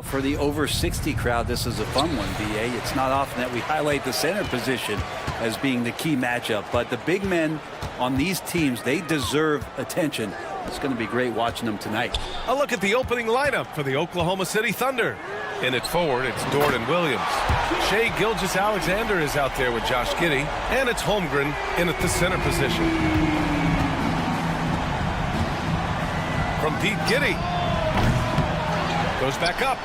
For the over 60 crowd, this is a fun one, BA. It's not often that we highlight the center position as being the key matchup, but the big men on these teams, they deserve attention. It's going to be great watching them tonight. A look at the opening lineup for the Oklahoma City Thunder. In it forward, it's Jordan Williams. Shai Gilgeous-Alexander is out there with Josh Giddey, and it's Holmgren in at the center position. From deep, Giddey goes back up.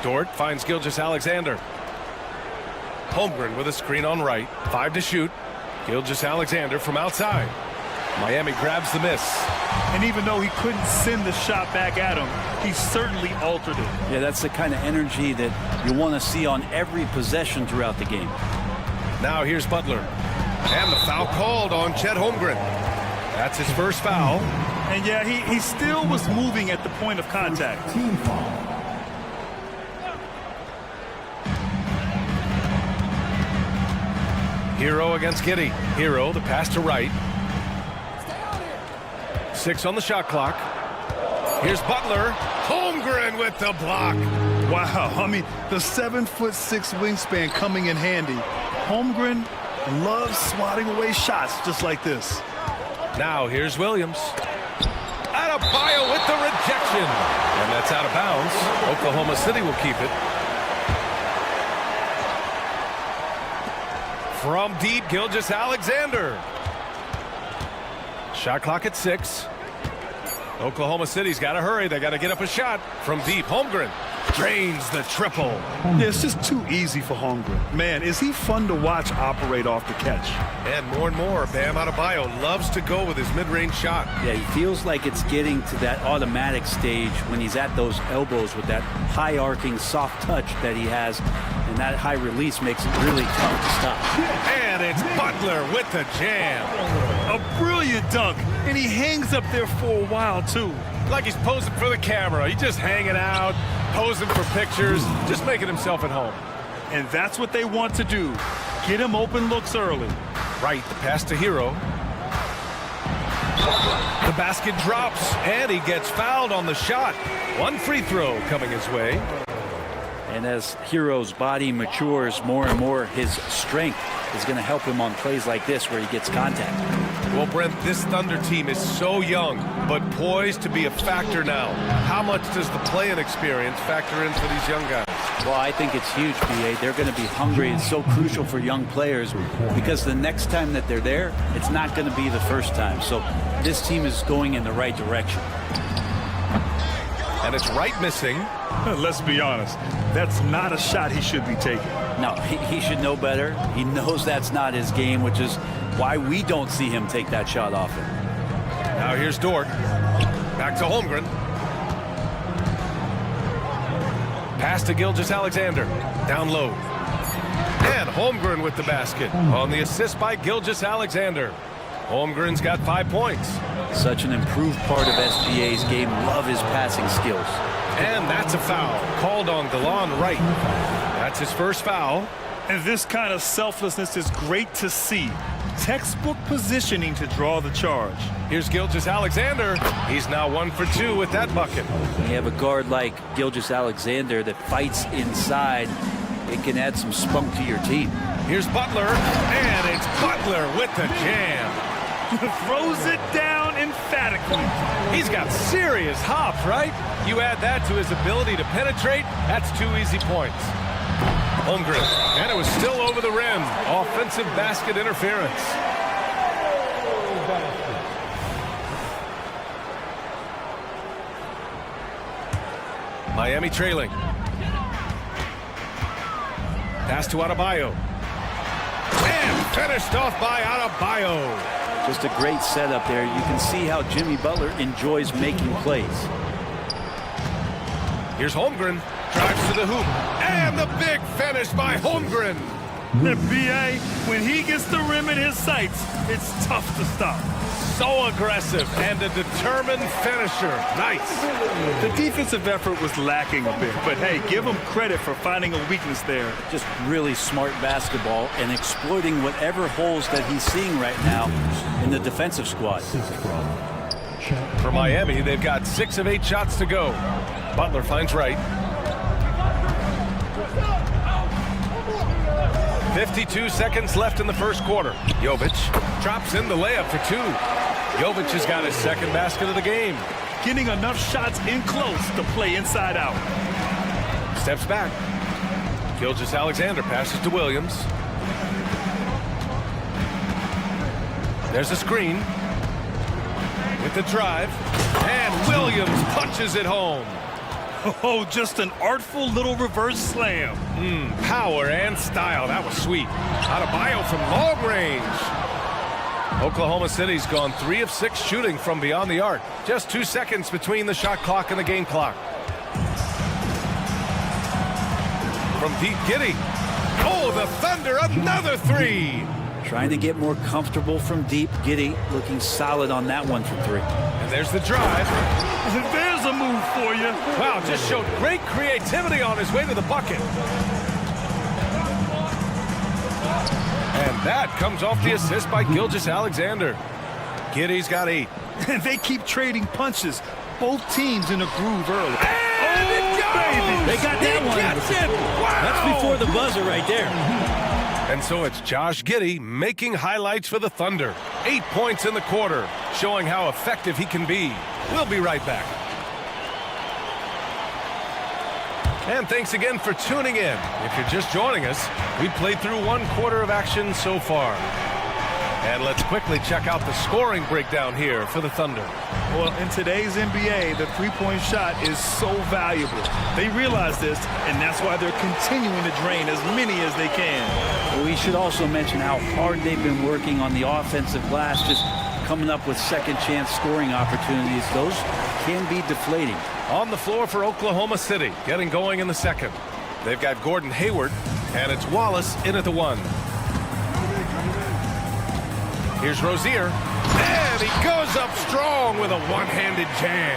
Dort finds Gilgeous-Alexander. Holmgren with a screen on right. 5 to shoot. Gilgeous-Alexander from outside. Miami grabs the miss. And even though he couldn't send the shot back at him, he certainly altered it. Yeah, that's the kind of energy that you want to see on every possession throughout the game. Now here's Butler. And the foul called on Chet Holmgren. That's his first foul. And yeah, he still was moving at the point of contact. Team foul. Hero against Giddey. Hero, the pass to right. 6 on the shot clock. Here's Butler. Holmgren with the block. Wow, I mean, the 7'6" wingspan coming in handy. Holmgren loves swatting away shots just like this. Now here's Williams. Adebayo with the rejection. And that's out of bounds. Oklahoma City will keep it. From deep, Gilgeous-Alexander. Shot clock at 6. Oklahoma City's got to hurry. They got to get up a shot. From deep, Holmgren drains the triple. Yeah, it's just too easy for Holmgren. Man, is he fun to watch operate off the catch. And more, Bam Adebayo loves to go with his mid-range shot. Yeah, he feels like it's getting to that automatic stage when he's at those elbows with that high arcing soft touch that he has, and that high release makes it really tough to stop. And it's Butler with the jam. A brilliant dunk, and he hangs up there for a while too. Like he's posing for the camera. He's just hanging out, posing for pictures, just making himself at home. And that's what they want to do. Get him open looks early. Right, the pass to Hero. The basket drops, and he gets fouled on the shot. 1 free throw coming his way. And as Hero's body matures more and more, his strength is going to help him on plays like this where he gets contact. Well, Brent, this Thunder team is so young, but poised to be a factor now. How much does the play-in experience factor in for these young guys? Well, I think it's huge, BA. They're going to be hungry. It's so crucial for young players because the next time that they're there, it's not going to be the first time. So this team is going in the right direction. And it's right missing. Let's be honest, that's not a shot he should be taking. No, he should know better. He knows that's not his game, which is why we don't see him take that shot often. Now here's Dort. Back to Holmgren. Pass to Gilgeous-Alexander. Down low. And Holmgren with the basket. On the assist by Gilgeous-Alexander. Holmgren's got 5 points. Such an improved part of SGA's game. Love his passing skills. And that's a foul. Called on DeLon Wright. That's his first foul. And this kind of selflessness is great to see. Textbook positioning to draw the charge. Here's Gilgeous-Alexander. He's now 1 for 2 with that bucket. When you have a guard like Gilgeous-Alexander that fights inside, it can add some spunk to your team. Here's Butler, and it's Butler with the jam. Throws it down emphatically. He's got serious hops, right? You add that to his ability to penetrate, that's 2 easy points. Holmgren, and it was still over the rim. Offensive basket interference. Miami trailing. Pass to Adebayo. And finished off by Adebayo. Just a great setup there. You can see how Jimmy Butler enjoys making plays. Here's Holmgren. Drives to the hoop. And the big finish by Holmgren. The BA, when he gets the rim in his sights, it's tough to stop. So aggressive and a determined finisher. Nice. The defensive effort was lacking a bit, but hey, give him credit for finding a weakness there. Just really smart basketball and exploiting whatever holes that he's seeing right now in the defensive squad. For Miami, they've got 6 of 8 shots to go. Butler finds Wright. 52 seconds left in the first quarter. Jovic drops in the layup for 2. Jovic has got his second basket of the game. Getting enough shots in close to play inside out. Steps back. Gilgeous-Alexander passes to Williams. There's a screen. With the drive. And Williams punches it home. Oh, just an artful little reverse slam. Power and style. That was sweet. Adebayo from long range. Oklahoma City's gone 3 of 6 shooting from beyond the arc. Just 2 seconds between the shot clock and the game clock. From deep, Giddey. Oh, the Thunder, another 3. Trying to get more comfortable from deep. Giddey looking solid on that one from 3. And there's the drive. There's a move for you. Wow, just showed great creativity on his way to the bucket. And that comes off the assist by Gilgeous-Alexander. Giddey's got 8. And they keep trading punches. Both teams in a groove early. And it goes! Baby. They got that one. Gets it! Wow! That's before the buzzer right there. And so it's Josh Giddey making highlights for the Thunder. 8 points in the quarter, showing how effective he can be. We'll be right back. And thanks again for tuning in. If you're just joining us, we played through 1 quarter of action so far. And let's quickly check out the scoring breakdown here for the Thunder. Well, in today's NBA, the three-point shot is so valuable. They realize this, and that's why they're continuing to drain as many as they can. We should also mention how hard they've been working on the offensive glass, just coming up with second chance scoring opportunities. Those can be deflating. On the floor for Oklahoma City, getting going in the second. They've got Gordon Hayward, and it's Wallace in at the 1. Here's Rozier, and he goes up strong with a one-handed jam.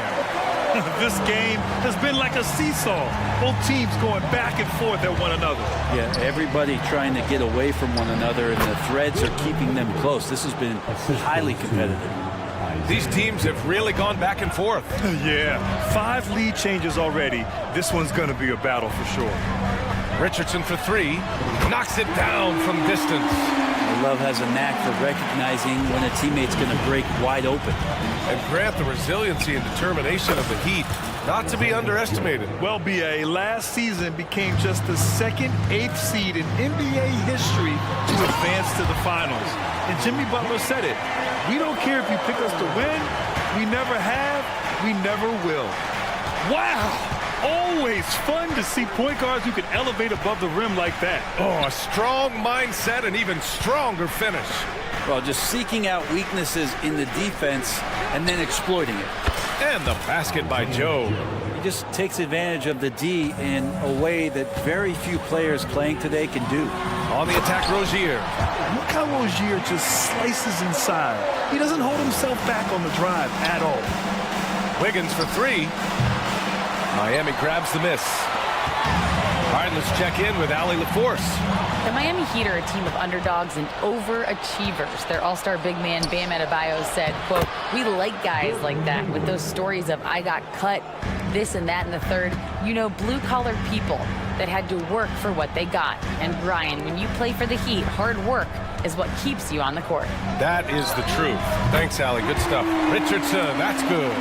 This game has been like a seesaw. Both teams going back and forth at one another. Yeah, everybody trying to get away from one another, and the threads are keeping them close. This has been highly competitive. These teams have really gone back and forth. Yeah, 5 lead changes already. This one's going to be a battle for sure. Richardson for 3, knocks it down from distance. Love has a knack for recognizing when a teammate's going to break wide open. And Grant, the resiliency and determination of the Heat, not to be underestimated. Well, BA, last season became just the 2nd 8th seed in NBA history to advance to the finals. And Jimmy Butler said it. We don't care if you pick us to win. We never have. We never will. Wow! Always fun to see point guards who can elevate above the rim like that. Oh, a strong mindset and even stronger finish. Well, just seeking out weaknesses in the defense and then exploiting it. And the basket by Joe. He just takes advantage of the D in a way that very few players playing today can do. On the attack, Rozier. Look how Rozier just slices inside. He doesn't hold himself back on the drive at all. Wiggins for 3. Miami grabs the miss. All right, let's check in with Allie LaForce. The Miami Heat are a team of underdogs and overachievers. Their all-star big man, Bam Adebayo, said, quote, "We like guys like that with those stories of I got cut, this and that and the third. You know, blue-collar people that had to work for what they got. And Brian, when you play for the Heat, hard work is what keeps you on the court." That is the truth. Thanks, Allie. Good stuff. Richardson, that's good.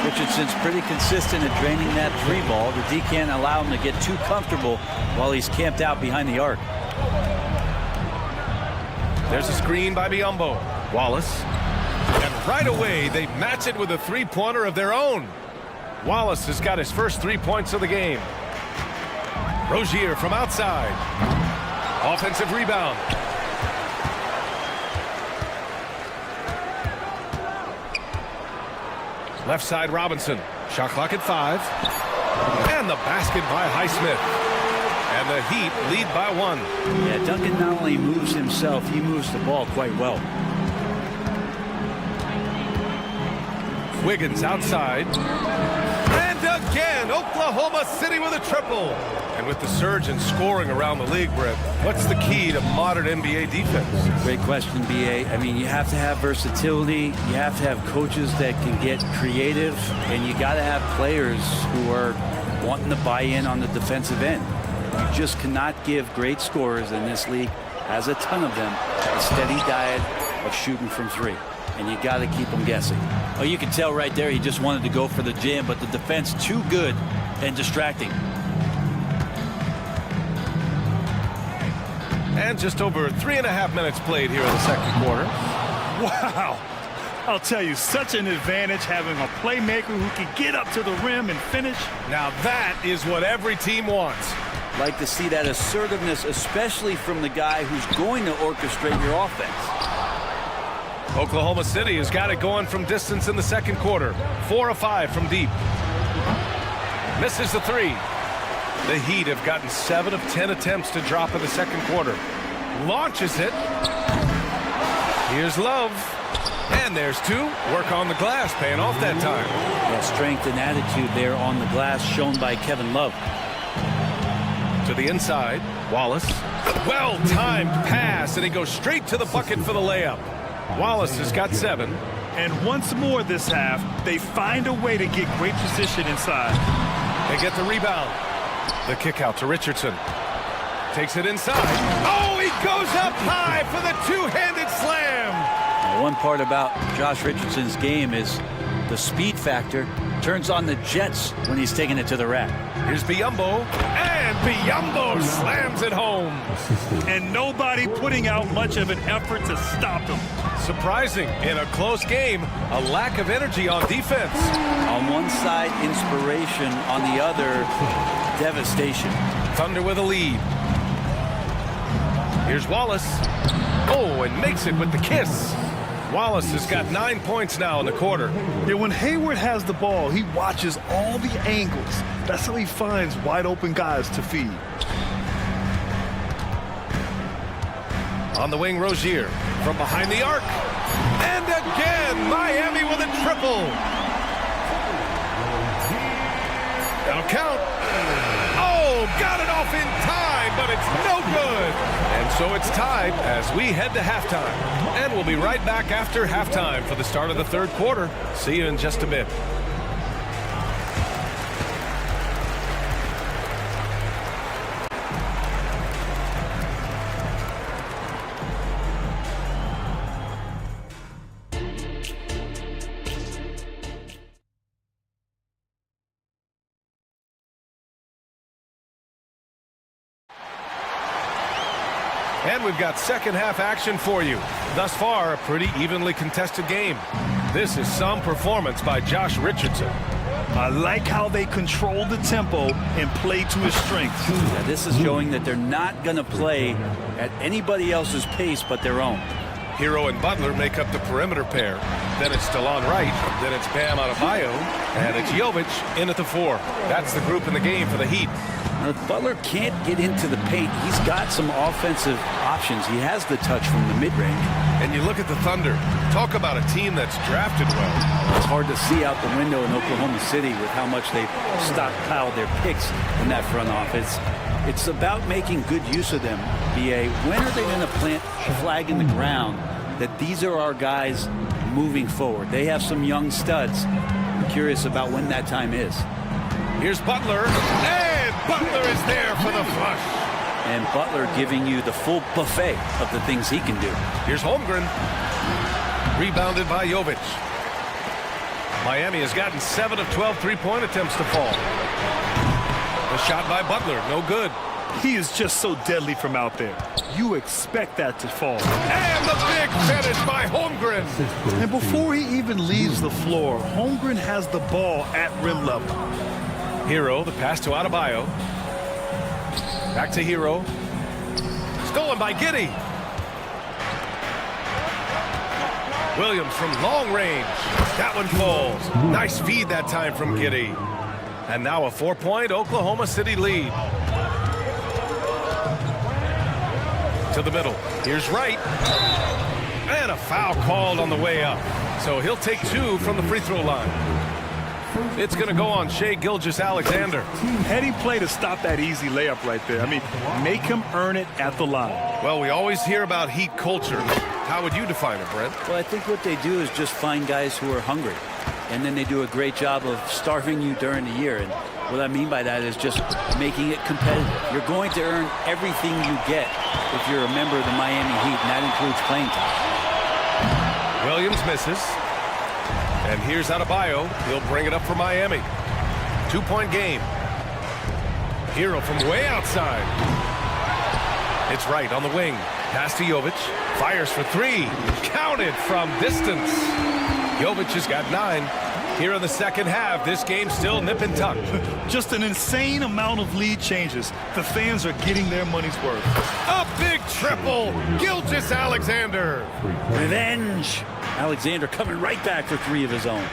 Richardson's pretty consistent at draining that 3 ball. The D can't allow him to get too comfortable while he's camped out behind the arc. There's a screen by Biyombo. Wallace. And right away, they match it with a 3-pointer of their own. Wallace has got his first 3 points of the game. Rozier from outside. Offensive rebound. Left side, Robinson. Shot clock at 5. And the basket by Highsmith. And the Heat lead by 1. Yeah, Duncan not only moves himself, he moves the ball quite well. Wiggins outside. And a again, Oklahoma City with a triple. And with the surge in scoring around the league, Brett, what's the key to modern NBA defense? Great question, BA. I mean, you have to have versatility. You have to have coaches that can get creative. And you got to have players who are wanting to buy in on the defensive end. You just cannot give great scorers, in this league has a ton of them, a steady diet of shooting from three. And you got to keep them guessing. Oh, you can tell right there he just wanted to go for the jam, but the defense too good and distracting. And just over 3.5 minutes played here in the second quarter. Wow. I'll tell you, such an advantage having a playmaker who can get up to the rim and finish. Now that is what every team wants. Like to see that assertiveness, especially from the guy who's going to orchestrate your offense. Oklahoma City has got it going from distance in the second quarter. 4 of 5 from deep. Misses the three. The Heat have gotten 7 of 10 attempts to drop in the second quarter. Launches it. Here's Love. And there's two. Work on the glass, paying off that time. Yeah, strength and attitude there on the glass shown by Kevin Love. To the inside, Wallace. Well-timed pass, and he goes straight to the bucket for the layup. Wallace has got 7. And once more this half, they find a way to get great position inside. They get the rebound. The kick out to Richardson. Takes it inside. Oh, he goes up high for the two-handed slam. Now, one part about Josh Richardson's game is the speed factor. Turns on the jets when he's taking it to the rack. Here's Biyombo, and Biyombo slams it home. And nobody putting out much of an effort to stop him. Surprising, in a close game, a lack of energy on defense. On one side, inspiration. On the other, devastation. Thunder with a lead. Here's Wallace. Oh, and makes it with the kiss. Wallace has got 9 points now in the quarter. Yeah, when Hayward has the ball, he watches all the angles. That's how he finds wide open guys to feed. On the wing, Rozier from behind the arc. And again, Miami with a triple. That'll count. Oh, got it off in time, but it's no good. And so it's tied as we head to halftime. And we'll be right back after halftime for the start of the third quarter. See you in just a bit. And we've got second half action for you. Thus far, a pretty evenly contested game. This is some performance by Josh Richardson. I like how they control the tempo and play to his strengths. Yeah, this is showing that they're not going to play at anybody else's pace but their own. Hero and Butler make up the perimeter pair. Then it's DeLon Wright. Then it's Bam Adebayo. And it's Jovic in at the 4. That's the group in the game for the Heat. Now, Butler can't get into the paint. He's got some offensive options. He has the touch from the mid-range. And you look at the Thunder. Talk about a team that's drafted well. It's hard to see out the window in Oklahoma City with how much they've stockpiled their picks in that front office. It's about making good use of them, BA. When are they going to plant a flag in the ground that these are our guys moving forward? They have some young studs. I'm curious about when that time is. Here's Butler, and Butler is there for the flush. And Butler giving you the full buffet of the things he can do. Here's Holmgren, rebounded by Jovic. Miami has gotten 7 of 12 three-point attempts to fall. The shot by Butler, no good. He is just so deadly from out there. You expect that to fall. And the big finish by Holmgren. And before he even leaves the floor, Holmgren has the ball at rim level. Hero, the pass to Adebayo. Back to Hero. Stolen by Giddey. Williams from long range. That one falls. Nice feed that time from Giddey. And now a 4-point Oklahoma City lead. To the middle. Here's Wright. And a foul called on the way up. So he'll take 2 from the free throw line. It's going to go on Shai Gilgeous-Alexander. Heady play to stop that easy layup right there. I mean, make him earn it at the line. Well, we always hear about Heat culture. How would you define it, Brent? Well, I think what they do is just find guys who are hungry. And then they do a great job of starving you during the year. And what I mean by that is just making it competitive. You're going to earn everything you get if you're a member of the Miami Heat, and that includes playing time. Williams misses. And here's Adebayo. He'll bring it up for Miami. 2-point game. Hero from way outside. It's right on the wing. Pass to Jovic. Fires for three. Counted from distance. Jovic has got 9. Here in the second half, this game's still nip and tuck. Just an insane amount of lead changes. The fans are getting their money's worth. A big triple. Gilgeous-Alexander. Revenge. Alexander coming right back for 3 of his own.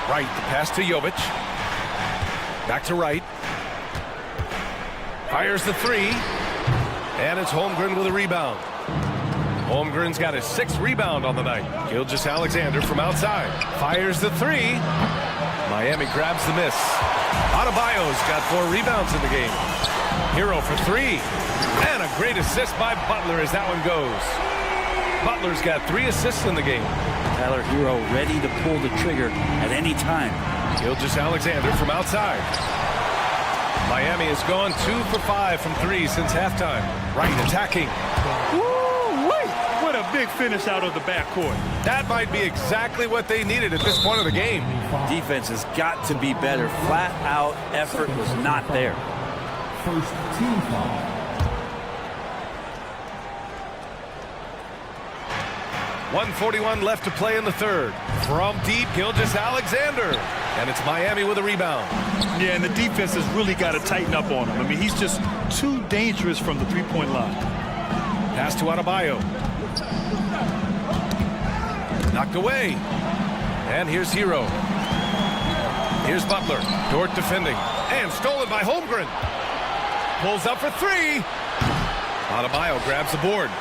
Right, the pass to Jovic. Back to right. Fires the 3. And it's Holmgren with a rebound. Holmgren's got his 6th rebound on the night. Gilgeous-Alexander from outside. Fires the 3. Miami grabs the miss. Adebayo's got 4 rebounds in the game. Hero for 3. And a great assist by Butler as that one goes. Butler's got 3 assists in the game. Tyler Hero ready to pull the trigger at any time. Gilgeous-Alexander from outside. Miami has gone 2 for 5 from 3 since halftime. Right attacking. Woo-wee! What a big finish out of the backcourt. That might be exactly what they needed at this point of the game. Defense has got to be better. Flat out effort was not there. First team foul. 1:41 left to play in the third. From deep, Gilgeous-Alexander. And it's Miami with a rebound. Yeah, and the defense has really got to tighten up on him. I mean, he's just too dangerous from the three-point line. Pass to Adebayo. Knocked away. And here's Hero. Here's Butler. Dort defending. And stolen by Holmgren. Pulls up for 3. Adebayo grabs the board.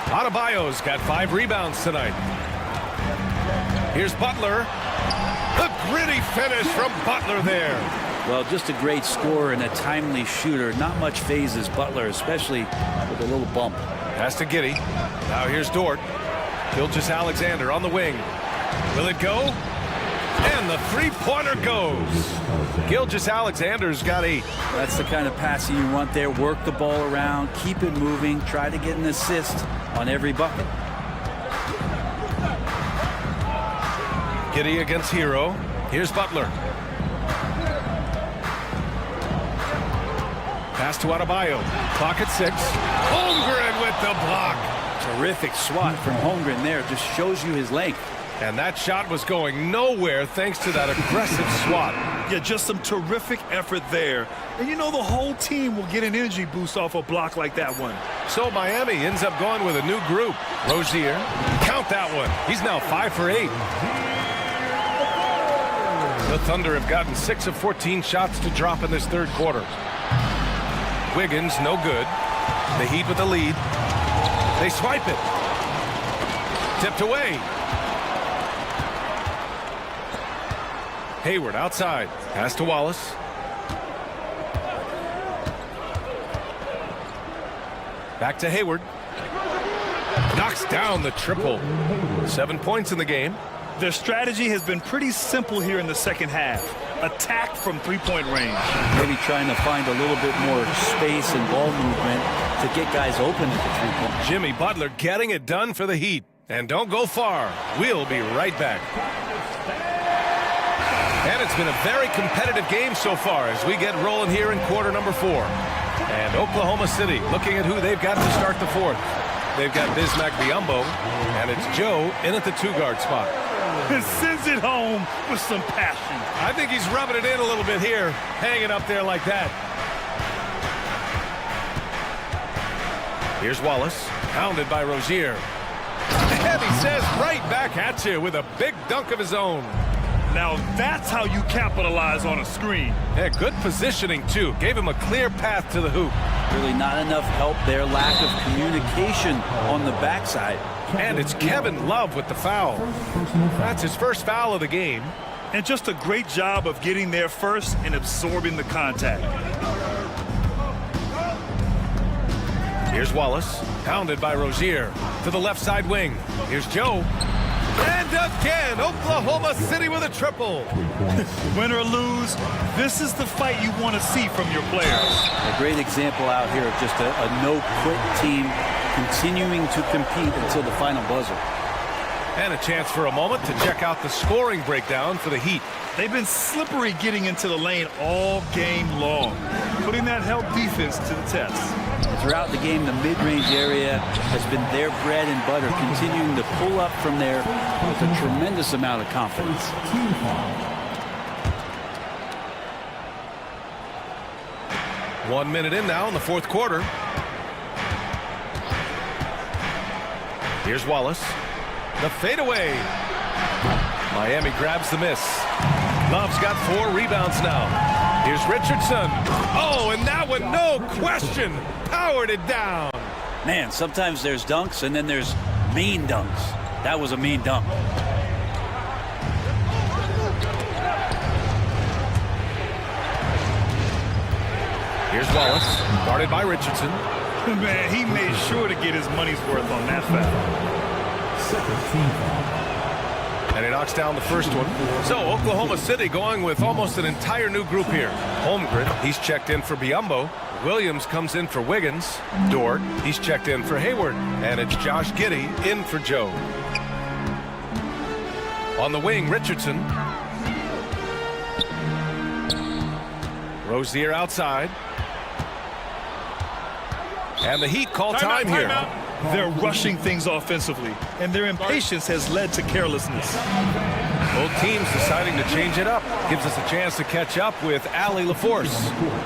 Adebayo's got 5 rebounds tonight. Here's Butler. The gritty finish from Butler there. Well, just a great scorer and a timely shooter. Not much phases Butler, especially with a little bump. Pass to Giddey. Now here's Dort. Gilgeous-Alexander on the wing. Will it go? And the 3-pointer goes. Gilgeous-Alexander's got 8. That's the kind of passing you want there. Work the ball around, keep it moving, try to get an assist on every bucket. Giddey against Hero. Here's Butler. Pass to Adebayo. Clock at 6. Holmgren with the block. Terrific swat from Holmgren there. Just shows you his length. And that shot was going nowhere thanks to that aggressive swat. Yeah, just some terrific effort there. And you know the whole team will get an energy boost off a block like that one. So Miami ends up going with a new group. Rozier, count that one. He's now 5 for 8. The Thunder have gotten 6 of 14 shots to drop in this third quarter. Wiggins, no good. The Heat with the lead. They swipe it. Tipped away. Hayward outside. Pass to Wallace. Back to Hayward. Knocks down the triple. 7 points in the game. Their strategy has been pretty simple here in the second half. Attack from three-point range. Maybe trying to find a little bit more space and ball movement to get guys open at the three-point. Jimmy Butler getting it done for the Heat. And don't go far. We'll be right back. And it's been a very competitive game so far as we get rolling here in quarter number 4. And Oklahoma City looking at who they've got to start the fourth. They've got Bismack Biyombo, and it's Joe in at the 2-guard spot. And sends it home with some passion. I think he's rubbing it in a little bit here, hanging up there like that. Here's Wallace, pounded by Rozier. And he says right back at you with a big dunk of his own. Now that's how you capitalize on a screen. Yeah, good positioning, too. Gave him a clear path to the hoop. Really not enough help there. Lack of communication on the backside. And it's Kevin Love with the foul. That's his first foul of the game. And just a great job of getting there first and absorbing the contact. Here's Wallace, pounded by Rozier. To the left side wing. Here's Joe. And again, Oklahoma City with a triple. Win or lose, this is the fight you want to see from your players. A great example out here of just a no-quit team continuing to compete until the final buzzer. And a chance for a moment to check out the scoring breakdown for the Heat. They've been slippery getting into the lane all game long, putting that help defense to the test. Throughout the game, the mid-range area has been their bread and butter, continuing to pull up from there with a tremendous amount of confidence. 1 minute in now in the fourth quarter. Here's Wallace. The fadeaway. Miami grabs the miss. Love's got 4 rebounds now. Here's Richardson. Oh, and that one, no question, powered it down. Man, sometimes there's dunks and then there's mean dunks. That was a mean dunk. Here's Wallace, guarded by Richardson. Man, he made sure to get his money's worth on that foul. Second team foul. And he knocks down the first one. So Oklahoma City going with almost an entire new group here. Holmgren, he's checked in for Biyombo. Williams comes in for Wiggins. Dort, he's checked in for Hayward. And it's Josh Giddey in for Joe. On the wing, Richardson. Rozier outside. And the Heat call time here. They're rushing things offensively, and their impatience has led to carelessness. Both teams deciding to change it up. Gives us a chance to catch up with Allie LaForce.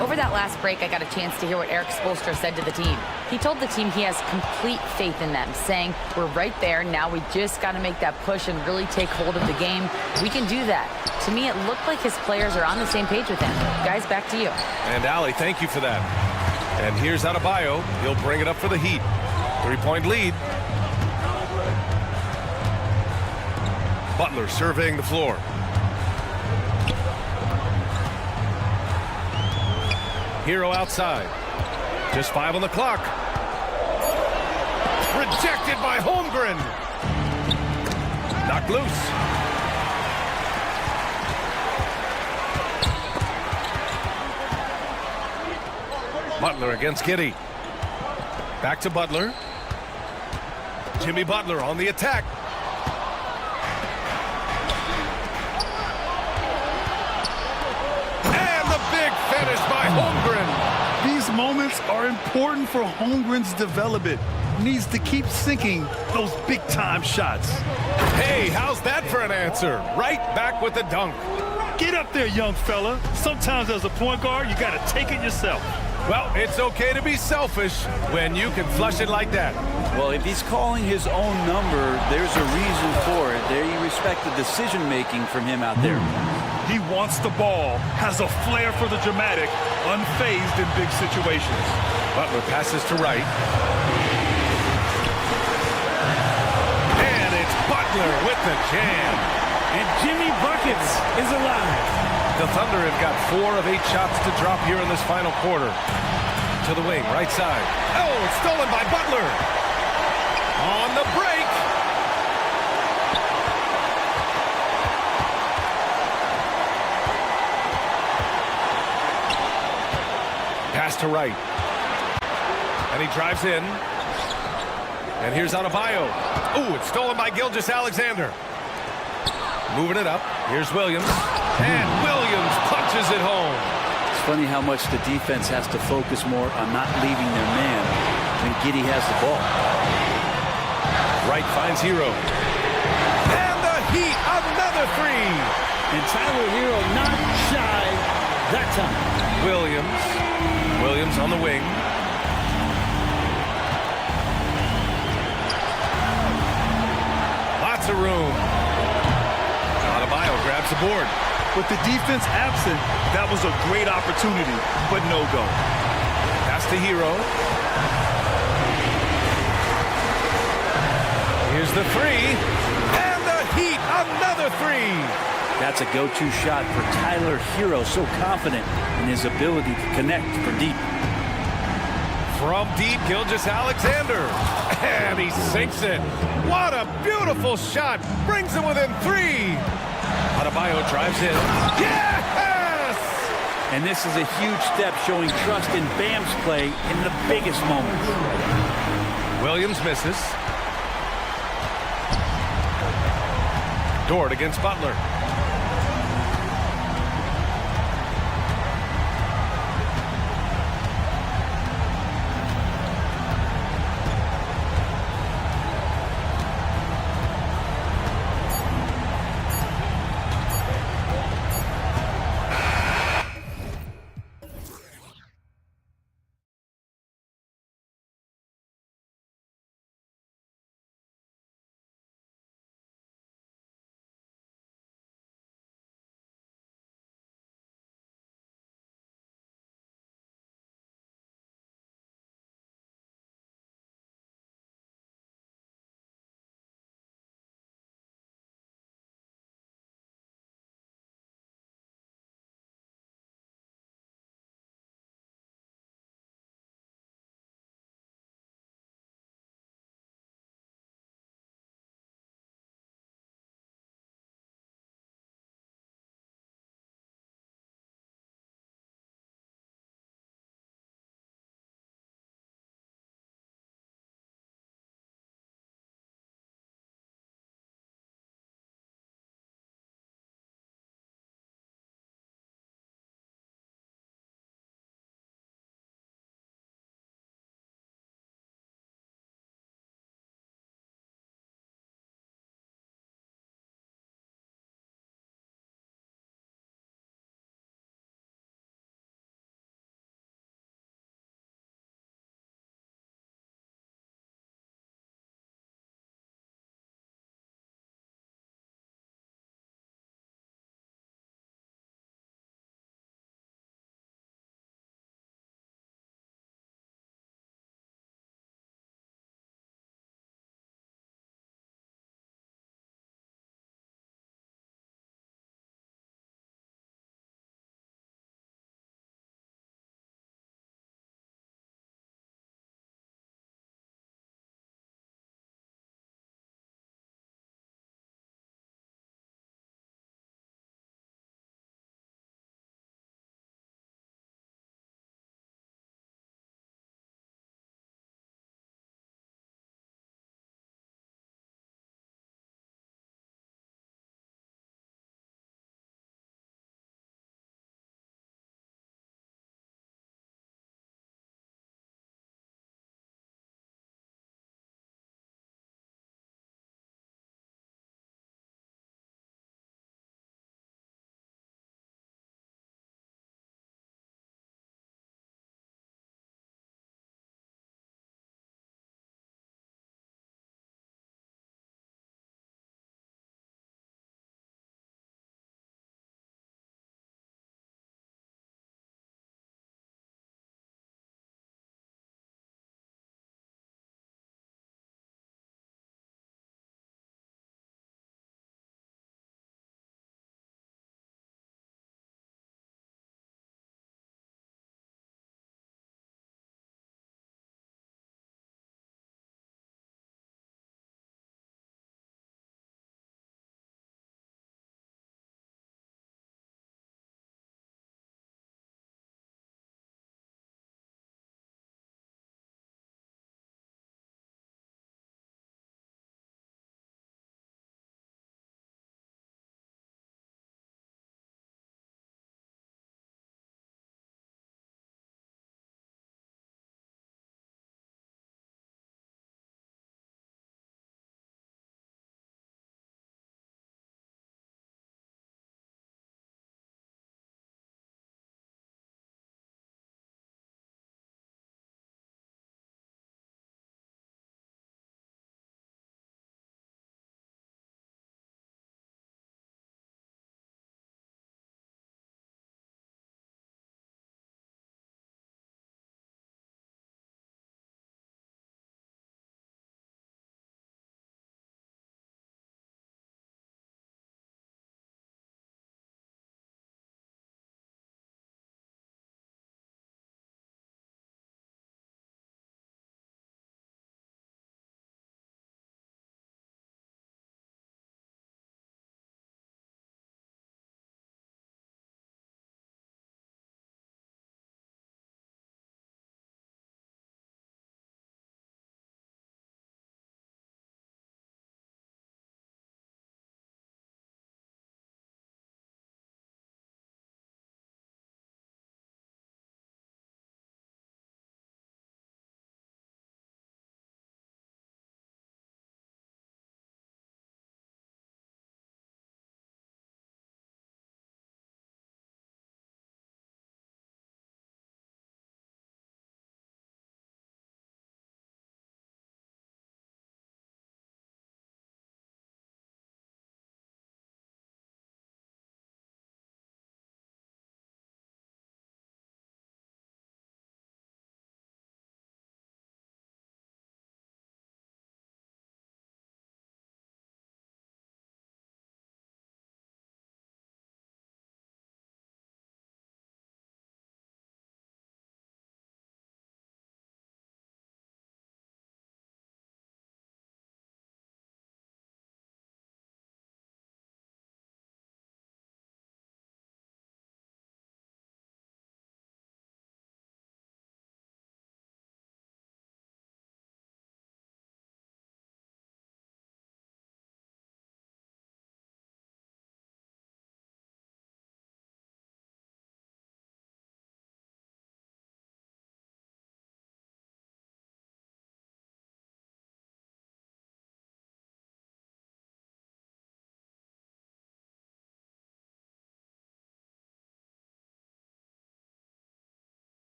Over that last break, I got a chance to hear what Eric Spoelstra said to the team. He told the team he has complete faith in them, saying, we're right there, now we just got to make that push and really take hold of the game. We can do that. To me, it looked like his players are on the same page with him. Guys, back to you. And Allie, thank you for that. And here's Adebayo. He'll bring it up for the Heat. 3-point lead. Butler surveying the floor. Hero outside. Just 5 on the clock. Rejected by Holmgren. Knocked loose. Butler against Giddey. Back to Butler. Jimmy Butler on the attack. And the big finish by Holmgren. These moments are important for Holmgren's development. Needs to keep sinking those big-time shots. Hey, how's that for an answer? Right back with the dunk. Get up there, young fella. Sometimes as a point guard, you got to take it yourself. Well, it's okay to be selfish when you can flush it like that. Well, if he's calling his own number, there's a reason for it. There you respect the decision-making from him out there. He wants the ball, has a flair for the dramatic, unfazed in big situations. Butler passes to right. And it's Butler with the jam. And Jimmy Buckets is alive. The Thunder have got 4 of 8 shots to drop here in this final quarter. To the wing, right side. Oh, it's stolen by Butler. On the break. Pass to right. And he drives in. And here's Adebayo. Oh, it's stolen by Gilgeous-Alexander. Moving it up. Here's Williams. And Williams punches it home. It's funny how much the defense has to focus more on not leaving their man when Giddey has the ball. Wright finds Hero. And the Heat, another 3. And Tyler Hero not shy that time. Williams on the wing. Lots of room. Adebayo grabs the board. With the defense absent, that was a great opportunity, but no go. Pass to Hero. Here's the three. And the Heat, another three. That's a go-to shot for Tyler Hero, so confident in his ability to connect for deep. From deep, Gilgeous-Alexander. And he sinks it. What a beautiful shot. Brings him within three. Adebayo drives in. Yes! And this is a huge step showing trust in Bam's play in the biggest moments. Williams misses. Dort against Butler.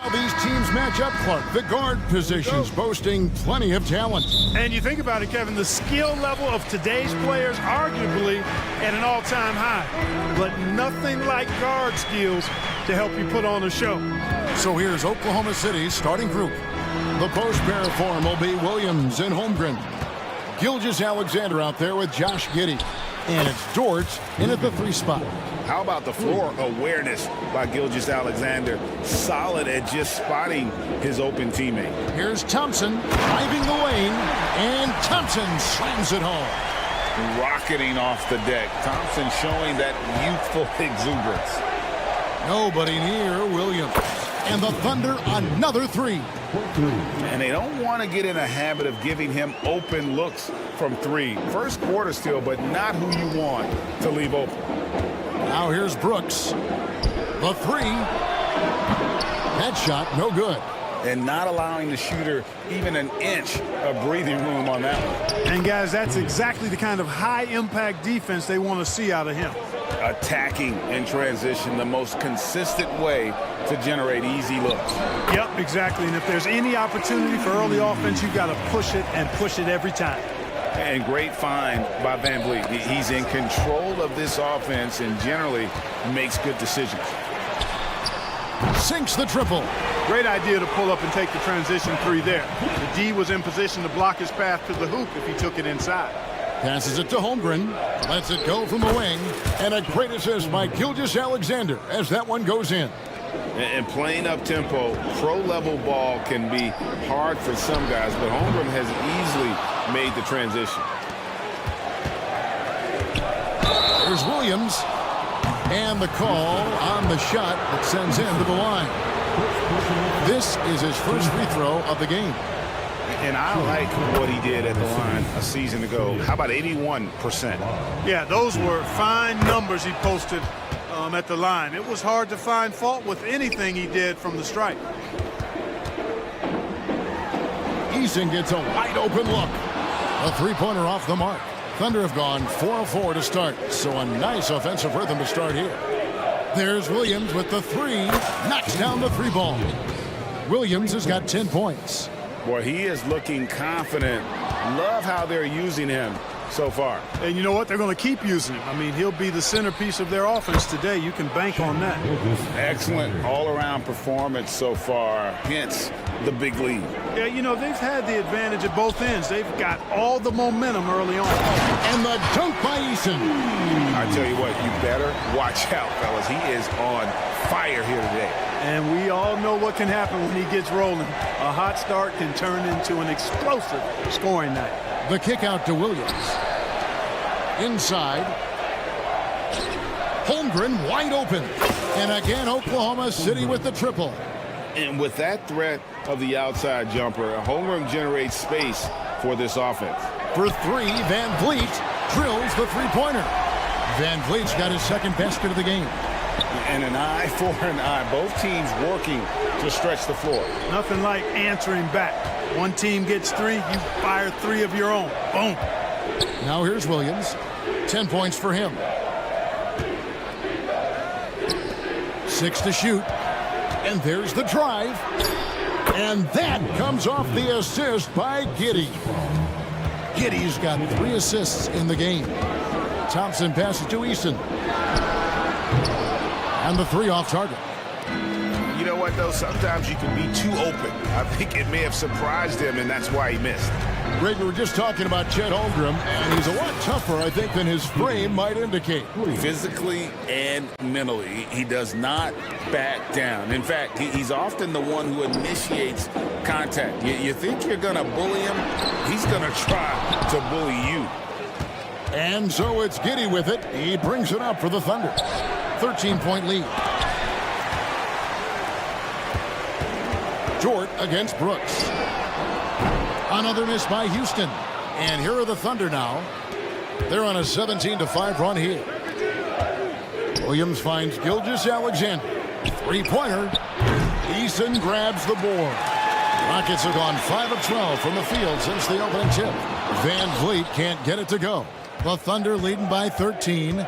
These teams match up, Clark. The guard positions boasting plenty of talent. And you think about it, Kevin, the skill level of today's players arguably at an all-time high. But nothing like guard skills to help you put on a show. So here's Oklahoma City's starting group. The post pair form will be Williams and Holmgren. Gilgeous-Alexander out there with Josh Giddey. And it's Dort in at the 3 spot. How about the floor awareness by Gilgeous-Alexander? Solid at just spotting his open teammate. Here's Thompson driving the lane, and Thompson slams it home. Rocketing off the deck. Thompson showing that youthful exuberance. Nobody near Williams. And the Thunder another 3. And they don't want to get in a habit of giving him open looks from 3. First quarter still, but not who you want to leave open. Now here's Brooks. The 3. That shot, no good. And not allowing the shooter even an inch of breathing room on that one. And guys, that's exactly the kind of high-impact defense they want to see out of him. Attacking in transition, the most consistent way to generate easy looks. Yep, exactly. And if there's any opportunity for early offense, you've got to push it and push it every time. And great find by Van Vliet. He's in control of this offense and generally makes good decisions. Sinks the triple. Great idea to pull up and take the transition 3 there. The D was in position to block his path to the hoop if he took it inside. Passes it to Holmgren. Lets it go from the wing. And a great assist by Gilgeous-Alexander as that one goes in. And playing up tempo, pro-level ball can be hard for some guys, but Holmgren has easily made the transition. There's Williams. And the call on the shot that sends him to the line. This is his first free throw of the game. And I like what he did at the line a season ago. How about 81%? Yeah, those were fine numbers he posted at the line. It was hard to find fault with anything he did from the stripe. Eason gets a wide open look. A three-pointer off the mark. Thunder have gone 4 of 4 to start, so a nice offensive rhythm to start here. There's Williams with the 3, knocks down the 3 ball. Williams has got 10 points. Boy, he is looking confident. Love how they're using him so far. And you know what? They're going to keep using him. I mean, he'll be the centerpiece of their offense today. You can bank on that. Excellent all-around performance so far, hence the big lead. Yeah, you know, they've had the advantage at both ends. They've got all the momentum early on. And the dunk by Eason. I tell you what, you better watch out, fellas. He is on fire here today. And we all know what can happen when he gets rolling. A hot start can turn into an explosive scoring night. The kick out to Williams. Inside. Holmgren wide open. And again, Oklahoma City with the triple. And with that threat of the outside jumper, Holmgren generates space for this offense. For 3, Van Vliet drills the three-pointer. Van Vliet's got his second basket of the game. And an eye for an eye. Both teams working to stretch the floor. Nothing like answering back. One team gets 3, you fire 3 of your own. Boom. Now here's Williams. 10 points for him. 6 to shoot. And there's the drive. And that comes off the assist by Giddey. Giddey's got 3 assists in the game. Thompson passes to Eason. And the 3 off target. You know what, though? Sometimes you can be too open. I think it may have surprised him, and that's why he missed. Greg, we were just talking about Chet Holmgren, and he's a lot tougher, I think, than his frame might indicate. Physically and mentally, he does not back down. In fact, he's often the one who initiates contact. You think you're going to bully him? He's going to try to bully you. And so it's Giddey with it. He brings it up for the Thunder. 13-point lead. Dort against Brooks. Another miss by Houston. And here are the Thunder now. They're on a 17-5 run here. Williams finds Gilgeous-Alexander. Three-pointer. Eason grabs the board. Rockets have gone 5 of 12 from the field since the opening tip. Van Vliet can't get it to go. The Thunder leading by 13.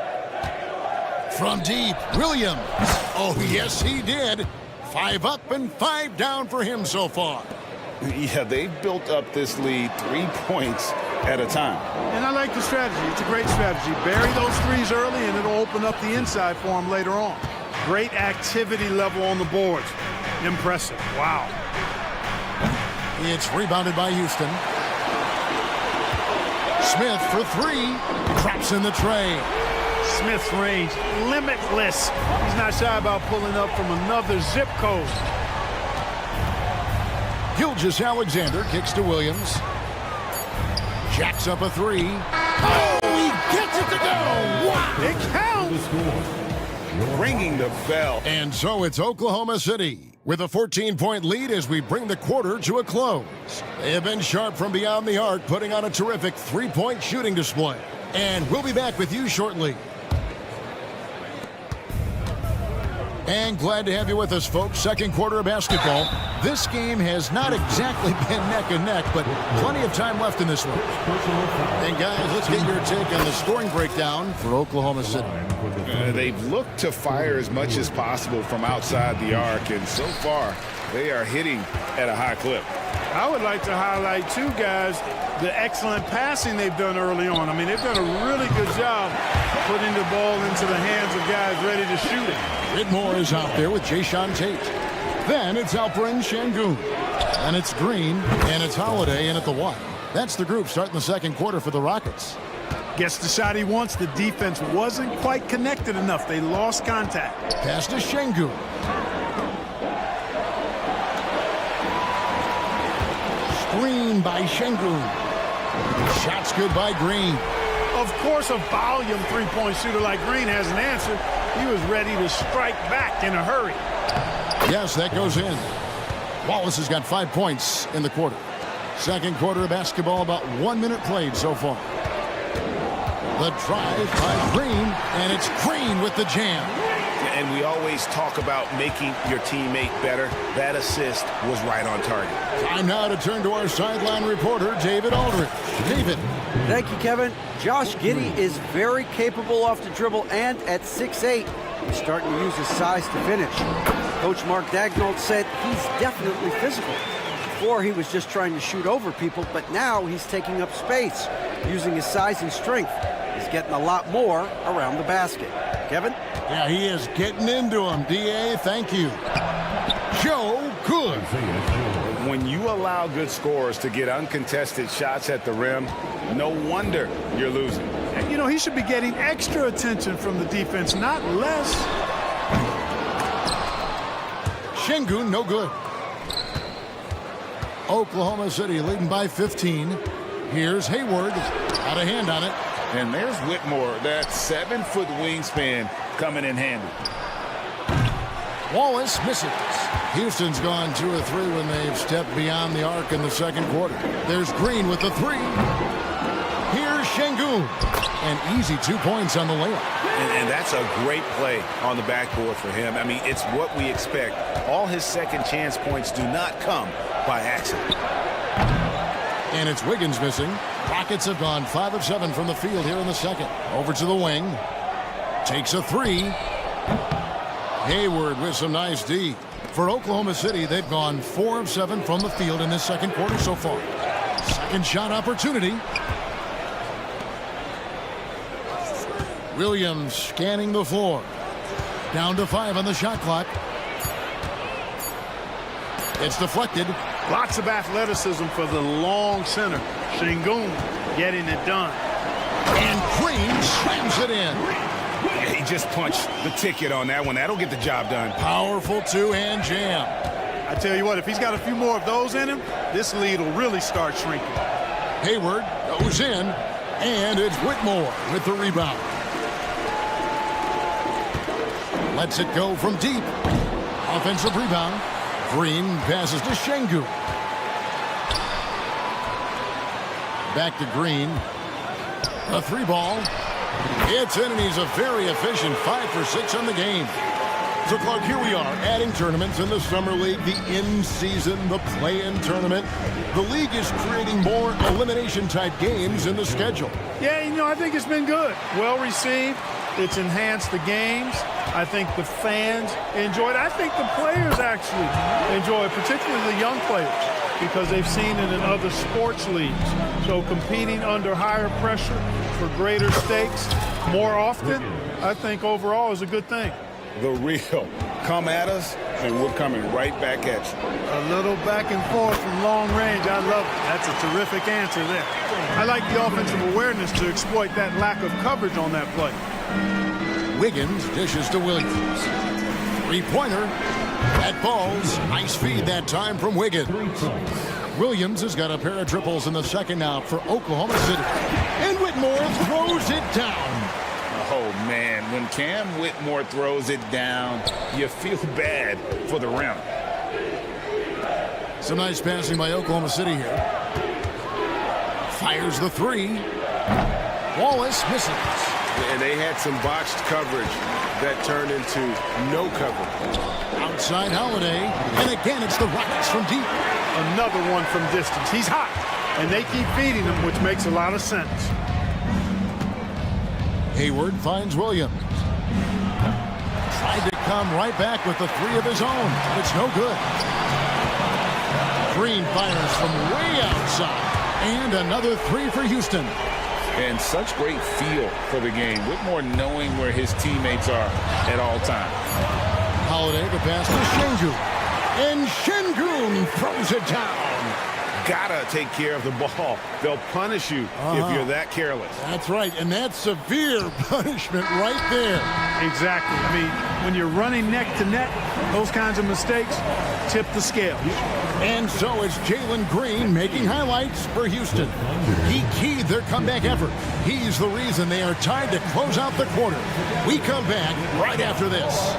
From deep, Williams. Oh, yes, he did. 5 up and 5 down for him so far. Yeah, they've built up this lead 3 points at a time. And I like the strategy. It's a great strategy. Bury those threes early, and it'll open up the inside for him later on. Great activity level on the boards. Impressive. Wow. It's rebounded by Houston. Smith for 3. Traps in the tray. Smith's range, limitless. He's not shy about pulling up from another zip code. Gilgeous-Alexander kicks to Williams. Jacks up a 3. Oh, he gets it to go! Wow! It counts! Ringing the bell. And so it's Oklahoma City with a 14-point lead as we bring the quarter to a close. They have been sharp from beyond the arc, putting on a terrific 3-point shooting display. And we'll be back with you shortly. And glad to have you with us, folks. Second quarter of basketball. This game has not exactly been neck and neck, but plenty of time left in this one. And guys, let's get your take on the scoring breakdown for Oklahoma City. They've looked to fire as much as possible from outside the arc, and so far they are hitting at a high clip. I would like to highlight, too, guys, the excellent passing they've done early on. I mean, they've done a really good job putting the ball into the hands of guys ready to shoot it. Whitmore is out there with Jayshawn Tate. Then it's Alperen Şengün. And it's Green, and it's Holiday in at the 1. That's the group starting the second quarter for the Rockets. Gets the shot he wants. The defense wasn't quite connected enough. They lost contact. Pass to Şengün. Screen by Şengün. Shot's good by Green. Of course, a volume three-point shooter like Green has an answer. He was ready to strike back in a hurry. Yes, that goes in. Wallace has got 5 points in the quarter. Second quarter of basketball, about 1 minute played so far. The drive by Green, and it's Green with the jam. And we always talk about making your teammate better. That assist was right on target. Time now to turn to our sideline reporter, David Aldridge. David. Thank you, Kevin. Josh Giddey is very capable off the dribble, and at 6'8", he's starting to use his size to finish. Coach Mark Daigneault said he's definitely physical. Before, he was just trying to shoot over people, but now he's taking up space, using his size and strength. He's getting a lot more around the basket. Kevin? Yeah, he is getting into him. D.A., thank you. Joe Good. When you allow good scorers to get uncontested shots at the rim, no wonder you're losing. And, you know, he should be getting extra attention from the defense, not less. Şengün, no good. Oklahoma City leading by 15. Here's Hayward. Got a hand on it. And there's Whitmore, that 7-foot wingspan coming in handy. Wallace misses. Houston's gone 2 of 3 when they've stepped beyond the arc in the second quarter. There's Green with the 3. Here's Şengün. And easy 2 points on the layup. And that's a great play on the backboard for him. I mean, it's what we expect. All his second chance points do not come by accident. And it's Wiggins missing. Rockets have gone 5 of 7 from the field here in the second. Over to the wing. Takes a 3. Hayward with some nice D. For Oklahoma City, they've gone 4 of 7 from the field in this second quarter so far. Second shot opportunity. Williams scanning the floor. Down to 5 on the shot clock. It's deflected. Lots of athleticism for the long center. Şengün getting it done. And Green slams it in. Yeah, he just punched the ticket on that one. That'll get the job done. Powerful two-hand jam. I tell you what, if he's got a few more of those in him, this lead will really start shrinking. Hayward goes in, and it's Whitmore with the rebound. Lets it go from deep. Offensive rebound. Green passes to Şengün. Back to Green. A 3 ball. It's in, and he's a very efficient 5 for 6 on the game. So, Clark, here we are adding tournaments in the Summer League, the in-season, the play-in tournament. The league is creating more elimination-type games in the schedule. Yeah, you know, I think it's been good. Well received. It's enhanced the games. I think the fans enjoy it. I think the players actually enjoy it, particularly the young players, because they've seen it in other sports leagues. So competing under higher pressure for greater stakes more often, I think overall is a good thing. The real come at us, and we're coming right back at you. A little back and forth from long range. I love it. That's a terrific answer there. I like the offensive awareness to exploit that lack of coverage on that play. Wiggins dishes to Williams. Three-pointer. That falls. Nice feed that time from Wiggins. Williams has got a pair of triples in the second now for Oklahoma City. And Whitmore throws it down. Oh, man, when Cam Whitmore throws it down, you feel bad for the rim. Some nice passing by Oklahoma City here. Fires the three. Wallace misses. And they had some botched coverage that turned into no coverage. Outside Holiday. And again, it's the Rockets from deep. Another one from distance. He's hot. And they keep feeding him, which makes a lot of sense. Hayward finds Williams. Tried to come right back with the three of his own. It's no good. Green fires from way outside. And another three for Houston. And such great feel for the game. Whitmore knowing where his teammates are at all times. Holiday the pass to Şengün. And Şengün throws it down. Gotta take care of the ball. They'll punish you if you're that careless. That's right, and that's severe punishment right there. Exactly. I mean, when you're running neck to net, those kinds of mistakes tip the scales. And so it's Jalen Green making highlights for Houston. He keyed their comeback effort. He's the reason they are tied to close out the quarter. We come back right after this.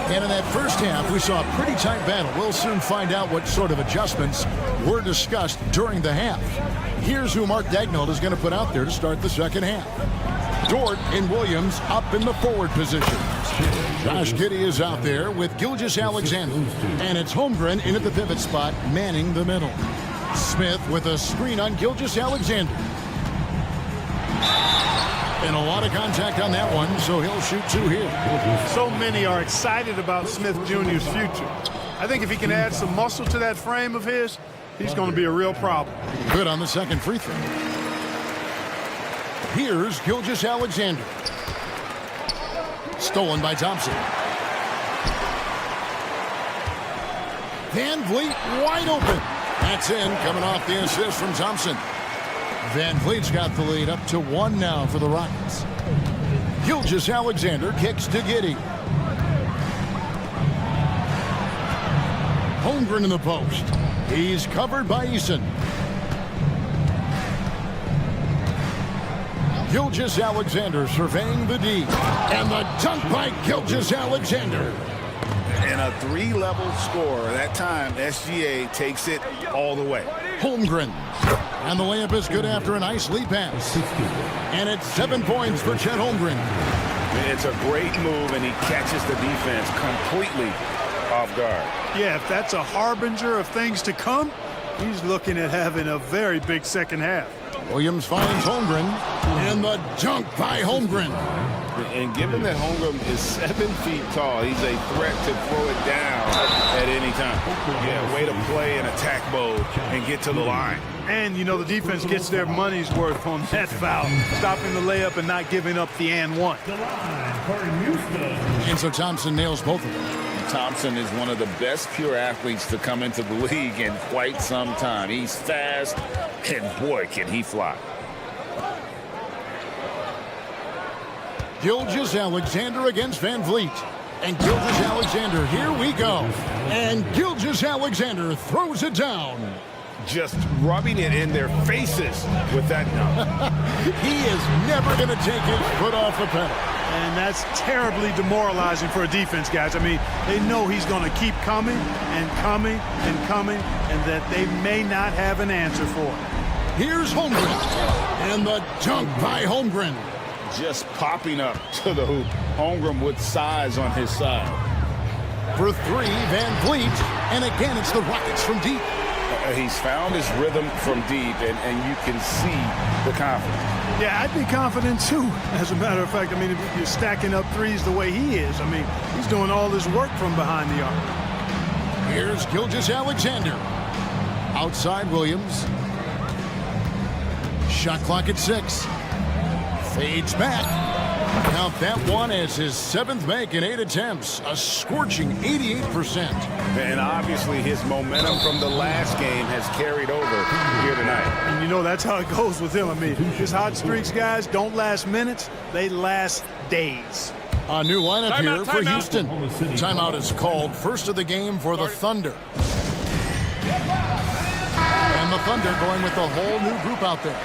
And in that first half, we saw a pretty tight battle. We'll soon find out what sort of adjustments were discussed during the half. Here's who Mark Daigneault is going to put out there to start the second half. Dort and Williams up in the forward position. Josh Giddey is out there with Gilgeous-Alexander. And it's Holmgren in at the pivot spot, manning the middle. Smith with a screen on Gilgeous-Alexander. And a lot of contact on that one, so he'll shoot two here. So many are excited about Smith Jr.'s future. I think if he can add some muscle to that frame of his, he's going to be a real problem. Good on the second free throw. Here's Gilgeous-Alexander. Stolen by Thompson. Van Vliet wide open. That's in, coming off the assist from Thompson. Van Vliet's got the lead up to one now for the Rockets. Gilgeous-Alexander kicks to Giddey. Holmgren in the post. He's covered by Eason. Gilgeous-Alexander surveying the D. And the dunk by Gilgeous-Alexander. And a three-level score. That time, SGA takes it all the way. Holmgren. And the layup is good after a nice lead pass. And it's 7 points for Chet Holmgren. It's a great move, and he catches the defense completely off guard. Yeah, if that's a harbinger of things to come, he's looking at having a very big second half. Williams finds Holmgren. And the dunk by Holmgren. And given that Holmgren is 7 feet tall, he's a threat to throw it down at any time. Yeah, way to play in attack mode and get to the line. And, you know, the defense gets their money's worth on that foul, stopping the layup and not giving up the and one. And so Thompson nails both of them. Thompson is one of the best pure athletes to come into the league in quite some time. He's fast, and boy, can he fly. Gilgeous-Alexander against Van Vliet. And Gilgeous-Alexander, here we go. And Gilgeous-Alexander throws it down. Just rubbing it in their faces with that dunk. He is never going to take his foot off the pedal. And that's terribly demoralizing for a defense, guys. I mean, they know he's going to keep coming and coming and coming, and that they may not have an answer for it. Here's Holmgren. And the dunk by Holmgren. just popping up to the hoop. Holmgren with size on his side. For three, Van Vliet. And again, it's the Rockets from deep. He's found his rhythm from deep, and you can see the confidence. Yeah, I'd be confident too. As a matter of fact, I mean, if you're stacking up threes the way he is, I mean, he's doing all his work from behind the arc. Here's Gilgeous-Alexander. Outside Williams. Shot clock at 6. Fades back. Count that one as his 7th make in 8 attempts. A scorching 88%. And obviously his momentum from the last game has carried over here tonight. And you know, that's how it goes with him. I mean, his hot streaks, guys, don't last minutes. They last days. A new lineup here for Houston. Timeout is called. First of the game for the Thunder. And the Thunder going with a whole new group out there.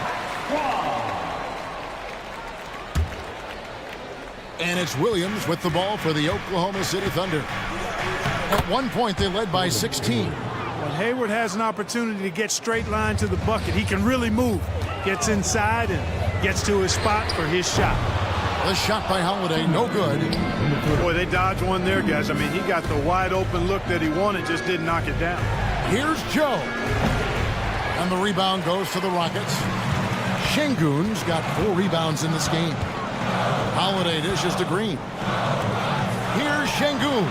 And it's Williams with the ball for the Oklahoma City Thunder. At one point, they led by 16. When Hayward has an opportunity to get straight line to the bucket, he can really move. Gets inside and gets to his spot for his shot. The shot by Holiday, no good. Boy, they dodged one there, guys. I mean, he got the wide open look that he wanted, just didn't knock it down. Here's Joe. And the rebound goes to the Rockets. Şengün's got 4 rebounds in this game. Holiday dishes to Green. Here's Şengün.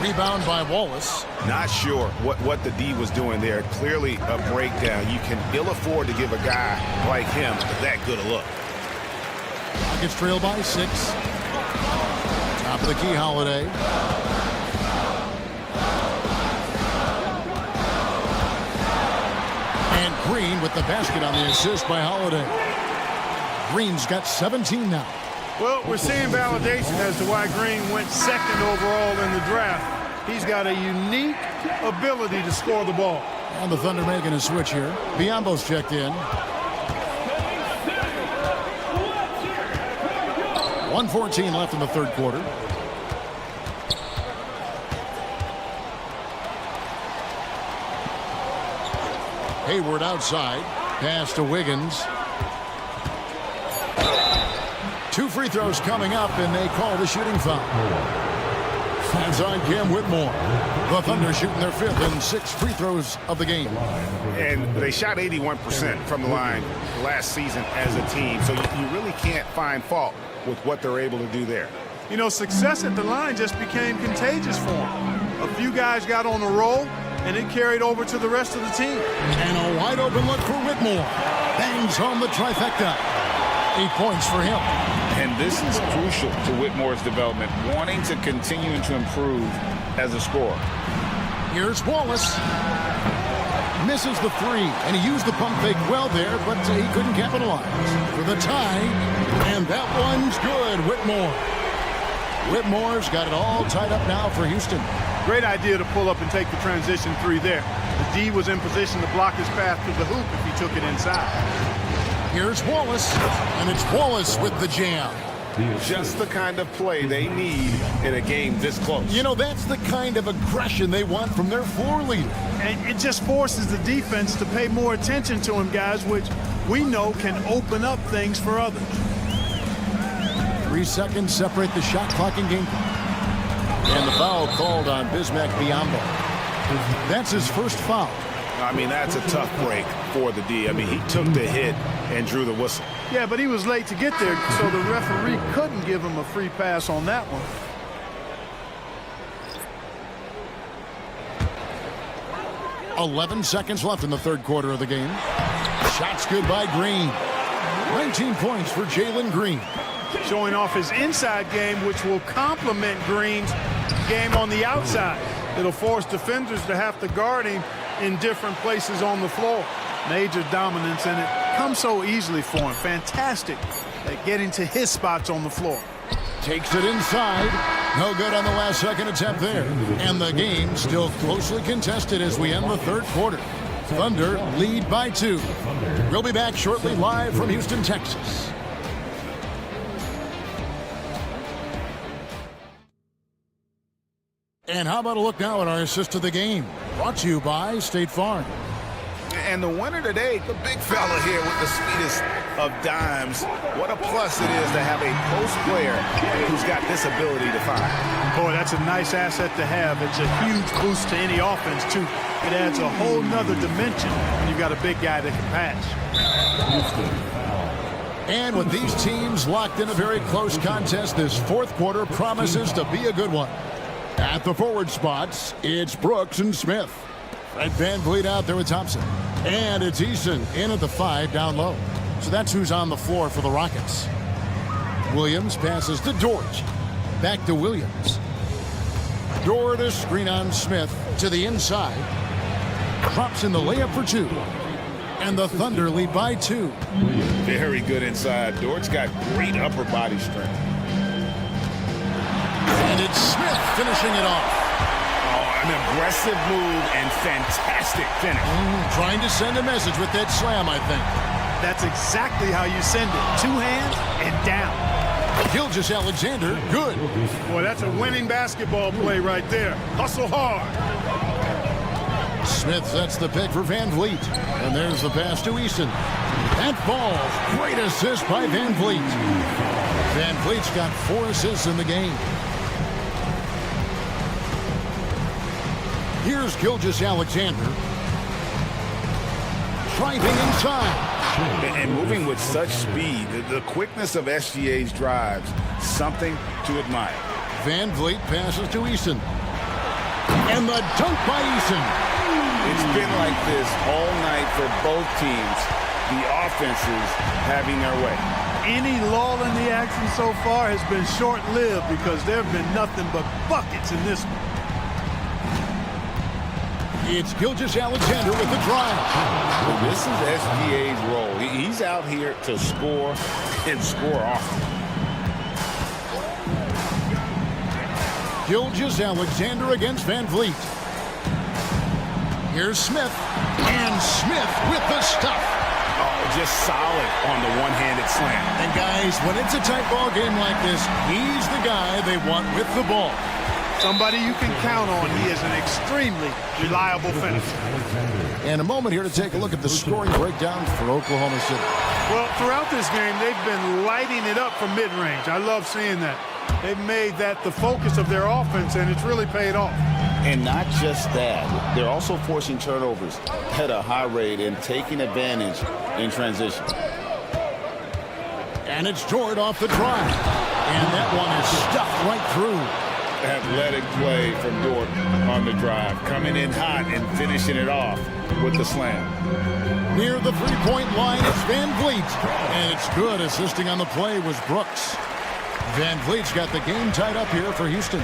Rebound by Wallace. Not sure what the D was doing there. Clearly a breakdown. You can ill afford to give a guy like him that good a look. Rockets trail by 6. Top of the key, Holiday. And Green with the basket on the assist by Holiday. Green's got 17 now. Well, we're seeing validation as to why Green went 2nd overall in the draft. He's got a unique ability to score the ball. And the Thunder making a switch here. Biombo's checked in. 1:14 left in the third quarter. Hayward outside. Pass to Wiggins. 2 free throws coming up, and they call the shooting foul. Hands on Cam Whitmore. The Thunder shooting their 5th and 6 free throws of the game. And they shot 81% from the line last season as a team, so you really can't find fault with what they're able to do there. You know, success at the line just became contagious for them. A few guys got on a roll, and it carried over to the rest of the team. And a wide open look for Whitmore. Bangs home the trifecta. 8 points for him. And this is crucial to Whitmore's development, wanting to continue to improve as a scorer. Here's Wallace. Misses the 3, and he used the pump fake well there, but he couldn't capitalize for the tie. And that one's good, Whitmore. Whitmore's got it all tied up now for Houston. Great idea to pull up and take the transition 3 there. The D was in position to block his path to the hoop if he took it inside. Here's Wallace, and it's Wallace with the jam. Just the kind of play they need in a game this close. You know, that's the kind of aggression they want from their floor leader. And it just forces the defense to pay more attention to him, guys, which we know can open up things for others. 3 seconds separate the shot clock and game clock. And the foul called on Bismack Biyombo. That's his first foul. I mean, that's a tough break for the D. I mean, he took the hit and drew the whistle. Yeah, but he was late to get there, so the referee couldn't give him a free pass on that one. .11 seconds left in the third quarter of the game. Shots good by Green. 19 points for Jalen Green. Showing off his inside game, which will complement Green's game on the outside. It'll force defenders to have to guard him in different places on the floor. Major dominance, and it comes so easily for him. Fantastic at getting to his spots on the floor. Takes it inside. No good on the last second attempt there. And the game still closely contested as we end the third quarter. Thunder lead by 2. We'll be back shortly live from Houston, Texas. And how about a look now at our assist of the game? Brought to you by State Farm. And the winner today, the big fella here with the sweetest of dimes. What a plus it is to have a post player who's got this ability to find. Boy, that's a nice asset to have. It's a huge boost to any offense, too. It adds a whole nother dimension when you've got a big guy that can pass. And with these teams locked in a very close contest, this fourth quarter promises to be a good one. At the forward spots, it's Brooks and Smith. Fred VanVleet out there with Thompson. And it's Eason in at the 5 down low. So that's who's on the floor for the Rockets. Williams passes to Dort. Back to Williams. Dort a screen on Smith to the inside. Drops in the layup for 2. And the Thunder lead by 2. Very good inside. Dort's got great upper body strength. And it's Smith finishing it off. Oh, an aggressive move and fantastic finish. Trying to send a message with that slam, I think. That's exactly how you send it. 2 hands and down. Gilgeous-Alexander, good. Boy, that's a winning basketball play right there. Hustle hard. Smith sets the pick for VanVleet. And there's the pass to Easton. That ball, great assist by VanVleet. VanVleet's got 4 assists in the game. Here's Gilgeous-Alexander. Driving inside. And moving with such speed, the quickness of SGA's drives, something to admire. VanVleet passes to Easton. And the dunk by Easton. It's been like this all night for both teams. The offenses having their way. Any lull in the action so far has been short-lived because there have been nothing but buckets in this one. It's Gilgeous-Alexander with the drive. Well, this is SGA's role. He's out here to score and score often. Gilgeous-Alexander against VanVleet. Here's Smith. And Smith with the stuff. Oh, just solid on the one-handed slam. And guys, when it's a tight ball game like this, he's the guy they want with the ball. Somebody you can count on. He is an extremely reliable finisher. And a moment here to take a look at the scoring breakdown for Oklahoma City. Well, throughout this game, they've been lighting it up from mid-range. I love seeing that. They've made that the focus of their offense, and it's really paid off. And not just that, they're also forcing turnovers at a high rate and taking advantage in transition. And it's Jordan off the drive. And that one is stuffed right through. Athletic play from Dort on the drive. Coming in hot and finishing it off with the slam. Near the three-point line, it's VanVleet. And it's good. Assisting on the play was Brooks. VanVleet's got the game tied up here for Houston.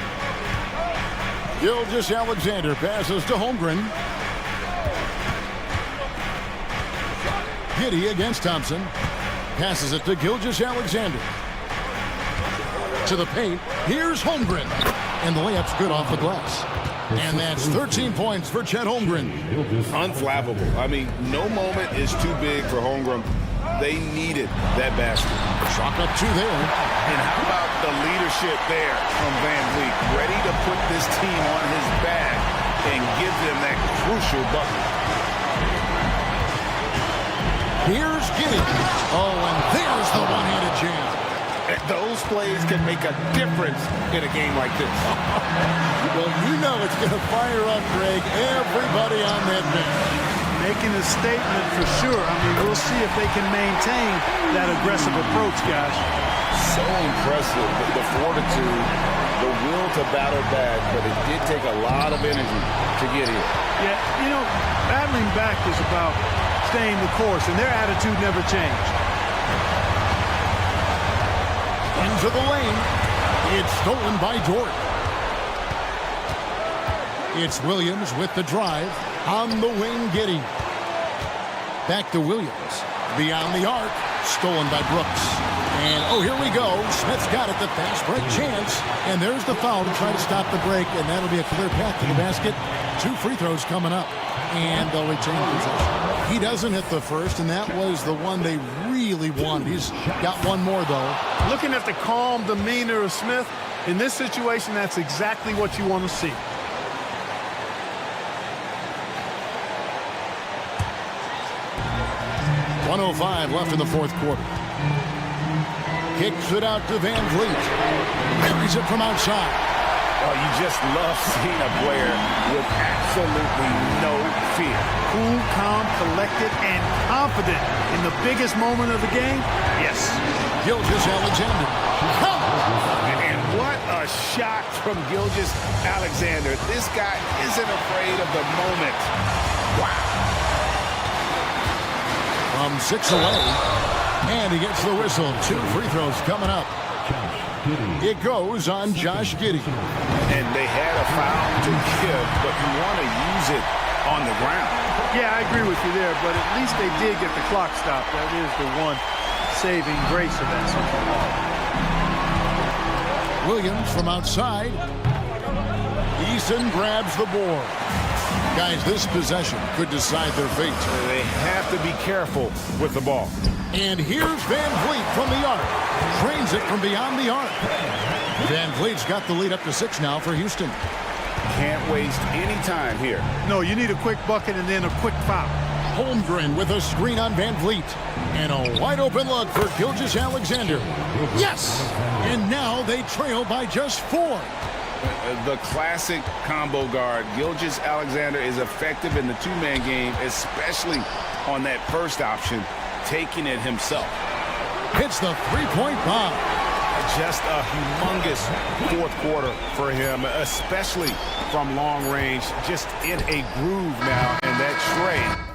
Gilgeous-Alexander passes to Holmgren. Giddey against Thompson. Passes it to Gilgeous-Alexander. To the paint. Here's Holmgren. And the layup's good off the glass. And that's 13 points for Chet Holmgren. Unflappable. I mean, no moment is too big for Holmgren. They needed that basket. Chalk up 2 there. And how about the leadership there from VanVleet? Ready to put this team on his back and give them that crucial bucket. Here's Giddey. Oh, and there's the one-handed jam. Those plays can make a difference in a game like this. Well, you know it's going to fire up, Greg, everybody on that bench. Making a statement for sure. I mean, we'll see if they can maintain that aggressive approach, guys. So impressive, the fortitude, the will to battle back, but it did take a lot of energy to get here. Yeah, you know, battling back is about staying the course, and their attitude never changed. Into the lane. It's stolen by Dort. It's Williams with the drive. On the wing, Giddey. Back to Williams. Beyond the arc. Stolen by Brooks. And, oh, here we go. Smith's got it. The fast break chance. And there's the foul to try to stop the break. And that'll be a clear path to the basket. 2 free throws coming up. And they'll retain possession. He doesn't hit the first, and that was the one they really wanted. He's got one more, though. Looking at the calm demeanor of Smith, in this situation, that's exactly what you want to see. 1:05 left in the fourth quarter. Kicks it out to Van Vliet. Buries it from outside. Oh, you just love seeing a player with absolutely no fear. Cool, calm, collected, and confident in the biggest moment of the game. Yes. Gilgeous-Alexander. And what a shot from Gilgeous-Alexander. This guy isn't afraid of the moment. Wow. From 6 away. And he gets the whistle. 2 free throws coming up. It goes on Josh Giddey. And they had a foul to give, but you want to use it on the ground. Yeah, I agree with you there, but at least they did get the clock stopped. That is the one saving grace of that situation. Williams from outside. Eason grabs the board. Guys, this possession could decide their fate. They have to be careful with the ball. And here's Van Vliet from the arc. Trains it from beyond the arc. Van Vliet's got the lead up to 6 now for Houston. Can't waste any time here. No, you need a quick bucket and then a quick foul. Holmgren with a screen on Van Vliet. And a wide open look for Gilgeous-Alexander. Yes! And now they trail by just 4. The classic combo guard. Gilgeous-Alexander is effective in the two-man game, especially on that first option, taking it himself. Hits the three-point bomb. Just a humongous fourth quarter for him, especially from long range. Just in a groove now, and that trade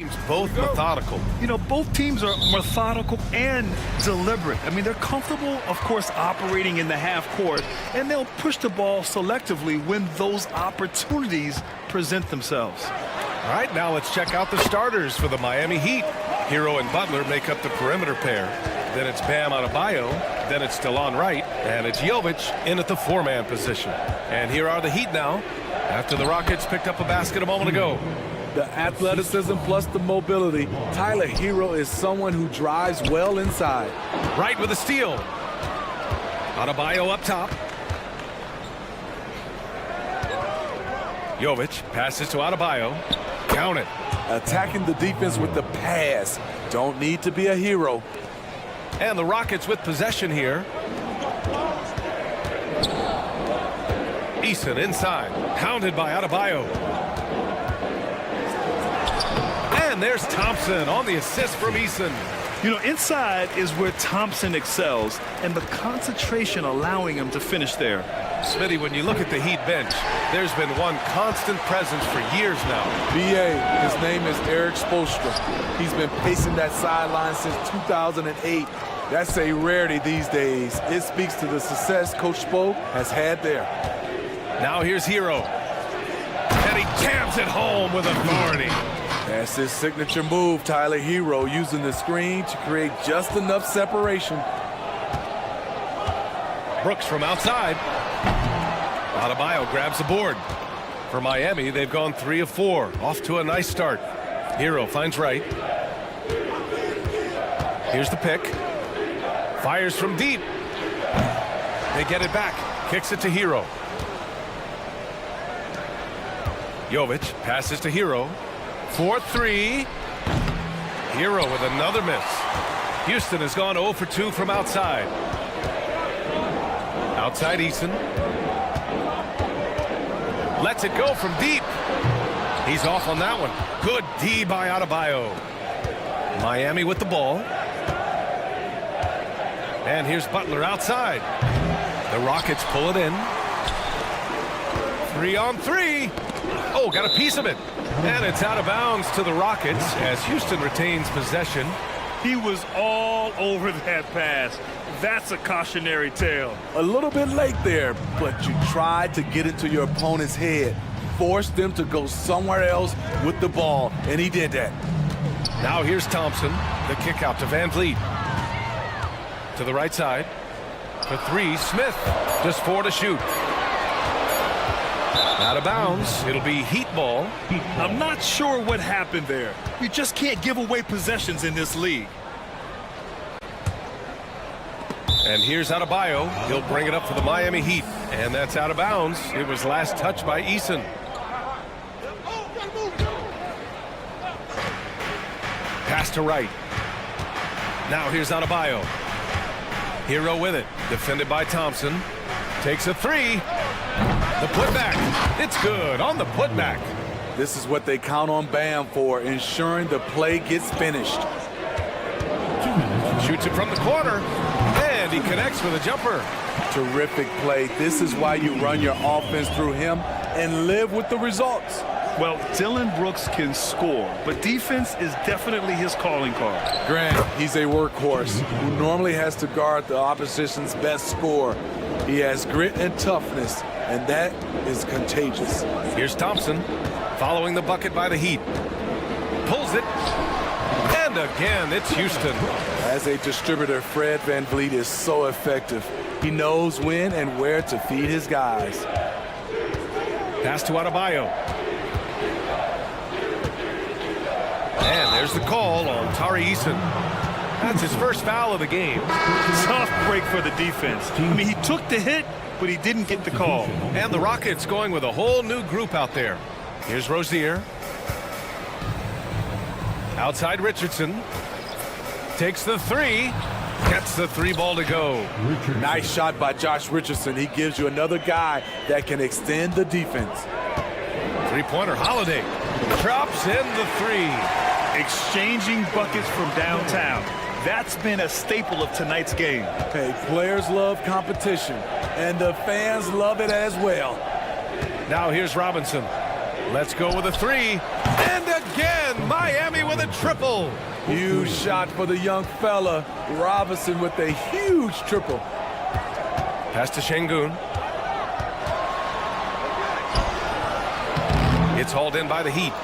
teams both methodical. You know, both teams are methodical and deliberate. I mean, they're comfortable, of course, operating in the half court, and they'll push the ball selectively when those opportunities present themselves. All right, now let's check out the starters for the Miami Heat. Hero and Butler make up the perimeter pair. Then it's Bam Adebayo. Then it's Delon Wright. And it's Jovic in at the four-man position. And here are the Heat now, after the Rockets picked up a basket a moment ago. The athleticism plus the mobility. Tyler Hero is someone who drives well inside. Wright with a steal. Adebayo up top. Jovic passes to Adebayo. Count it. Attacking the defense with the pass. Don't need to be a hero. And the Rockets with possession here. Eason inside. Pounded by Adebayo. And there's Thompson on the assist from Eason. You know, inside is where Thompson excels, and the concentration allowing him to finish there. Smitty, when you look at the Heat bench, there's been one constant presence for years now. BA, his name is Eric Spoelstra. He's been pacing that sideline since 2008. That's a rarity these days. It speaks to the success Coach Spo has had there. Now here's Hero. And he jams it home with authority. That's his signature move, Tyler Hero, using the screen to create just enough separation. Brooks from outside. Adebayo grabs the board. For Miami, they've gone 3 of 4. Off to a nice start. Hero finds Wright. Here's the pick. Fires from deep. They get it back. Kicks it to Hero. Jovic passes to Hero. 4-3. Hero with another miss. Houston has gone 0 for 2 from outside. Outside Eason. Lets it go from deep. He's off on that one. Good D by Adebayo. Miami with the ball. And here's Butler outside. The Rockets pull it in. 3-on-3. Oh, got a piece of it. And it's out of bounds to the Rockets as Houston retains possession. He was all over that pass. That's a cautionary tale. A little bit late there, but you tried to get into your opponent's head. Forced them to go somewhere else with the ball, and he did that. Now here's Thompson. The kick out to Van Vliet. To the right side. For 3, Smith. Just 4 to shoot. Out of bounds. It'll be Heat ball. I'm not sure what happened there. You just can't give away possessions in this league. And here's Adebayo. He'll bring it up for the Miami Heat. And that's out of bounds. It was last touched by Eason. Pass to Wright. Now here's Adebayo. Hero with it. Defended by Thompson. Takes a 3. The putback. It's good on the putback. This is what they count on Bam for, ensuring the play gets finished. Shoots it from the corner. And he connects with a jumper. Terrific play. This is why you run your offense through him and live with the results. Well, Dylan Brooks can score, but defense is definitely his calling card. Granted, he's a workhorse who normally has to guard the opposition's best scorer. He has grit and toughness, and that is contagious. Here's Thompson, following the bucket by the Heat. Pulls it. And again, it's Houston. As a distributor, Fred Van Vliet is so effective. He knows when and where to feed his guys. Pass to Adebayo. And there's the call on Tari Eason. That's his first foul of the game. Tough break for the defense. I mean, he took the hit, but he didn't get the call. And the Rockets going with a whole new group out there. Here's Rozier. Outside Richardson. Takes the 3. Gets the 3 ball to go. Nice shot by Josh Richardson. He gives you another guy that can extend the defense. 3-pointer Holiday. Drops in the 3. Exchanging buckets from downtown. That's been a staple of tonight's game. Hey, players love competition, and the fans love it as well. Now here's Robinson. Let's go with a three. And again, Miami with a triple. Huge shot for the young fella. Robinson with a huge triple. Pass to Şengün. It's hauled in by the Heat.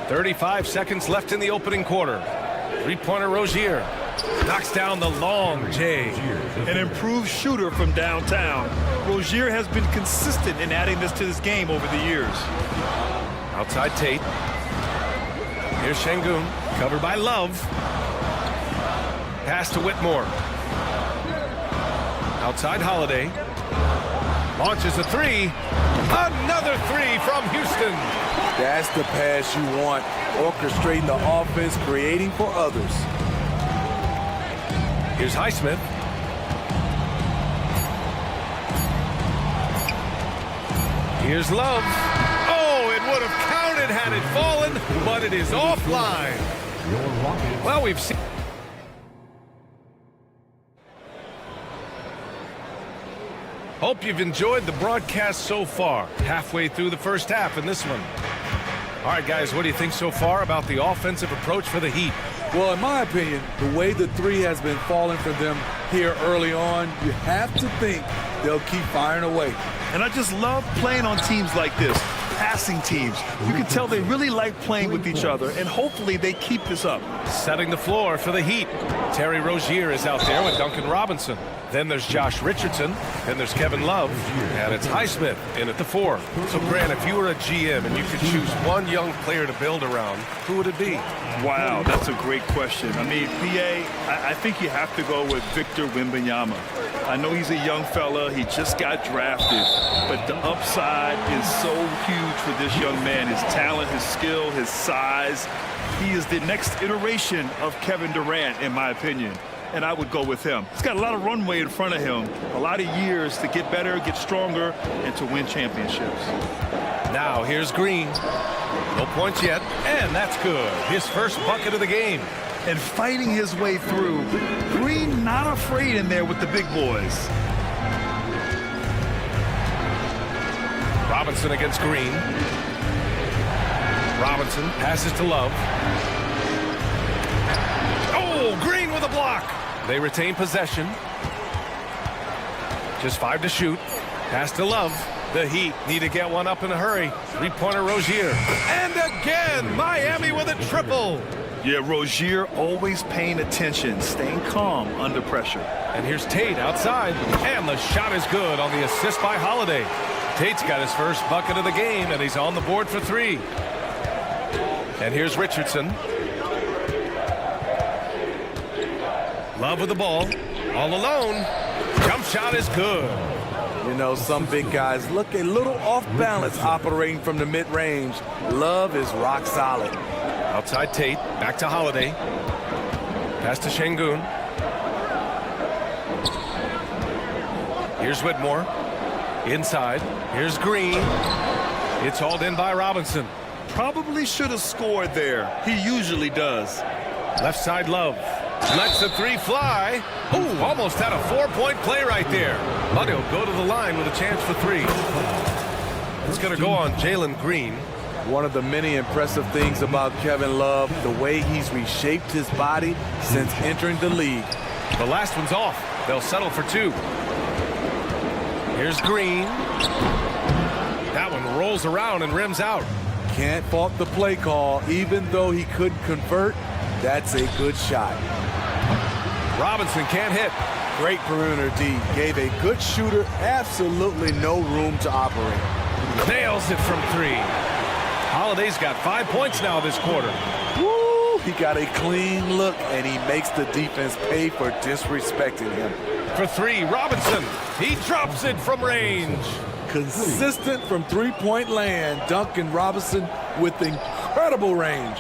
35 seconds left in the opening quarter. Three-pointer Rozier. Knocks down the long J. An improved shooter from downtown. Rozier has been consistent in adding this to this game over the years. Outside Tate. Here's Şengün, covered by Love. Pass to Whitmore. Outside Holiday. Launches a three. Another three from Houston. That's the pass you want. Orchestrating the offense, creating for others. Here's Highsmith. Here's Love. Oh, it would have counted had it fallen, but it is offline. Well, we've seen... Hope you've enjoyed the broadcast so far. Halfway through the first half in this one. All right, guys, what do you think so far about the offensive approach for the Heat? Well, in my opinion, the way the three has been falling for them here early on, you have to think they'll keep firing away. And I just love playing on teams like this, passing teams. You can tell they really like playing with each other, and hopefully they keep this up. Setting the floor for the Heat. Terry Rozier is out there with Duncan Robinson. Then there's Josh Richardson. Then there's Kevin Love. And it's Highsmith in at the 4. So, Grant, if you were a GM and you could choose one young player to build around, who would it be? Wow, that's a great question. I mean, BA, I think you have to go with Victor Wembanyama. I know he's a young fella. He just got drafted. But the upside is so huge for this young man. His talent, his skill, his size. He is the next iteration of Kevin Durant, in my opinion. And I would go with him. He's got a lot of runway in front of him, a lot of years to get better, get stronger, and to win championships. Now here's Green. No points yet, and that's good. His first bucket of the game. And fighting his way through. Green not afraid in there with the big boys. Robinson against Green. Robinson passes to Love. Oh, Green with a block. They retain possession. Just 5 to shoot. Pass to Love. The Heat need to get one up in a hurry. Three-pointer Rozier. And again, Miami with a triple. Yeah, Rozier always paying attention, staying calm under pressure. And here's Tate outside. And the shot is good on the assist by Holiday. Tate's got his first bucket of the game, and he's on the board for 3. And here's Richardson. Love with the ball. All alone. Jump shot is good. You know, some big guys look a little off balance operating from the mid-range. Love is rock solid. Outside Tate. Back to Holiday. Pass to Şengün. Here's Whitmore. Inside. Here's Green. It's hauled in by Robinson. Probably should have scored there. He usually does. Left side Love. Lets the 3 fly. Ooh, almost had a 4-point play right there. But he'll go to the line with a chance for 3. It's going to go on Jalen Green. One of the many impressive things about Kevin Love, the way he's reshaped his body since entering the league. The last one's off. They'll settle for 2. Here's Green. That one rolls around and rims out. Can't fault the play call. Even though he couldn't convert, that's a good shot. Robinson can't hit. Great perimeter D. Gave a good shooter absolutely no room to operate. Nails it from 3. Holiday's got 5 points now this quarter. Woo! He got a clean look, and he makes the defense pay for disrespecting him. For 3, Robinson. He drops it from range. Consistent from three-point land. Duncan Robinson with incredible range.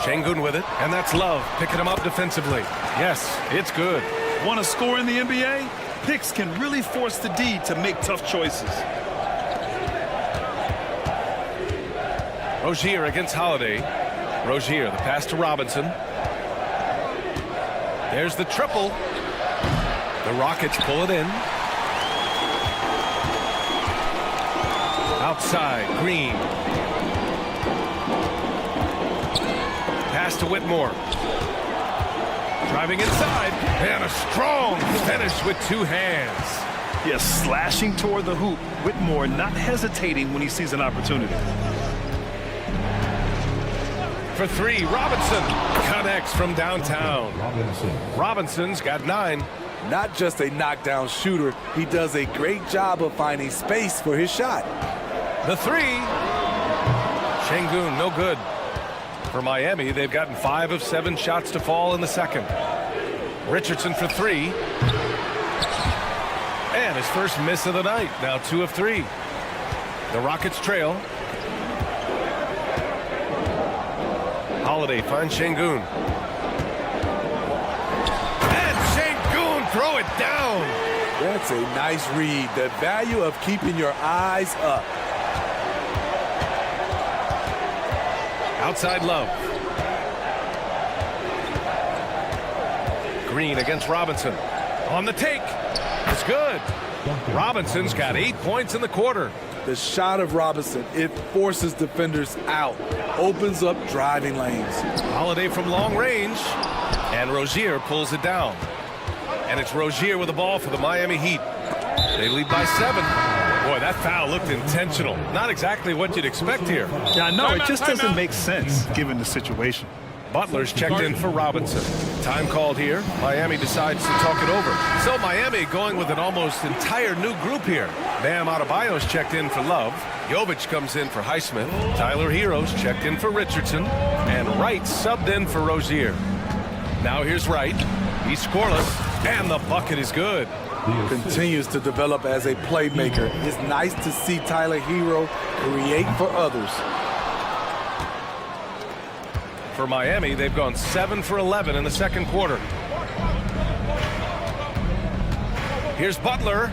Şengün with it, and that's Love picking him up defensively. Yes, it's good. Want to score in the NBA? Picks can really force the D to make tough choices. Rozier against Holiday. Rozier, the pass to Robinson. There's the triple. The Rockets pull it in. Outside, Green. Pass to Whitmore. Driving inside, and a strong finish with two hands. Yes, slashing toward the hoop. Whitmore not hesitating when he sees an opportunity. For three, Robinson connects from downtown. Robinson's got 9. Not just a knockdown shooter, he does a great job of finding space for his shot. The three. Şengün, no good. For Miami, they've gotten 5 of 7 shots to fall in the second. Richardson for 3. And his first miss of the night, now 2 of 3. The Rockets trail. Holiday finds Şengün. And Şengün throw it down. That's a nice read. The value of keeping your eyes up. Outside Love. Green against Robinson. On the take. It's good. Robinson's got 8 points in the quarter. The shot of Robinson, it forces defenders out, opens up driving lanes. Holiday from long range, and Rozier pulls it down. And it's Rozier with the ball for the Miami Heat. They lead by 7. Boy, that foul looked intentional. Not exactly what you'd expect here. Yeah, I know. It just doesn't make sense given the situation. Butler's checked in for Robinson. Time called here. Miami decides to talk it over. So Miami going with an almost entire new group here. Bam Adebayo's checked in for Love. Jovic comes in for Highsmith. Tyler Hero's checked in for Richardson. And Wright subbed in for Rozier. Now here's Wright. He's scoreless. And the bucket is good. Continues to develop as a playmaker. It's nice to see Tyler Hero create for others. For Miami, they've gone 7 for 11 in the second quarter. Here's Butler.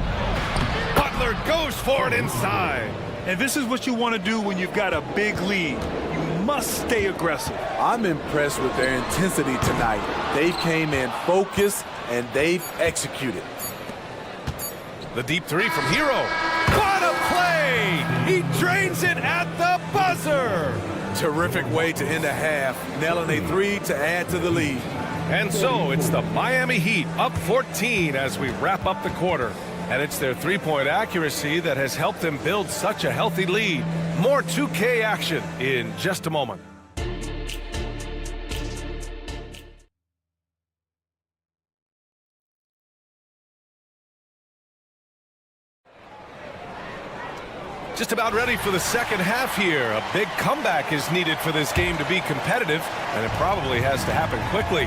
Butler goes for it inside. And this is what you want to do when you've got a big lead. You must stay aggressive. I'm impressed with their intensity tonight. They came in focused and they've executed. The deep three from Hero. What a play! He drains it at the buzzer. Terrific way to end the half, nailing a 3 to add to the lead. And so it's the Miami Heat up 14 as we wrap up the quarter. And it's their three-point accuracy that has helped them build such a healthy lead. More 2K action in just a moment. Just about ready for the second half here. A big comeback is needed for this game to be competitive, and it probably has to happen quickly.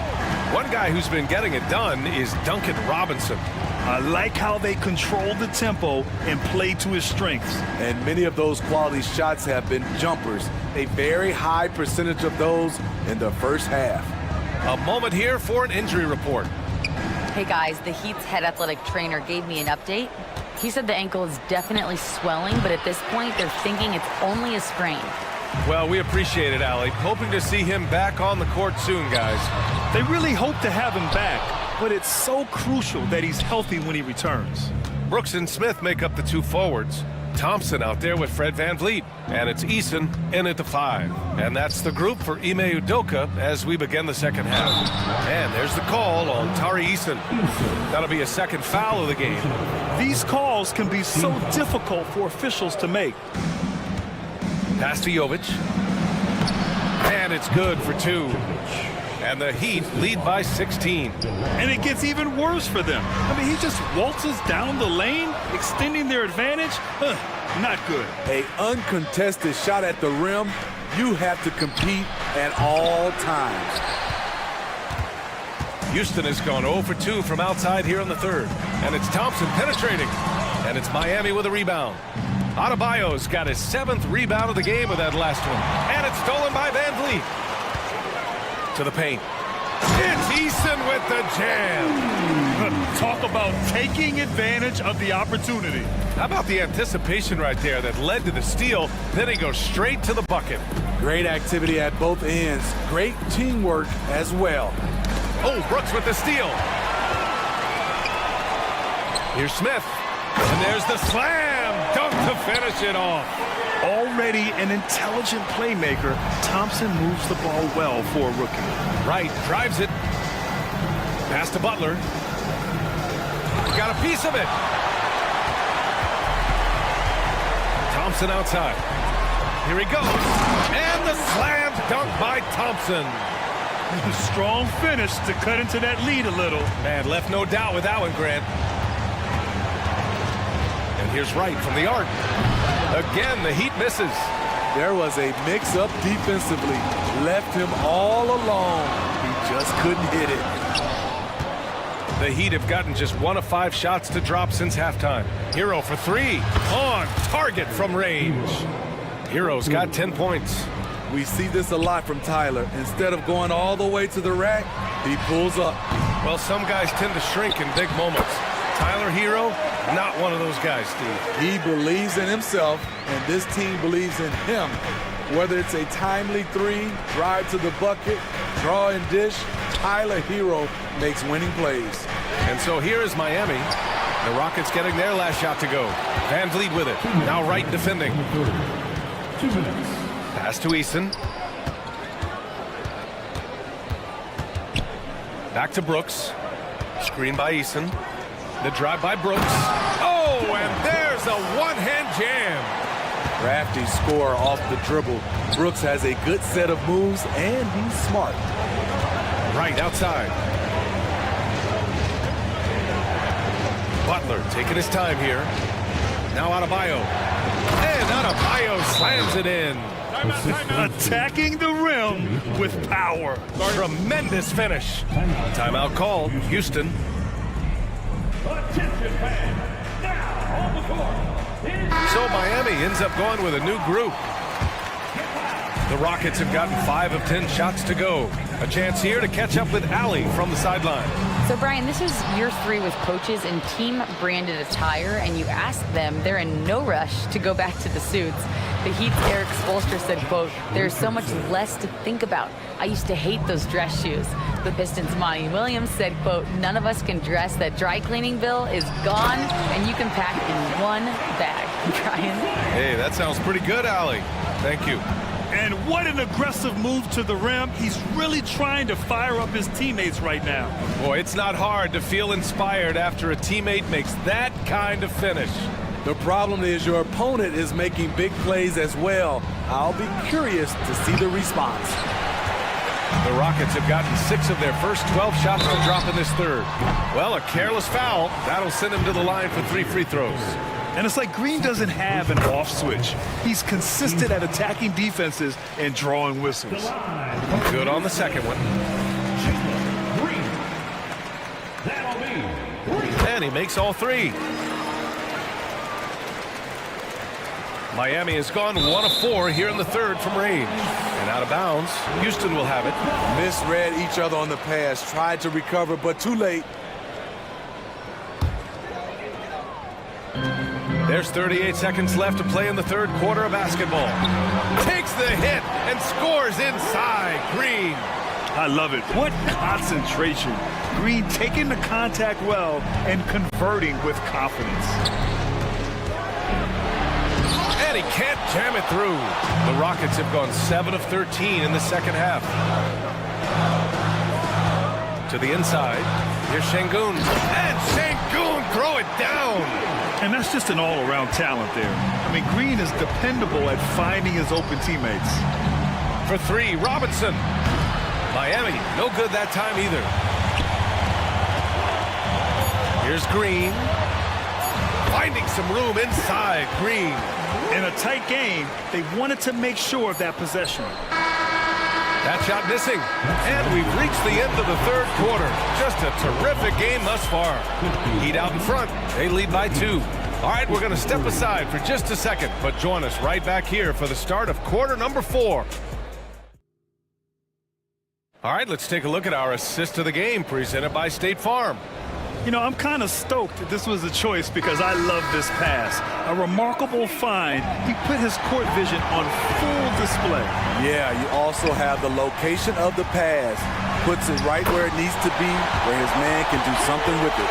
One guy who's been getting it done is Duncan Robinson. I like how they control the tempo and play to his strengths. And many of those quality shots have been jumpers. A very high percentage of those in the first half. A moment here for an injury report. Hey guys, the Heat's head athletic trainer gave me an update. He said the ankle is definitely swelling, but at this point, they're thinking it's only a sprain. Well, we appreciate it, Allie. Hoping to see him back on the court soon, guys. They really hope to have him back, but it's so crucial that he's healthy when he returns. Brooks and Smith make up the two forwards. Thompson out there with Fred VanVleet. And it's Eason in at the 5. And that's the group for Ime Udoka as we begin the second half. And there's the call on Tari Eason. That'll be a second foul of the game. These calls can be so difficult for officials to make. Pass to Jovic. And it's good for 2. And the Heat lead by 16. And it gets even worse for them. I mean, he just waltzes down the lane, extending their advantage. Not good. An uncontested shot at the rim, you have to compete at all times. Houston has gone 0 for 2 from outside here in the third. And it's Thompson penetrating. And it's Miami with a rebound. Adebayo's got his 7th rebound of the game with that last one. And it's stolen by VanVleet. To the paint. It's Eason with the jam. Talk about taking advantage of the opportunity. How about the anticipation right there that led to the steal? Then he goes straight to the bucket. Great activity at both ends. Great teamwork as well. Oh, Brooks with the steal. Here's Smith. And there's the slam dunk to finish it off. Already an intelligent playmaker, Thompson moves the ball well for a rookie. Right, drives it. Pass to Butler. Got a piece of it. Thompson outside. Here he goes. And the slam dunk by Thompson. Strong finish to cut into that lead a little. Man, left no doubt with that one, Grant. And here's Wright from the arc. Again, the Heat misses. There was a mix-up defensively. Left him all alone. He just couldn't hit it. The Heat have gotten just 1 of 5 shots to drop since halftime. Hero for 3. On target from range. Hero's got 10 points. We see this a lot from Tyler. Instead of going all the way to the rack, he pulls up. Well, some guys tend to shrink in big moments. Tyler Hero, not one of those guys, Steve. He believes in himself, and this team believes in him. Whether it's a timely 3, drive to the bucket, draw and dish, Tyler Hero makes winning plays. And so here is Miami. The Rockets getting their last shot to go. Van Vliet with it. Now Wright defending. 2 minutes. Pass to Eason. Back to Brooks. Screen by Eason. The drive by Brooks. Oh, and there's a one-hand jam. Crafty score off the dribble. Brooks has a good set of moves, and he's smart. Right outside. Butler taking his time here. Now Adebayo. And Adebayo slams it in. Attacking the rim with power. Tremendous finish. Timeout called. Houston. So Miami ends up going with a new group. The Rockets have gotten 5 of 10 shots to go. A chance here to catch up with Allie from the sideline. So, Brian, this is year 3 with coaches in team-branded attire, and you ask them, they're in no rush to go back to the suits. The Heat's Eric Spoelstra said, quote, "There's so much less to think about. I used to hate those dress shoes." The Pistons' Monty Williams said, quote, "None of us can dress. That dry cleaning bill is gone, and you can pack in one bag." Brian? Hey, that sounds pretty good, Allie. Thank you. And what an aggressive move to the rim. He's really trying to fire up his teammates right now. Boy, it's not hard to feel inspired after a teammate makes that kind of finish. The problem is your opponent is making big plays as well. I'll be curious to see the response. The Rockets have gotten 6 of their first 12 shots to drop in this third. Well, a careless foul. That'll send him to the line for 3 free throws. And it's like Green doesn't have an off switch. He's consistent at attacking defenses and drawing whistles. Good on the second one. And he makes all 3. Miami has gone 1 of 4 here in the third from range. And out of bounds, Houston will have it. Misread each other on the pass, tried to recover, but too late. There's 38 seconds left to play in the third quarter of basketball. Takes the hit and scores inside. Green. I love it. What concentration. Green taking the contact well and converting with confidence. And he can't jam it through. The Rockets have gone 7 of 13 in the second half. To the inside. Here's Şengün. And Şengün throw it down. And that's just an all-around talent there. I mean, Green is dependable at finding his open teammates. For 3, Robinson. Miami, no good that time either. Here's Green. Finding some room inside. Green. In a tight game, they wanted to make sure of that possession. That shot missing. And we've reached the end of the third quarter. Just a terrific game thus far. Heat out in front. They lead by 2. All right, we're going to step aside for just a second, but join us right back here for the start of quarter number 4. All right, let's take a look at our assist of the game presented by State Farm. You know, I'm kind of stoked that this was a choice because I love this pass. A remarkable find. He put his court vision on full display. Yeah, you also have the location of the pass. Puts it right where it needs to be, where his man can do something with it.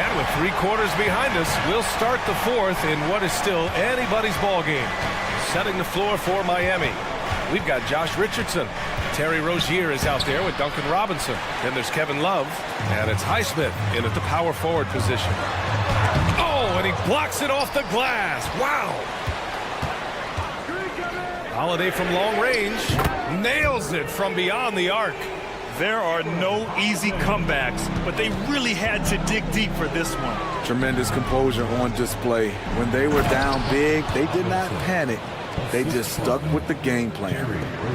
And With 3 quarters behind us, we'll start the 4th in what is still anybody's ball game. Setting the floor for Miami, we've got Josh Richardson. Terry Rozier is out there with Duncan Robinson. Then there's Kevin Love, and it's Highsmith in at the power forward position. Oh, and he blocks it off the glass. Wow. Holiday from long range nails it from beyond the arc. There are no easy comebacks, but they really had to dig deep for this one. Tremendous composure on display. When they were down big, they did not panic. They just stuck with the game plan.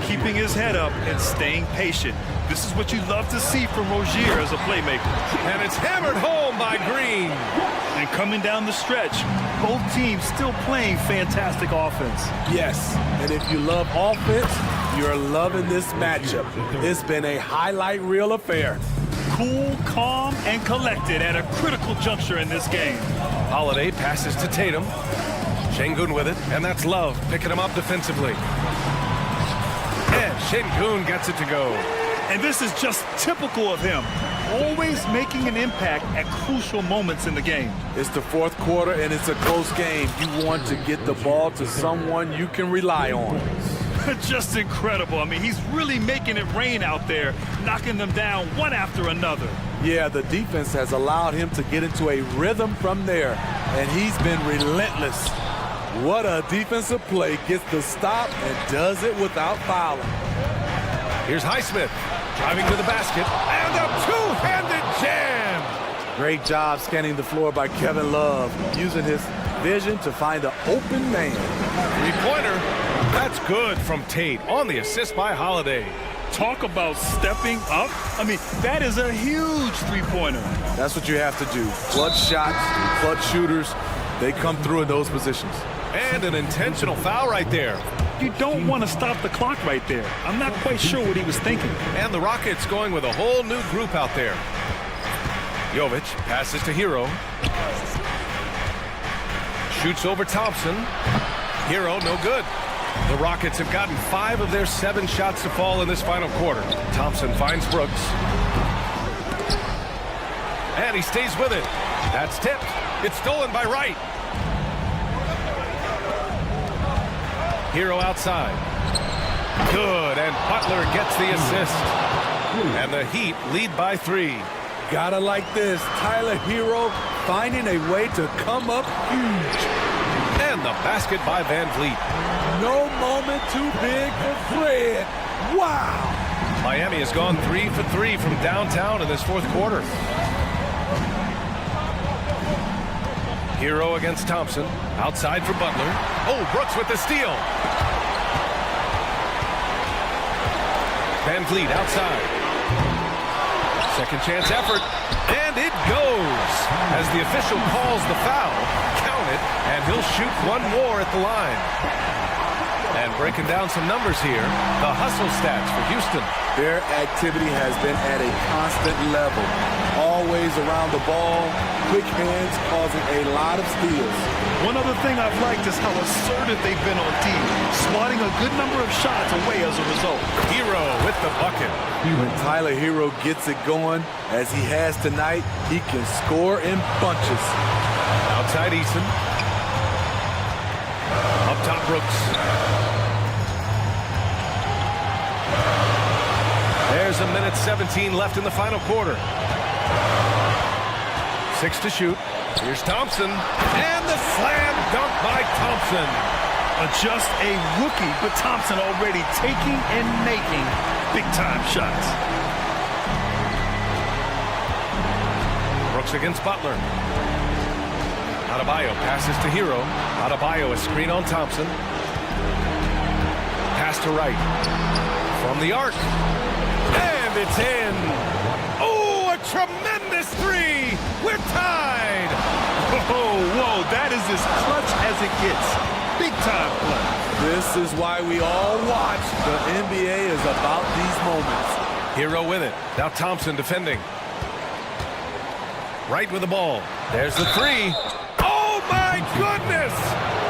Keeping his head up and staying patient. This is what you love to see from Rozier as a playmaker. And it's hammered home by Green. And coming down the stretch, both teams still playing fantastic offense. Yes, and if you love offense, you're loving this matchup. It's been a highlight reel affair. Cool, calm, and collected at a critical juncture in this game. Holiday passes to Tatum. Şengün with it, and that's Love picking him up defensively. And Şengün gets it to go. And this is just typical of him, always making an impact at crucial moments in the game. It's the 4th quarter, and it's a close game. You want to get the ball to someone you can rely on. Just incredible. I mean, he's really making it rain out there, knocking them down one after another. Yeah, the defense has allowed him to get into a rhythm from there, and he's been relentless. What a defensive play. Gets the stop and does it without fouling. Here's Highsmith driving to the basket, and a two-handed jam. Great job scanning the floor by Kevin Love, using his vision to find an open man. Three-pointer. That's good from Tate on the assist by Holiday. Talk about stepping up. I mean, that is a huge three-pointer. That's what you have to do. Clutch shots, clutch shooters, they come through in those positions. And an intentional foul right there. You don't want to stop the clock right there. I'm not quite sure what he was thinking. And the Rockets going with a whole new group out there. Jovic passes to Hero. Shoots over Thompson. Hero, no good. The Rockets have gotten 5 of their 7 shots to fall in this final quarter. Thompson finds Brooks. And he stays with it. That's tipped. It's stolen by Wright. Hero outside. Good, and Butler gets the assist. And the Heat lead by 3. Gotta like this. Tyler Hero finding a way to come up huge. And the basket by Van Vliet. No moment too big for Fred. Wow. Miami has gone 3 for 3 from downtown in this 4th quarter. Hero against Thompson. Outside for Butler. Oh, Brooks with the steal. Van Vliet outside. Second chance effort. And it goes. As the official calls the foul. Count it. And he'll shoot one more at the line. And breaking down some numbers here. The hustle stats for Houston. Their activity has been at a constant level. Always around the ball, quick hands causing a lot of steals. One other thing I've liked is how assertive they've been on D, swatting a good number of shots away as a result. Hero with the bucket. When Tyler Hero gets it going, as he has tonight, he can score in bunches. Outside Eason. Up top Brooks. There's a minute 17 left in the final quarter. 6 to shoot. Here's Thompson. And the slam dunk by Thompson. Just a rookie, but Thompson already taking and making big-time shots. Brooks against Butler. Adebayo passes to Hero. Adebayo a screen on Thompson. Pass to Wright. From the arc. And it's in. Oh, a tremendous 3. We're tied. Whoa, that is as clutch as it gets. Big time play. This is why we all watch. The NBA is about these moments. Hero with it. Now Thompson defending. Right with the ball. There's the 3. Oh, my goodness.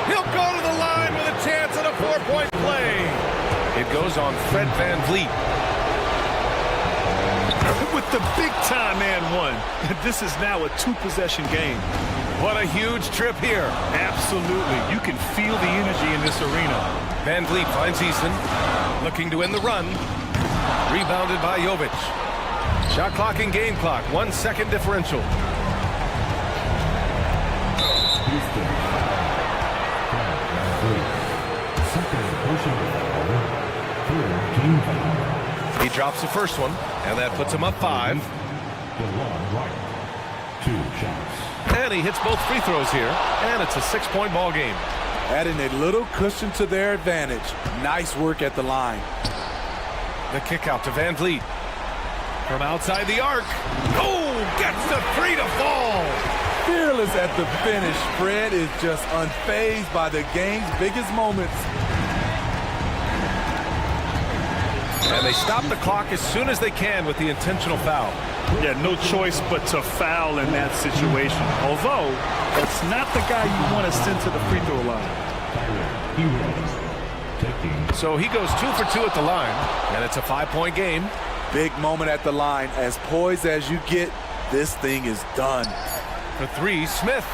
He'll go to the line with a chance at a 4-point play. It goes on Fred Van Vliet. With the big time multi-man one. This is now a two-possession game. What a huge trip here. Absolutely. You can feel the energy in this arena. Van Vliet finds Easton, looking to end the run. Rebounded by Jovic. Shot clock and game clock, 1 second differential. He drops the first one, and that puts him up 5. And he hits both free throws here, and it's a 6-point ball game. Adding a little cushion to their advantage. Nice work at the line. The kick out to Van Vliet. From outside the arc. Oh, gets the 3 to fall. Fearless at the finish. Fred is just unfazed by the game's biggest moments. And they stop the clock as soon as they can with the intentional foul. Yeah, no choice but to foul in that situation. Although, that's not the guy you want to send to the free throw line. So he goes 2 for 2 at the line, and it's a 5-point game. Big moment at the line. As poised as you get, this thing is done. For 3, Smith.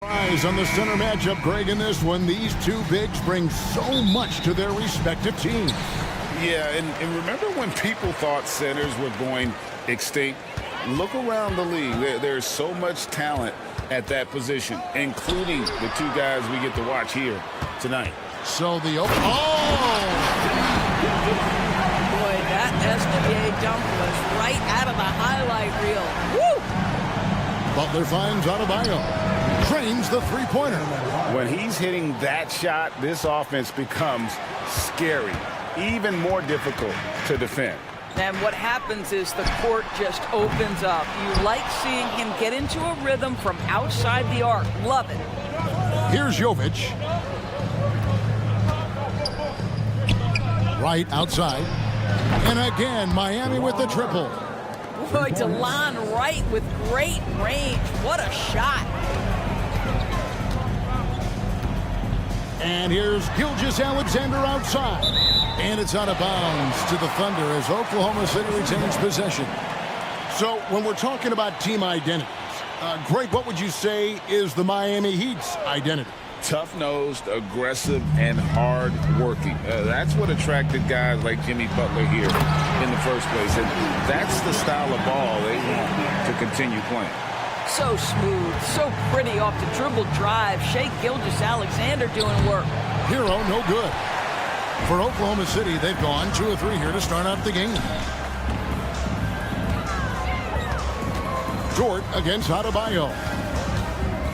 Eyes on the center matchup, Greg, in this one. These two bigs bring so much to their respective teams. Yeah, and remember when people thought centers were going extinct? Look around the league. There's so much talent at that position, including the two guys we get to watch here tonight. So the Boy, that SWA dunk was right out of the highlight reel. Woo! Butler finds Adebayo. Trains the three-pointer. When he's hitting that shot, this offense becomes scary, even more difficult to defend. And what happens is the court just opens up. You like seeing him get into a rhythm from outside the arc. Love it. Here's Jovic. Right outside. And again, Miami with the triple. Boy, DeLon Wright with great range. What a shot. And here's Gilgeous-Alexander outside. And it's out of bounds to the Thunder as Oklahoma City retains possession. So when we're talking about team identities, Greg, what would you say is the Miami Heat's identity? Tough-nosed, aggressive, and hard-working. That's what attracted guys like Jimmy Butler here in the first place. And that's the style of ball they want to continue playing. So smooth, so pretty off the dribble drive. Shai Gilgeous-Alexander doing work. Hero, no good. For Oklahoma City, they've gone 2 of 3 here to start out the game. Dort against Adebayo.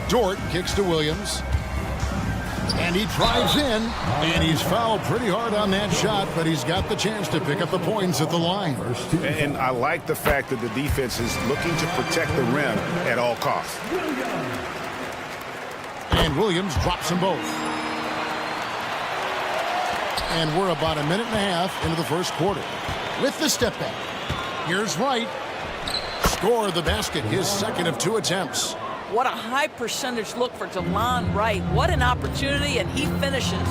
Dort kicks to Williams. And he drives in, and he's fouled pretty hard on that shot, but he's got the chance to pick up the points at the line. And I like the fact that the defense is looking to protect the rim at all costs. And Williams drops them both. And we're about a minute and a half into the first quarter. With the step back, here's Wright. Score the basket, his second of 2 attempts. What a high percentage look for DeLon Wright. What an opportunity, and he finishes.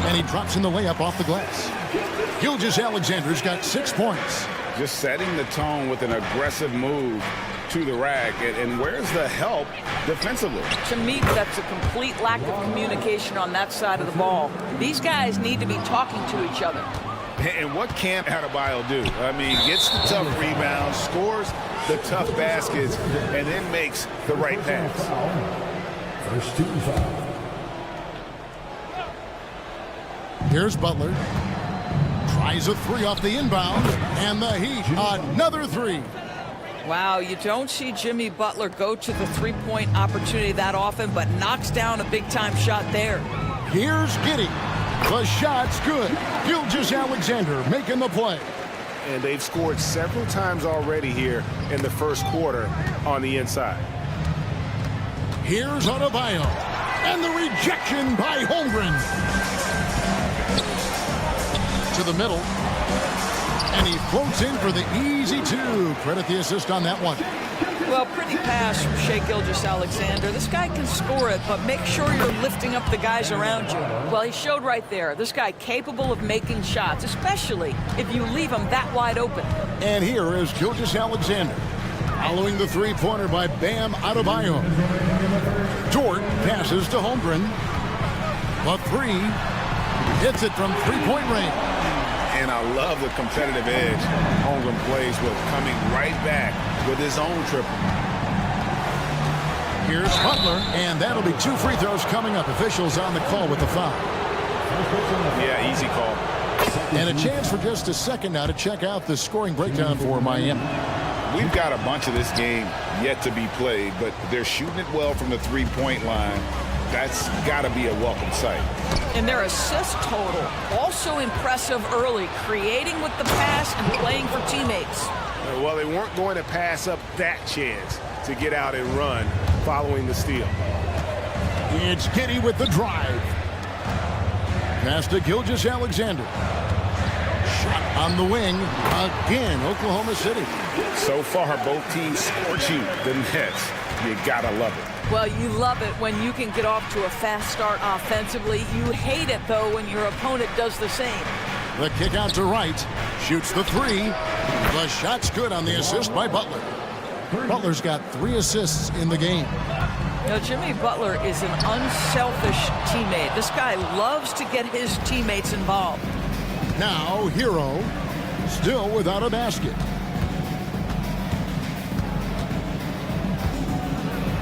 And he drops in the layup off the glass. Gilgeous-Alexander's got 6 points. Just setting the tone with an aggressive move to the rack. And where's the help defensively? To me, that's a complete lack of communication on that side of the ball. These guys need to be talking to each other. And what can Adebayo do? I mean, gets the tough rebounds, scores the tough baskets, and then makes the right pass. First team foul. Here's Butler. Tries a 3 off the inbound, and the Heat, another 3. Wow, you don't see Jimmy Butler go to the three-point opportunity that often, but knocks down a big-time shot there. Here's Giddey. The shot's good. Gilgeous-Alexander making the play. And they've scored several times already here in the first quarter on the inside. Here's Adebayo. And the rejection by Holmgren. To the middle. And he floats in for the easy 2. Credit the assist on that one. Well, pretty pass from Shai Gilgeous-Alexander. This guy can score it, but make sure you're lifting up the guys around you. Well, he showed right there. This guy capable of making shots, especially if you leave him that wide open. And here is Gilgeous-Alexander. Following the three-pointer by Bam Adebayo. Dort passes to Holmgren. The 3 hits it from three-point range. And I love the competitive edge Holmgren plays with, coming right back with his own triple. Here's Butler, and that'll be 2 free throws coming up. Officials on the call with the foul. Yeah, easy call. And a chance for just a second now to check out the scoring breakdown for Miami. We've got a bunch of this game yet to be played, but they're shooting it well from the three-point line. That's got to be a welcome sight. And their assist total, also impressive early, creating with the pass and playing for teammates. Well, they weren't going to pass up that chance to get out and run following the steal. It's Giddey with the drive. Pass to Gilgeous-Alexander. Shot on the wing. Again, Oklahoma City. So far, both teams scorching the nets. You got to love it. Well, you love it when you can get off to a fast start offensively. You hate it, though, when your opponent does the same. The kick out to Wright. Shoots the 3. The shot's good on the assist by Butler. Butler's got 3 assists in the game. You know, Jimmy Butler is an unselfish teammate. This guy loves to get his teammates involved. Now, Hero, still without a basket.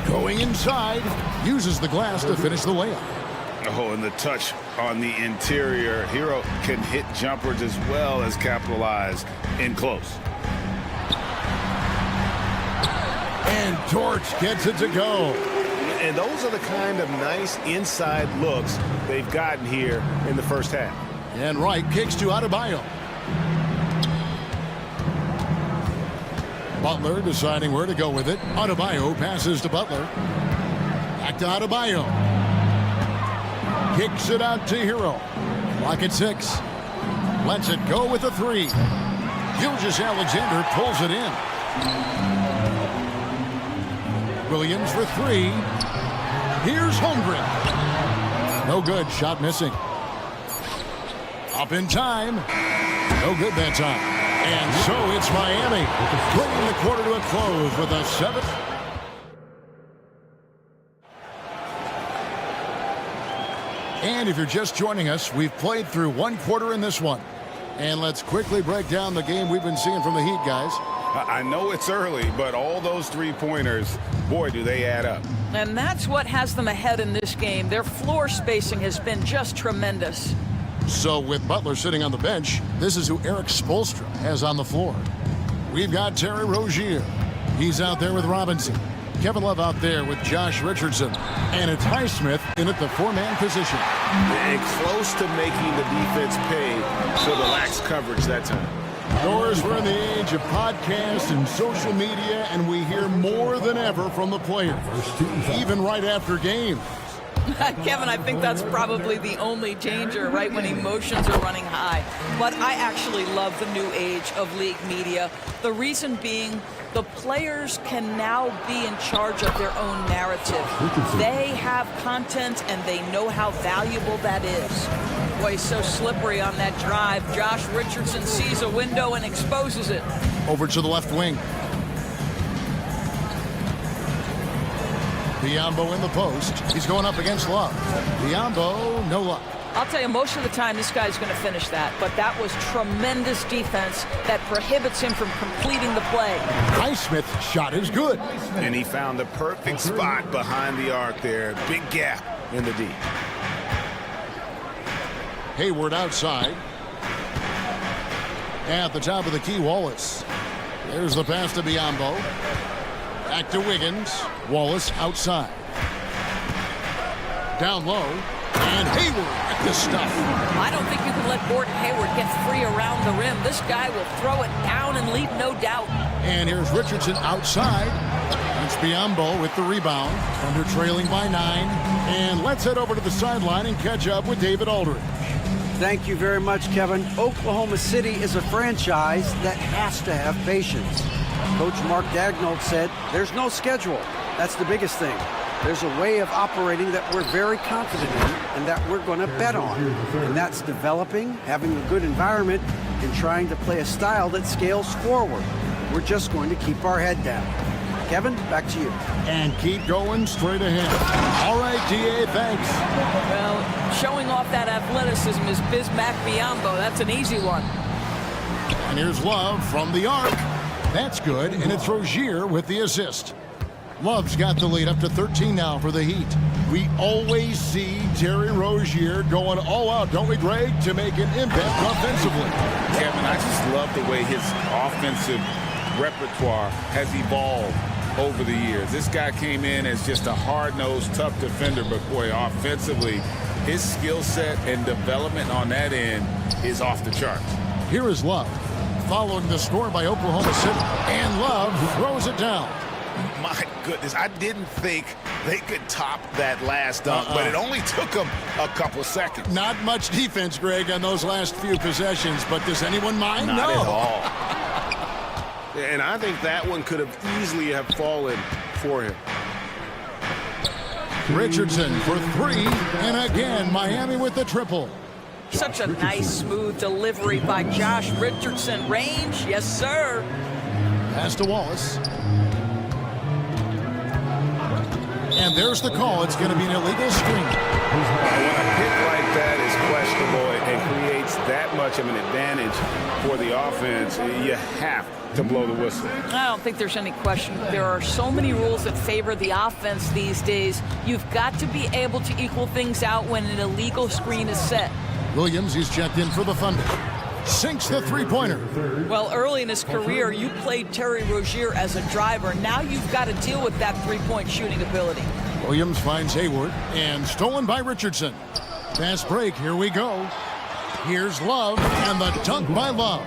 Going inside, uses the glass to finish the layup. Oh, and the touch on the interior. Hero can hit jumpers as well as capitalize in close. And Torch gets it to go. And those are the kind of nice inside looks they've gotten here in the first half. And Wright kicks to Adebayo. Butler deciding where to go with it. Adebayo passes to Butler. Back to Adebayo. Kicks it out to Hero. Clock at 6. Lets it go with a 3. Gilgeous-Alexander pulls it in. Williams for 3. Here's Holmgren. No good. Shot missing. Up in time. No good that time. And so it's Miami bringing the quarter to a close with a 7th. And if you're just joining us, we've played through 1 quarter in this one. And let's quickly break down the game we've been seeing from the Heat, guys. I know it's early, but all those 3-pointers, boy, do they add up. And that's what has them ahead in this game. Their floor spacing has been just tremendous. So with Butler sitting on the bench, this is who Eric Spoelstra has on the floor. We've got Terry Rozier. He's out there with Robinson. Kevin Love out there with Josh Richardson. And it's Highsmith in at the 4-man position. Close to making the defense pay for the lax coverage that time. Doors, we're in the age of podcasts and social media, and we hear more than ever from the players, even right after games. Kevin, I think that's probably the only danger, right, when emotions are running high. But I actually love the new age of league media. The reason being, the players can now be in charge of their own narrative. They have content, and they know how valuable that is. Boy, he's so slippery on that drive. Josh Richardson sees a window and exposes it. Over to the left wing. Biyombo in the post. He's going up against Love. Biyombo, no luck. I'll tell you, most of the time this guy's going to finish that, but that was tremendous defense that prohibits him from completing the play. Highsmith's shot is good. And he found the perfect spot behind the arc there. Big gap in the D. Hayward outside. At the top of the key, Wallace. There's the pass to Biyombo. Back to Wiggins. Wallace outside. Down low. And Hayward at the stuff. I don't think you can let Gordon Hayward get free around the rim. This guy will throw it down and leave no doubt. And here's Richardson outside. It's Biyombo with the rebound. Thunder trailing by 9. And let's head over to the sideline and catch up with David Aldridge. Thank you very much, Kevin. Oklahoma City is a franchise that has to have patience. Coach Mark Daigneault said, there's no schedule. That's the biggest thing. There's a way of operating that we're very confident in and that we're going to bet on. And that's developing, having a good environment, and trying to play a style that scales forward. We're just going to keep our head down. Kevin, back to you. And keep going straight ahead. All right, DA, thanks. Well, showing off that athleticism is Bismack Biyombo. That's an easy one. And here's Love from the arc. That's good, and it's Rozier with the assist. Love's got the lead up to 13 now for the Heat. We always see Terry Rozier going all out, don't we, Greg, to make an impact offensively. Kevin, I just love the way his offensive repertoire has evolved over the years. This guy came in as just a hard-nosed, tough defender, but boy, offensively, his skill set and development on that end is off the charts. Here is Love, following the score by Oklahoma City, and Love throws it down. My goodness, I didn't think they could top that last dunk, but it only took them a couple seconds. Not much defense, Greg, on those last few possessions, but does anyone mind? Not at all. And I think that one could have easily have fallen for him. Richardson for 3, and again, Miami with the triple. Such a nice, smooth delivery by Josh Richardson. Range, yes, sir. Pass to Wallace. And there's the call. It's going to be an illegal screen. When a pick like that is questionable and creates that much of an advantage for the offense, you have to blow the whistle. I don't think there's any question. There are so many rules that favor the offense these days. You've got to be able to equal things out when an illegal screen is set. Williams, he's checked in for the Thunder. Sinks the three-pointer. Well, early in his career, you played Terry Rozier as a driver. Now you've got to deal with that three-point shooting ability. Williams finds Hayward, and stolen by Richardson. Fast break, here we go. Here's Love, and the dunk by Love.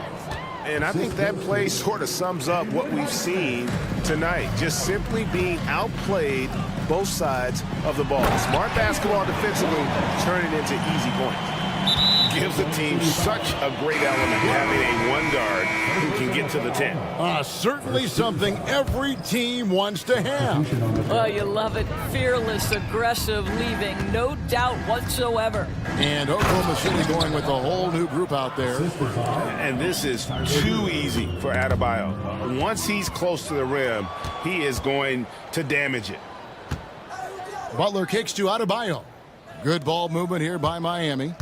And I think that play sort of sums up what we've seen tonight. Just simply being outplayed both sides of the ball. Smart basketball defensively, turning into easy points. Gives the team such a great element having a one guard who can get to the 10. Certainly something every team wants to have. Oh, you love it. Fearless, aggressive, leaving no doubt whatsoever. And Oklahoma City going with a whole new group out there. And this is too easy for Adebayo. Once he's close to the rim, he is going to damage it. Butler kicks to Adebayo. Good ball movement here by Miami.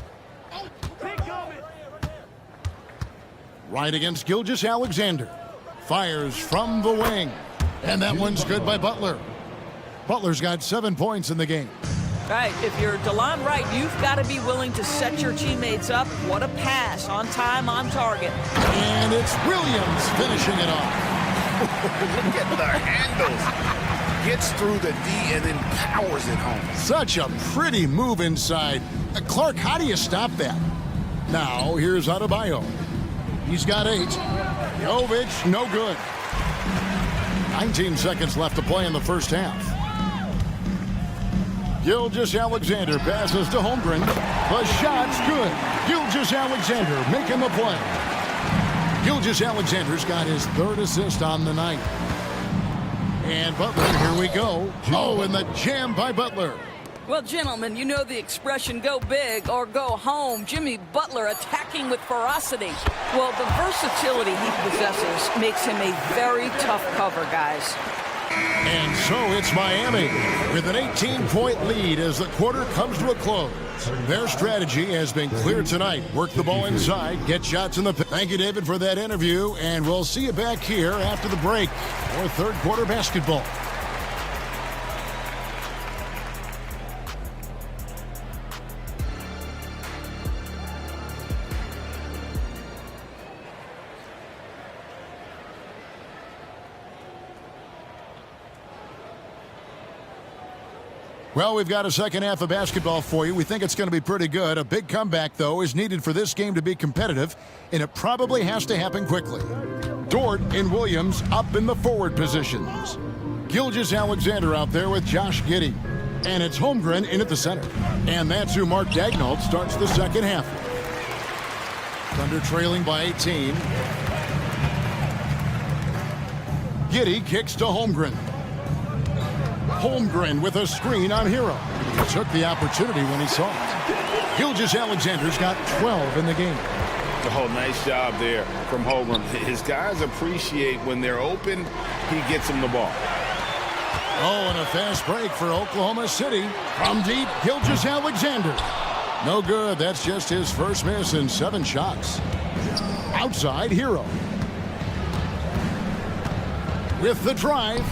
Right against Gilgeous-Alexander. Fires from the wing. And that one's good by Butler. Butler's got 7 points in the game. Right, if you're DeLon Wright, you've got to be willing to set your teammates up. What a pass, on time, on target. And it's Williams finishing it off. Look at the handles. Gets through the D and then powers it home. Such a pretty move inside. Clark, how do you stop that? Now, here's Adebayo. He's got 8. Jovic, no good. 19 seconds left to play in the first half. Gilgeous-Alexander passes to Holmgren. The shot's good. Gilgeous-Alexander making the play. Gilgeous-Alexander's got his 3rd assist on the night. And Butler, here we go. Oh, and the jam by Butler. Well, gentlemen, you know the expression, go big or go home. Jimmy Butler attacking with ferocity. Well, the versatility he possesses makes him a very tough cover, guys. And so it's Miami with an 18-point lead as the quarter comes to a close. Their strategy has been clear tonight. Work the ball inside, get shots in the paint. Thank you, David, for that interview, and we'll see you back here after the break for third quarter basketball. Well, we've got a second half of basketball for you. We think it's going to be pretty good. A big comeback, though, is needed for this game to be competitive, and it probably has to happen quickly. Dort and Williams up in the forward positions. Gilgeous-Alexander out there with Josh Giddey. And it's Holmgren in at the center. And that's who Mark Daigneault starts the second half. Thunder trailing by 18. Giddey kicks to Holmgren. Holmgren with a screen on Hero. He took the opportunity when he saw it. Gilgeous-Alexander's got 12 in the game. Oh, nice job there from Holmgren. His guys appreciate when they're open, he gets them the ball. Oh, and a fast break for Oklahoma City. From deep, Gilgeous-Alexander. No good. That's just his first miss in 7 shots. Outside, Hero. With the drive.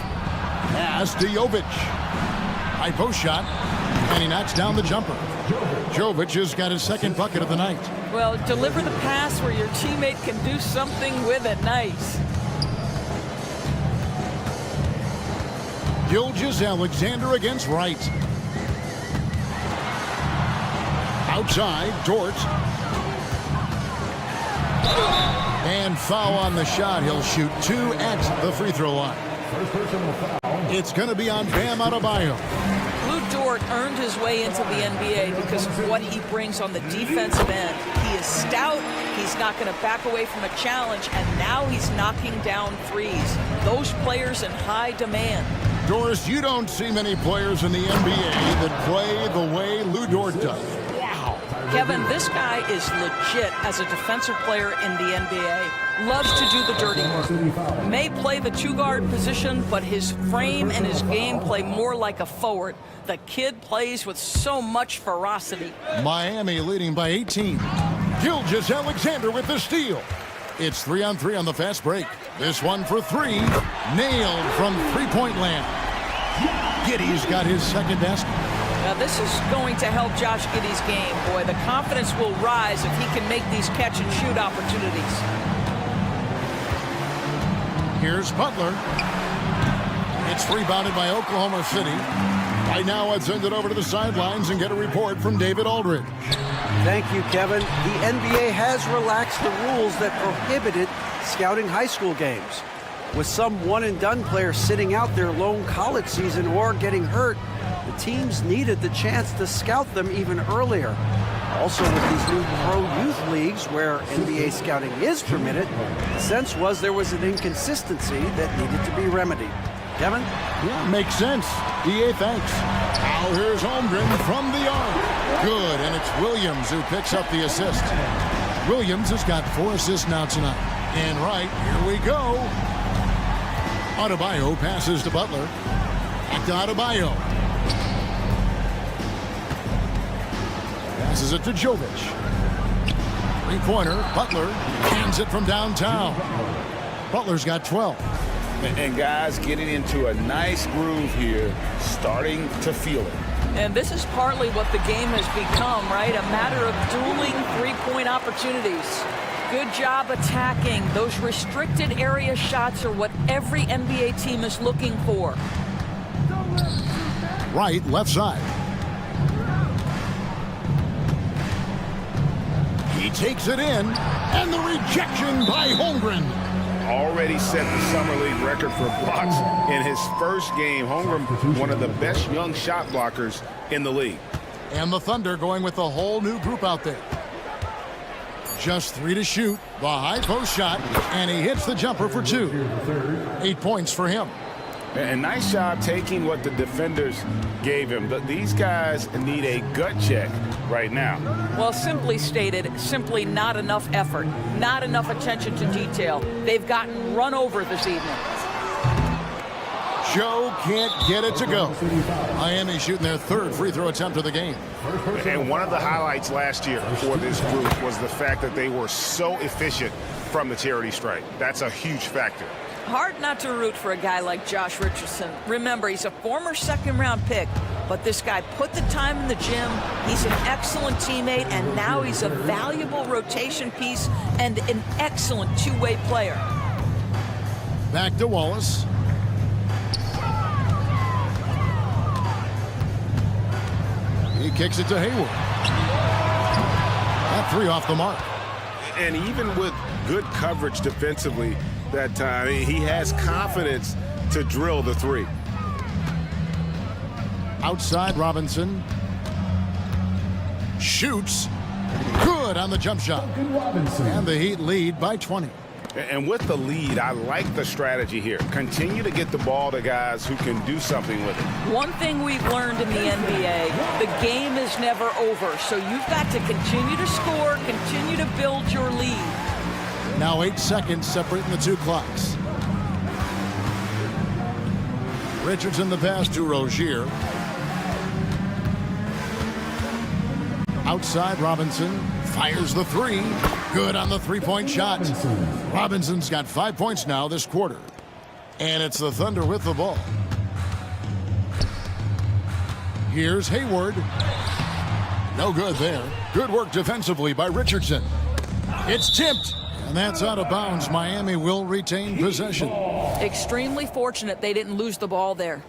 Pass to Jovic. High post shot. And he knocks down the jumper. Jovic has got his second bucket of the night. Well, deliver the pass where your teammate can do something with it. Nice. Gilgeous-Alexander against Wright. Outside, Dort. And foul on the shot. He'll shoot 2 at the free throw line. It's going to be on Bam Adebayo. Lou Dort earned his way into the NBA because of what he brings on the defensive end. He is stout. He's not going to back away from a challenge, and now he's knocking down threes. Those players in high demand. Doris, you don't see many players in the NBA that play the way Lou Dort does. Wow. Kevin, this guy is legit as a defensive player in the NBA. Loves to do the dirty work. May play the two-guard position, but his frame and his game play more like a forward. The kid plays with so much ferocity. Miami leading by 18. Gilgeous-Alexander with the steal. It's 3-on-3 on the fast break. This one for three. Nailed from three-point land. Giddey's got his second basket. Now this is going to help Josh Giddey's game, boy. The confidence will rise if he can make these catch-and-shoot opportunities. Here's Butler. It's rebounded by Oklahoma City. Right now, let's send it over to the sidelines and get a report from David Aldridge. Thank you, Kevin. The NBA has relaxed the rules that prohibited scouting high school games. With some one-and-done players sitting out their lone college season or getting hurt, the teams needed the chance to scout them even earlier. Also, with these new pro youth leagues where NBA scouting is permitted, the sense was there was an inconsistency that needed to be remedied. Kevin? Yeah, makes sense. DA, thanks. Now here's Holmgren from the arc. Good, and it's Williams who picks up the assist. Williams has got 4 assists now tonight. And right, here we go. Adebayo passes to Butler. Back to Adebayo. Passes it to Jovic. Three-pointer, Butler hands it from downtown. Butler's got 12. And guys getting into a nice groove here, starting to feel it. And this is partly what the game has become, right? A matter of dueling three-point opportunities. Good job attacking. Those restricted area shots are what every NBA team is looking for. Right, left side. He takes it in, and the rejection by Holmgren. Already set the Summer League record for blocks in his first game. Holmgren, one of the best young shot blockers in the league. And the Thunder going with a whole new group out there. Just 3 to shoot. The high post shot, and he hits the jumper for 2. 8 points for him. And nice job taking what the defenders gave him. But these guys need a gut check right now. Well, simply stated, simply not enough effort, not enough attention to detail. They've gotten run over this evening. Joe can't get it to go. Miami shooting their 3rd free throw attempt of the game. And one of the highlights last year for this group was the fact that they were so efficient from the charity stripe. That's a huge factor. Hard not to root for a guy like Josh Richardson. Remember, he's a former second-round pick, but this guy put the time in the gym. He's an excellent teammate, and now he's a valuable rotation piece and an excellent two-way player. Back to Wallace. He kicks it to Hayward. That 3 off the mark. And even with good coverage defensively that time, he has confidence to drill the 3. Outside Robinson. Shoots. Good on the jump shot. And the Heat lead by 20. And with the lead, I like the strategy here. Continue to get the ball to guys who can do something with it. One thing we've learned in the NBA, the game is never over. So you've got to continue to score, continue to build your lead. Now 8 seconds separating the 2 clocks. Richardson the pass to Rozier. Outside Robinson. Fires the 3. Good on the 3-point shot. Robinson's got 5 points now this quarter. And it's the Thunder with the ball. Here's Hayward. No good there. Good work defensively by Richardson. It's tipped. And that's out of bounds. Miami will retain possession. Extremely fortunate they didn't lose the ball there.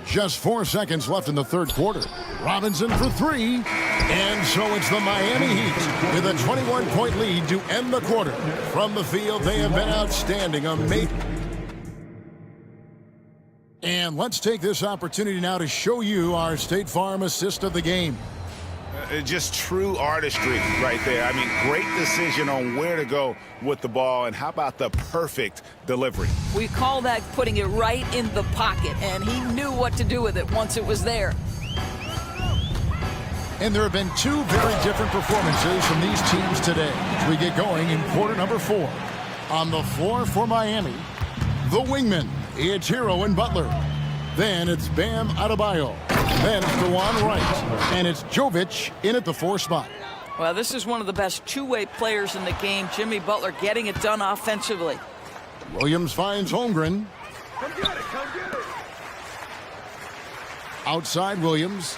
Just 4 seconds left in the 3rd quarter. Robinson for 3. And so it's the Miami Heat with a 21-point lead to end the quarter. From the field, they have been outstanding. And let's take this opportunity now to show you our State Farm assist of the game. Just true artistry right there. I mean, great decision on where to go with the ball, and how about the perfect delivery? We call that putting it right in the pocket, and he knew what to do with it once it was there. And there have been two very different performances from these teams today as we get going in quarter number 4. On the floor for Miami, the wingmen, it's Hero and Butler. Then it's Bam Adebayo. Then it's DeJuan Wright. And it's Jovic in at the 4 spot. Well, this is one of the best two-way players in the game. Jimmy Butler getting it done offensively. Williams finds Holmgren. Outside Williams.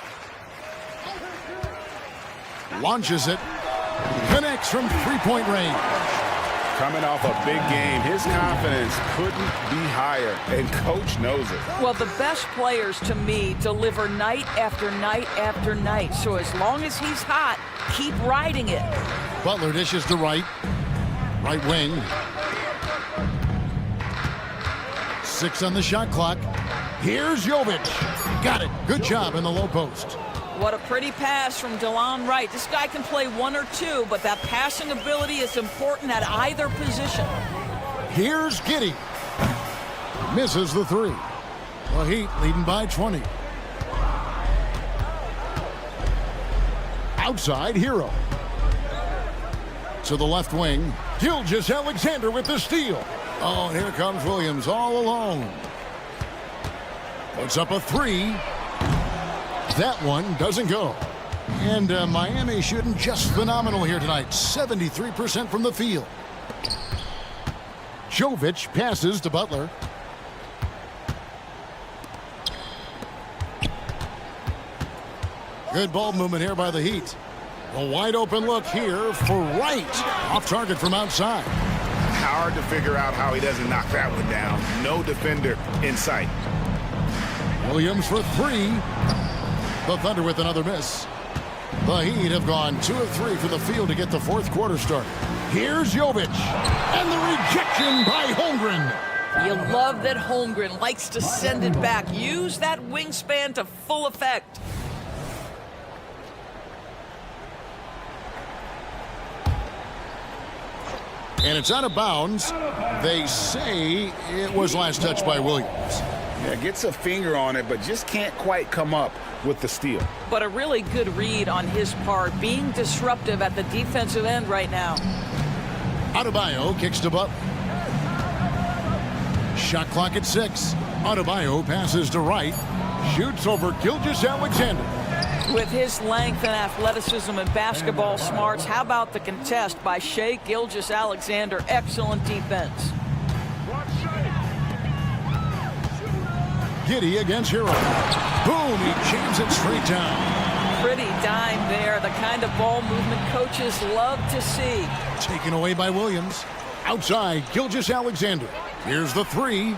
Launches it. Connects from three-point range. Coming off a big game, his confidence couldn't be higher, and coach knows it. Well, the best players, to me, deliver night after night after night. So as long as he's hot, keep riding it. Butler dishes to Wright. Right wing. 6 on the shot clock. Here's Jovic. Got it. Good job in the low post. What a pretty pass from DeJuan Wright. This guy can play 1 or 2, but that passing ability is important at either position. Here's Giddey. Misses the 3. The Heat leading by 20. Outside Hero. To the left wing. Gilgeous-Alexander with the steal. Oh, and here comes Williams all alone. Puts up a 3. That one doesn't go. And Miami shooting just phenomenal here tonight. 73% from the field. Jovic passes to Butler. Good ball movement here by the Heat. A wide open look here for Wright. Off target from outside. Hard to figure out how he doesn't knock that one down. No defender in sight. Williams for 3. The Thunder with another miss. The Heat have gone 2 of 3 from the field to get the fourth quarter started. Here's Jovic. And the rejection by Holmgren. You love that Holmgren likes to send it back. Use that wingspan to full effect. And it's out of bounds. They say it was last touched by Williams. Yeah, gets a finger on it, but just can't quite come up with the steal. But a really good read on his part, being disruptive at the defensive end right now. Adebayo kicks to Butler. Shot clock at 6. Adebayo passes to Wright. Shoots over Gilgeous-Alexander. With his length and athleticism and basketball smarts, how about the contest by Shai Gilgeous-Alexander? Excellent defense. Giddey against Hero. Boom, he jams it straight down. Pretty dime there, the kind of ball movement coaches love to see. Taken away by Williams. Outside, Gilgeous-Alexander. Here's the 3. The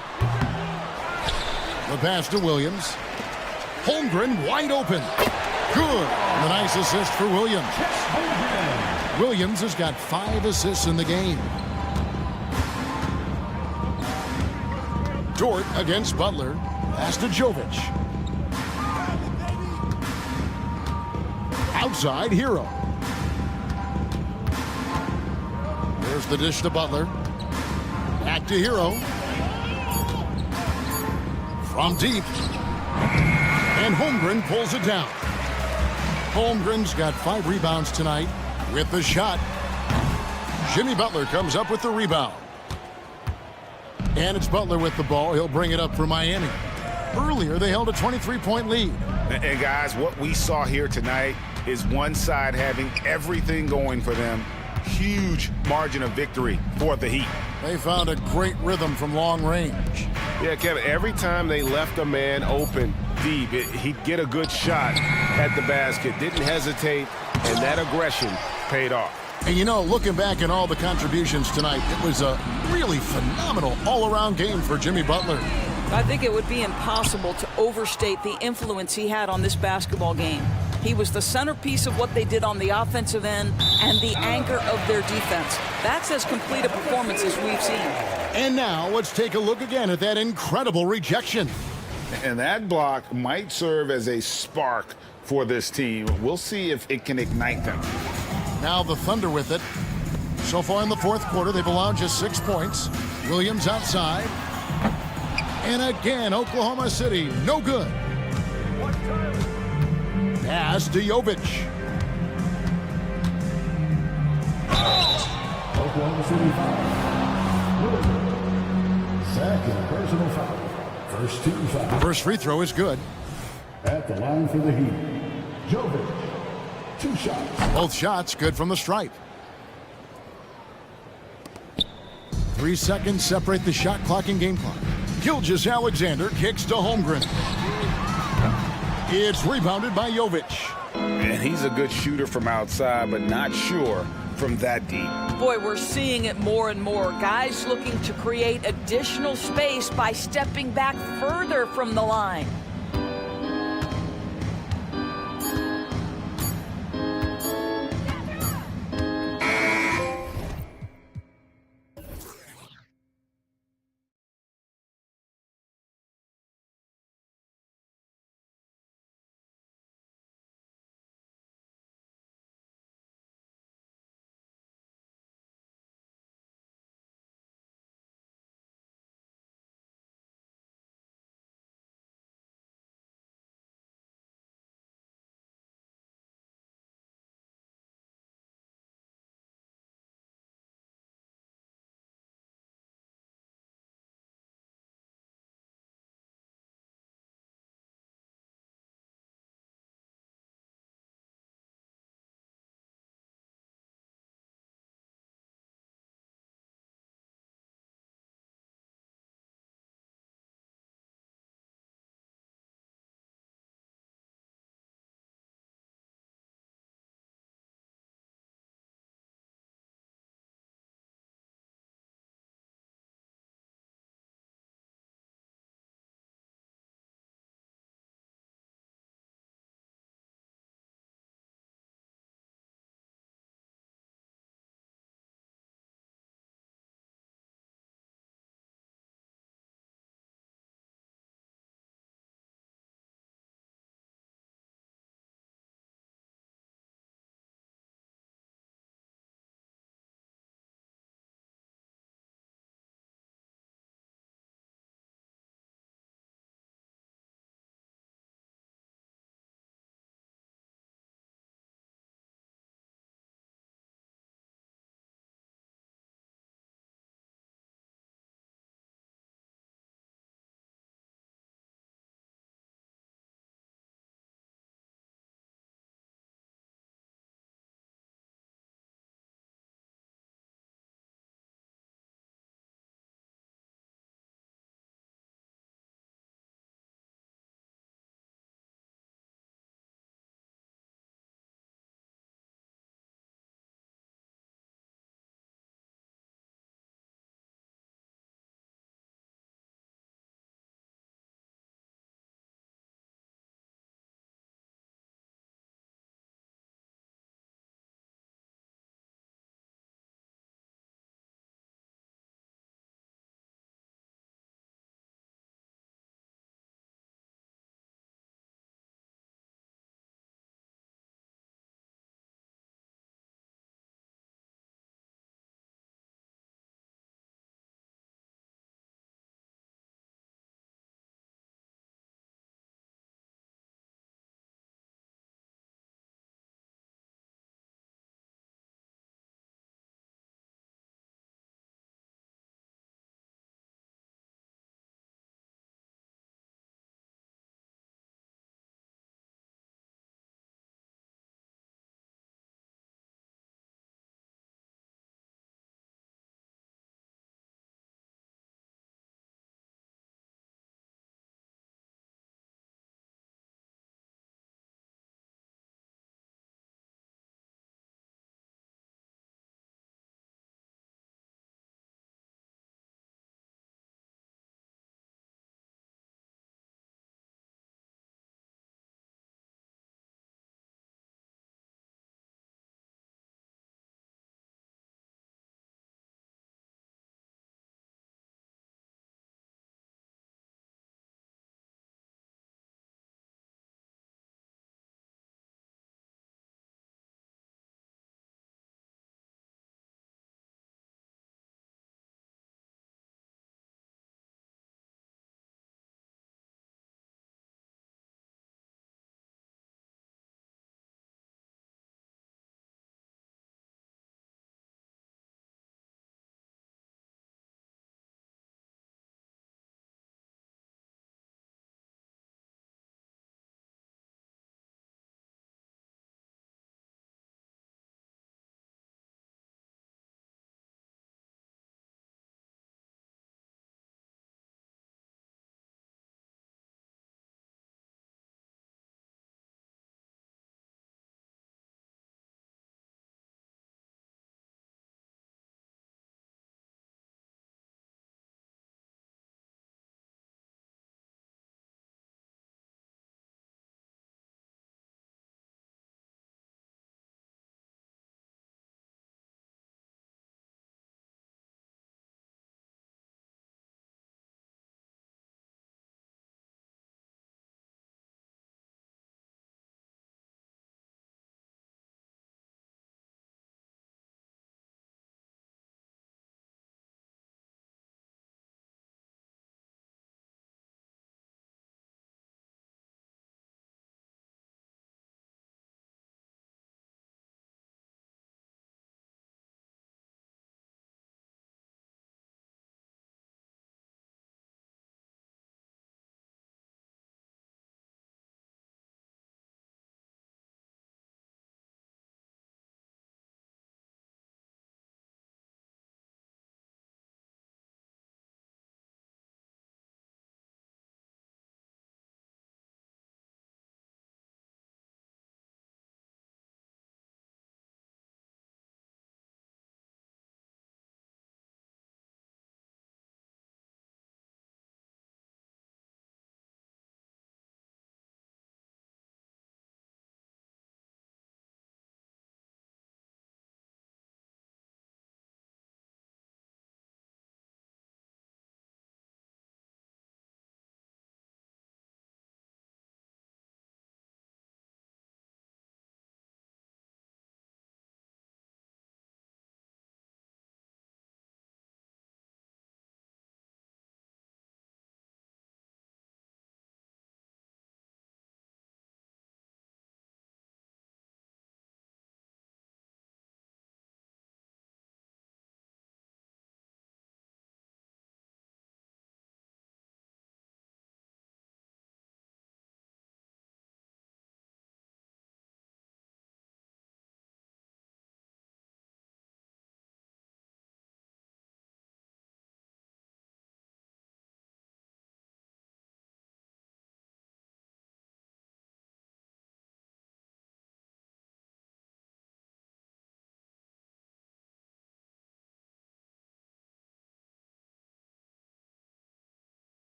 pass to Williams. Holmgren wide open. Good. And a nice assist for Williams. Williams has got 5 assists in the game. Dort against Butler. Pass to Jovic. Outside, Hero. There's the dish to Butler. Back to Hero. From deep. And Holmgren pulls it down. Holmgren's got 5 rebounds tonight with the shot. Jimmy Butler comes up with the rebound. And it's Butler with the ball. He'll bring it up for Miami. Earlier, they held a 23-point lead. And guys, what we saw here tonight is one side having everything going for them. Huge margin of victory for the Heat. They found a great rhythm from long range. Yeah, Kevin, every time they left a man open deep, he'd get a good shot at the basket. Didn't hesitate, and that aggression paid off. And you know, looking back at all the contributions tonight, it was a really phenomenal all-around game for Jimmy Butler. I think it would be impossible to overstate the influence he had on this basketball game. He was the centerpiece of what they did on the offensive end and the anchor of their defense. That's as complete a performance as we've seen. And now let's take a look again at that incredible rejection. And that block might serve as a spark for this team. We'll see if it can ignite them. Now the Thunder with it. So far in the fourth quarter, they've allowed just 6 points. Williams outside. And again, Oklahoma City, no good. Pass to Jovic. city foul. Second personal foul. First team foul. First free throw is good. At the line for the Heat, Jovic. 2 shots. Both shots good from the stripe. 3 seconds separate the shot clock and game clock. Gilgeous-Alexander kicks to Holmgren. It's rebounded by Jovic. And he's a good shooter from outside, but not sure from that deep. Boy, we're seeing it more and more. Guys looking to create additional space by stepping back further from the line.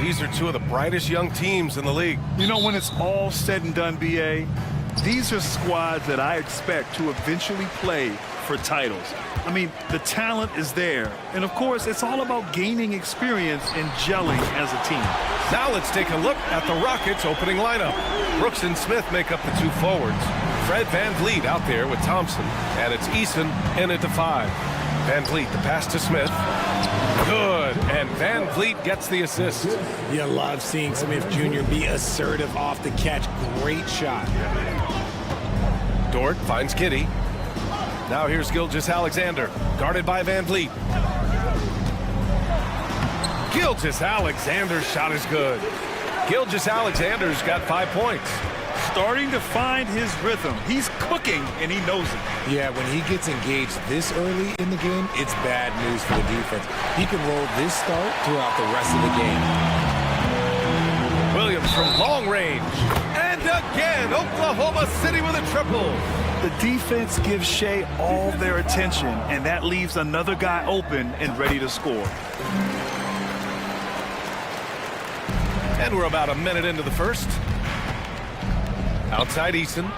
These are two of the brightest young teams in the league. You know, when it's all said and done, B.A., these are squads that I expect to eventually play for titles. I mean, the talent is there. And, of course, it's all about gaining experience and gelling as a team. Now let's take a look at the Rockets' opening lineup. Brooks and Smith make up the two forwards. Fred Van Vliet out there with Thompson. And it's Eason in at the 5. Van Vliet, the pass to Smith. Good. And Van Vliet gets the assist. You love seeing Smith Jr. be assertive off the catch. Great shot. Dort finds Kitty. Now here's Gilgeous-Alexander, guarded by Van Vliet. Gilgeous-Alexander's shot is good. Gilgeous-Alexander's got 5 points. Starting to find his rhythm. He's cooking, and he knows it. Yeah, when he gets engaged this early in the game, it's bad news for the defense. He can roll this start throughout the rest of the game. Williams from long range. And again, Oklahoma City with a triple. The defense gives Shea all their attention, and that leaves another guy open and ready to score. And we're about a minute into the first. Outside Eason.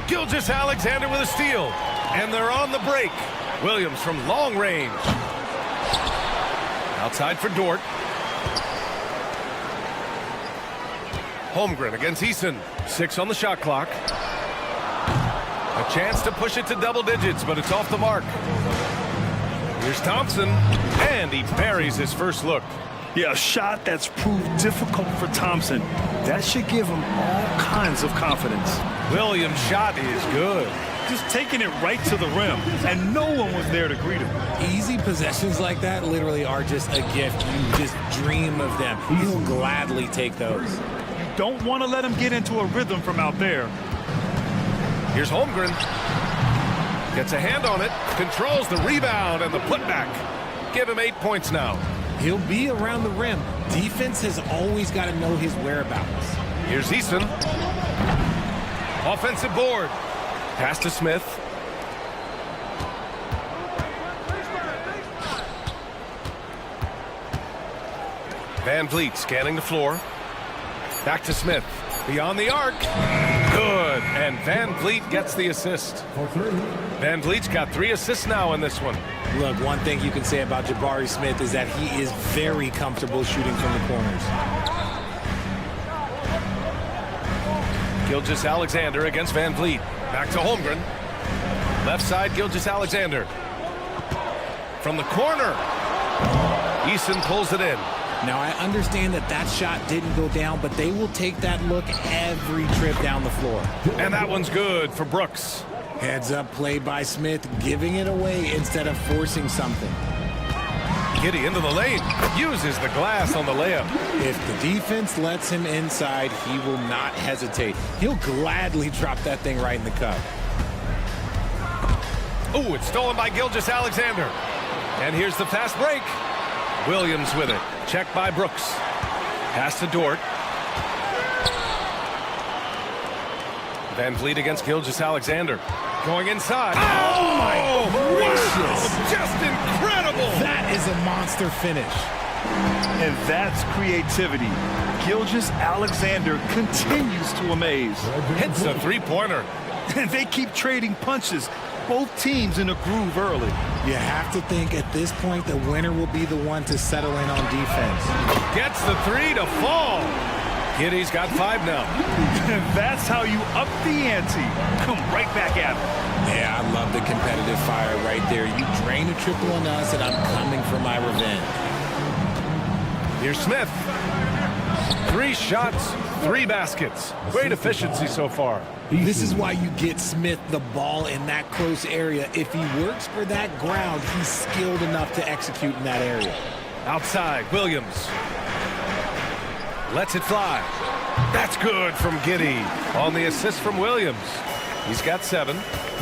Gilgeous-Alexander with a steal. And they're on the break. Williams from long range. Outside for Dort. Holmgren against Eason. 6 on the shot clock. A chance to push it to double digits, but it's off the mark. Here's Thompson. And he buries his first look. Yeah, a shot that's proved difficult for Thompson. That should give him all kinds of confidence. Williams' shot is good. Just taking it right to the rim, and no one was there to greet him. Easy possessions like that literally are just a gift. You just dream of them. He'll gladly take those. You don't want to let him get into a rhythm from out there. Here's Holmgren. Gets a hand on it, controls the rebound and the putback. Give him 8 points now. He'll be around the rim. Defense has always got to know his whereabouts. Here's Eason. Offensive board. Pass to Smith. Van Vliet scanning the floor. Back to Smith. Beyond the arc. Good. And Van Vliet gets the assist. Van Vliet's got 3 assists now in this one. Look, one thing you can say about Jabari Smith is that he is very comfortable shooting from the corners. Gilgeous-Alexander against Van Vliet. Back to Holmgren. Left side, Gilgeous-Alexander. From the corner. Eason pulls it in. Now, I understand that that shot didn't go down, but they will take that look every trip down the floor. And that one's good for Brooks. Heads up play by Smith, giving it away instead of forcing something. Giddy into the lane. Uses the glass on the layup. If the defense lets him inside, he will not hesitate. He'll gladly drop that thing right in the cup. Oh, it's stolen by Gilgeous-Alexander. And here's the fast break. Williams with it. Checked by Brooks. Pass to Dort. Van Vliet against Gilgeous-Alexander. Going inside. Oh my gracious. Just incredible. That is a monster finish. And that's creativity. Gilgeous-Alexander continues to amaze. Hits a three-pointer. And they keep trading punches. Both teams in a groove early. You have to think at this point the winner will be the one to settle in on defense. Gets the 3 to fall. Giddy's got 5 now. That's how you up the ante. Come right back at him. Yeah, I love the competitive fire right there. You drain a triple on us, and I'm coming for my revenge. Here's Smith. 3 shots, 3 baskets. Great efficiency so far. This is why you get Smith the ball in that close area. If he works for that ground, he's skilled enough to execute in that area. Outside, Williams. Lets it fly. That's good from Giddy. On the assist from Williams. He's got 7.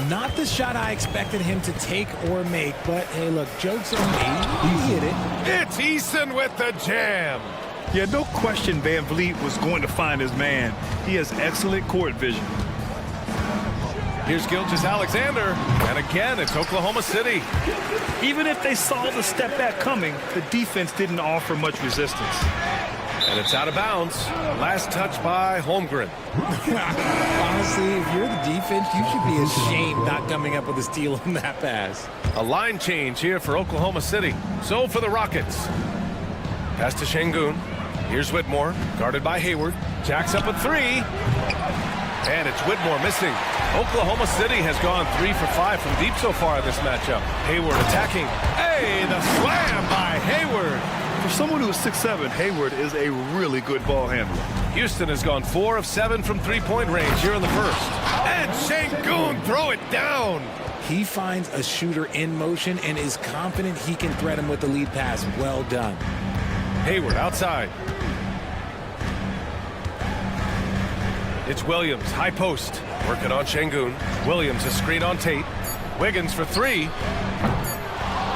Not the shot I expected him to take or make, but hey, look, joke's on me. He hit it. It's Eason with the jam. Yeah, no question Van Vliet was going to find his man. He has excellent court vision. Here's Gilgeous-Alexander, and again, it's Oklahoma City. Even if they saw the step back coming, the defense didn't offer much resistance. And it's out of bounds. Last touch by Holmgren. Honestly, if you're the defense, you should be ashamed not coming up with a steal on that pass. A line change here for Oklahoma City. So for the Rockets. Pass to Şengün. Here's Whitmore, guarded by Hayward. Jacks up a three. And it's Whitmore missing. Oklahoma City has gone 3 for 5 from deep so far in this matchup. Hayward attacking. Hey, the slam by Hayward. For someone who is 6'7", Hayward is a really good ball handler. Houston has gone 4 of 7 from three-point range here in the first. And Şengün throw it down. He finds a shooter in motion and is confident he can threat him with the lead pass. Well done. Hayward outside. It's Williams, high post. Working on Şengün. Williams a screen on Tate. Wiggins for three.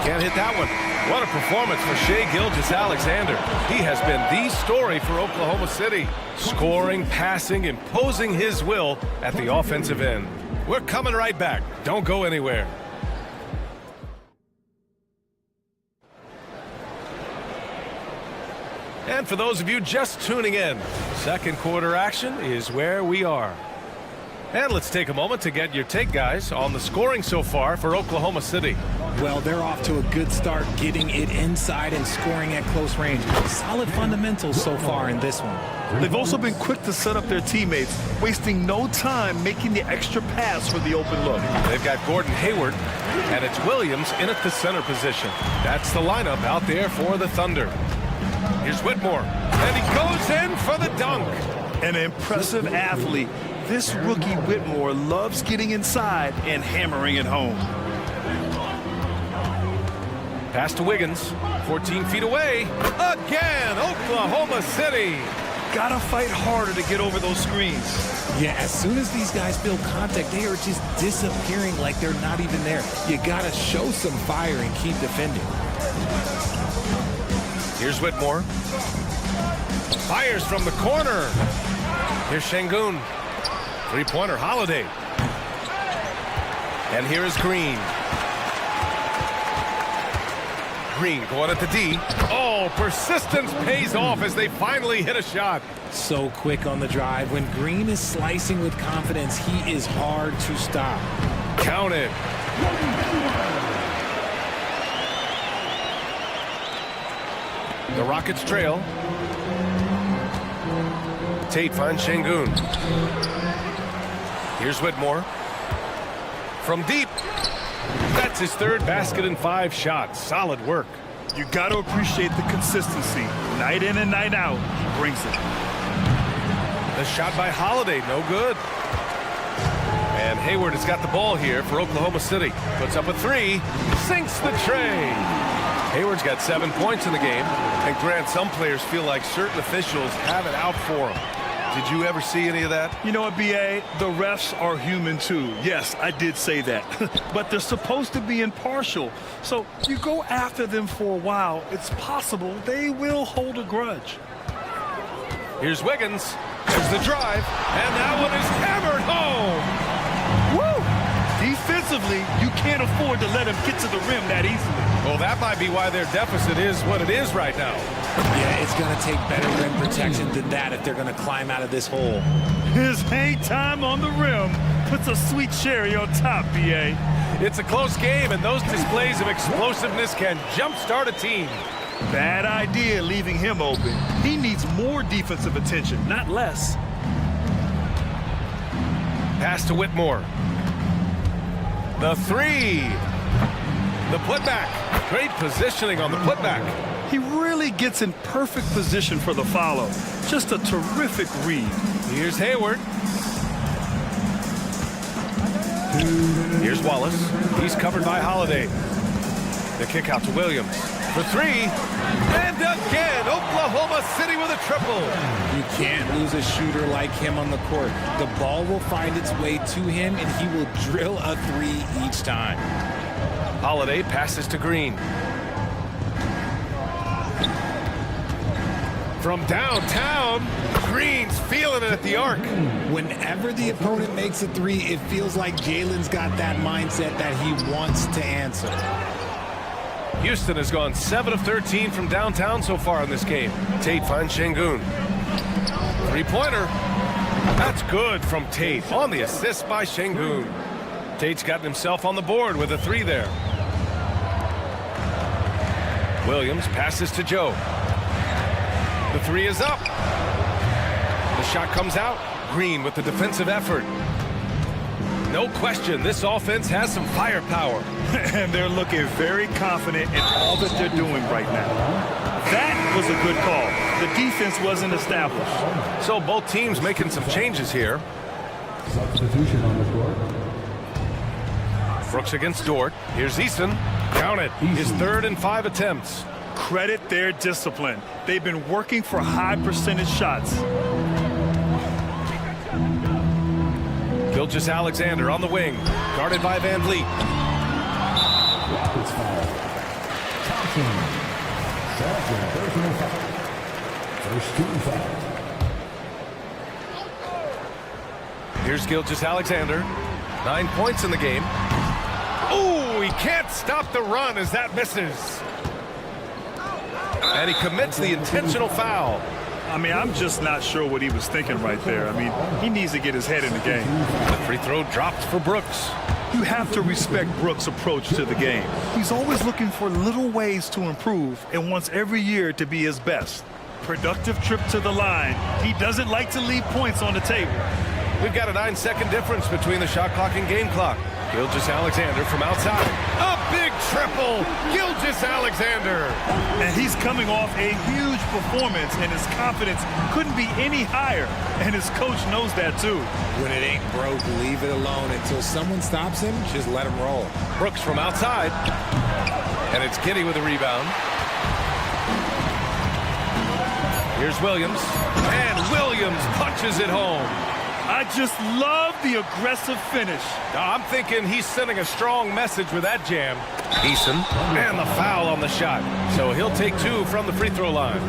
Can't hit that one. What a performance for Shai Gilgeous-Alexander. He has been the story for Oklahoma City. Scoring, passing, imposing his will at the offensive end. We're coming right back. Don't go anywhere. And for those of you just tuning in, second quarter action is where we are. And let's take a moment to get your take, guys, on the scoring so far for Oklahoma City. Well, they're off to a good start getting it inside and scoring at close range. Solid fundamentals so far in this one. They've also been quick to set up their teammates, wasting no time making the extra pass for the open look. They've got Gordon Hayward, and it's Williams in at the center position. That's the lineup out there for the Thunder. Here's Whitmore, and he goes in for the dunk. An impressive athlete. This rookie Whitmore loves getting inside and hammering it home. Pass to Wiggins, 14 feet away. Again, Oklahoma City. Gotta fight harder to get over those screens. Yeah, as soon as these guys feel contact, they are just disappearing like they're not even there. You gotta show some fire and keep defending. Here's Whitmore. Fires from the corner. Here's Şengün. Three-pointer, Holiday. And here is Green. Green going at the D. Oh, persistence pays off as they finally hit a shot. So quick on the drive. When Green is slicing with confidence, he is hard to stop. Count it. The Rockets trail. Tate finds Şengün. Here's Whitmore. From deep. That's his third basket in 5 shots. Solid work. You got to appreciate the consistency. Night in and night out, he brings it. The shot by Holiday, no good. And Hayward has got the ball here for Oklahoma City. Puts up a three, sinks the tray. Hayward's got 7 points in the game. And Grant, some players feel like certain officials have it out for them. Did you ever see any of that? You know what, B.A.? The refs are human, too. Yes, I did say that. But they're supposed to be impartial. So you go after them for a while, it's possible they will hold a grudge. Here's Wiggins. There's the drive. And that one is hammered home. Woo! Defensively, you can't afford to let him get to the rim that easily. Well, that might be why their deficit is what it is right now. Yeah, it's going to take better rim protection than that if they're going to climb out of this hole. His hang time on the rim puts a sweet cherry on top, B.A. It's a close game, and those displays of explosiveness can jumpstart a team. Bad idea leaving him open. He needs more defensive attention, not less. Pass to Whitmore. The three. The putback. Great positioning on the putback. He really gets in perfect position for the follow. Just a terrific read. Here's Hayward. Here's Wallace. He's covered by Holiday. The kick out to Williams. For three. And again, Oklahoma City with a triple. You can't lose a shooter like him on the court. The ball will find its way to him, and he will drill a three each time. Holiday passes to Green. From downtown, Green's feeling it at the arc. Whenever the opponent makes a three, it feels like Jalen's got that mindset that he wants to answer. Houston has gone 7 of 13 from downtown so far in this game. Tate finds Şengün. Three-pointer. That's good from Tate on the assist by Şengün. Tate's gotten himself on the board with a three there. Williams passes to Joe. The three is up. The shot comes out. Green with the defensive effort. No question, this offense has some firepower. And they're looking very confident in all that they're doing right now. That was a good call. The defense wasn't established. So both teams making some changes here. Substitution on the court. Brooks against Dort. Here's Eason. Count it. His 3rd and 5 attempts. Credit their discipline. They've been working for high percentage shots. Gilgeous-Alexander on the wing. Guarded by Van Vliet. Rockets foul. Thompson. Second personal foul. First team foul. Here's Gilgeous-Alexander. 9 points in the game. Ooh, he can't stop the run as that misses. And he commits the intentional foul. I mean, I'm just not sure what he was thinking right there. I mean, he needs to get his head in the game. The free throw dropped for Brooks. You have to respect Brooks' approach to the game. He's always looking for little ways to improve and wants every year to be his best. Productive trip to the line. He doesn't like to leave points on the table. We've got a 9-second difference between the shot clock and game clock. Gilgeous-Alexander from outside. A big triple. Gilgeous-Alexander. And he's coming off a huge performance, and his confidence couldn't be any higher. And his coach knows that too. When it ain't broke, leave it alone. Until someone stops him, just let him roll. Brooks from outside. And it's Giddey with a rebound. Here's Williams. And Williams punches it home. I just love the aggressive finish. I'm thinking he's sending a strong message with that jam. Eason, and the foul on the shot. So he'll take 2 from the free throw line.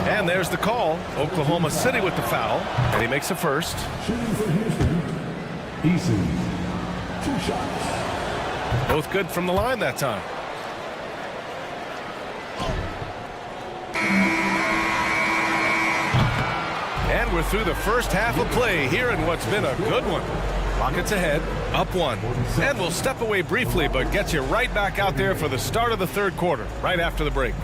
And there's the call. Oklahoma City with the foul. And he makes the first. Shooting for Houston. Eason. 2 shots. Both good from the line that time. And we're through the first half of play here in what's been a good one. Rockets ahead, up 1. And we'll step away briefly, but get you right back out there for the start of the 3rd quarter, right after the break.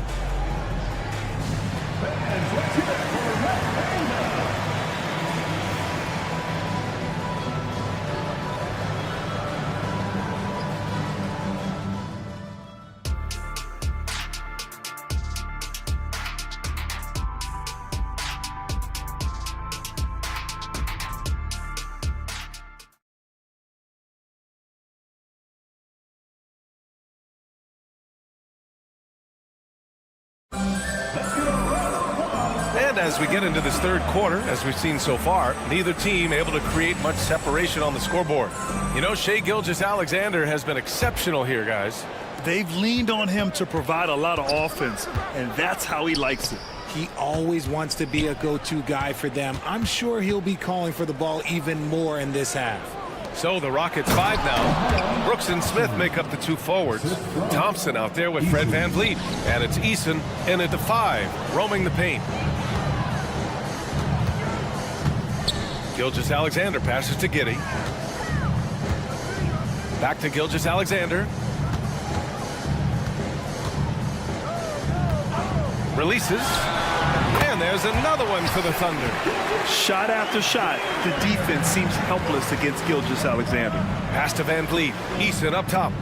And as we get into this 3rd quarter, as we've seen so far, neither team able to create much separation on the scoreboard. You know, Shai Gilgeous-Alexander has been exceptional here, guys. They've leaned on him to provide a lot of offense, and that's how he likes it. He always wants to be a go-to guy for them. I'm sure he'll be calling for the ball even more in this half. So the Rockets 5 now. Brooks and Smith make up the 2 forwards. Thompson out there with Fred Van Vliet. And it's Eason in at the 5, roaming the paint. Gilgeous-Alexander passes to Giddey. Back to Gilgeous-Alexander. Releases. And there's another one for the Thunder. Shot after shot, the defense seems helpless against Gilgeous-Alexander. Pass to Van Vliet. Eason up top.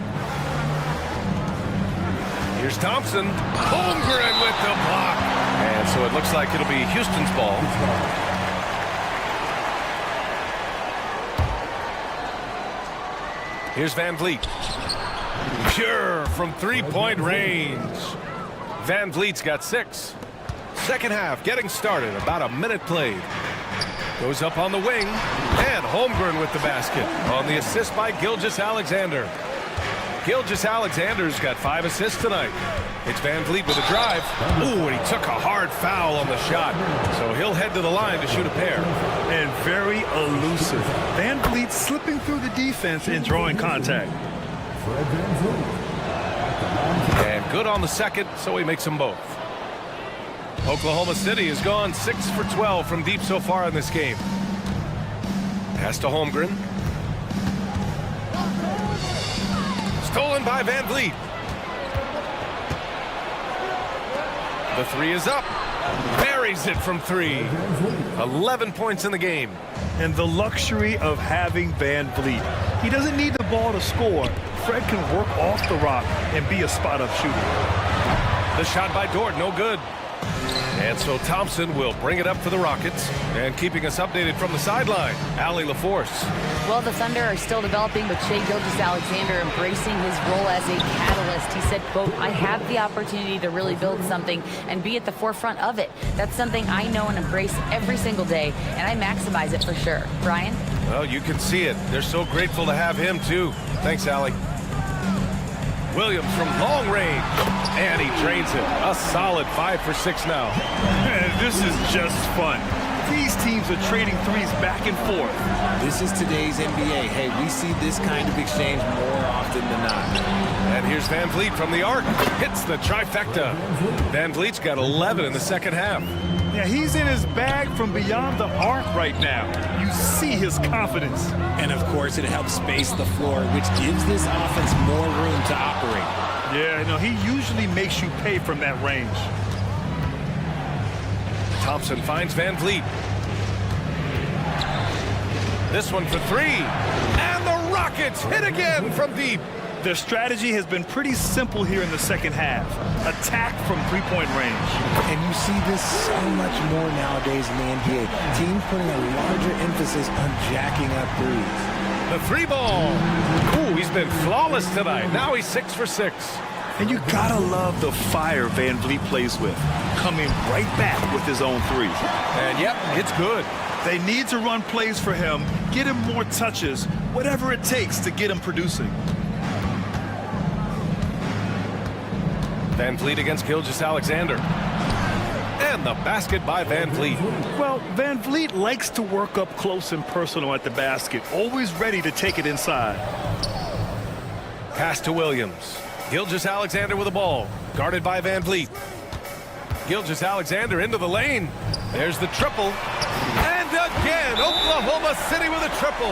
Here's Thompson. Holmgren with the block. And so it looks like it'll be Houston's ball. Here's Van Vliet. Pure from 3-point range. Van Vliet's got 6. Second half getting started. About a minute played. Goes up on the wing. And Holmgren with the basket on the assist by Gilgeous-Alexander. Gilgeous-Alexander's got 5 assists tonight. It's Van Vliet with a drive. Ooh, and he took a hard foul on the shot. So he'll head to the line to shoot a pair. And very elusive. Van Vliet slipping through the defense and drawing contact. And good on the second, so he makes them both. Oklahoma City has gone 6 for 12 from deep so far in this game. Pass to Holmgren. Stolen by Van Vliet. The three is up. Buries it from 3. 11 points in the game. And the luxury of having Van Vliet. He doesn't need the ball to score. Fred can work off the rock and be a spot-up shooter. The shot by Dort, no good. And so Thompson will bring it up for the Rockets. And keeping us updated from the sideline, Allie LaForce. Well, the Thunder are still developing, but Shai Gilgeous-Alexander embracing his role as a catalyst. He said, quote, I have the opportunity to really build something and be at the forefront of it. That's something I know and embrace every single day, and I maximize it for sure. Brian? Well, you can see it. They're so grateful to have him, too. Thanks, Allie. Williams from long range, and he drains it. A solid 5 for 6 now. Man, this is just fun. These teams are trading threes back and forth. This is today's NBA. Hey, we see this kind of exchange more often than not. And here's Van Vliet from the arc. Hits the trifecta. Van Vliet's got 11 in the second half. Yeah, he's in his bag from beyond the arc right now. You see his confidence. And of course, it helps space the floor, which gives this offense more room to operate. Yeah, no, he usually makes you pay from that range. Thompson finds Van Vliet. This one for 3. And the Rockets hit again from deep. Their strategy has been pretty simple here in the second half. Attack from three-point range. And you see this so much more nowadays in the NBA. Teams putting a larger emphasis on jacking up threes. The 3 ball. Ooh, he's been flawless tonight. Now he's 6 for 6. And you gotta love the fire Van Vliet plays with. Coming right back with his own threes. And yep, it's good. They need to run plays for him, get him more touches, whatever it takes to get him producing. Van Vliet against Gilgeous-Alexander. And the basket by Van Vliet. Well, Van Vliet likes to work up close and personal at the basket, always ready to take it inside. Pass to Williams. Gilgeous-Alexander with the ball, guarded by Van Vliet. Gilgeous-Alexander into the lane. There's the triple. And again, Oklahoma City with a triple.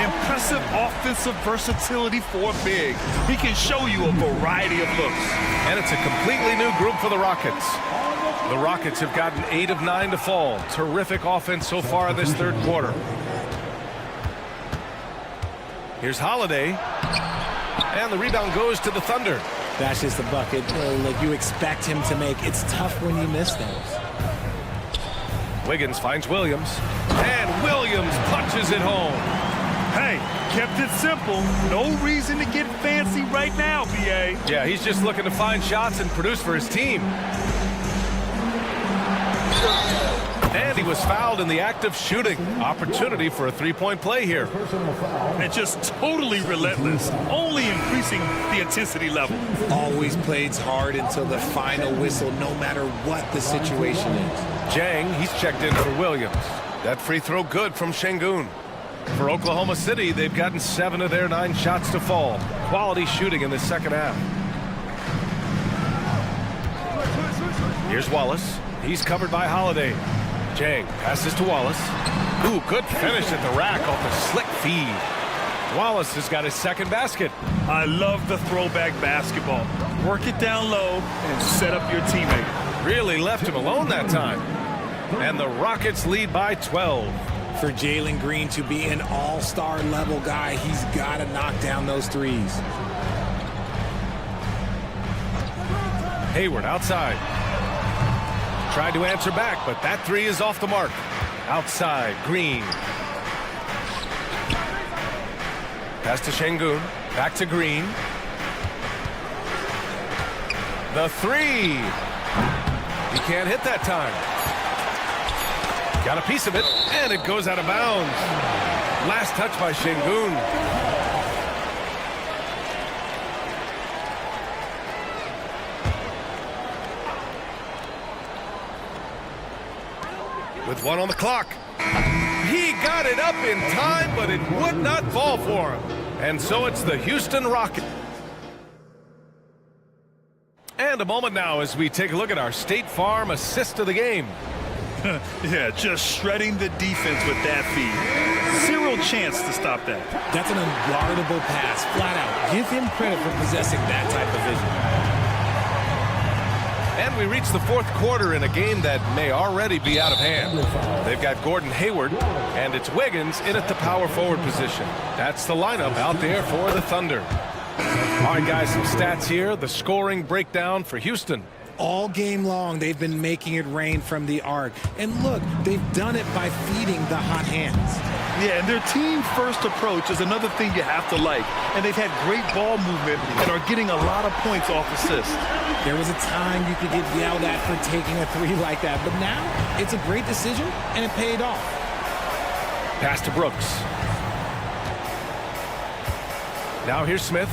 Impressive offensive versatility for a big. He can show you a variety of looks. And it's a completely new group for the Rockets. The Rockets have gotten 8 of 9 to fall. Terrific offense so far this third quarter. Here's Holiday. And the rebound goes to the Thunder. That's just the bucket like you expect him to make. It's tough when you miss those. Wiggins finds Williams. And Williams punches it home. Hey, kept it simple. No reason to get fancy right now, BA. Yeah, he's just looking to find shots and produce for his team. And he was fouled in the act of shooting. Opportunity for a three-point play here. And just totally relentless, only increasing the intensity level. Always plays hard until the final whistle, no matter what the situation is. Jang, he's checked in for Williams. That free throw good from Şengün. For Oklahoma City, they've gotten 7 of their 9 shots to fall. Quality shooting in the second half. Here's Wallace. He's covered by Holiday. Jang passes to Wallace. Ooh, good finish at the rack off the slick feed. Wallace has got his second basket. I love the throwback basketball. Work it down low and set up your teammate. Really left him alone that time. And the Rockets lead by 12. For Jalen Green to be an all-star level guy, he's got to knock down those threes. Hayward outside. Tried to answer back, but that three is off the mark. Outside, Green. Pass to Şengün. Back to Green. The three. He can't hit that time. Got a piece of it, and it goes out of bounds. Last touch by Şengün. with 1 on the clock. He got it up in time, but it would not fall for him. And so it's the Houston Rockets. And a moment now as we take a look at our State Farm assist of the game. Yeah, just shredding the defense with that feed. Zero chance to stop that. That's an unguardable pass, flat out. Give him credit for possessing that type of vision. And we reach the fourth quarter in a game that may already be out of hand. They've got Gordon Hayward, and it's Wiggins in at the power forward position. That's the lineup out there for the Thunder. All right, guys, some stats here. The scoring breakdown for Houston. All game long, they've been making it rain from the arc. And look, they've done it by feeding the hot hands. Yeah, and their team-first approach is another thing you have to like. And they've had great ball movement and are getting a lot of points off assists. There was a time you could get yelled at for taking a three like that, but now it's a great decision, and it paid off. Pass to Brooks. Now here's Smith.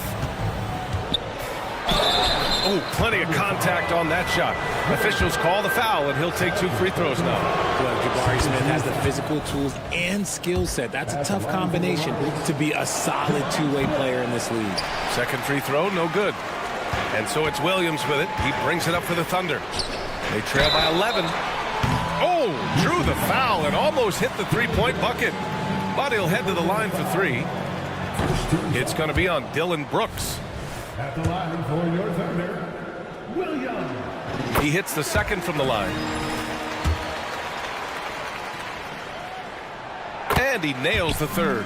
Oh, plenty of contact on that shot. Officials call the foul, and he'll take 2 free throws now. Well, Jabari Smith has the physical tools and skill set. That's a tough combination to be a solid two-way player in this league. Second free throw, no good. And so it's Williams with it. He brings it up for the Thunder. They trail by 11. Oh, drew the foul and almost hit the three-point bucket. But he'll head to the line for 3. It's going to be on Dylan Brooks. At the line for your Thunder, Williams. He hits the second from the line. And he nails the third.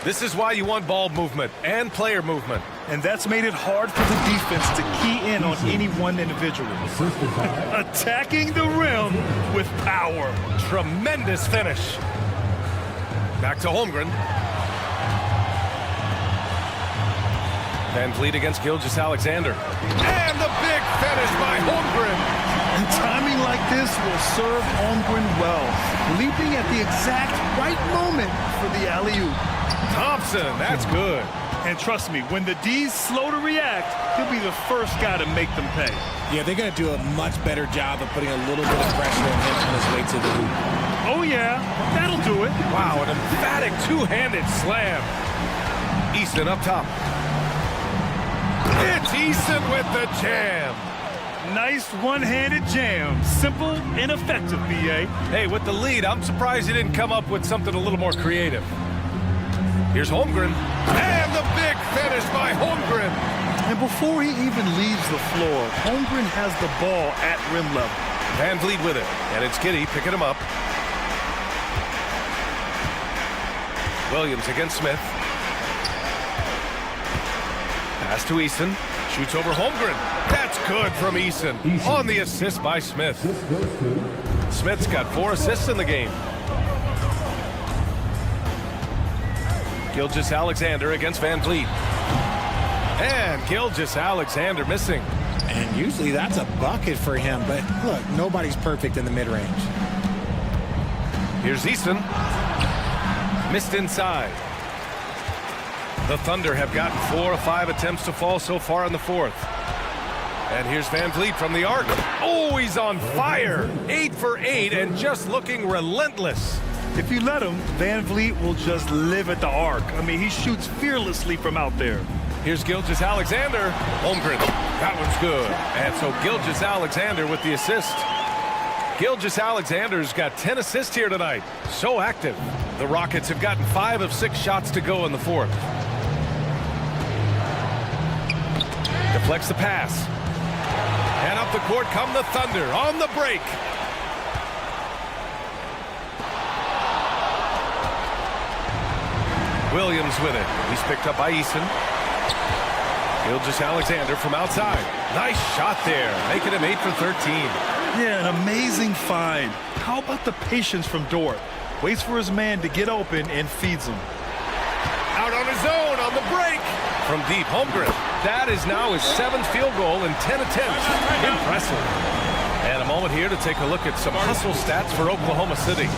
This is why you want ball movement and player movement. And that's made it hard for the defense to key in on any one individual. Attacking the rim with power. Tremendous finish. Back to Holmgren. Van Vliet against Gilgeous-Alexander. And the big finish by Holmgren. And timing like this will serve Holmgren well. Leaping at the exact right moment for the alley-oop. Thompson, that's good. And trust me, when the D's slow to react, he'll be the first guy to make them pay. Yeah, they're going to do a much better job of putting a little bit of pressure on him on his way to the hoop. Oh, yeah, that'll do it. Wow, an emphatic two-handed slam. Easton up top. It's Easton with the jam. Nice one-handed jam. Simple and effective, B.A. Hey, with the lead, I'm surprised he didn't come up with something a little more creative. Here's Holmgren. And the big finish by Holmgren. And before he even leaves the floor, Holmgren has the ball at rim level. Van Vliet with it. And it's Giddey picking him up. Williams against Smith. Pass to Easton. Shoots over Holmgren. That's good from Easton. On the assist by Smith. Smith's got 4 assists in the game. Gilgeous-Alexander against Van Vliet. And Gilgeous-Alexander missing. And usually that's a bucket for him, but look, nobody's perfect in the mid-range. Here's Easton. Missed inside. The Thunder have gotten 4 of 5 attempts to fall so far in the fourth. And here's Van Vliet from the arc. Oh, he's on fire. 8 for 8 and just looking relentless. If you let him, Van Vliet will just live at the arc. I mean, he shoots fearlessly from out there. Here's Gilgeous-Alexander. Holmgren. That one's good. And so Gilgeous-Alexander with the assist. Gilgeous-Alexander's got 10 assists here tonight. So active. The Rockets have gotten 5 of 6 shots to go in the fourth. Deflects the pass. And up the court come the Thunder on the break. Williams with it. He's picked up by Easton. Gilgeous-Alexander from outside. Nice shot there, making him 8 for 13. Yeah, an amazing find. How about the patience from Dort? Waits for his man to get open and feeds him. Out on his own on the break. From deep, Holmgren. That is now his 7th field goal in 10 attempts. Impressive. And a moment here to take a look at some hustle stats for Oklahoma City.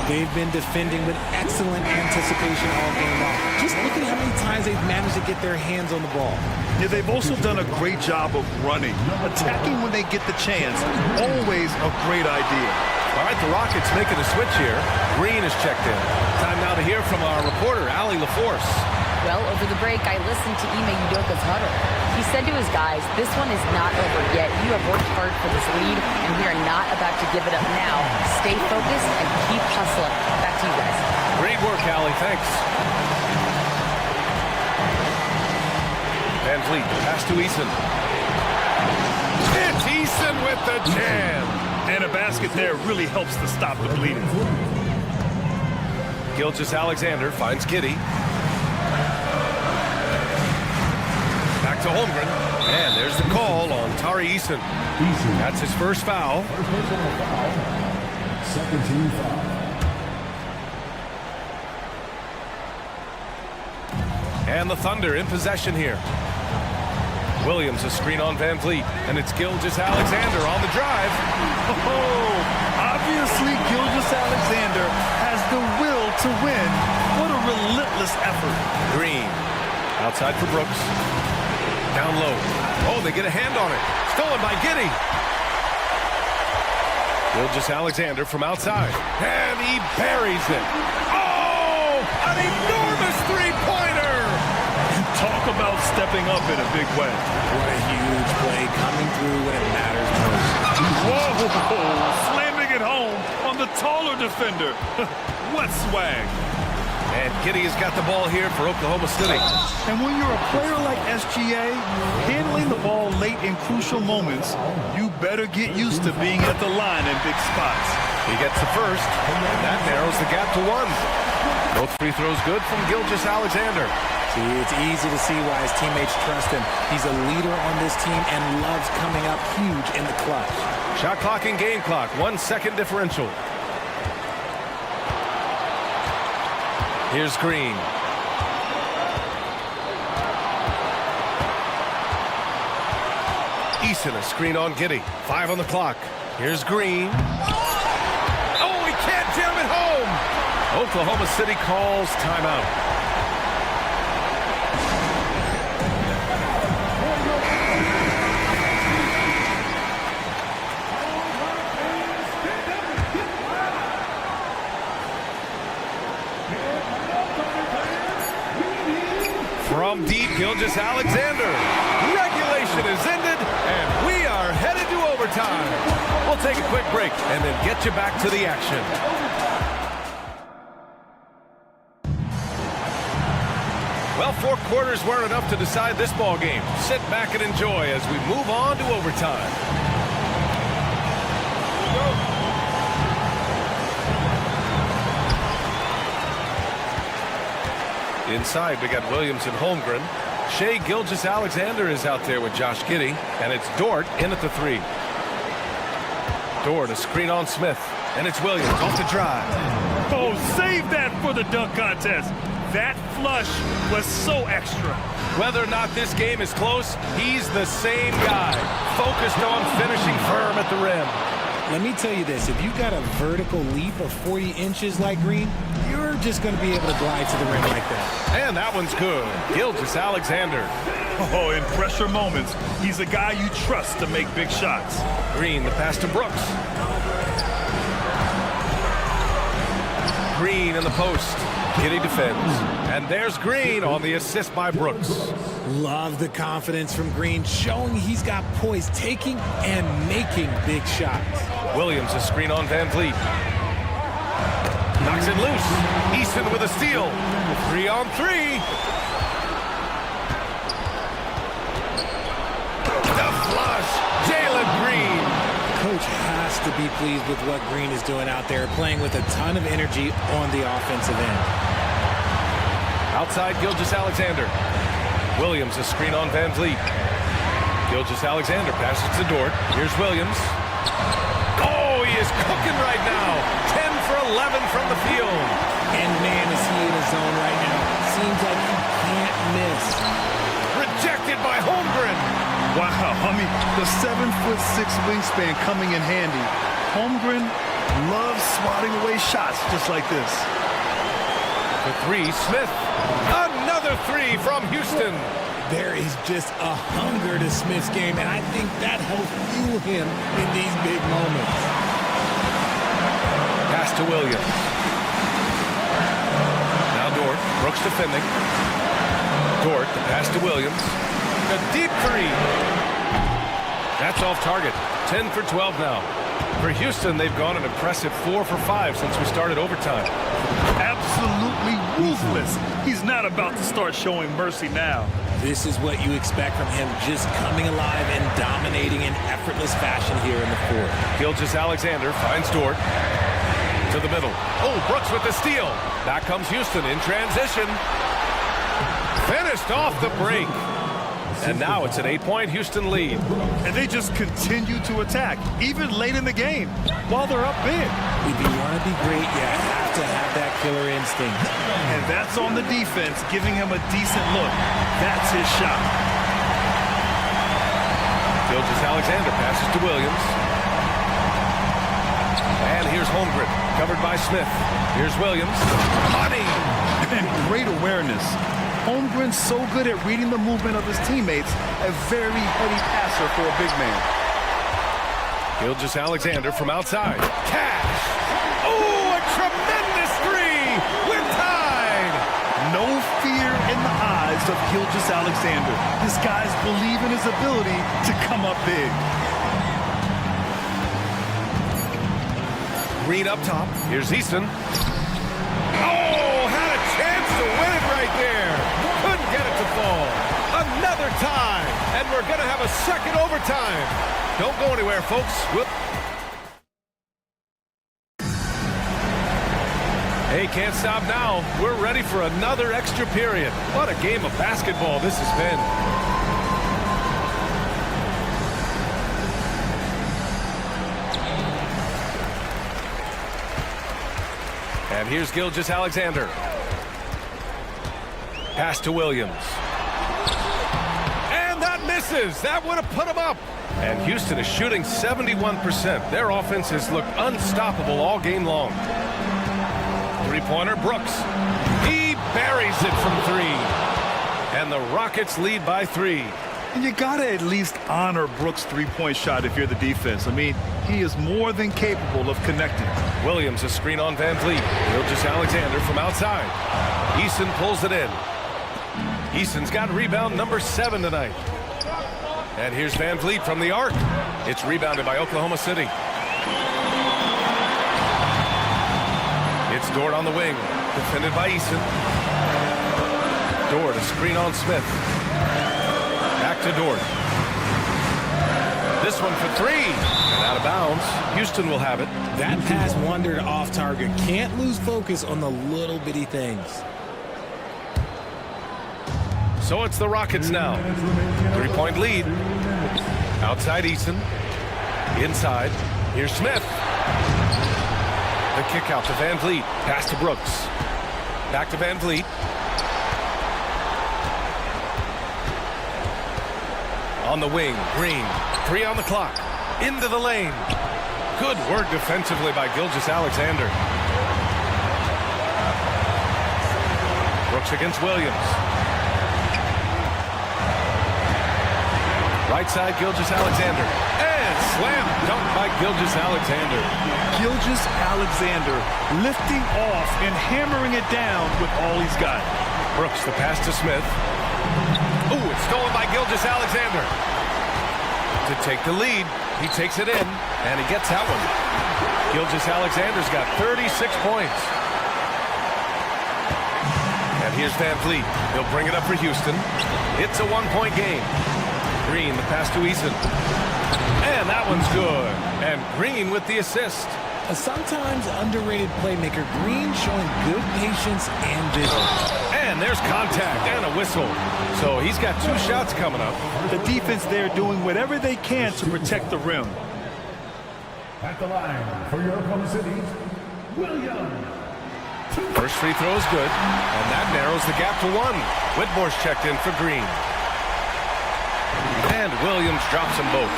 They've been defending with excellent anticipation all game long. Just look at how many times they've managed to get their hands on the ball. Yeah, they've also done a great job of running. Attacking when they get the chance, always a great idea. All right, the Rockets making a switch here. Green is checked in. Time now to hear from our reporter, Allie LaForce. Well, over the break, I listened to Ime Udoka's huddle. He said to his guys, this one is not over yet. You have worked hard for this lead, and we are not about to give it up now. Stay focused and keep hustling. Back to you guys. Great work, Allie. Thanks. Van Vliet, pass to Eason. It's Eason with the jam. And a basket there really helps to stop the bleeding. Gilgeous-Alexander finds Giddey. Back to Holmgren. And there's the call on Tari Eason. That's his first foul. First personal foul. Second team foul. And the Thunder in possession here. Williams a screen on Van Vliet. And it's Gilgeous-Alexander on the drive. Oh, obviously Gilgeous-Alexander has the will to win. What a relentless effort. Green outside for Brooks. Down low. Oh, they get a hand on it. Stolen by Giddey. Gilgeous-Alexander from outside. And he buries it. Oh, an enormous three-pointer. Talk about stepping up in a big way. What a huge play coming through when it matters most. Whoa, slamming it home on the taller defender. What swag. And Giddey has got the ball here for Oklahoma City. And when you're a player like SGA, handling the ball late in crucial moments, you better get used to being at the line in big spots. He gets the first, and that narrows the gap to one. Both free throws good from Gilgeous-Alexander. See, it's easy to see why his teammates trust him. He's a leader on this team and loves coming up huge in the clutch. Shot clock and game clock, 1 second differential. Here's Green. Eason a screen on Giddey. 5 on the clock. Here's Green. Oh, he can't jam it home. Oklahoma City calls timeout. From deep, Gilgeous-Alexander. Regulation is ended, and we are headed to overtime. We'll take a quick break and then get you back to the action. Well, 4 quarters weren't enough to decide this ball game. Sit back and enjoy as we move on to overtime. Inside, we got Williams and Holmgren. Shai Gilgeous-Alexander is out there with Josh Giddey, and it's Dort in at the 3. Dort a screen on Smith, and it's Williams off the drive. Oh, save that for the dunk contest. That flush was so extra. Whether or not this game is close, he's the same guy, focused on finishing firm at the rim. Let me tell you this, if you've got a vertical leap of 40 inches like Green, you're just going to be able to glide to the rim like that. And that one's good. Gilgeous-Alexander. Oh, in pressure moments, he's a guy you trust to make big shots. Green, the pass to Brooks. Green in the post. Giddey defends. And there's Green on the assist by Brooks. Love the confidence from Green, showing he's got poise, taking and making big shots. Williams a screen on Van Vliet. Knocks it loose. Easton with a steal. 3 on 3. The flush. Jalen Green. Coach has to be pleased with what Green is doing out there, playing with a ton of energy on the offensive end. Outside Gilgeous-Alexander. Williams a screen on Van Vliet. Gilgeous-Alexander passes to Dort. Here's Williams. Oh, he is cooking right now. 10 for 11 from the field. And man, is he in his zone right now. Seems like he can't miss. Rejected by Holmgren. Wow, I mean, the 7'6" wingspan coming in handy. Holmgren loves swatting away shots just like this. The three, Smith. Another three from Houston. There is just a hunger to Smith's game, and I think that helps fuel him in these big moments. Pass to Williams. Now Dort. Brooks defending. Dort, the pass to Williams. A deep three. That's off target. 10 for 12 now. For Houston, they've gone an impressive 4 for 5 since we started overtime. Absolutely ruthless. He's not about to start showing mercy now. This is what you expect from him, just coming alive and dominating in effortless fashion here in the fourth. Gilgeous-Alexander finds Dort. To the middle. Oh, Brooks with the steal. Back comes Houston in transition. Finished off the break. And now it's an 8-point Houston lead. And they just continue to attack, even late in the game, while they're up big. If you want to be great, you have to have that killer instinct. And that's on the defense, giving him a decent look. That's his shot. Gilgeous-Alexander passes to Williams. And here's Holmgren, covered by Smith. Here's Williams. Money! And great awareness. Holmgren's so good at reading the movement of his teammates, a very heady passer for a big man. Gilgeous-Alexander from outside. Cash! Oh, a tremendous three! We're tied! No fear in the eyes of Gilgeous-Alexander. This guy's believe in his ability to come up big. Green up top. Here's Easton. Oh, had a chance to win it right there. Couldn't get it to fall. Another tie. And we're going to have a second overtime. Don't go anywhere, folks. Hey, can't stop now. We're ready for another extra period. What a game of basketball this has been. And here's Gilgeous-Alexander. Pass to Williams. And that misses. That would have put him up. And Houston is shooting 71%. Their offense has looked unstoppable all game long. Three-pointer, Brooks. He buries it from three. And the Rockets lead by 3. And you got to at least honor Brooks' three-point shot if you're the defense. I mean, he is more than capable of connecting. Williams, a screen on Van Vliet. Gilgeous-Alexander from outside. Easton pulls it in. Easton's got rebound number 7 tonight. And here's Van Vliet from the arc. It's rebounded by Oklahoma City. It's Dort on the wing, defended by Easton. Dort, a screen on Smith. Back to Dort. This one for 3. And out of bounds. Houston will have it. That pass wandered off target. Can't lose focus on the little bitty things. So it's the Rockets now. 3-point lead. Outside Easton. Inside. Here's Smith. The kick out to Van Vliet. Pass to Brooks. Back to Van Vliet. On the wing, Green. 3 on the clock. Into the lane. Good work defensively by Gilgeous-Alexander. Brooks against Williams. Right side, Gilgeous-Alexander. And slam dunk by Gilgeous-Alexander. Gilgeous-Alexander lifting off and hammering it down with all he's got. Brooks, the pass to Smith. Ooh, it's stolen by Gilgeous-Alexander. To take the lead, he takes it in, and he gets that one. Gilgeous-Alexander's got 36 points. And here's Van Vliet. He'll bring it up for Houston. It's a 1-point game. Green, the pass to Easton. And that one's good. And Green with the assist. A sometimes underrated playmaker, Green showing good patience and vision. And there's contact and a whistle. So he's got 2 shots coming up. The defense there doing whatever they can to protect the rim. At the line for your Oklahoma City, Williams. First free throw is good, and that narrows the gap to 1. Whitmore's checked in for Green. And Williams drops them both.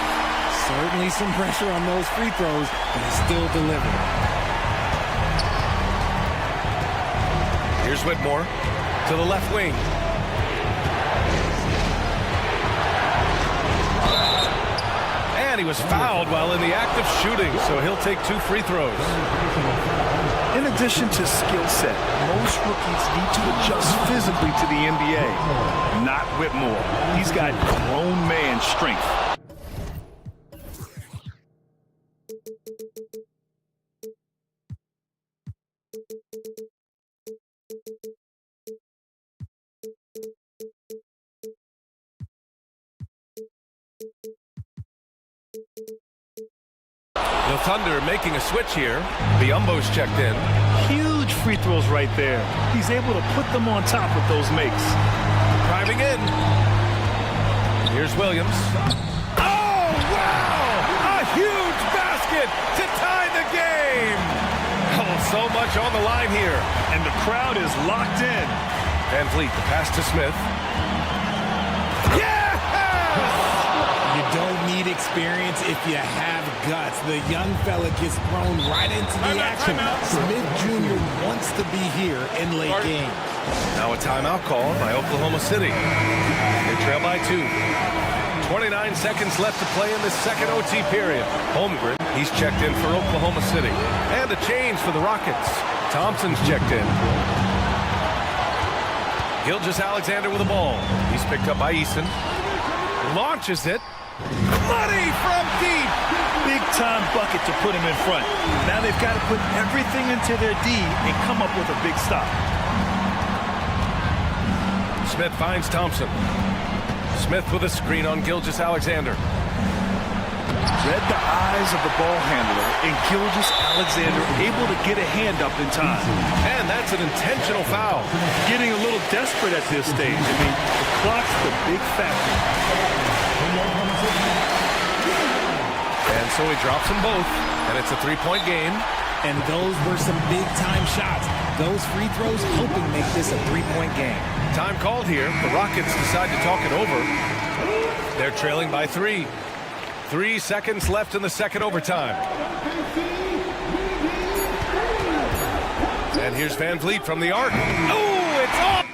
Certainly some pressure on those free throws, but he still delivered. Here's Whitmore to the left wing. And he was fouled while in the act of shooting, so he'll take 2 free throws. In addition to skill set, most rookies need to adjust physically to the NBA. Not Whitmore. He's got grown man strength. The Thunder making a switch here. Biombo's checked in. Huge free throws right there. He's able to put them on top with those makes. Driving in. Here's Williams. Oh, wow! A huge basket to tie the game! Oh, so much on the line here. And the crowd is locked in. Van Vliet, the pass to Smith. Yeah! You don't need experience if you have guts. The young fella gets thrown right into the action. Smith Jr. wants to be here in late game. Now a timeout call by Oklahoma City. They trail by 2. 29 seconds left to play in this second OT period. Holmgren, he's checked in for Oklahoma City. And a change for the Rockets. Thompson's checked in. Gilgeous-Alexander with the ball. He's picked up by Eason. Launches it. Money from deep. Big time bucket to put him in front. Now they've got to put everything into their D and come up with a big stop. Smith finds Thompson. Smith with a screen on Gilgeous-Alexander. Read the eyes of the ball handler, and Gilgeous-Alexander able to get a hand up in time. And that's an intentional foul. Getting a little desperate at this stage. I mean, the clock's the big factor. And so he drops them both, and it's a 3-point game. And those were some big-time shots. Those free throws helping make this a 3-point game. Time called here. The Rockets decide to talk it over. They're trailing by 3. 3 seconds left in the second overtime. And here's Van Vliet from the arc. Oh, it's off!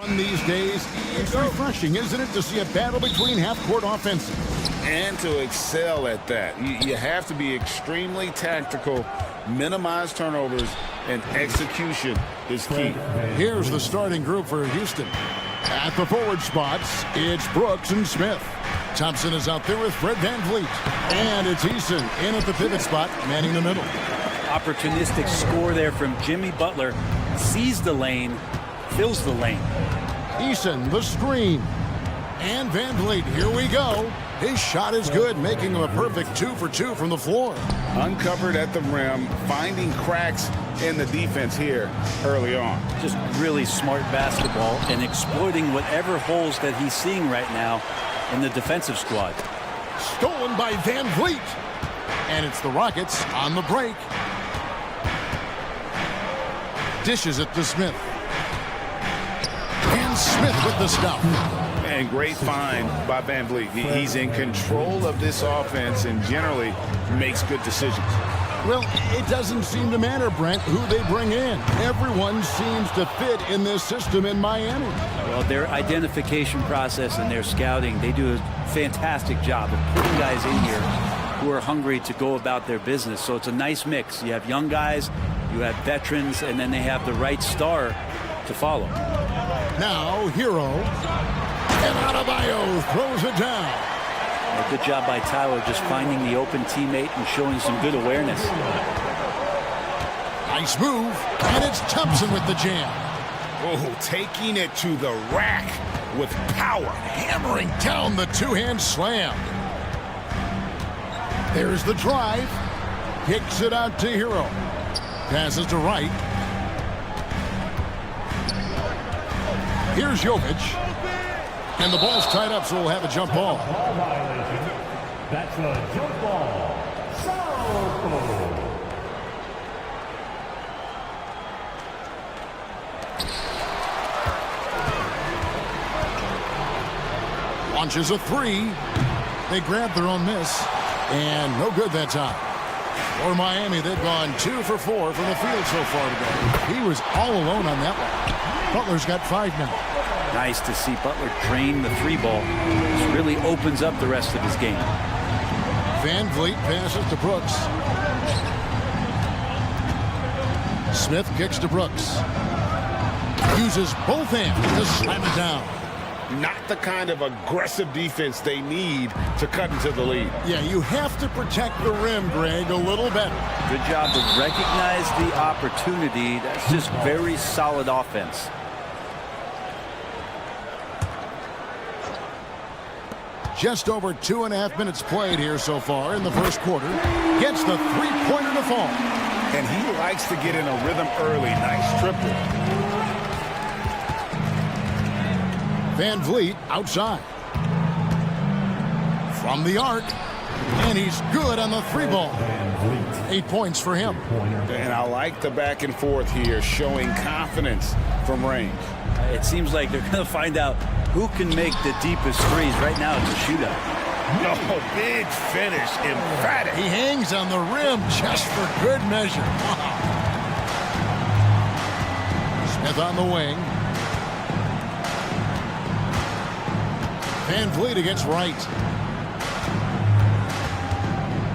These days, it's refreshing, isn't it, to see a battle between half-court offenses? And to excel at that, you have to be extremely tactical, minimize turnovers, and execution is key. Here's the starting group for Houston. At the forward spots, it's Brooks and Smith. Thompson is out there with Fred VanVleet. And it's Eason in at the pivot spot, manning the middle. Opportunistic score there from Jimmy Butler. Sees the lane, fills the lane. Eason, the screen. And VanVleet, here we go. His shot is good, making him a perfect 2 for 2 from the floor. Uncovered at the rim, finding cracks in the defense here early on. Just really smart basketball and exploiting whatever holes that he's seeing right now in the defensive squad. Stolen by VanVleet. And it's the Rockets on the break. Dishes it to Smith. And Smith with the stuff. And great find by VanVleet. He's in control of this offense and generally makes good decisions. Well, it doesn't seem to matter, Brent, who they bring in. Everyone seems to fit in this system in Miami. Well, their identification process and their scouting, they do a fantastic job of putting guys in here who are hungry to go about their business. So it's a nice mix. You have young guys, you have veterans, and then they have the right star to follow. Now, Hero. And Adebayo throws it down. A good job by Tyler just finding the open teammate and showing some good awareness. Nice move. And it's Thompson with the jam. Oh, taking it to the rack with power. Hammering down the two-hand slam. There's the drive. Kicks it out to Hero. Passes to Wright. Here's Jovic. And the ball's tied up, so we'll have a jump ball. Ball violation. That's a jump ball. Foul. Launches a three. They grab their own miss. And no good that time. For Miami, they've gone 2 for 4 from the field so far today. He was all alone on that one. Butler's got 5 now. Nice to see Butler drain the 3-ball. This really opens up the rest of his game. VanVleet passes to Brooks. Smith kicks to Brooks. Uses both hands to slam it down. Not the kind of aggressive defense they need to cut into the lead. Yeah, you have to protect the rim, Greg, a little better. Good job to recognize the opportunity. That's just very solid offense. Just over 2.5 minutes played here so far in the first quarter. Gets the three-pointer to fall. And he likes to get in a rhythm early. Nice triple. VanVleet outside. From the arc. And he's good on the 3-ball. 8 points for him. And I like the back and forth here, showing confidence from range. It seems like they're going to find out who can make the deepest threes. Right now it's a shootout. No, big finish, emphatic. He hangs on the rim just for good measure. Wow. Smith on the wing. VanVleet against Wright.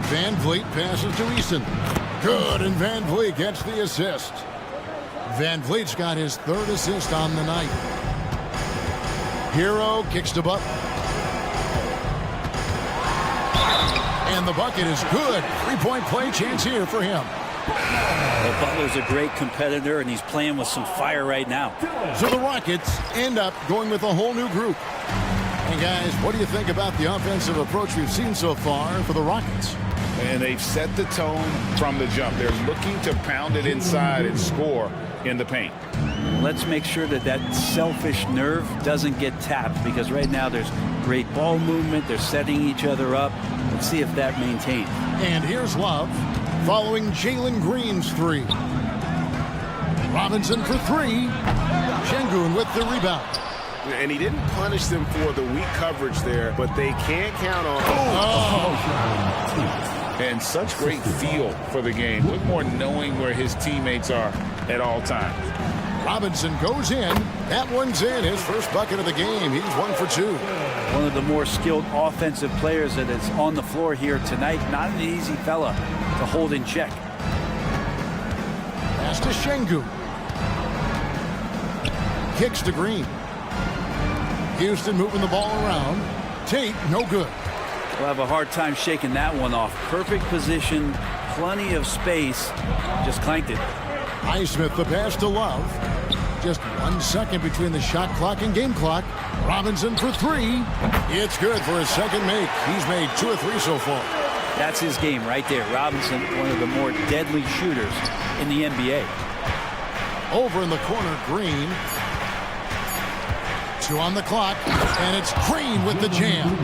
VanVleet passes to Eason. Good, and VanVleet gets the assist. VanVleet's got his 3rd assist on the night. Hero kicks to Butler. And the bucket is good. 3-point play chance here for him. Well, Butler's a great competitor, and he's playing with some fire right now. So the Rockets end up going with a whole new group. And guys, what do you think about the offensive approach we've seen so far for the Rockets? And they've set the tone from the jump. They're looking to pound it inside and score in the paint. Let's make sure that that selfish nerve doesn't get tapped, because right now there's great ball movement. They're setting each other up. Let's see if that maintains. And here's Love following Jalen Green's 3. Robinson for 3. Şengün with the rebound. And he didn't punish them for the weak coverage there, but they can't count on. And such great feel for the game. Look more knowing where his teammates are at all times. Robinson goes in. That one's in. His first bucket of the game. He's 1 for 2. One of the more skilled offensive players that is on the floor here tonight. Not an easy fella to hold in check. Pass to Şengün. Kicks to Green. Houston moving the ball around. Tate, no good. We'll have a hard time shaking that one off. Perfect position, plenty of space. Just clanked it. Highsmith the pass to Love. Just 1 second between the shot clock and game clock. Robinson for 3. It's good for his second make. He's made 2 or 3 so far. That's his game right there. Robinson, one of the more deadly shooters in the NBA. Over in the corner, Green. 2 on the clock, and it's Green with the jam.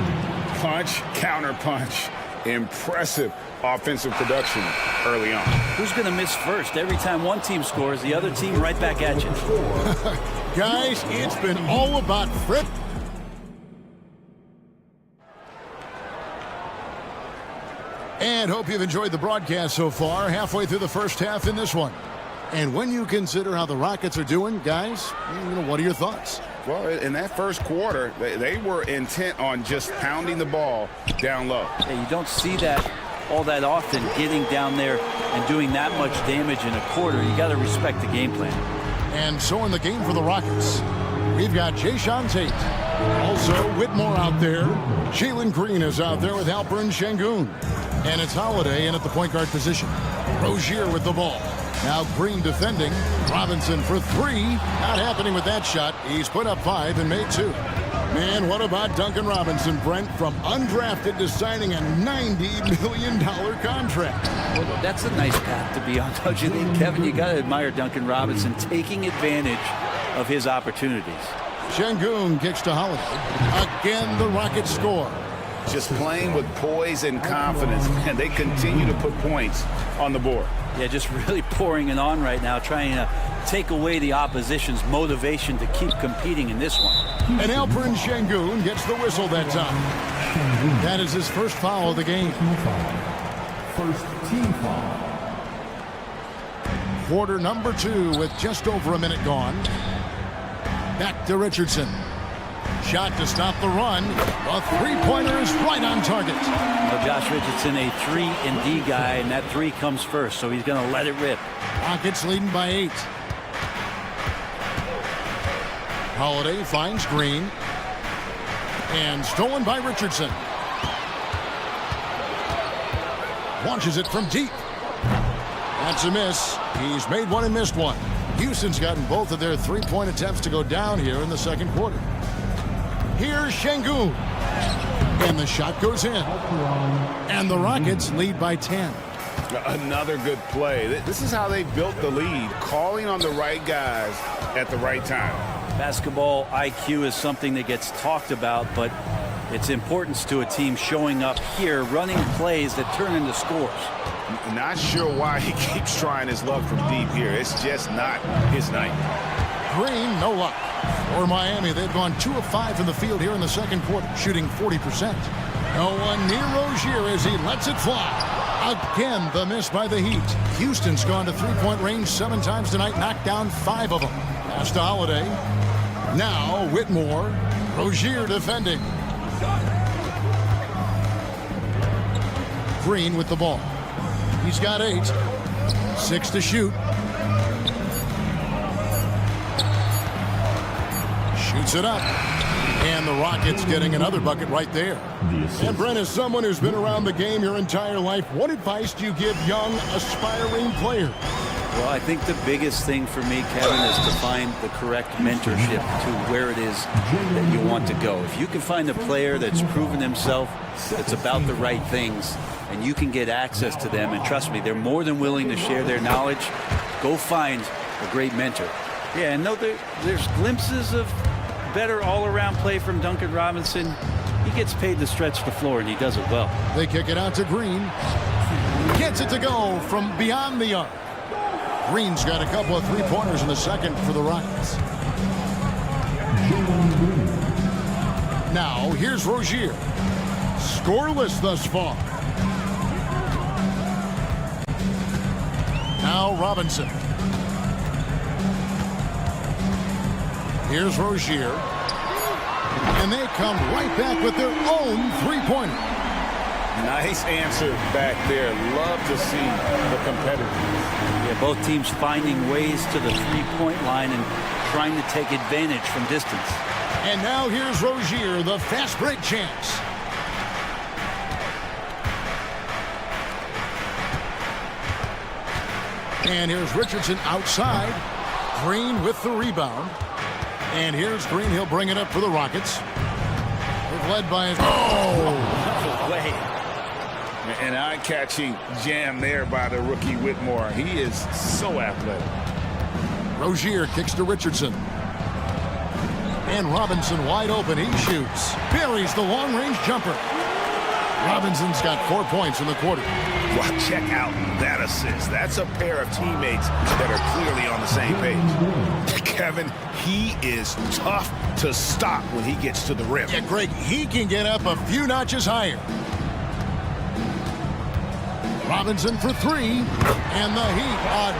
Punch, counter punch. Impressive offensive production early on. Who's going to miss first? Every time one team scores, the other team right back at you. Guys, it's been all about Fripp. And hope you've enjoyed the broadcast so far. Halfway through the first half in this one. And when you consider how the Rockets are doing, guys, what are your thoughts? Well, in that first quarter, they were intent on just pounding the ball down low. Yeah, you don't see that all that often, getting down there and doing that much damage in a quarter. You got to respect the game plan. And so in the game for the Rockets, we've got Jae'Sean Tate. Also Whitmore out there. Jalen Green is out there with Alperen Şengün. And it's Holiday in at the point guard position. Rozier with the ball. Now Green defending. Robinson for 3. Not happening with that shot. He's put up 5 and made 2. Man, what about Duncan Robinson, Brent, from undrafted to signing a $90 million contract? Well, that's a nice path to be on, don't you think, Kevin? You got to admire Duncan Robinson taking advantage of his opportunities. Şengün kicks to Holiday. Again, the Rockets score. Just playing with poise and confidence, and they continue to put points on the board. Yeah, just really pouring it on right now, trying to take away the opposition's motivation to keep competing in this one. And Alperen Şengün gets the whistle that time. That is his first foul of the game. First team foul. Quarter number 2 with just over a minute gone. Back to Richardson. Shot to stop the run. A three-pointer is right on target. Well, Josh Richardson, a 3-and-D guy, and that 3 comes first, so he's going to let it rip. Rockets leading by 8. Holiday finds Green. And stolen by Richardson. Launches it from deep. That's a miss. He's made 1 and missed 1. Houston's gotten both of their 3-point attempts to go down here in the second quarter. Here's Şengün. And the shot goes in. And the Rockets lead by 10. Another good play. This is how they built the lead, calling on the right guys at the right time. Basketball IQ is something that gets talked about, but its importance to a team showing up here, running plays that turn into scores. Not sure why he keeps trying his luck from deep here. It's just not his night. Green, no luck. For Miami, they've gone 2 of 5 from the field here in the second quarter, shooting 40%. No one near Rozier as he lets it fly. Again, the miss by the Heat. Houston's gone to 3-point range 7 times tonight, knocked down 5 of them. Pass to Holiday. Now Whitmore. Rozier defending. Green with the ball. He's got 8. 6 to shoot. Shoots it up. And the Rockets getting another bucket right there. And Brent, as someone who's been around the game your entire life, what advice do you give young, aspiring players? Well, I think the biggest thing for me, Kevin, is to find the correct mentorship to where it is that you want to go. If you can find a player that's proven himself, that's about the right things, and you can get access to them, and trust me, they're more than willing to share their knowledge, go find a great mentor. Yeah, and no, there's glimpses of better all-around play from Duncan Robinson. He gets paid to stretch the floor, and he does it well. They kick it out to Green. Gets it to go from beyond the arc. Green's got a couple of 3-pointers in the second for the Rockets. Now, here's Rozier. Scoreless thus far. Now Robinson. Here's Rozier. And they come right back with their own three-pointer. Nice answer back there. Love to see the competitors. Yeah, both teams finding ways to the three-point line and trying to take advantage from distance. And now here's Rozier, the fast break chance. And here's Richardson outside. Green with the rebound. And here's Green. He'll bring it up for the Rockets. They're led by... Oh! Way. An eye-catching jam there by the rookie Whitmore. He is so athletic. Rozier kicks to Richardson. And Robinson wide open. He shoots. Buries the long-range jumper. Robinson's got 4 points in the quarter. Well, check out that assist. That's a pair of teammates that are clearly on the same page. Kevin, he is tough to stop when he gets to the rim. Yeah, Greg, he can get up a few notches higher. Robinson for three. And the Heat,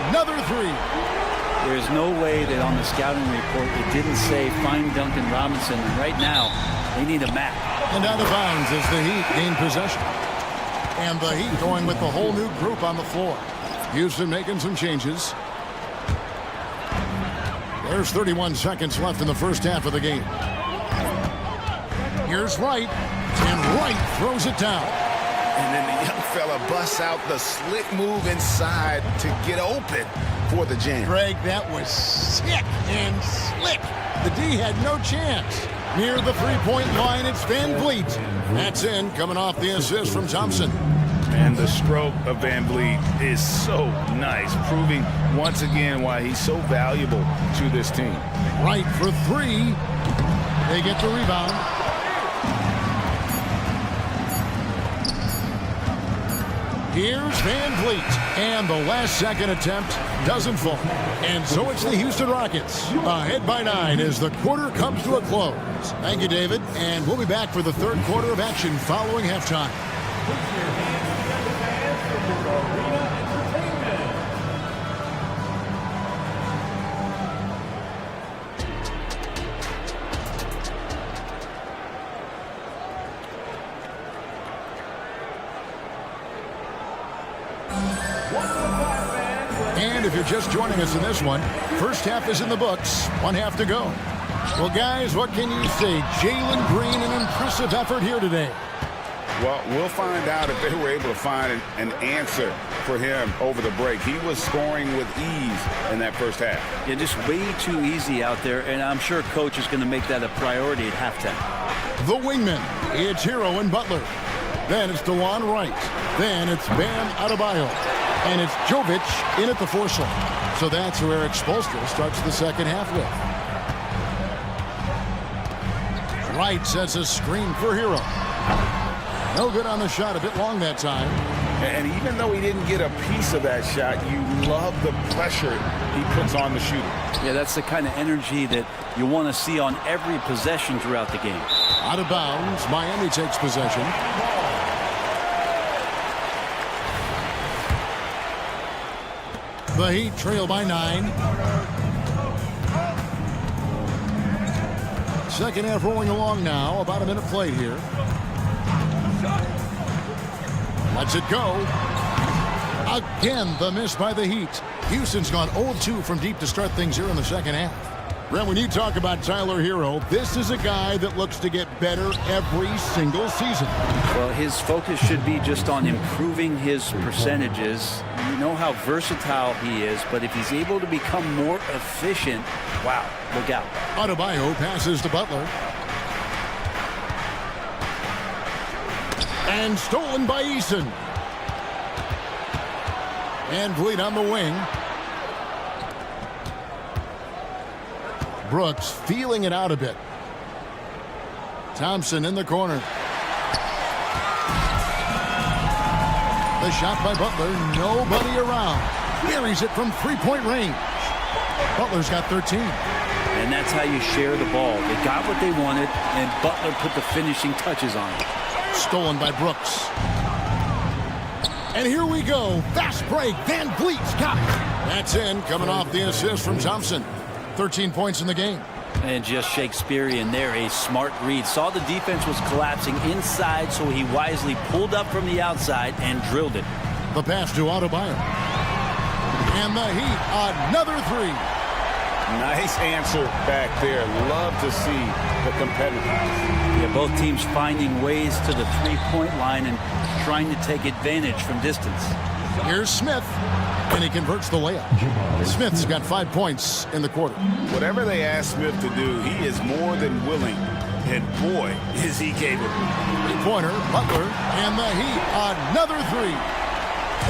another three. There's no way that on the scouting report it didn't say find Duncan Robinson. And right now, they need a map. And out of bounds as the Heat gain possession. And the Heat going with the whole new group on the floor. Houston making some changes. There's 31 seconds left in the first half of the game. Here's Wright. And Wright throws it down. And then the young fella busts out the slick move inside to get open for the jam. Greg, that was sick and slick. The D had no chance. Near the three-point line, it's Van Vliet. That's in, coming off the assist from Thompson. And the stroke of Van Vliet is so nice, proving once again why he's so valuable to this team. Right for three. They get the rebound. Here's Van Vliet. And the last second attempt doesn't fall. And so it's the Houston Rockets. Ahead by 9 as the quarter comes to a close. Thank you, David. And we'll be back for the third quarter of action following halftime. And if you're just joining us in this one, first half is in the books. 1 half to go. Well, guys, what can you say? Jalen Green, an impressive effort here today. Well, we'll find out if they were able to find an answer for him over the break. He was scoring with ease in that first half. Yeah, just way too easy out there, and I'm sure Coach is going to make that a priority at halftime. The wingman, it's Hero and Butler. Then it's DeLon Wright. Then it's Bam Adebayo. And it's Jovic in at the foursome. So that's who Eric Spoelstra starts the second half with. Wright sets a screen for Hero. No good on the shot, a bit long that time. And even though he didn't get a piece of that shot, you love the pressure he puts on the shooter. Yeah, that's the kind of energy that you want to see on every possession throughout the game. Out of bounds, Miami takes possession. The Heat trail by 9. Second half rolling along now. About a minute played here. Lets it go. Again, the miss by the Heat. Houston's gone 0-2 from deep to start things here in the second half. Brent, when you talk about Tyler Hero, this is a guy that looks to get better every single season. Well, his focus should be just on improving his percentages. You know how versatile he is, but if he's able to become more efficient, wow, look out. Adebayo passes to Butler. And stolen by Eason. And Vliet on the wing. Brooks feeling it out a bit. Thompson in the corner. The shot by Butler, nobody around. Buries it from three-point range. Butler's got 13. And that's how you share the ball. They got what they wanted, and Butler put the finishing touches on it. Stolen by Brooks. And here we go. Fast break. Van Vliet's got it. That's in, coming off the assist from Thompson. 13 points in the game. And just Shakespearean there, a smart read. Saw the defense was collapsing inside, so he wisely pulled up from the outside and drilled it. The pass to Adebayo. And the Heat, another three. Nice answer back there. Love to see the competitiveness. Yeah, both teams finding ways to the three-point line and trying to take advantage from distance. Here's Smith, and he converts the layup. Smith's got 5 points in the quarter. Whatever they ask Smith to do, he is more than willing. And boy, is he capable. Three-pointer, Butler, and the Heat, another three.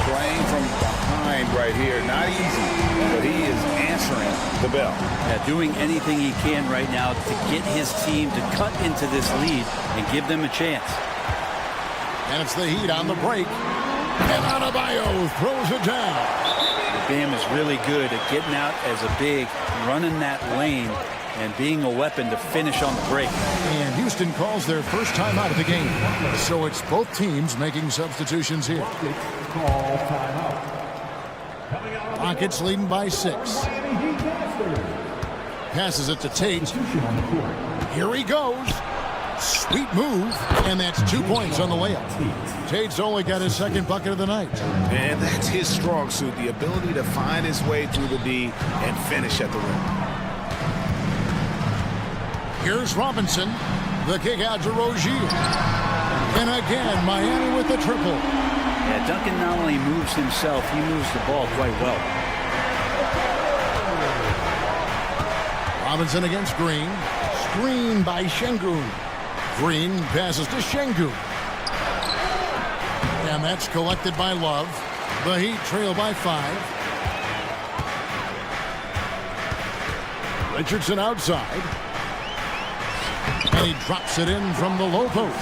Playing from behind right here, not easy, but he is answering the bell. Yeah, doing anything he can right now to get his team to cut into this lead and give them a chance. And it's the Heat on the break. And Adebayo throws it down. Bam is really good at getting out as a big, running that lane, and being a weapon to finish on the break. And Houston calls their first time out of the game. So it's both teams making substitutions here. Rockets leading by 6. Passes it to Tate. Here he goes. Sweet move, and that's 2 points on the layup. Tate's only got his second bucket of the night. And that's his strong suit, the ability to find his way through the D and finish at the rim. Here's Robinson. The kick out to Rozier. And again, Miami with the triple. Yeah, Duncan not only moves himself, he moves the ball quite well. Robinson against Green. Screen by Şengün. Green passes to Şengün. And that's collected by Love. The Heat trail by 5. Richardson outside. And he drops it in from the low post.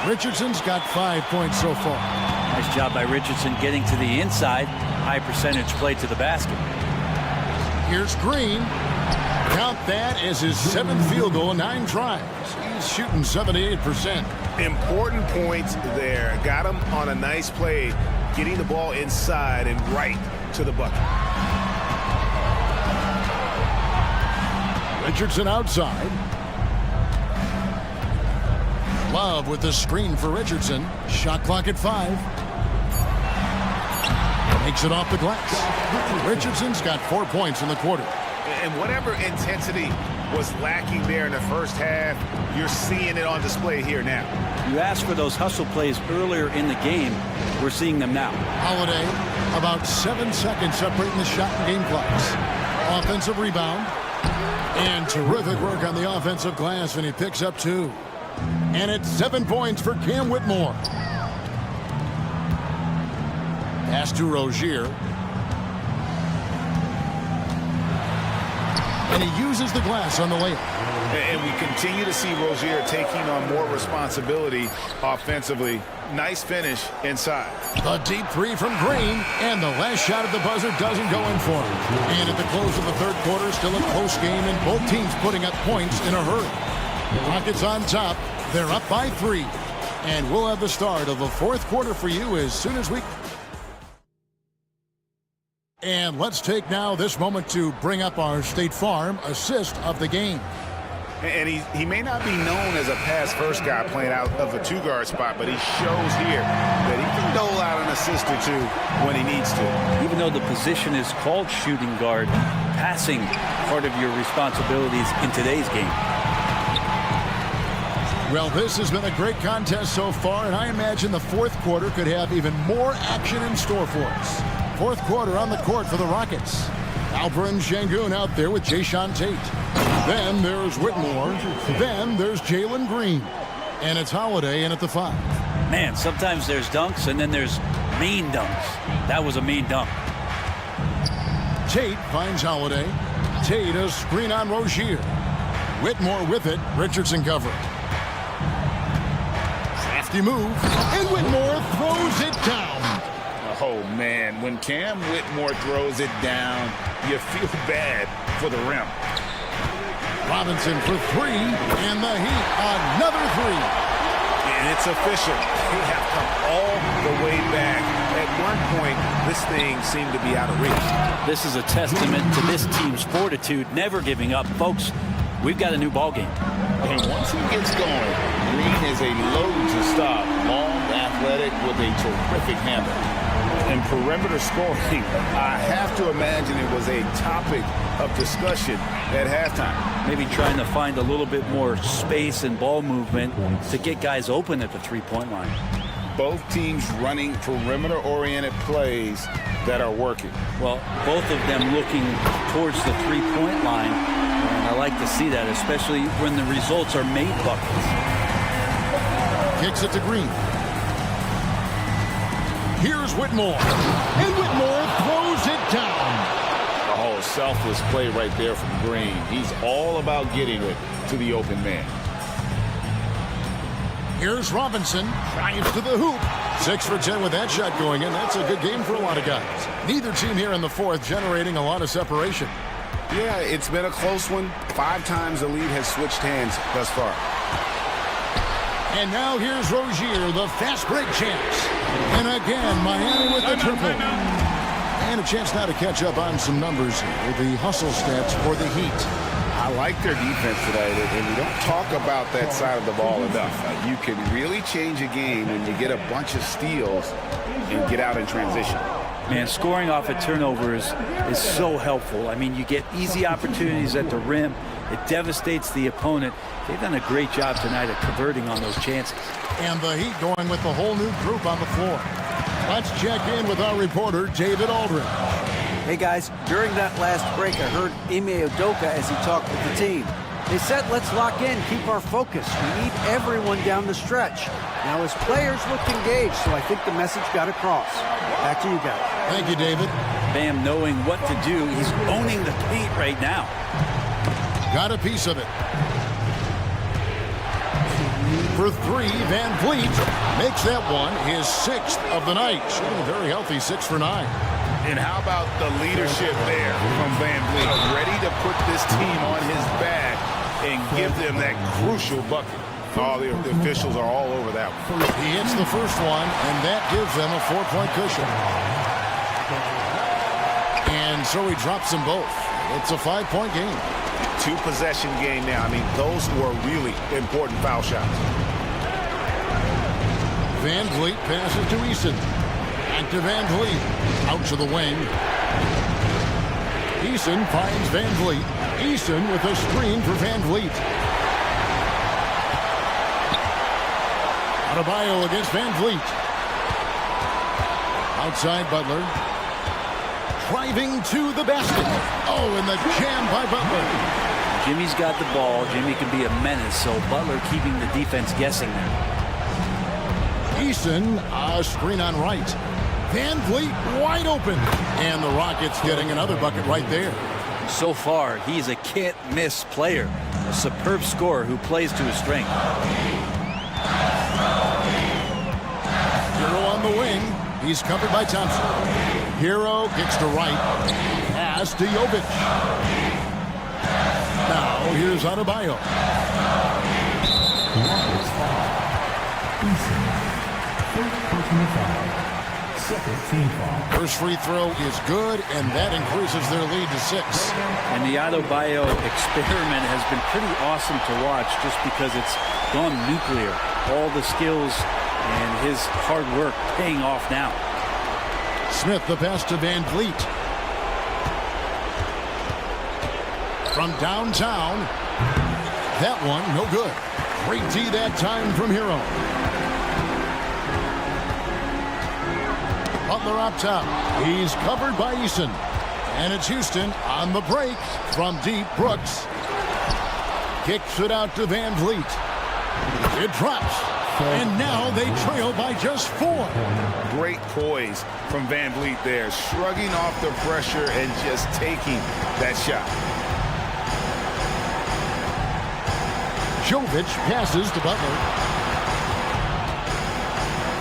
Richardson's got 5 points so far. Nice job by Richardson getting to the inside. High percentage play to the basket. Here's Green. Count that as his 7th field goal in 9 tries. He's shooting 78%. Important points there. Got him on a nice play, getting the ball inside and right to the bucket. Richardson outside. Love with the screen for Richardson. Shot clock at 5. Makes it off the glass. Richardson's got 4 points in the quarter. And whatever intensity was lacking there in the first half, you're seeing it on display here now. You asked for those hustle plays earlier in the game. We're seeing them now. Holiday, about 7 seconds separating the shot and game clocks. Offensive rebound. And terrific work on the offensive glass, and he picks up 2. And it's 7 points for Cam Whitmore. Pass to Rozier. And he uses the glass on the layup. And we continue to see Rozier taking on more responsibility offensively. Nice finish inside. A deep 3 from Green, and the last shot at the buzzer doesn't go in for him. And at the close of the third quarter, still a close game, and both teams putting up points in a hurry. The Rockets on top. They're up by 3. And we'll have the start of the fourth quarter for you as soon as we... And let's take now this moment to bring up our State Farm assist of the game. And he may not be known as a pass-first guy playing out of the 2-guard spot, but he shows here that he can dole out an assist or 2 when he needs to. Even though the position is called shooting guard, passing part of your responsibilities in today's game. Well, this has been a great contest so far, and I imagine the fourth quarter could have even more action in store for us. Fourth quarter on the court for the Rockets. Alperen Şengün out there with Jae'Sean Tate. Then there's Whitmore. Then there's Jalen Green. And it's Holiday in at the 5. Man, sometimes there's dunks and then there's mean dunks. That was a mean dunk. Tate finds Holiday. Tate a screen on Rozier. Whitmore with it. Richardson covering. Crafty move. And Whitmore throws it down. Oh, man, when Cam Whitmore throws it down, you feel bad for the rim. Robinson for 3, and the Heat another 3. And it's official. They have come all the way back. At one point, this thing seemed to be out of reach. This is a testament to this team's fortitude, never giving up. Folks, we've got a new ball game. And once he gets going, Green is a load to stop. Long, athletic, with a terrific handle. And perimeter scoring, I have to imagine it was a topic of discussion at halftime. Maybe trying to find a little bit more space and ball movement to get guys open at the three-point line. Both teams running perimeter-oriented plays that are working. Well, both of them looking towards the three-point line, and I like to see that, especially when the results are made buckets. Kicks it to Green. Here's Whitmore. And Whitmore throws it down. Oh, selfless play right there from Green. He's all about getting it to the open man. Here's Robinson. Drives to the hoop. 6 for 10 with that shot going in. That's a good game for a lot of guys. Neither team here in the fourth generating a lot of separation. Yeah, it's been a close one. 5 times the lead has switched hands thus far. And now here's Rozier, the fast break champs. And again, Miami with the triple. And a chance now to catch up on some numbers with the hustle stats for the Heat. I like their defense tonight, and we don't talk about that side of the ball enough. You can really change a game when you get a bunch of steals and get out in transition. Man, scoring off a turnover is so helpful. I mean, you get easy opportunities at the rim. It devastates the opponent. They've done a great job tonight at converting on those chances. And the Heat going with the whole new group on the floor. Let's check in with our reporter, David Aldridge. Hey guys, during that last break, I heard Ime Udoka as he talked with the team. They said, let's lock in, keep our focus. We need everyone down the stretch. Now his players looked engaged, so I think the message got across. Back to you guys. Thank you, David. Bam knowing what to do. He's owning the paint right now. Got a piece of it. For 3, Van Vliet makes that one his 6th of the night. Shooting a very healthy 6 for 9. And how about the leadership there from Van Vliet? Ready to put this team on his back and give them that crucial bucket. Oh, the officials are all over that one. He hits the first one, and that gives them a 4-point cushion. And so he drops them both. It's a 5-point game. 2-possession game now. I mean, those were really important foul shots. Van Vliet passes to Eason. Back to Van Vliet. Out to the wing. Eason finds Van Vliet. Eason with a screen for Van Vliet. Adebayo against Van Vliet. Outside Butler. Driving to the basket. Oh, and the jam by Butler. Jimmy's got the ball. Jimmy can be a menace, so Butler keeping the defense guessing there. Eason, a screen on right. Van Vliet wide open. And the Rockets getting another bucket right there. So far, he's a can't-miss player. A superb scorer who plays to his strength. Hero on the wing. He's covered by Thompson. Hero kicks to right. Pass to Jovic. Now here's Adebayo. First free throw is good, and that increases their lead to 6. And the Adebayo experiment has been pretty awesome to watch just because it's gone nuclear. All the skills and his hard work paying off now. Smith the pass to Van Vliet. From downtown. That one, no good. Great D that time from Hero. Butler up top. He's covered by Eason. And it's Houston on the break from deep. Brooks kicks it out to Van Vliet. It drops. And now they trail by just 4. Great poise from Van Vliet there. Shrugging off the pressure and just taking that shot. Jovic passes to Butler.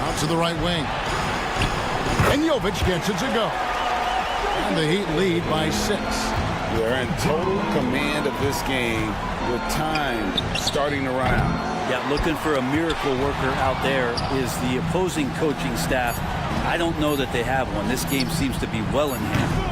Out to the right wing. And Jovic gets it to go. And the Heat lead by 6. They're in total command of this game with time starting to run out. Yeah, looking for a miracle worker out there is the opposing coaching staff. I don't know that they have one. This game seems to be well in hand.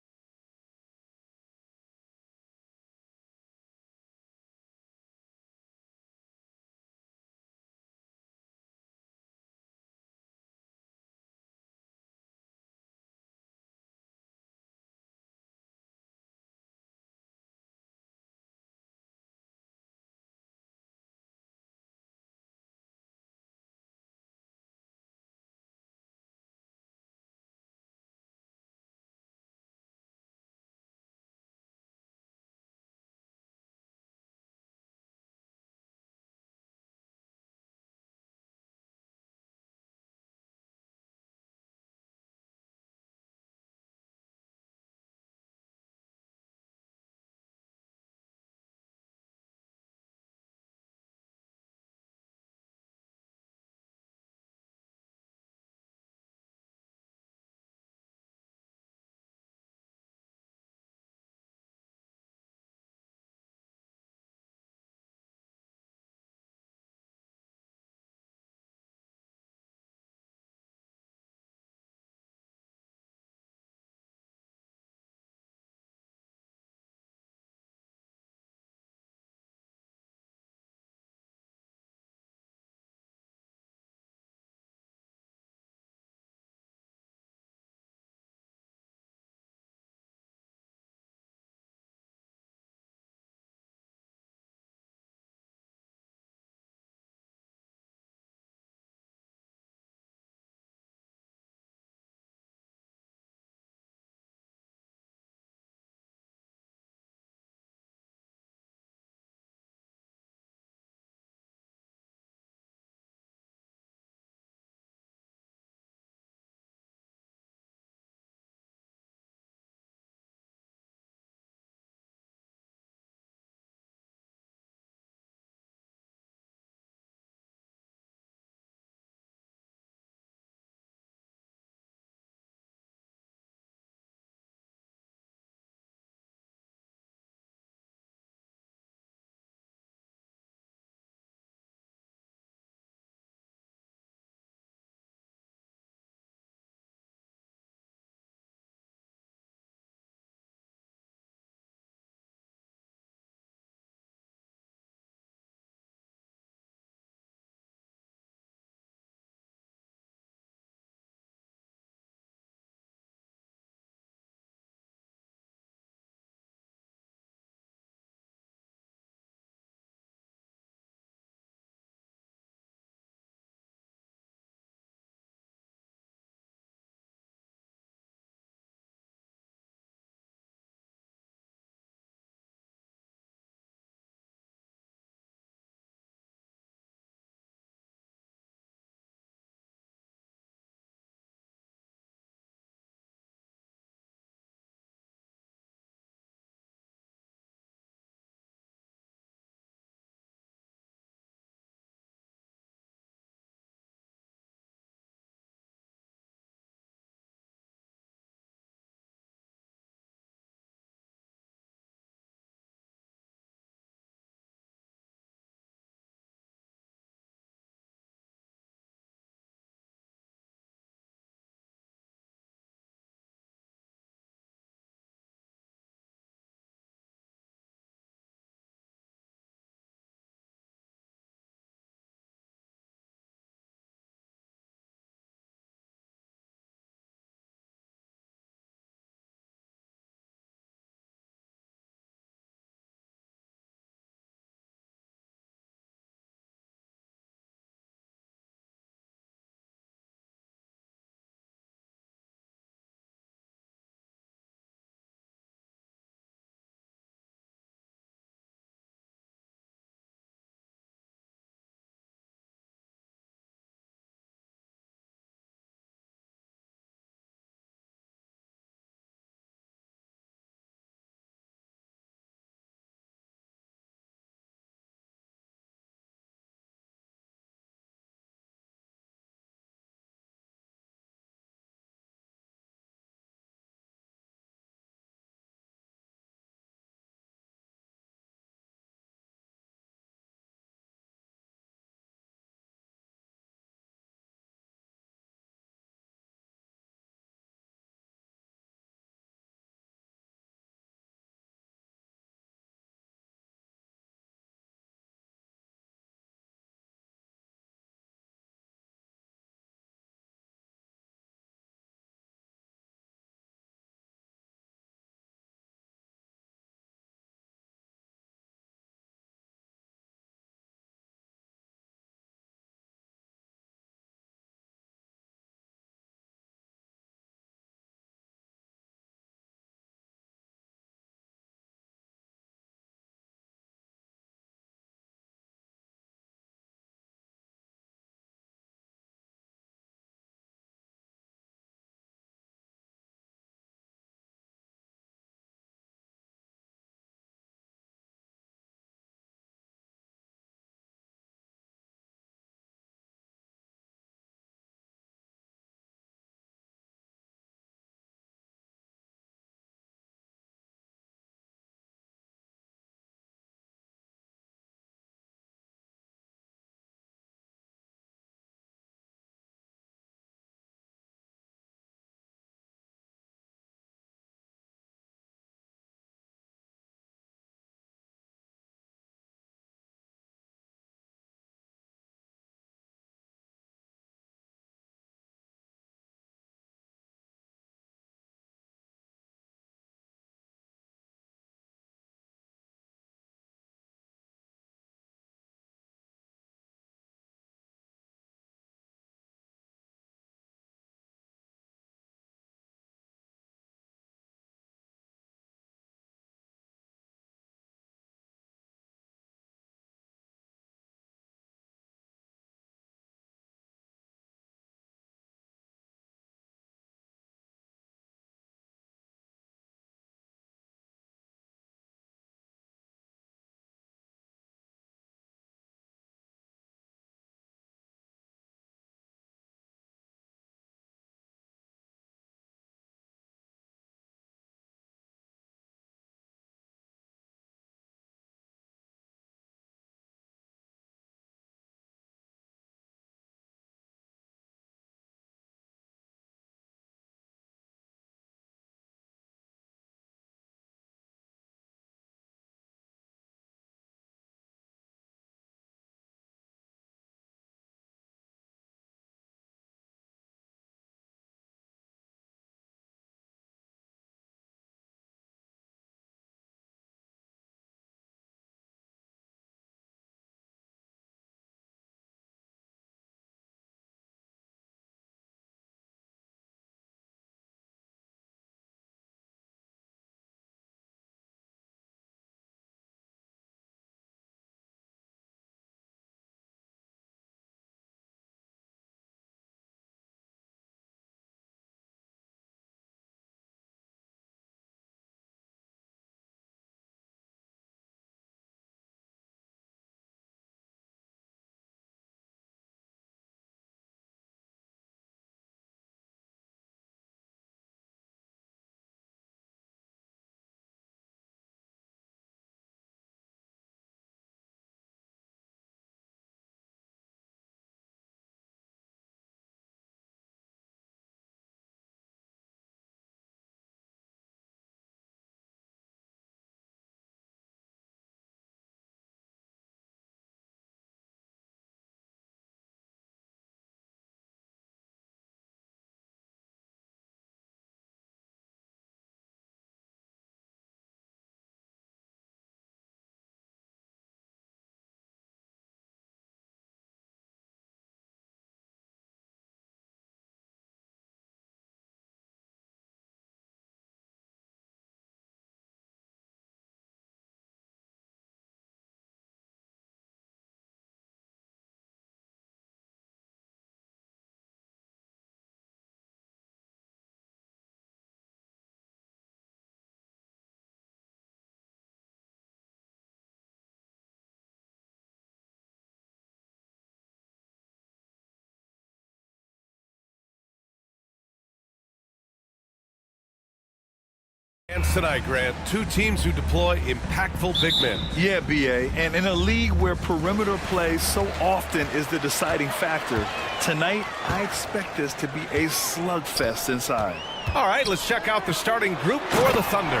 And tonight, Grant, two teams who deploy impactful big men. Yeah, BA, and in a league where perimeter play so often is the deciding factor, tonight I expect this to be a slugfest inside. All right, let's check out the starting group for the Thunder.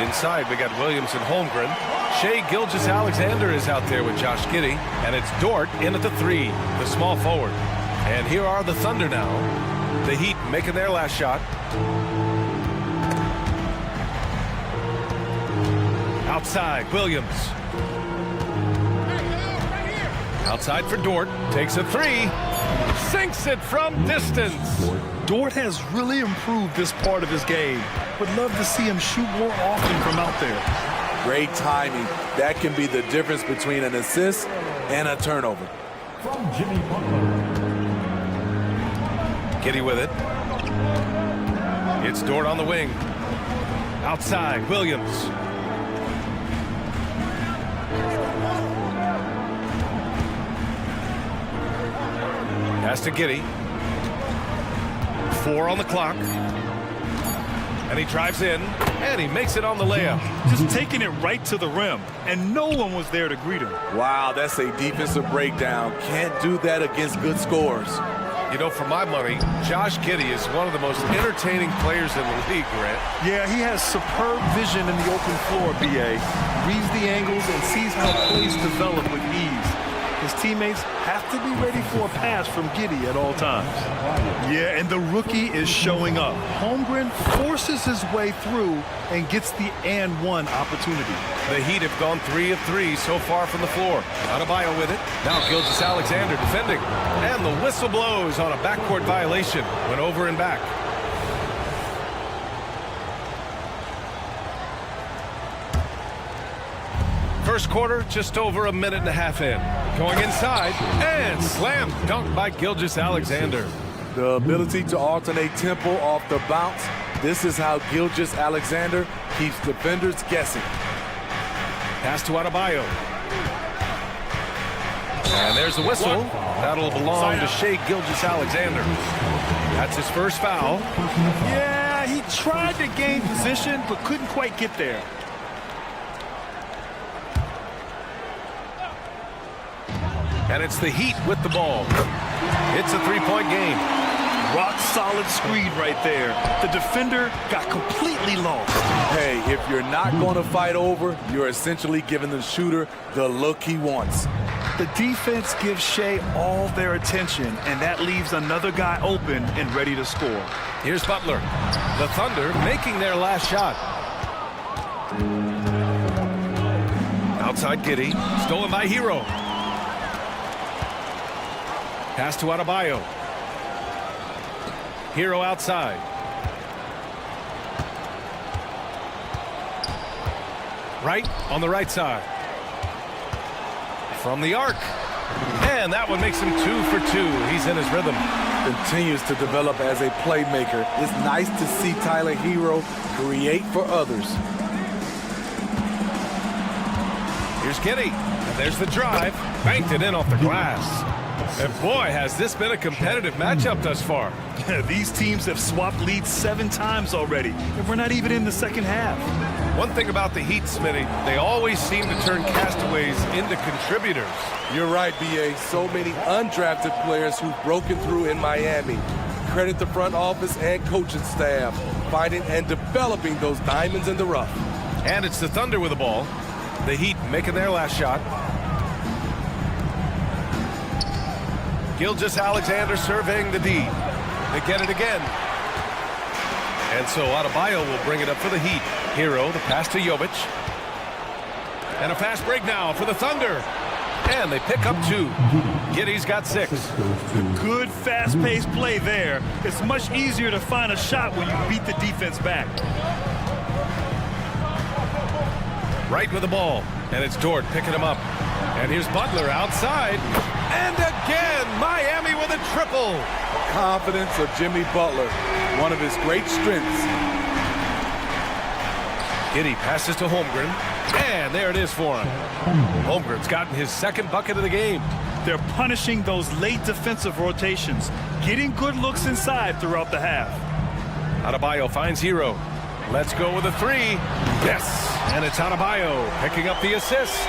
Inside, we got Williams and Holmgren. Shai Gilgeous-Alexander is out there with Josh Giddey, and it's Dort in at the 3, the small forward. And here are the Thunder now. The Heat making their last shot. Outside, Williams. Outside for Dort. Takes a 3. Sinks it from distance. Dort has really improved this part of his game. Would love to see him shoot more often from out there. Great timing. That can be the difference between an assist and a turnover. From Jimmy Butler. Giddey with it. It's Dort on the wing. Outside, Williams. Pass to Giddey. 4 on the clock. And he drives in, and he makes it on the layup. Just taking it right to the rim, and no one was there to greet him. Wow, that's a defensive breakdown. Can't do that against good scores. You know, for my money, Josh Giddey is one of the most entertaining players in the league, Grant. Yeah, he has superb vision in the open floor, BA. Reads the angles and sees how plays develop with ease. His teammates have to be ready for a pass from Giddey at all times. Yeah, and the rookie is showing up. Holmgren forces his way through and gets the and one opportunity. The Heat have gone 3 of 3 so far from the floor. Adebayo with it. Now Gilgeous-Alexander defending. And the whistle blows on a backcourt violation. Went over and back. First quarter, just over a minute and a half in. Going inside, and slam dunk by Gilgeous-Alexander. The ability to alternate tempo off the bounce. This is how Gilgeous-Alexander keeps defenders guessing. Pass to Adebayo. And there's the whistle. That'll belong to Shai Gilgeous-Alexander. That's his first foul. Yeah, he tried to gain position, but couldn't quite get there. And it's the Heat with the ball. It's a 3-point game. Rock solid screen right there. The defender got completely lost. Hey, if you're not going to fight over, you're essentially giving the shooter the look he wants. The defense gives Shai all their attention, and that leaves another guy open and ready to score. Here's Butler. The Thunder making their last shot. Outside Giddey. Stolen by Hero. Pass to Adebayo. Hero outside. Right on the right side. From the arc. And that one makes him 2 for 2. He's in his rhythm. Continues to develop as a playmaker. It's nice to see Tyler Hero create for others. Here's Giddey. And there's the drive. Banked it in off the glass. And boy, has this been a competitive matchup thus far. These teams have swapped leads 7 times already, and we're not even in the second half. One thing about the Heat, Smitty, they always seem to turn castaways into contributors. You're right, BA. So many undrafted players who've broken through in Miami. Credit the front office and coaching staff, finding and developing those diamonds in the rough. And it's the Thunder with the ball. The Heat making their last shot. Gilgeous-Alexander surveying the D. They get it again. And so Adebayo will bring it up for the Heat. Hero, the pass to Jovic. And a fast break now for the Thunder. And they pick up 2. Giddey's got 6. Good fast-paced play there. It's much easier to find a shot when you beat the defense back. Right with the ball. And it's Dort picking him up. And here's Butler outside. And again, Miami with a triple. Confidence of Jimmy Butler, one of his great strengths. Giddey passes to Holmgren. And there it is for him. Holmgren's gotten his second bucket of the game. They're punishing those late defensive rotations, getting good looks inside throughout the half. Adebayo finds Hero. Let's go with a three. Yes, and it's Adebayo picking up the assist.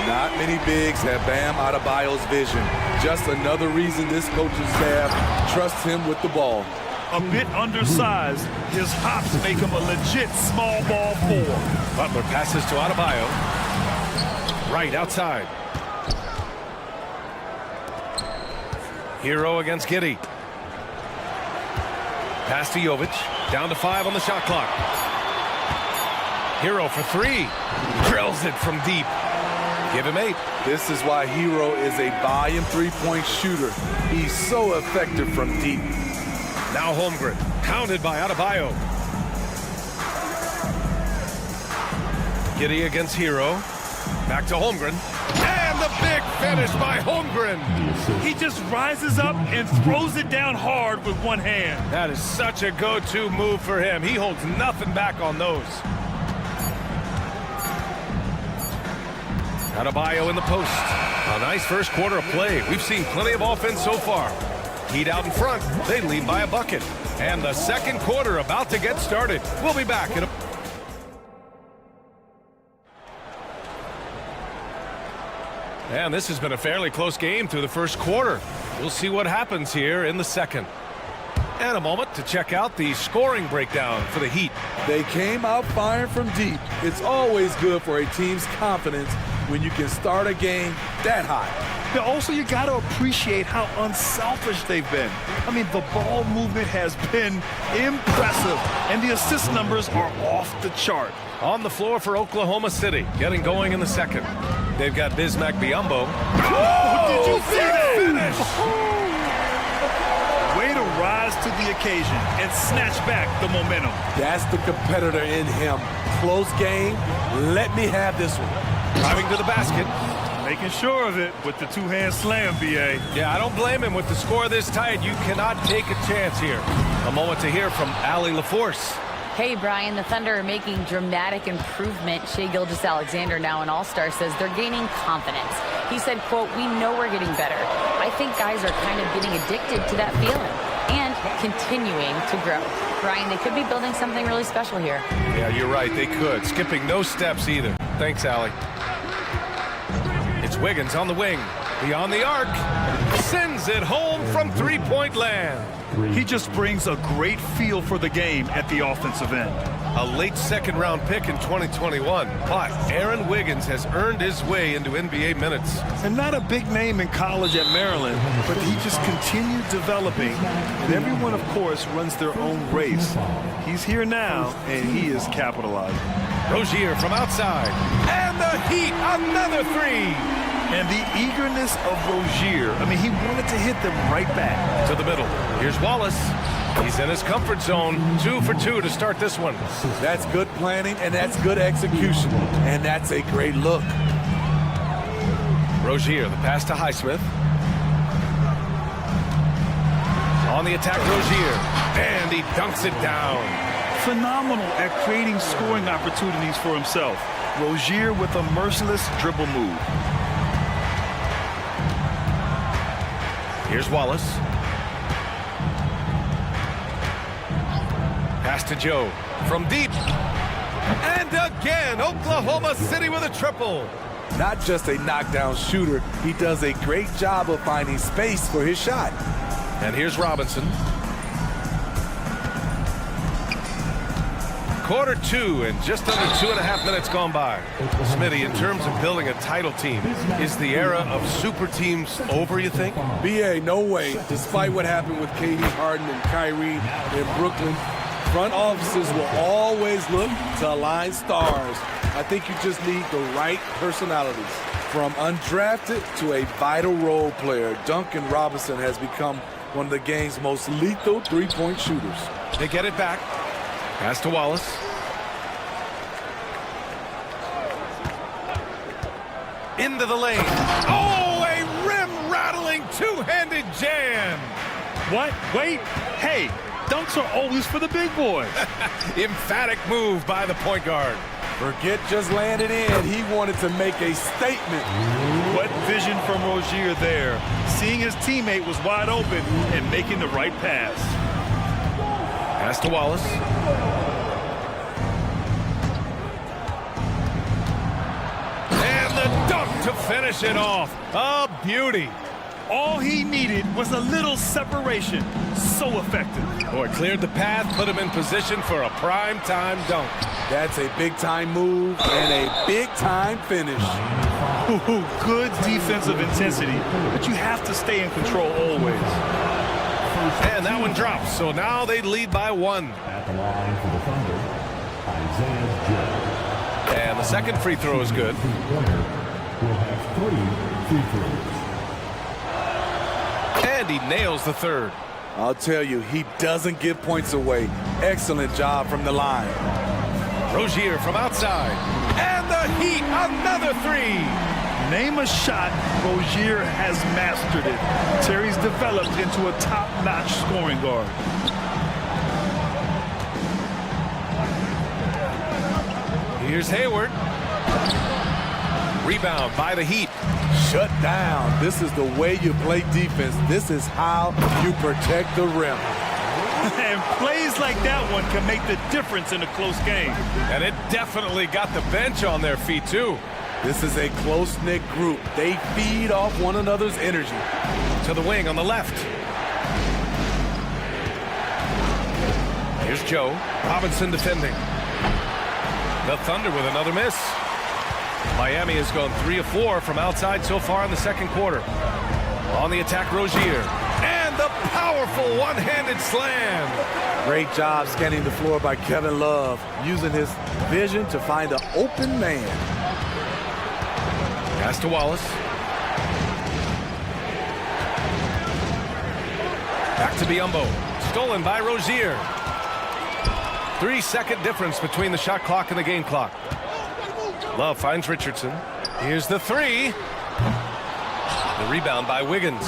Not many bigs have Bam Adebayo's vision. Just another reason this coaching staff trusts him with the ball. A bit undersized, his hops make him a legit small ball four. Butler passes to Adebayo. Right outside. Hero against Giddey. Pass to Jovic. Down to 5 on the shot clock. Hero for 3. Drills it from deep. Give him 8. This is why Hero is a volume three-point shooter. He's so effective from deep. Now Holmgren, pounded by Adebayo. Giddey against Hero. Back to Holmgren. And the big finish by Holmgren. He just rises up and throws it down hard with one hand. That is such a go-to move for him. He holds nothing back on those. Adebayo in the post. A nice first quarter of play. We've seen plenty of offense so far. Heat out in front. They lead by a bucket. And the second quarter about to get started. We'll be back in a... And this has been a fairly close game through the first quarter. We'll see what happens here in the second. And a moment to check out the scoring breakdown for the Heat. They came out firing from deep. It's always good for a team's confidence when you can start a game that high. But also, you got to appreciate how unselfish they've been. I mean, the ball movement has been impressive, and the assist numbers are off the chart. On the floor for Oklahoma City, getting going in the second. They've got Bismack Biyombo. Oh, did you see that? Finish! Way to rise to the occasion and snatch back the momentum. That's the competitor in him. Close game. Let me have this one. Driving to the basket. Making sure of it with the two-hand slam, B.A. Yeah, I don't blame him. With the score this tight, you cannot take a chance here. A moment to hear from Allie LaForce. Hey, Brian, the Thunder are making dramatic improvement. Shai Gilgeous-Alexander, now an all-star, says they're gaining confidence. He said, quote, "We know we're getting better. I think guys are kind of getting addicted to that feeling and continuing to grow." Brian, they could be building something really special here. Yeah, you're right. They could. Skipping no steps either. Thanks, Allie. It's Wiggins on the wing. Beyond the arc. Sends it home from three-point land. He just brings a great feel for the game at the offensive end. A late second-round pick in 2021, but Aaron Wiggins has earned his way into NBA minutes. And not a big name in college at Maryland, but he just continued developing. And everyone, of course, runs their own race. He's here now, and he is capitalizing. Rozier from outside. And the Heat, another three. And the eagerness of Rozier, I mean, he wanted to hit them right back. To the middle. Here's Wallace. He's in his comfort zone. 2 for 2 to start this one. That's good planning, and that's good execution. And that's a great look. Rozier, the pass to Highsmith. On the attack, Rozier. And he dunks it down. Phenomenal at creating scoring opportunities for himself. Rozier with a merciless dribble move. Here's Wallace. Pass to Joe. From deep. And again, Oklahoma City with a triple. Not just a knockdown shooter, he does a great job of finding space for his shot. And here's Robinson. Quarter 2 and just under 2.5 minutes gone by. Smitty, in terms of building a title team, is the era of super teams over, you think? BA, no way. Despite what happened with KD, Harden, and Kyrie in Brooklyn, front offices will always look to align stars. I think you just need the right personalities. From undrafted to a vital role player, Duncan Robinson has become one of the game's most lethal three-point shooters. They get it back. Pass to Wallace. Into the lane. Oh, a rim-rattling two-handed jam. What? Wait. Hey, dunks are always for the big boys. Emphatic move by the point guard. Forget just laying it in. He wanted to make a statement. What vision from Rozier there. Seeing his teammate was wide open and making the right pass. Pass to Wallace. finish it off. A beauty. All he needed was a little separation. So effective. Boy, cleared the path, put him in position for a prime-time dunk. That's a big-time move and a big-time finish. Ooh, good defensive intensity, but you have to stay in control always. And that one drops, so now they lead by 1. At the line for the Thunder, Isaiah Joe. And the second free throw is good. The winner will have 3 free throws. And he nails the third. I'll tell you, he doesn't give points away. Excellent job from the line. Rozier from outside. And the Heat, another 3. Name a shot, Rozier has mastered it. Terry's developed into a top-notch scoring guard. Here's Hayward. Rebound by the Heat. Shut down. This is the way you play defense. This is how you protect the rim. And plays like that one can make the difference in a close game. And it definitely got the bench on their feet, too. This is a close-knit group. They feed off one another's energy. To the wing on the left. Here's Joe. Robinson defending. The Thunder with another miss. Miami has gone 3 of 4 from outside so far in the second quarter. On the attack, Rozier. And the powerful one-handed slam. Great job scanning the floor by Kevin Love, using his vision to find an open man. Pass to Wallace. Back to Biyombo. Stolen by Rozier. 3-second difference between the shot clock and the game clock. Love finds Richardson. Here's the 3. The rebound by Wiggins.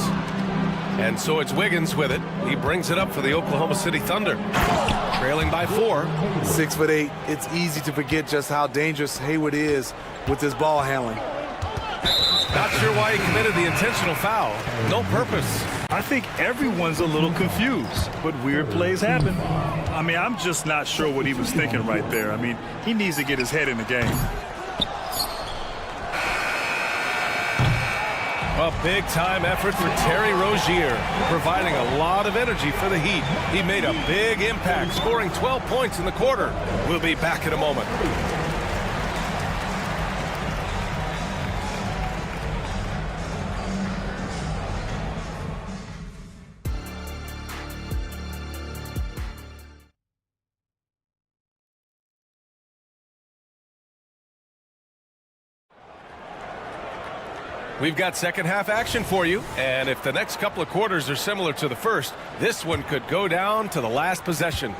And so it's Wiggins with it. He brings it up for the Oklahoma City Thunder. Trailing by 4. 6'8". It's easy to forget just how dangerous Hayward is with his ball handling. Not sure why he committed the intentional foul. No purpose. I think everyone's a little confused, but weird plays happen. I mean, I'm just not sure what he was thinking right there. I mean, he needs to get his head in the game. A big-time effort for Terry Rozier, providing a lot of energy for the Heat. He made a big impact, scoring 12 points in the quarter. We'll be back in a moment. We've got second half action for you, and if the next couple of quarters are similar to the first, this one could go down to the last possession.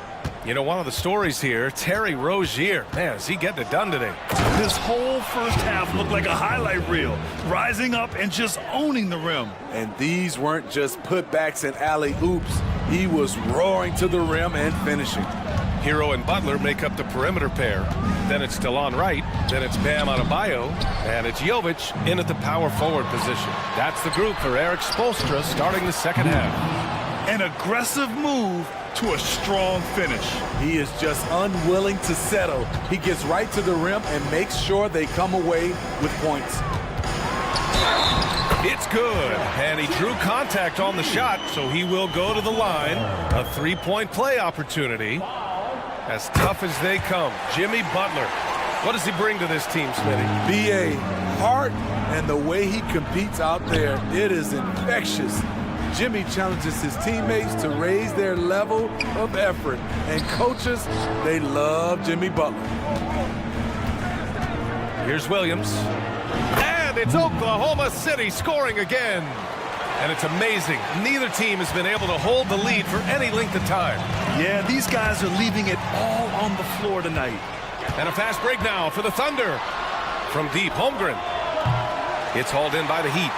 You know, one of the stories here, Terry Rozier. Man, is he getting it done today? This whole first half looked like a highlight reel, rising up and just owning the rim. And these weren't just putbacks and alley-oops. He was roaring to the rim and finishing. Hero and Butler make up the perimeter pair. Then it's Delon Wright. Then it's Bam Adebayo. And it's Jovic in at the power forward position. That's the group for Eric Spoelstra starting the second half. An aggressive move to a strong finish. He is just unwilling to settle. He gets right to the rim and makes sure they come away with points. It's good. And he drew contact on the shot, so he will go to the line. A three-point play opportunity. As tough as they come, Jimmy Butler. What does he bring to this team, Smitty? B.A. heart and the way he competes out there, it is infectious. Jimmy challenges his teammates to raise their level of effort. And coaches, they love Jimmy Butler. Here's Williams. And it's Oklahoma City scoring again. And it's amazing. Neither team has been able to hold the lead for any length of time. Yeah, these guys are leaving it all on the floor tonight. And a fast break now for the Thunder. From deep, Holmgren. It's hauled in by the Heat.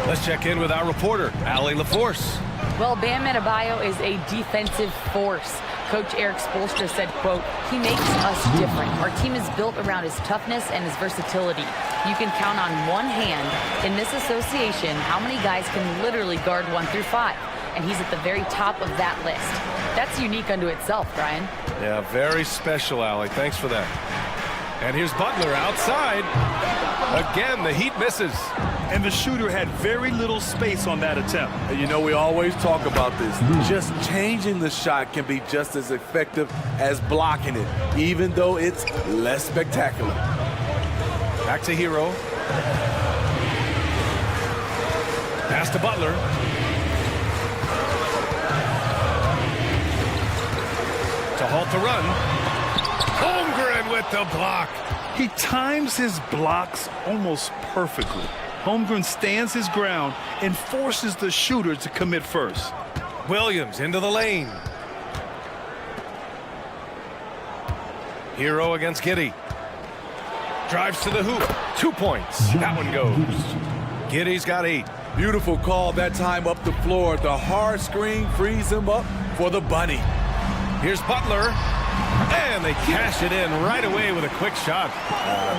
Let's check in with our reporter, Allie LaForce. Well, Bam Adebayo is a defensive force. Coach Eric Spoelstra said, quote, "He makes us different. Our team is built around his toughness and his versatility. You can count on one hand in this association how many guys can literally guard 1 through 5. And he's at the very top of that list. That's unique unto itself, Brian." Yeah, very special, Allie. Thanks for that. And here's Butler outside. Again, the Heat misses. And the shooter had very little space on that attempt. And you know, we always talk about this. Just changing the shot can be just as effective as blocking it, even though it's less spectacular. Back to Hero. Pass to Butler. To halt the run. Holmgren with the block. He times his blocks almost perfectly. Holmgren stands his ground and forces the shooter to commit first. Williams into the lane. Hero against Giddey. Drives to the hoop. 2 points. That one goes. Giddey's got 8. Beautiful call that time up the floor. The hard screen frees him up for the bunny. Here's Butler. And they cash it in right away with a quick shot.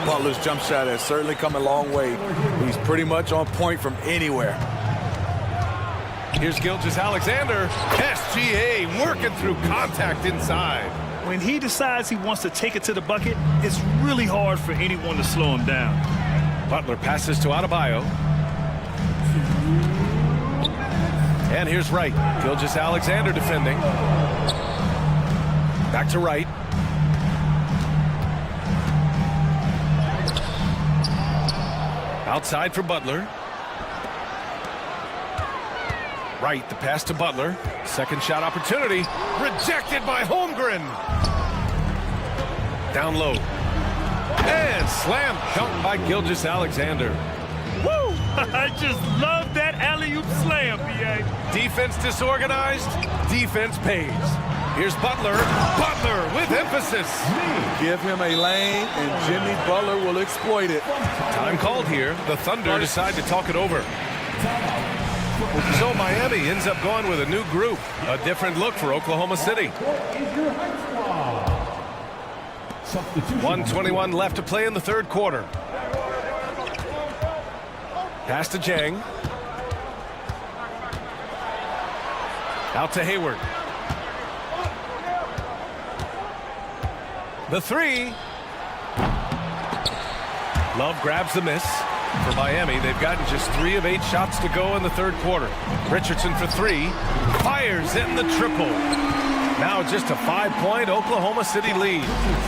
Butler's jump shot has certainly come a long way. He's pretty much on point from anywhere. Here's Gilgeous-Alexander. SGA working through contact inside. When he decides he wants to take it to the bucket, it's really hard for anyone to slow him down. Butler passes to Adebayo. And here's Wright. Gilgeous-Alexander defending. Back to Wright. Outside for Butler. Wright, the pass to Butler. Second shot opportunity. Rejected by Holmgren. Down low. And slam dunk by Gilgeous-Alexander. Woo! I just love that alley-oop slam, B.A. Defense disorganized. Defense pays. Here's Butler. Butler with emphasis. Give him a lane, and Jimmy Butler will exploit it. Time called here. The Thunder decide to talk it over. So Miami ends up going with a new group. A different look for Oklahoma City. 1:21 left to play in the third quarter. Pass to Jang. Out to Hayward. The three. Love grabs the miss. For Miami, they've gotten just 3 of 8 shots to go in the third quarter. Richardson for 3. Fires in the triple. Now just a 5-point Oklahoma City lead.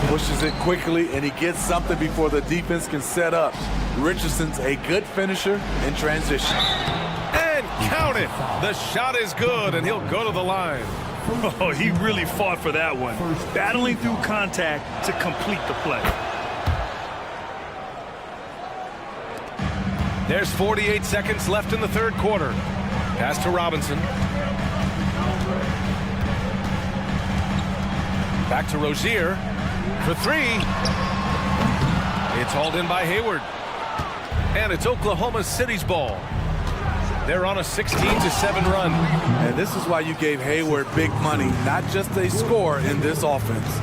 Pushes it quickly, and he gets something before the defense can set up. Richardson's a good finisher in transition. And count it. The shot is good, and he'll go to the line. Oh, he really fought for that one. Battling through contact to complete the play. There's 48 seconds left in the third quarter. Pass to Robinson. Back to Rozier for 3. It's hauled in by Hayward. And it's Oklahoma City's ball. They're on a 16-7 run. And this is why you gave Hayward big money, not just a score in this offense.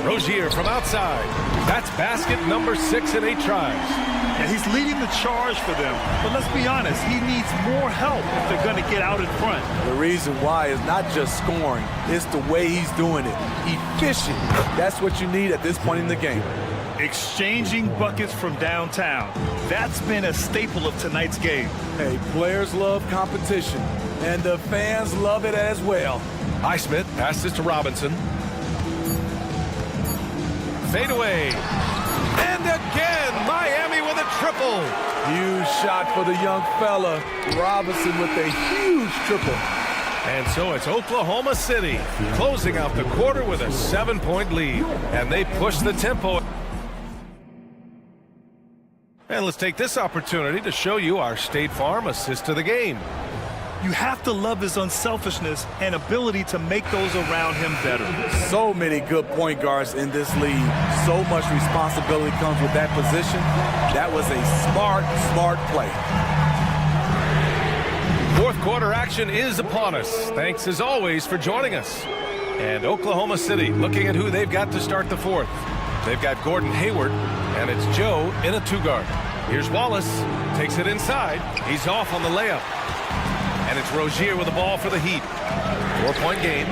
Rozier from outside. That's basket number 6 in 8 tries. And he's leading the charge for them. But let's be honest, he needs more help if they're going to get out in front. The reason why is not just scoring, it's the way he's doing it. Efficient. That's what you need at this point in the game. Exchanging buckets from downtown. That's been a staple of tonight's game. Hey, players love competition, and the fans love it as well. Highsmith passes to Robinson. Fade away. And again, Miami with a triple. Huge shot for the young fella. Robinson with a huge triple. And so it's Oklahoma City closing out the quarter with a 7-point lead. And they push the tempo. And let's take this opportunity to show you our State Farm assist to the game. You have to love his unselfishness and ability to make those around him better. So many good point guards in this league. So much responsibility comes with that position. That was a smart play. Fourth quarter action is upon us. Thanks as always for joining us. And Oklahoma City looking at who they've got to start the fourth. They've got Gordon Hayward, and it's Joe in a 2-guard. Here's Wallace, takes it inside. He's off on the layup. And it's Rozier with the ball for the Heat. 4-point game.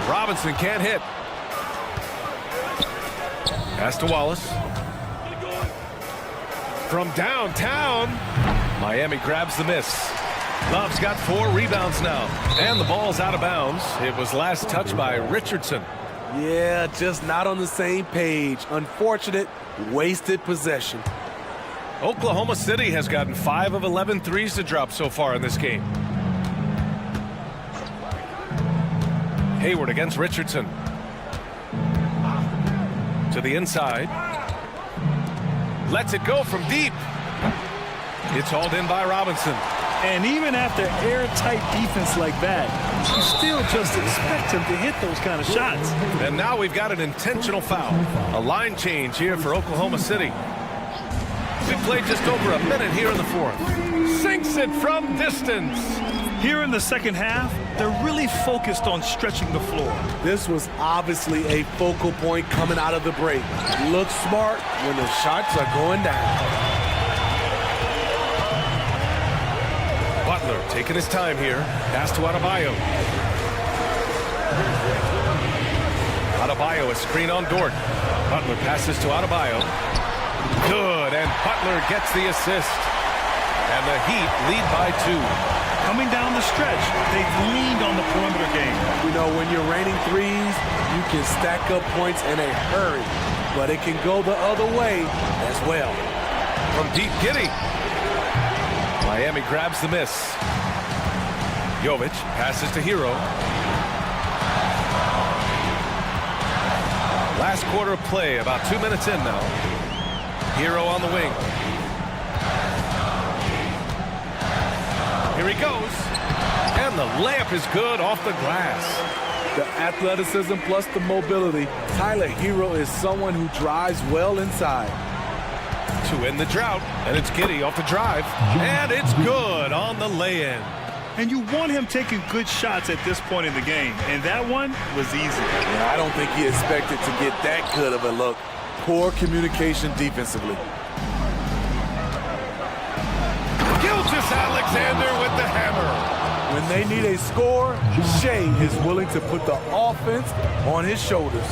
Robinson can't hit. Pass to Wallace. From downtown, Miami grabs the miss. Love's got 4 rebounds now, and the ball's out of bounds. It was last touched by Richardson. Yeah, just not on the same page. Unfortunate, wasted possession. Oklahoma City has gotten 5 of 11 threes to drop so far in this game. Hayward against Richardson. To the inside. Lets it go from deep. It's hauled in by Robinson. And even after airtight defense like that, you still just expect him to hit those kind of shots. And now we've got an intentional foul. A line change here for Oklahoma City. We played just over a minute here in the fourth. Sinks it from distance. Here in the second half, they're really focused on stretching the floor. This was obviously a focal point coming out of the break. Look smart when the shots are going down. Butler taking his time here. Pass to Adebayo. Adebayo, a screen on Dort. Butler passes to Adebayo. Good, and Butler gets the assist. And the Heat lead by 2. Coming down the stretch, they've leaned on the perimeter game. You know, when you're raining threes, you can stack up points in a hurry. But it can go the other way as well. From deep, Giddey. Miami grabs the miss. Jovic passes to Hero. Last quarter of play, about 2 minutes in now. Hero on the wing. Here he goes. And the layup is good off the glass. The athleticism plus the mobility. Tyler Hero is someone who drives well inside. To end the drought, and it's Giddey off the drive. And it's good on the lay-in. And you want him taking good shots at this point in the game. And that one was easy. Yeah, I don't think he expected to get that good of a look. Poor communication defensively. Alexander with the hammer. When they need a score, Shea is willing to put the offense on his shoulders.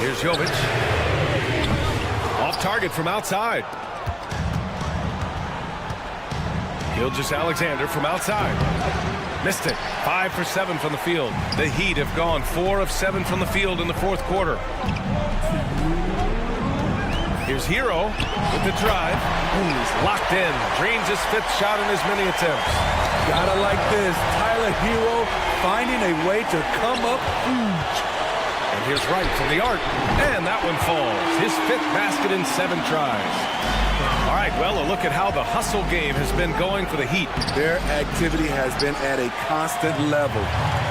Here's Jovic. Off target from outside. Gilgeous-Alexander from outside. Missed it. 5 for 7 from the field. The Heat have gone 4 of 7 from the field in the fourth quarter. Here's Hero with the drive. He's locked in. Drains his 5th shot in as many attempts. Gotta like this. Tyler Hero finding a way to come up huge. And here's Wright from the arc. And that one falls. His 5th basket in 7 tries. All right, well, a look at how the hustle game has been going for the Heat. Their activity has been at a constant level.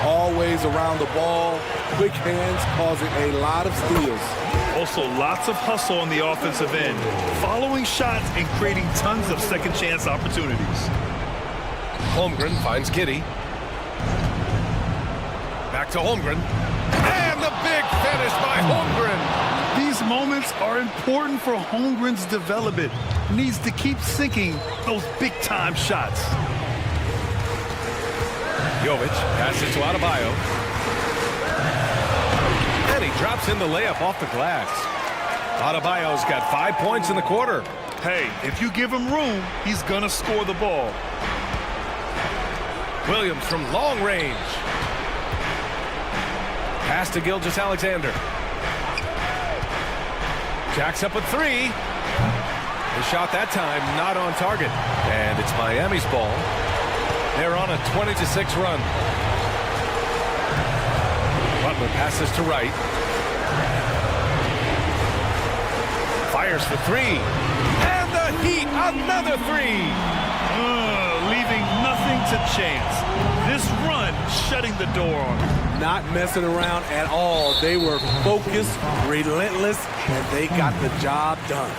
Always around the ball. Quick hands causing a lot of steals. Also, lots of hustle on the offensive end, following shots and creating tons of second chance opportunities. Holmgren finds Giddey. Back to Holmgren. And the big finish by Holmgren. These moments are important for Holmgren's development. He needs to keep sinking those big-time shots. Jovic passes to Adebayo. And he drops in the layup off the glass. Adebayo's got 5 points in the quarter. Hey, if you give him room, he's gonna score the ball. Williams from long range. Pass to Gilgeous-Alexander. Jacks up a 3. The shot that time not on target. And it's Miami's ball. They're on a 20-6 run. Butler passes to Wright. Fires for 3. And the Heat, another 3. Leaving nothing to chance. This run shutting the door on him. Not messing around at all. They were focused, relentless, and they got the job done.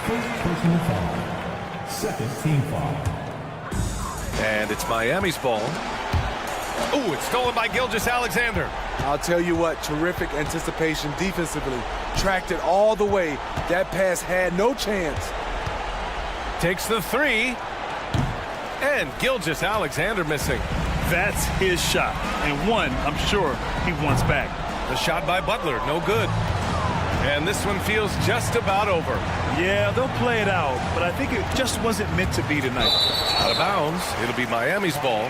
Second team foul. And it's Miami's ball. Oh, it's stolen by Gilgeous-Alexander. I'll tell you what, terrific anticipation defensively. Tracked it all the way. That pass had no chance. Takes the 3. And Gilgeous-Alexander missing. That's his shot, and one I'm sure he wants back. The shot by Butler, no good. And this one feels just about over. Yeah, they'll play it out, but I think it just wasn't meant to be tonight. Out of bounds. It'll be Miami's ball.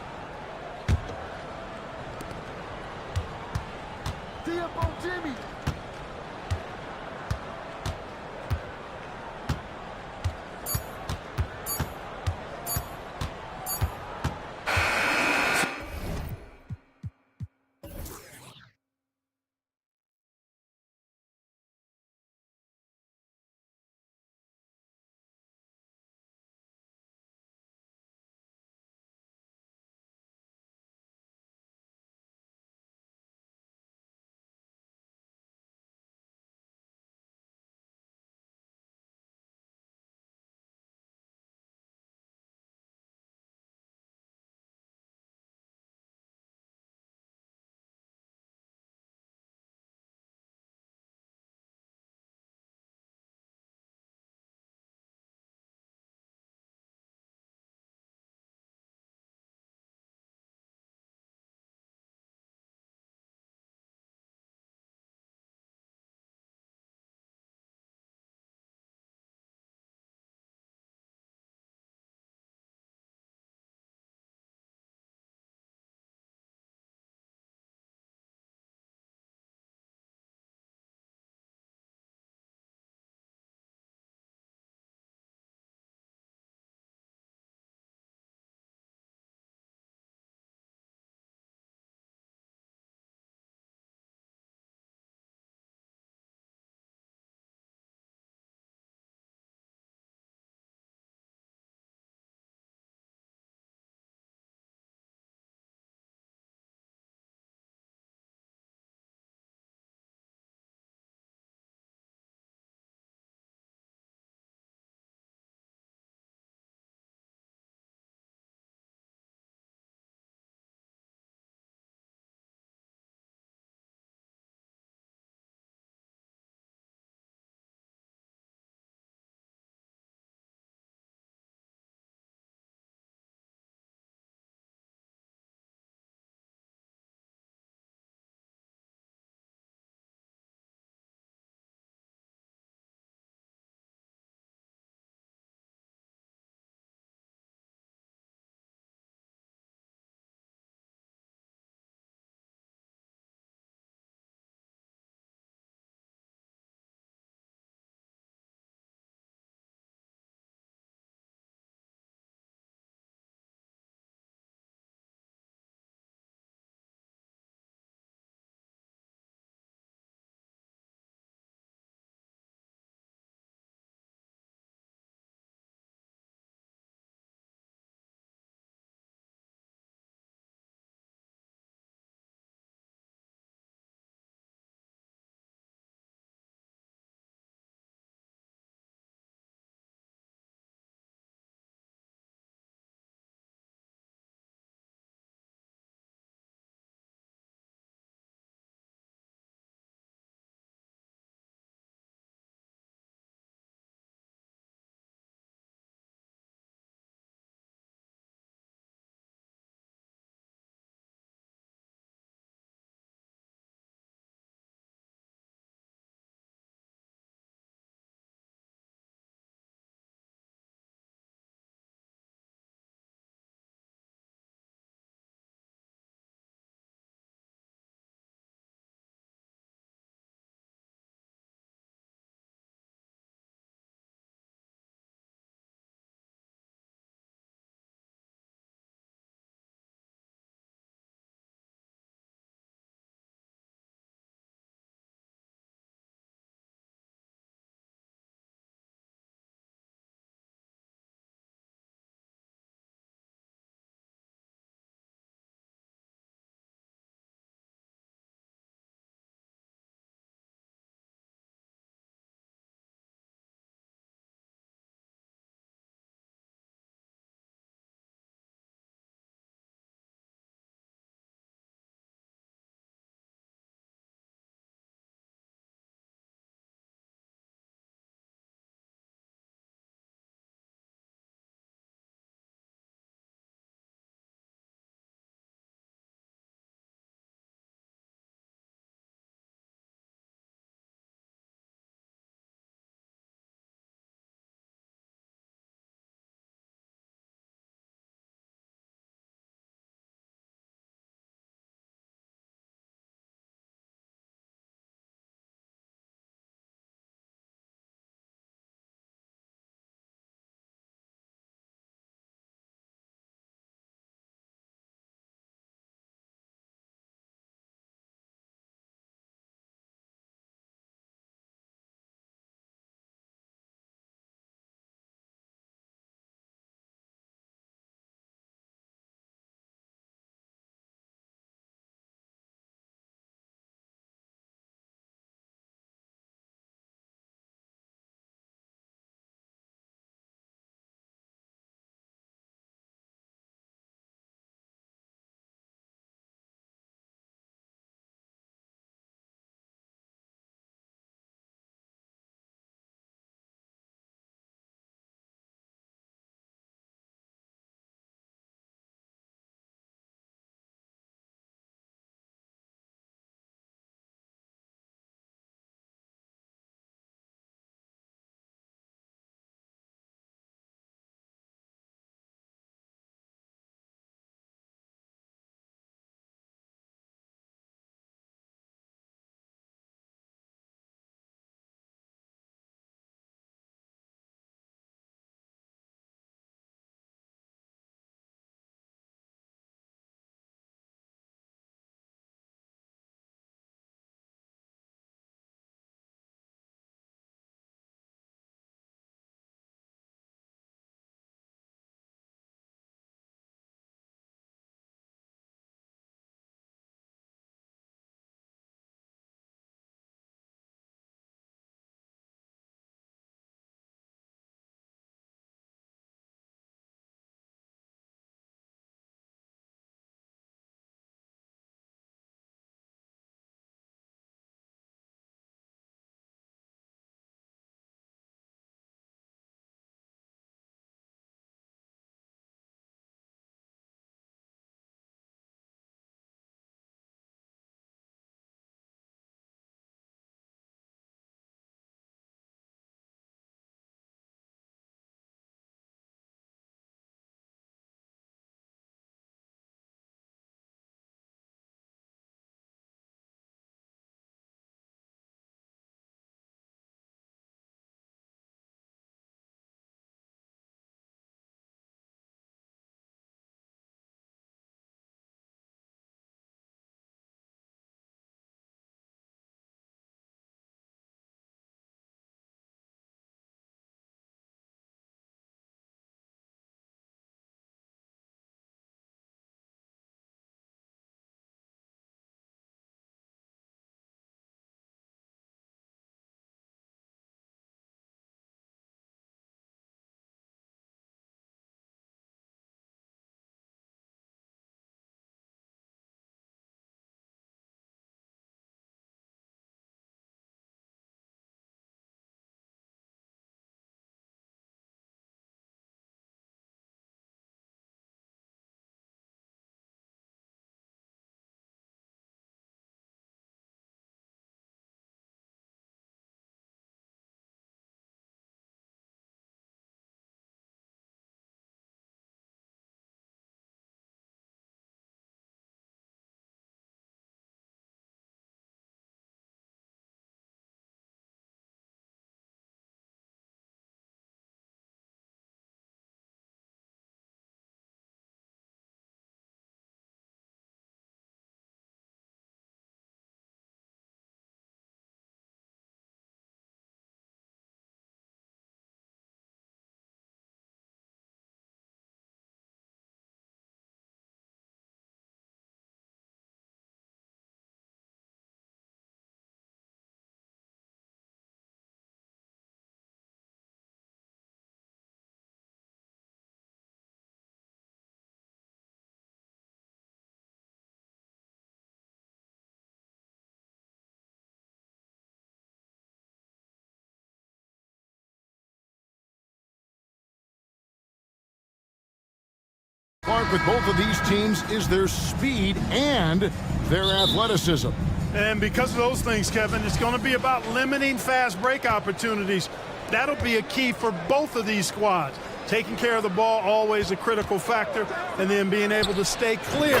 with both of these teams is their speed and their athleticism. And because of those things, Kevin, it's going to be about limiting fast break opportunities. That'll be a key for both of these squads. Taking care of the ball, always a critical factor, and then being able to stay clear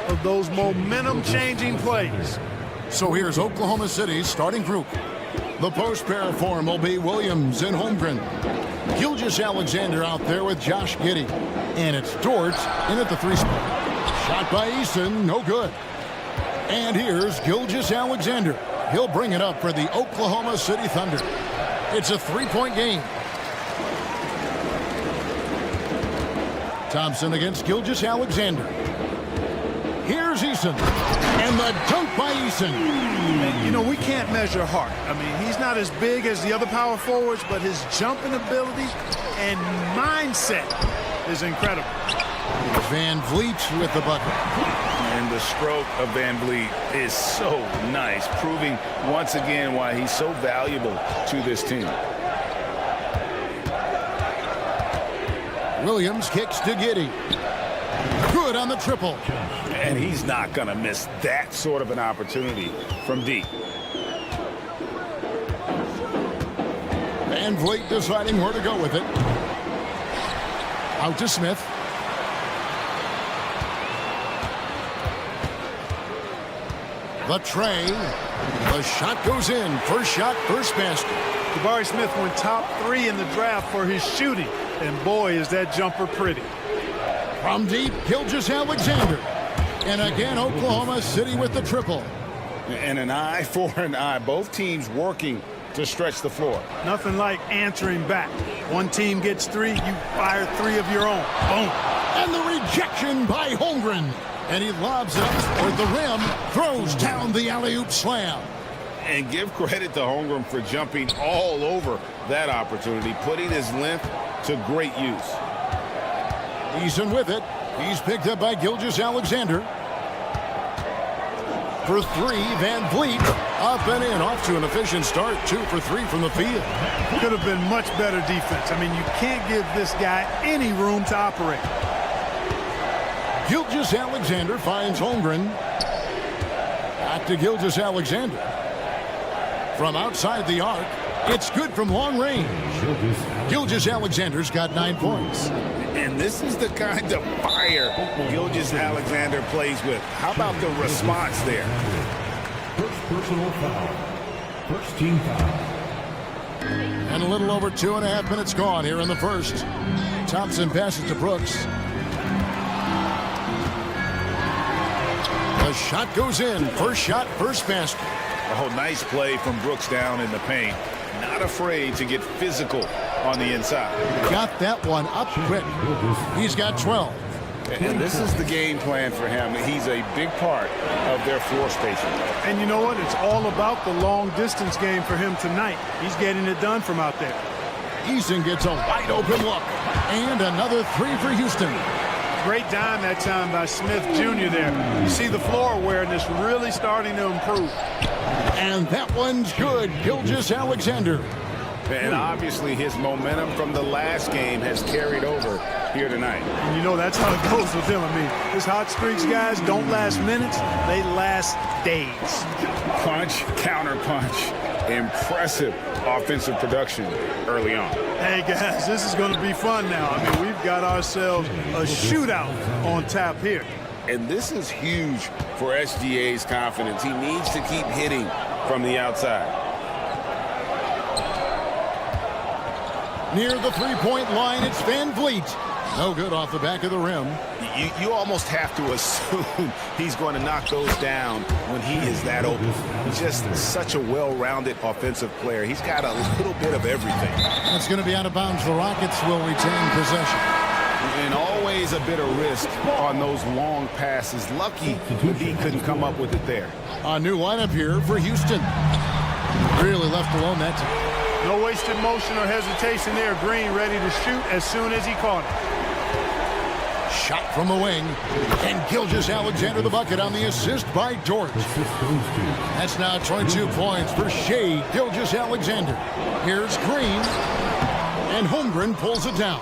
of those momentum-changing plays. So here's Oklahoma City's starting group. The post pair form will be Williams and Holmgren. Gilgeous-Alexander out there with Josh Giddey. And it's Dort in at the 3 spot. Shot by Eason, no good. And here's Gilgeous-Alexander. He'll bring it up for the Oklahoma City Thunder. It's a 3-point game. Thompson against Gilgeous-Alexander. Here's Eason. And the dunk by Eason. And, you know, we can't measure heart. I mean, he's not as big as the other power forwards, but his jumping ability and mindset is incredible. Van Vliet with the bucket. And the stroke of Van Vliet is so nice, proving once again why he's so valuable to this team. Williams kicks to Giddey. Good on the triple. And he's not going to miss that sort of an opportunity from deep. Van Vliet deciding where to go with it. Out to Smith. The tray. The shot goes in. First shot, first basket. Jabari Smith went top 3 in the draft for his shooting. And boy, is that jumper pretty. From deep, Gilgeous-Alexander. And again, Oklahoma City with the triple. And an eye for an eye. Both teams working to stretch the floor. Nothing like answering back. One team gets 3, you fire 3 of your own. Boom. And the rejection by Holmgren. And he lobs it up toward the rim, throws down the alley-oop slam. And give credit to Holmgren for jumping all over that opportunity, putting his length to great use. Eason with it. He's picked up by Gilgeous-Alexander. For 3, Van Vliet up and in, off to an efficient start. 2 for 3 from the field. Could have been much better defense. I mean, you can't give this guy any room to operate. Gilgeous-Alexander finds Holmgren. Back to Gilgeous-Alexander. From outside the arc, it's good from long range. Gilgeous-Alexander's got 9 points. And this is the kind of fire Gilgeous-Alexander plays with. How about the response there? First personal foul. First team foul. And a little over 2.5 minutes gone here in the first. Thompson passes to Brooks. The shot goes in. First shot, first basket. Oh, nice play from Brooks down in the paint. Not afraid to get physical on the inside. Got that one up quick. He's got 12. And this is the game plan for him. He's a big part of their floor spacing. And you know what? It's all about the long distance game for him tonight. He's getting it done from out there. Eason gets a wide open look. And another 3 for Houston. Great dime that time by Smith Jr. there. You see the floor awareness really starting to improve. And that one's good. Gilgeous-Alexander. And obviously his momentum from the last game has carried over here tonight. And you know that's how it goes with him. I mean, his hot streaks, guys, don't last minutes. They last days. Punch, counter punch. Impressive offensive production early on. Hey, guys, this is going to be fun now. I mean, we've got ourselves a shootout on tap here. And this is huge for SGA's confidence. He needs to keep hitting from the outside. Near the three-point line, it's Van Vliet. No good off the back of the rim. You almost have to assume he's going to knock those down when he is that open. He's just such a well-rounded offensive player. He's got a little bit of everything. That's going to be out of bounds. The Rockets will retain possession. And always a bit of risk on those long passes. Lucky that he couldn't come up with it there. A new lineup here for Houston. Really left alone that time. No wasted motion or hesitation there. Green ready to shoot as soon as he caught it. Shot from the wing. And Gilgeous-Alexander the bucket on the assist by Dort. That's now 22 points for Shea Gilgeous-Alexander. Here's Green. And Holmgren pulls it down.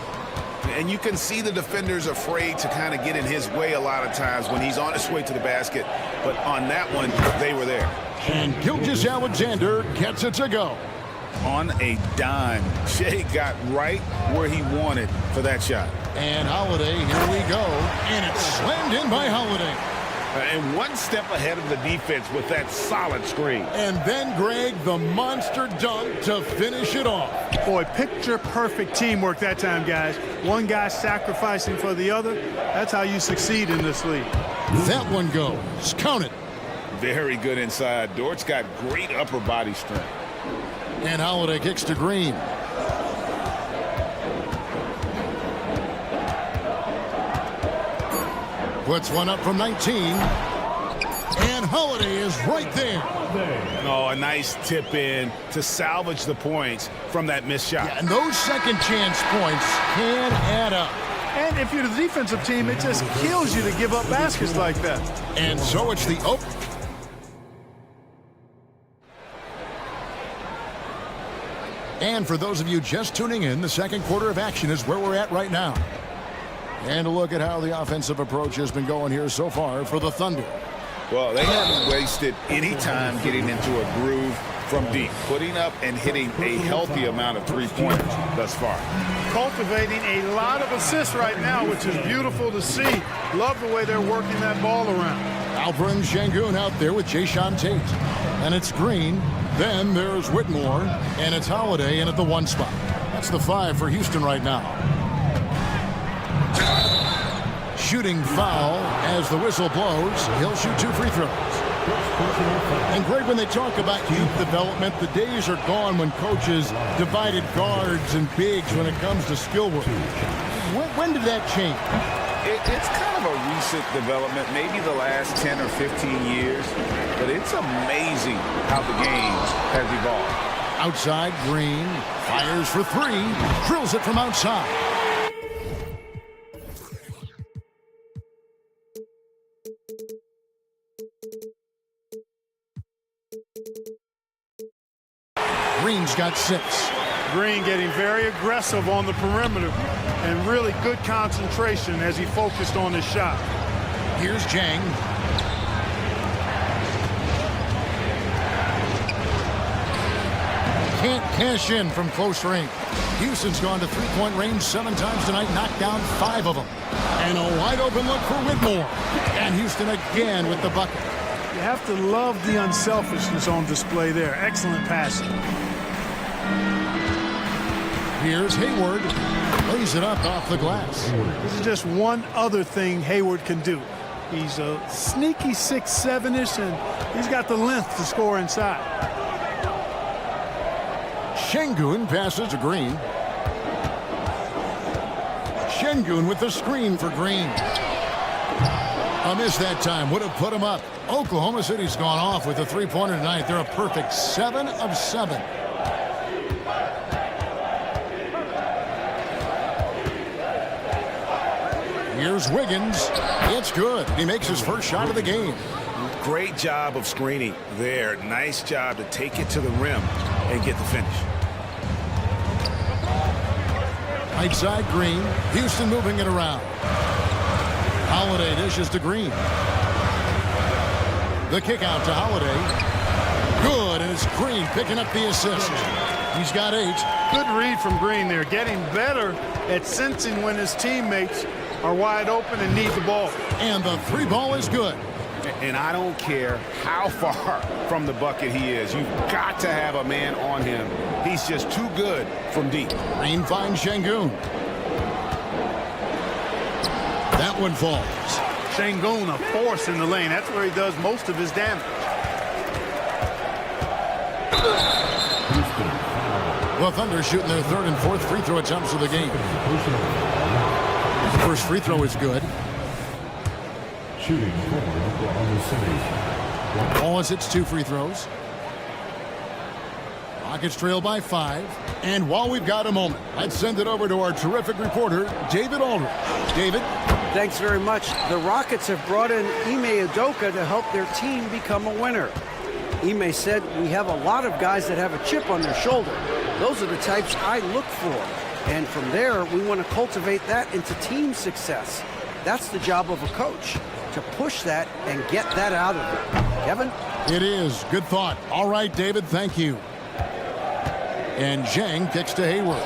And you can see the defenders afraid to kind of get in his way a lot of times when he's on his way to the basket. But on that one, they were there. And Gilgeous-Alexander gets it to go. On a dime, Shea got right where he wanted for that shot. And Holiday, here we go. And it's slammed in by Holiday. And one step ahead of the defense with that solid screen. And then, Greg, the monster dunk to finish it off. Boy, picture-perfect teamwork that time, guys. One guy sacrificing for the other. That's how you succeed in this league. That one goes. Count it. Very good inside. Dort's got great upper body strength. And Holiday kicks to Green. Puts one up from 19. And Holiday is right there. Oh, a nice tip in to salvage the points from that missed shot. Yeah, and those second chance points can add up. And if you're the defensive team, it just kills you to give up baskets like that. And so it's the open. And for those of you just tuning in, the second quarter of action is where we're at right now. And a look at how the offensive approach has been going here so far for the Thunder. Well, they haven't wasted any time getting into a groove from deep, putting up and hitting a healthy amount of three-pointers thus far. Cultivating a lot of assists right now, which is beautiful to see. Love the way they're working that ball around. Alperen Şengün out there with Jayshawn Tate. And it's Green. Then there's Whitmore. And it's Holiday in at the one spot. That's the 5 for Houston right now. Shooting foul as the whistle blows. He'll shoot 2 free throws. And Greg, when they talk about youth development, the days are gone when coaches divided guards and bigs when it comes to skill work. When did that change? It's kind of a recent development, maybe the last 10 or 15 years, but it's amazing how the game has evolved. Outside, Green fires for 3, drills it from outside. Green's got 6. Green getting very aggressive on the perimeter and really good concentration as he focused on his shot. Here's Jang. Can't cash in from close range. Houston's gone to three-point range 7 times tonight, knocked down 5 of them. And a wide open look for Whitmore. And Houston again with the bucket. You have to love the unselfishness on display there. Excellent passing. Here's Hayward. Lays it up off the glass. This is just one other thing Hayward can do. He's a sneaky 6'7"ish, and he's got the length to score inside. Şengün passes to Green. Şengün with the screen for Green. A miss that time. Would have put him up. Oklahoma City's gone off with a three-pointer tonight. They're a perfect 7 of 7. Here's Wiggins. It's good. He makes his first shot of the game. Great job of screening there. Nice job to take it to the rim and get the finish. Right side, Green. Houston moving it around. Holiday dishes to Green. The kick out to Holiday. Good, and it's Green picking up the assist. He's got 8. Good read from Green there. Getting better at sensing when his teammates are wide open and need the ball. And the 3 ball is good. And I don't care how far from the bucket he is. You've got to have a man on him. He's just too good from deep. Green finds Şengün. That one falls. Şengün, a force in the lane. That's where he does most of his damage. The Thunder shooting their 3rd and 4th free throw attempts of the game. First free throw is good. Shooting for Oklahoma City. Wallace hits 2 free throws. Rockets trail by 5. And while we've got a moment, let's send it over to our terrific reporter, David Aldridge. David? Thanks very much. The Rockets have brought in Ime Udoka to help their team become a winner. Ime said, "We have a lot of guys that have a chip on their shoulder. Those are the types I look for." And from there, we want to cultivate that into team success. That's the job of a coach, to push that and get that out of them. Kevin? It is. Good thought. All right, David, thank you. And Zhang kicks to Hayward.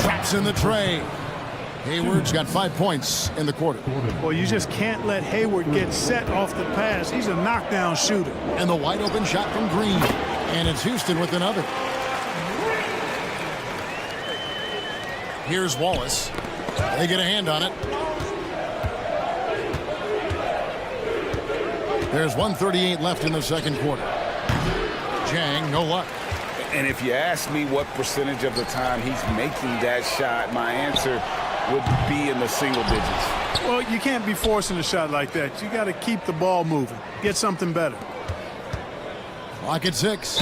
Traps in the tray. Hayward's got 5 points in the quarter. Well, you just can't let Hayward get set off the pass. He's a knockdown shooter. And the wide open shot from Green. And it's Houston with another. Here's Wallace. They get a hand on it. There's 1:38 left in the second quarter. Zhang, no luck. And if you ask me what percentage of the time he's making that shot, my answer would be in the single digits. Well, you can't be forcing a shot like that. You got to keep the ball moving. Get something better. Clock at 6.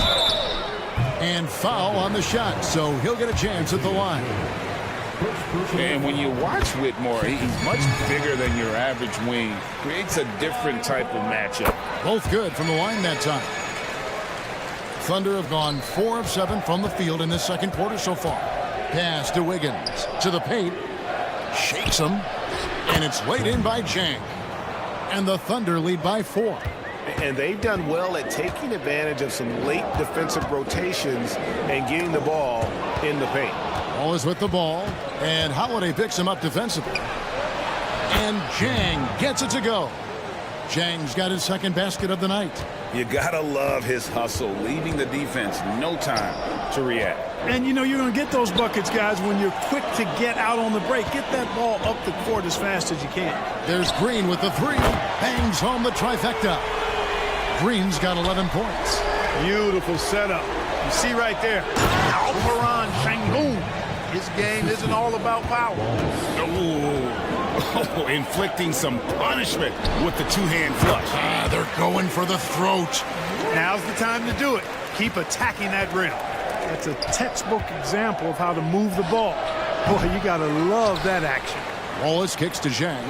And foul on the shot, so he'll get a chance at the line. And when you watch Whitmore, he's much bigger than your average wing. Creates a different type of matchup. Both good from the line that time. Thunder have gone 4 of 7 from the field in this second quarter so far. Pass to Wiggins. To the paint. Shakes him. And it's laid in by Zhang. And the Thunder lead by 4. And they've done well at taking advantage of some late defensive rotations and getting the ball in the paint. Ball is with the ball, and Holiday picks him up defensively. And Zhang gets it to go. Zhang's got his second basket of the night. You gotta love his hustle, leaving the defense no time to react. And you know you're going to get those buckets, guys, when you're quick to get out on the break. Get that ball up the court as fast as you can. There's Green with the 3. Bangs home the trifecta. Green's got 11 points. Beautiful setup. You see right there, Alperon Şengün. His game isn't all about power. Oh, inflicting some punishment with the two-hand flush. They're going for the throat. Now's the time to do it. Keep attacking that rim. That's a textbook example of how to move the ball. Boy, you got to love that action. Wallace kicks to Zhang.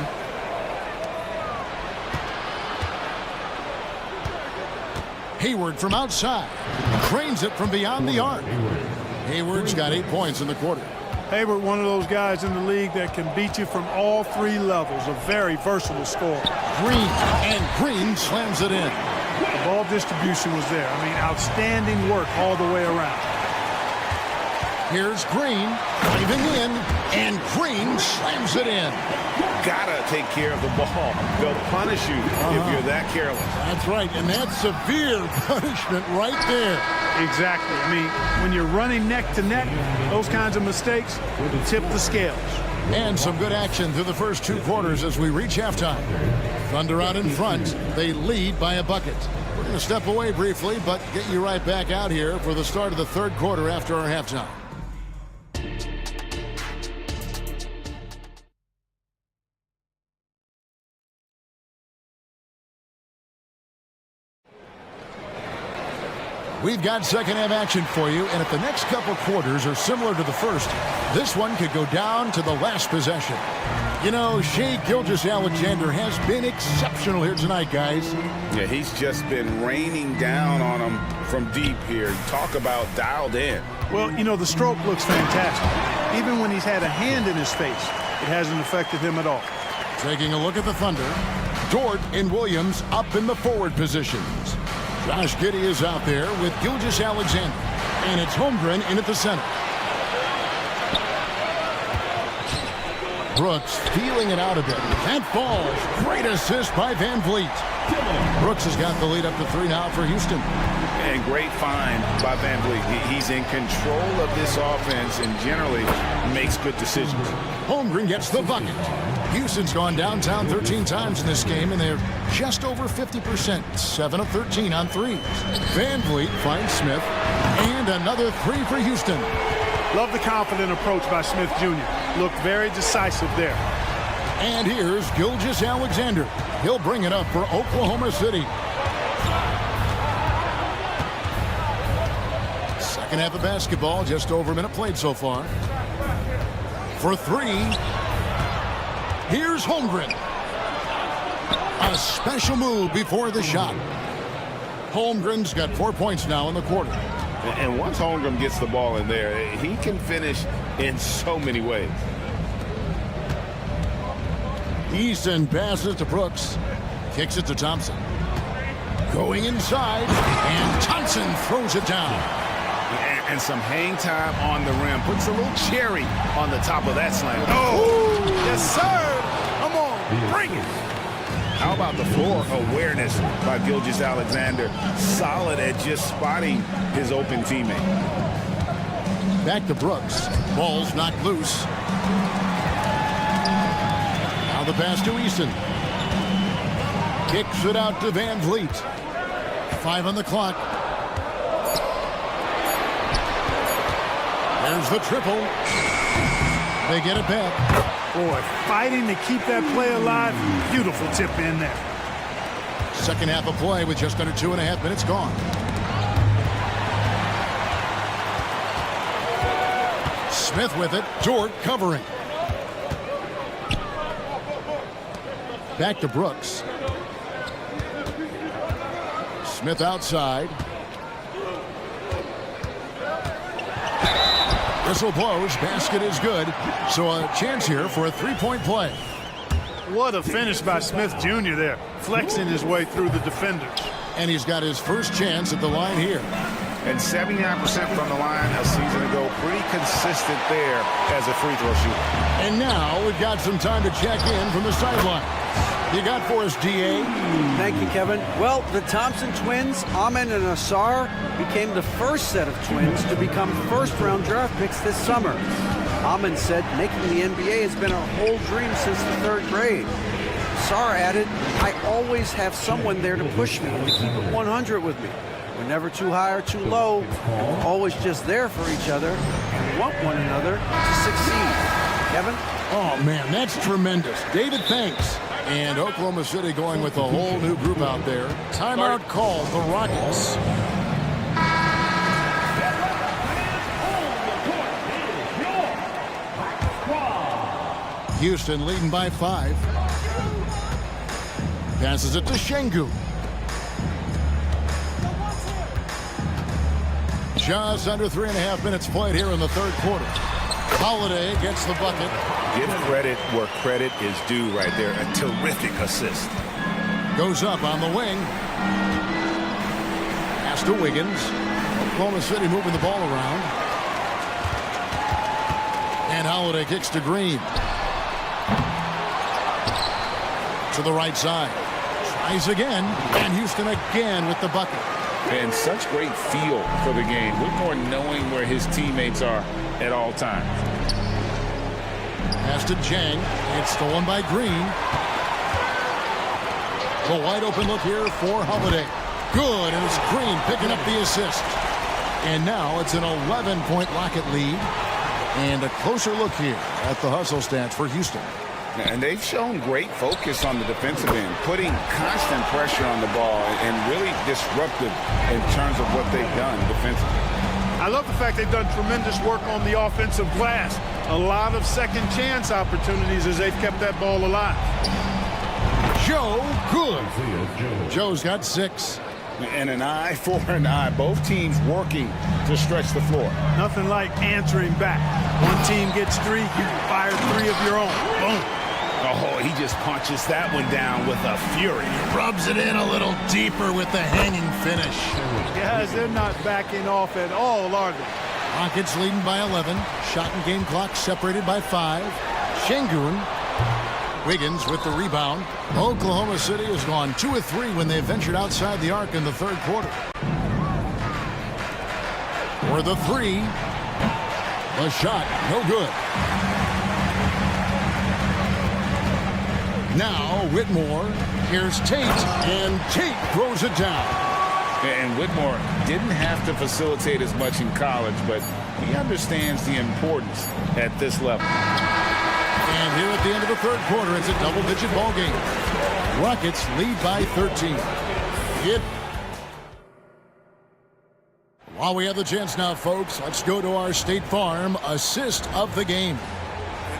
Hayward from outside. Cranes it from beyond the arc. Hayward's got 8 points in the quarter. Hayward, one of those guys in the league that can beat you from all 3 levels. A very versatile scorer. Green, and Green slams it in. The ball distribution was there. I mean, outstanding work all the way around. Here's Green, driving in, and Green slams it in. Gotta take care of the ball. They'll punish you if you're that careless. That's right, and that's severe punishment right there. Exactly. I mean, when you're running neck to neck, those kinds of mistakes will tip the scales. And some good action through the first 2 quarters as we reach halftime. Thunder out in front. They lead by a bucket. We're going to step away briefly, but get you right back out here for the start of the third quarter after our halftime. We've got second half action for you, and if the next couple quarters are similar to the first, this one could go down to the last possession. You know, Shai Gilgeous-Alexander has been exceptional here tonight, guys. Yeah, he's just been raining down on them from deep here. Talk about dialed in. Well, you know, the stroke looks fantastic. Even when he's had a hand in his face, it hasn't affected him at all. Taking a look at the Thunder, Dort and Williams up in the forward positions. Josh Giddey is out there with Gilgeous-Alexander, and it's Holmgren in at the center. Brooks feeling it out a bit. That falls. Great assist by Van Vliet. Brooks has got the lead up to 3 now for Houston. And great find by Van Vliet. He's in control of this offense and generally makes good decisions. Holmgren gets the bucket. Houston's gone downtown 13 times in this game, and they're just over 50%. 7 of 13 on threes. Van Vliet finds Smith, and another 3 for Houston. Love the confident approach by Smith Jr. Looked very decisive there. And here's Gilgeous-Alexander. He'll bring it up for Oklahoma City. Second half of basketball, just over a minute played so far. For 3, here's Holmgren. A special move before the shot. Holmgren's got 4 points now in the quarter. And once Holmgren gets the ball in there, he can finish in so many ways. Easton passes to Brooks. Kicks it to Thompson. Going inside, and Thompson throws it down. And some hang time on the rim. Puts a little cherry on the top of that slam. Oh, yes, sir. Come on, bring it. How about the floor awareness by Gilgeous-Alexander? Solid at just spotting his open teammate. Back to Brooks. Ball's knocked loose. Now the pass to Easton. Kicks it out to Van Vliet. 5 on the clock. There's the triple. They get it back. Boy, fighting to keep that play alive. Beautiful tip in there. Second half of play with just under 2.5 minutes gone. Smith with it. Dort covering. Back to Brooks. Smith outside. Whistle blows. Basket is good. So a chance here for a three-point play. What a finish by Smith Jr. there, flexing his way through the defenders. And he's got his first chance at the line here. And 79% from the line a season ago. Pretty consistent there as a free throw shooter. And now we've got some time to check in from the sideline. You got for us, D.A.? Thank you, Kevin. Well, the Thompson twins, Amen and Asar, became the first set of twins to become first-round draft picks this summer. Amen said making the NBA has been a whole dream since the 3rd grade. Asar added, I always have someone there to push me and to keep it 100 with me. We're never too high or too low. We're always just there for each other and want one another to succeed. Kevin? Oh, man, that's tremendous. David, thanks. And Oklahoma City going with a whole new group out there. Timeout called the Rockets. Houston leading by 5. Passes it to Şengün. Just under 3.5 minutes played here in the 3rd quarter. Holiday gets the bucket. Give credit where credit is due right there. A terrific assist. Goes up on the wing. Pass to Wiggins. Oklahoma City moving the ball around. And Holiday kicks to Green. To the right side. Tries again. And Houston again with the bucket. And such great feel for the game. Whitmore knowing where his teammates are at all times. Pass to Jang. It's stolen by Green. The wide open look here for Holiday. Good, and it's Green picking up the assist. And now it's an 11-point Rocket lead. And a closer look here at the hustle stats for Houston. And they've shown great focus on the defensive end, putting constant pressure on the ball and really disruptive in terms of what they've done defensively. I love the fact they've done tremendous work on the offensive glass. A lot of second chance opportunities as they've kept that ball alive. Joe, good. Joe's got 6. And an eye for an eye. Both teams working to stretch the floor. Nothing like answering back. One team gets 3, you fire 3 of your own. Boom. Oh, he just punches that one down with a fury. Rubs it in a little deeper with the hanging finish. Guys, they're not backing off at all, are they? Rockets leading by 11. Shot and game clock separated by 5. Şengün. Wiggins with the rebound. Oklahoma City has gone 2 of 3 when they ventured outside the arc in the 3rd quarter. For the 3. The shot, no good. Now Whitmore. Here's Tate, and Tate throws it down. And Whitmore didn't have to facilitate as much in college, but he understands the importance at this level. And here at the end of the 3rd quarter, it's a double-digit ball game. Rockets lead by 13. While we have the chance now, folks, let's go to our State Farm assist of the game.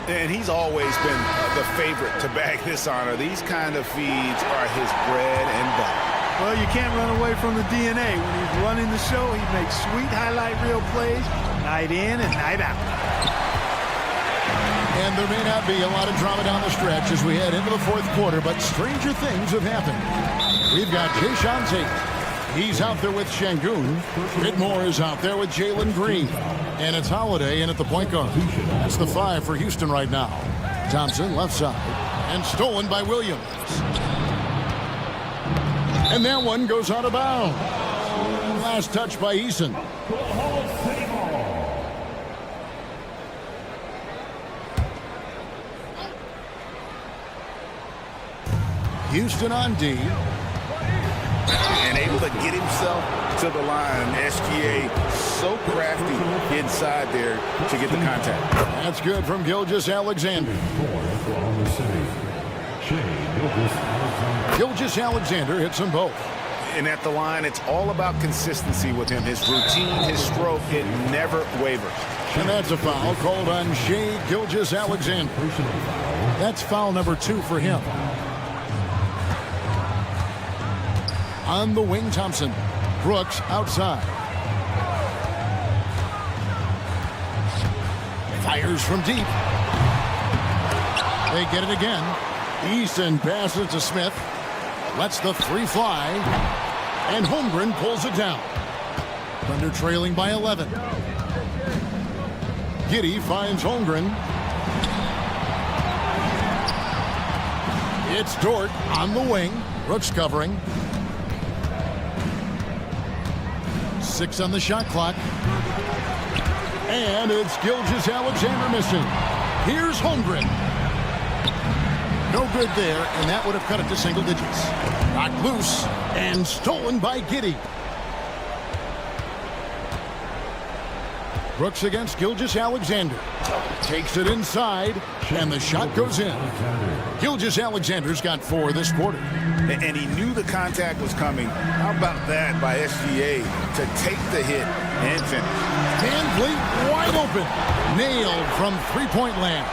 And he's always been the favorite to bag this honor. These kind of feeds are his bread and butter. Well, you can't run away from the DNA. When he's running the show, he makes sweet highlight reel plays night in and night out. And there may not be a lot of drama down the stretch as we head into the fourth quarter, but stranger things have happened. We've got Jayshawn Tate. He's out there with Şengün. Whitmore is out there with Jalen Green. And it's Holiday in at the point guard. That's the 5 for Houston right now. Thompson left side. And stolen by Williams. And that one goes out of bounds. Last touch by Eason. Houston on D. And able to get himself to the line. SGA so crafty inside there to get the contact. That's good from Gilgeous-Alexander. Gilgeous-Alexander hits them both. And at the line, it's all about consistency with him. His routine, his stroke, it never wavers. And that's a foul called on Shai Gilgeous-Alexander. That's foul number 2 for him. On the wing, Thompson. Brooks outside. Fires from deep. They get it again. Eason passes to Smith. Lets the 3 fly. And Holmgren pulls it down. Thunder trailing by 11. Giddey finds Holmgren. It's Dort on the wing. Brooks covering. 6 on the shot clock. And it's Gilgeous-Alexander missing. Here's Holmgren. No good there, and that would have cut it to single digits. Knocked loose and stolen by Giddey. Brooks against Gilgeous-Alexander. Takes it inside, and the shot goes in. Gilgeous-Alexander's got 4 this quarter. And he knew the contact was coming. How about that by SGA to take the hit and finish? Van Vliet wide open. Nailed from three-point land.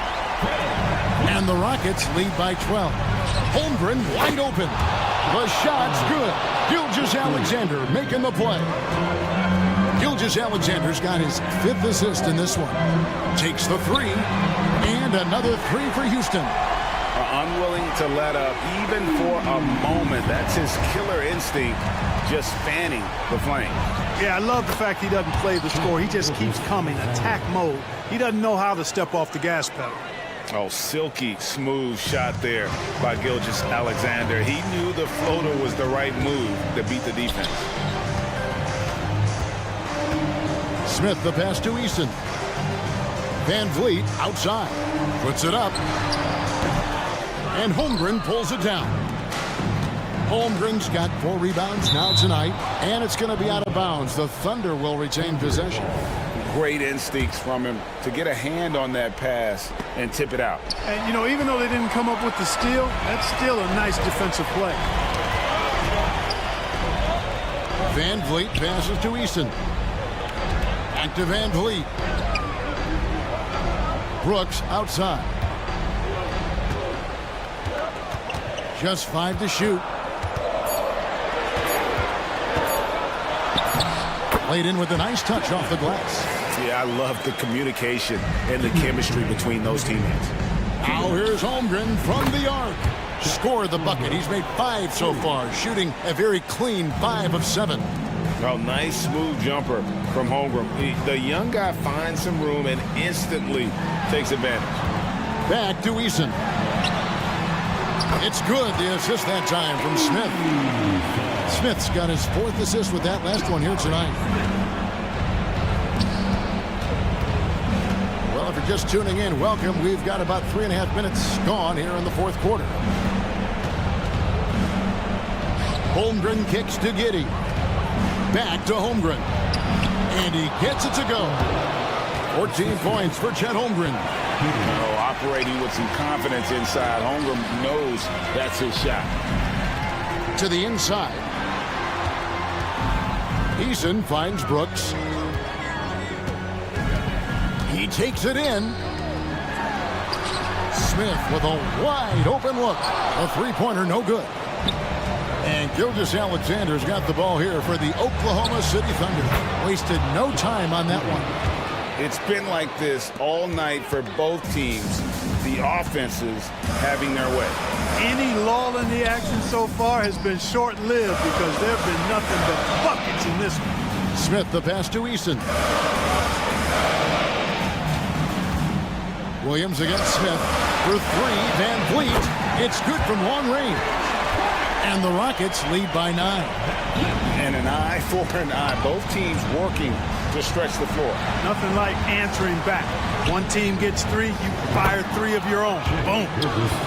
And the Rockets lead by 12. Holmgren wide open. The shot's good. Gilgeous-Alexander making the play. Gilgeous-Alexander's got his 5th assist in this one. Takes the 3. And another 3 for Houston. Unwilling to let up even for a moment. That's his killer instinct, just fanning the flame. Yeah, I love the fact he doesn't play the score. He just keeps coming, attack mode. He doesn't know how to step off the gas pedal. Oh, silky smooth shot there by Gilgeous-Alexander. He knew the floater was the right move to beat the defense. Smith the pass to Eason. Van Vliet outside. Puts it up. And Holmgren pulls it down. Holmgren's got 4 rebounds now tonight, and it's going to be out of bounds. The Thunder will retain possession. Great instincts from him to get a hand on that pass and tip it out. And, you know, even though they didn't come up with the steal, that's still a nice defensive play. Van Vliet passes to Eason. Back to Van Vliet. Brooks outside. Just 5 to shoot. Played in with a nice touch off the glass. Yeah, I love the communication and the chemistry between those teammates. Now here's Holmgren from the arc. Scored the bucket. He's made 5 so far, shooting a very clean 5 of 7. Oh, nice smooth jumper from Holmgren. The young guy finds some room and instantly takes advantage. Back to Eason. It's good, the assist that time from Smith. Smith's got his 4th assist with that last one here tonight. Well, if you're just tuning in, welcome. We've got about 3.5 minutes gone here in the 4th quarter. Holmgren kicks to Giddey. Back to Holmgren. And he gets it to go. 14 points for Chet Holmgren. Operating with some confidence inside. Holmgren knows that's his shot. To the inside. Eason finds Brooks. He takes it in. Smith with a wide open look. A 3-pointer, no good. And Gilgeous-Alexander's got the ball here for the Oklahoma City Thunder. Wasted no time on that one. It's been like this all night for both teams. the offenses having their way. Any lull in the action so far has been short-lived because there have been nothing but buckets in this one. Smith, the pass to Eason. Williams against Smith for three. Van Vliet. It's good from long range. And the Rockets lead by 9. And an eye for an eye. Both teams working to stretch the floor. Nothing like answering back. One team gets 3, you fire 3 of your own. Boom.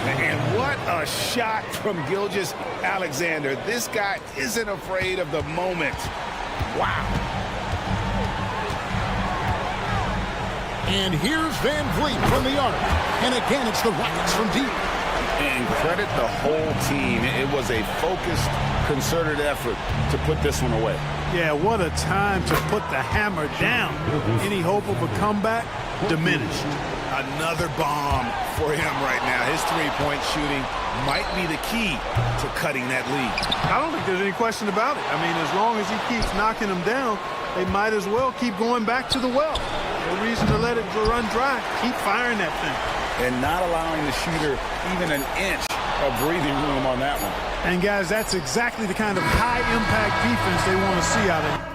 And what a shot from Gilgeous-Alexander. This guy isn't afraid of the moment. Wow. And here's Van Vliet from the arc. And again, it's the Rockets from deep. And credit the whole team. It was a focused, concerted effort to put this one away. Yeah, what a time to put the hammer down. Any hope of a comeback? Diminished. Another bomb for him right now. His three-point shooting might be the key to cutting that lead. I don't think there's any question about it. I mean, as long as he keeps knocking them down, they might as well keep going back to the well. No reason to let it run dry. Keep firing that thing. And not allowing the shooter even an inch of breathing room on that one. And guys, that's exactly the kind of high-impact defense they want to see out of him.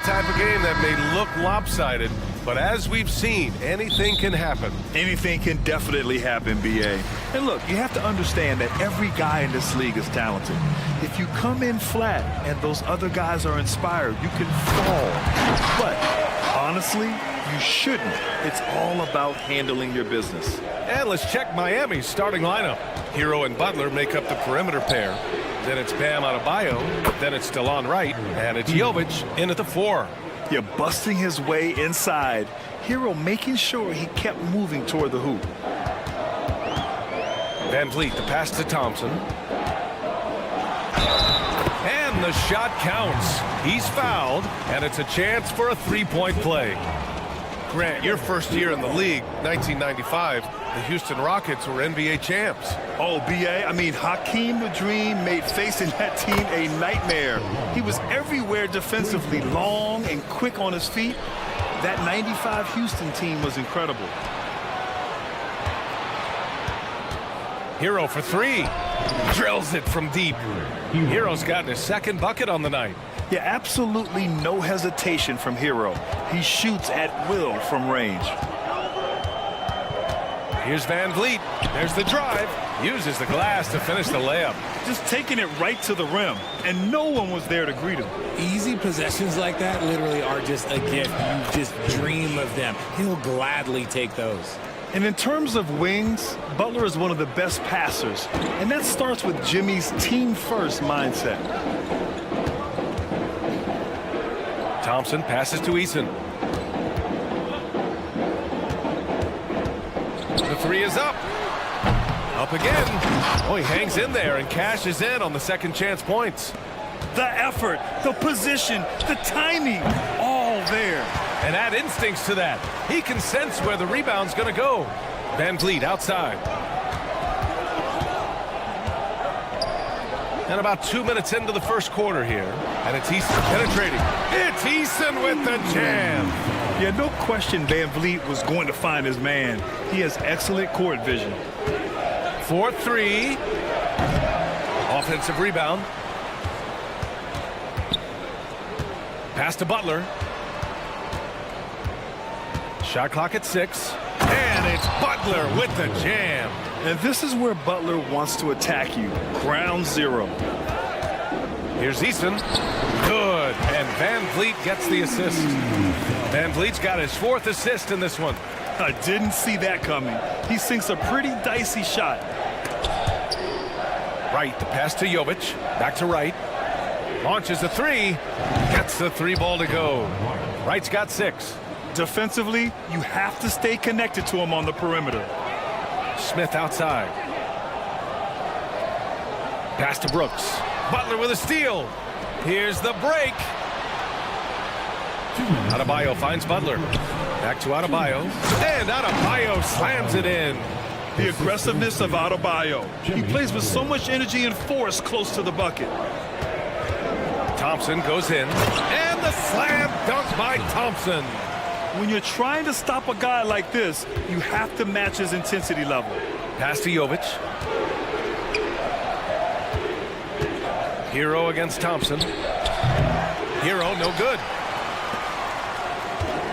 type of game that may look lopsided, but as we've seen, anything can happen. Anything can definitely happen, BA. And look, you have to understand that every guy in this league is talented. If you come in flat and those other guys are inspired, you can fall. But honestly, you shouldn't. It's all about handling your business. And let's check Miami's starting lineup. Hero and Butler make up the perimeter pair. Then it's Bam Adebayo. Then it's DeLon Wright. And it's Jovic in at the 4. You're busting his way inside. Hero making sure he kept moving toward the hoop. Van Vliet, the pass to Thompson. And the shot counts. He's fouled, and it's a chance for a three-point play. Grant, your first year in the league, 1995, the Houston Rockets were NBA champs. Oh, BA, I mean, Hakeem the Dream made facing that team a nightmare. He was everywhere defensively, long and quick on his feet. That 95 Houston team was incredible. Hero for 3. Drills it from deep. Hero's gotten his second bucket on the night. Yeah, absolutely no hesitation from Hero. He shoots at will from range. Here's Van Vliet. There's the drive. Uses the glass to finish the layup. Just taking it right to the rim, and no one was there to greet him. Easy possessions like that literally are just a gift. You just dream of them. He'll gladly take those. And in terms of wings, Butler is one of the best passers, and that starts with Jimmy's team-first mindset. Thompson passes to Eason. The 3 is up. Up again. Oh, he hangs in there and cashes in on the second chance points. The effort, the position, the timing, all there. And add instincts to that. He can sense where the rebound's going to go. Van Vliet outside. And about 2 minutes into the first quarter here. And it's Eason penetrating. It's Eason with the jam. Yeah, no question Van Vliet was going to find his man. He has excellent court vision. 4-3. Offensive rebound. Pass to Butler. Shot clock at 6. And it's Butler with the jam. And this is where Butler wants to attack you. Ground zero. Here's Eason. Good. And Van Vliet gets the assist. Van Vliet's got his 4th assist in this one. I didn't see that coming. He sinks a pretty dicey shot. Wright, the pass to Jovic. Back to Wright. Launches the 3. Gets the 3 ball to go. Wright's got 6. Defensively, you have to stay connected to him on the perimeter. Smith outside. Pass to Brooks. Butler with a steal. Here's the break. Adebayo finds Butler. Back to Adebayo. And Adebayo slams it in. The aggressiveness of Adebayo. He plays with so much energy and force close to the bucket. Thompson goes in. And the slam dunk by Thompson. When you're trying to stop a guy like this, you have to match his intensity level. Pass to Jovic. Hero against Thompson. Hero, no good.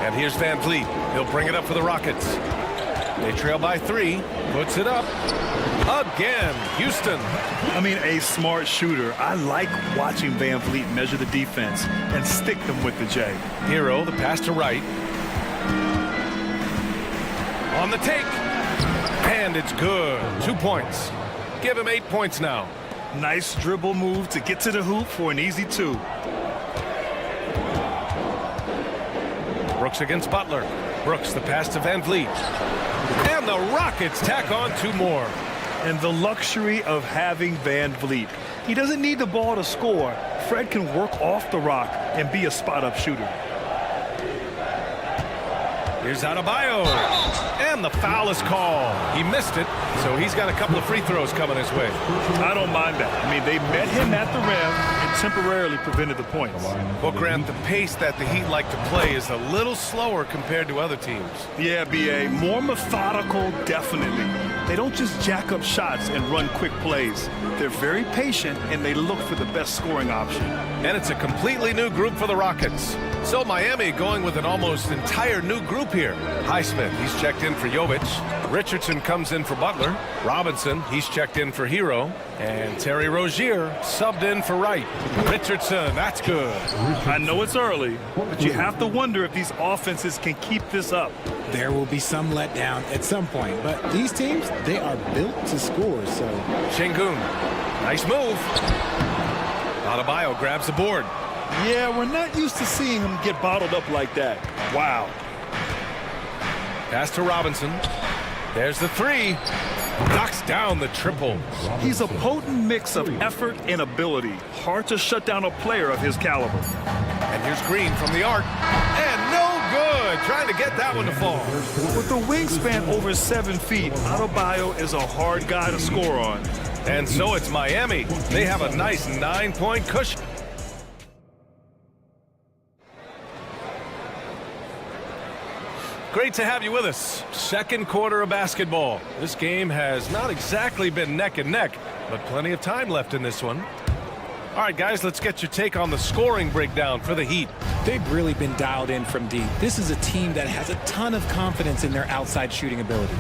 And here's Van Vliet. He'll bring it up for the Rockets. They trail by 3. Puts it up. Again, Houston. I mean, a smart shooter. I like watching Van Vliet measure the defense and stick them with the J. Hero, the pass to Wright. On the take. And it's good. 2 points. Give him 8 points now. Nice dribble move to get to the hoop for an easy 2. Brooks against Butler. Brooks, the pass to Van Vliet. And the Rockets tack on 2 more. And the luxury of having Van Vliet. He doesn't need the ball to score. Fred can work off the rock and be a spot-up shooter. Here's Adebayo. And the foul is called. He missed it, so he's got a couple of free throws coming his way. I don't mind that. I mean, they met him at the rim and temporarily prevented the points. Well, Grant, the pace that the Heat like to play is a little slower compared to other teams. Yeah, B.A. More methodical, definitely. They don't just jack up shots and run quick plays. They're very patient, and they look for the best scoring option. And it's a completely new group for the Rockets. So Miami going with an almost entire new group here. Highsmith, he's checked in for Jovic. Richardson comes in for Butler. Robinson, he's checked in for Hero. And Terry Rozier subbed in for Wright. Richardson, that's good. I know it's early, but you have to wonder if these offenses can keep this up. There will be some letdown at some point, but these teams, they are built to score, so... Şengün, nice move. Adebayo grabs the board. Yeah, we're not used to seeing him get bottled up like that. Wow. Pass to Robinson. There's the three. Knocks down the triple. He's a potent mix of effort and ability. Hard to shut down a player of his caliber. And here's Green from the arc. And no good. Trying to get that one to fall. With a wingspan over 7 feet, Adebayo is a hard guy to score on. And so it's Miami. They have a nice 9-point cushion. Great to have you with us. Second quarter of basketball. This game has not exactly been neck and neck, but plenty of time left in this one. All right, guys, let's get your take on the scoring breakdown for the Heat. They've really been dialed in from deep. This is a team that has a ton of confidence in their outside shooting ability.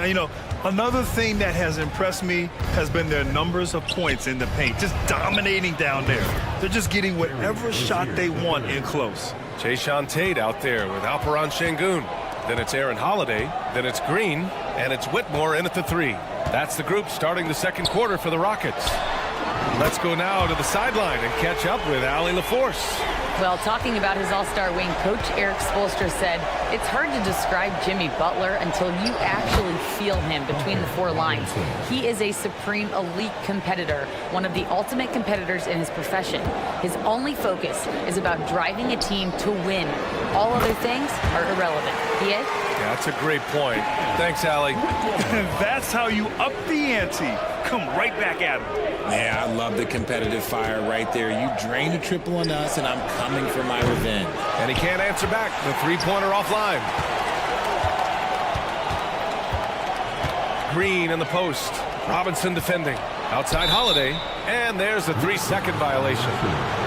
You know, another thing that has impressed me has been their numbers of points in the paint, just dominating down there. They're just getting whatever shot they want in close. Jayshawn Tate out there with Alperen Şengün. Then it's Aaron Holiday. Then it's Green. And it's Whitmore in at the three. That's the group starting the second quarter for the Rockets. Let's go now to the sideline and catch up with Allie LaForce. Well, talking about his all-star wing, Coach Eric Spoelstra said, it's hard to describe Jimmy Butler until you actually feel him between the four lines. He is a supreme elite competitor, one of the ultimate competitors in his profession. His only focus is about driving a team to win. All other things are irrelevant. Yeah, that's a great point. Thanks, Allie. That's how you up the ante. Come right back at him. Yeah, I love the competitive fire right there. You drain a triple on us, and I'm coming for my revenge. And he can't answer back. The three-pointer offline. Green in the post. Robinson defending. Outside Holiday. And there's a 3-second violation.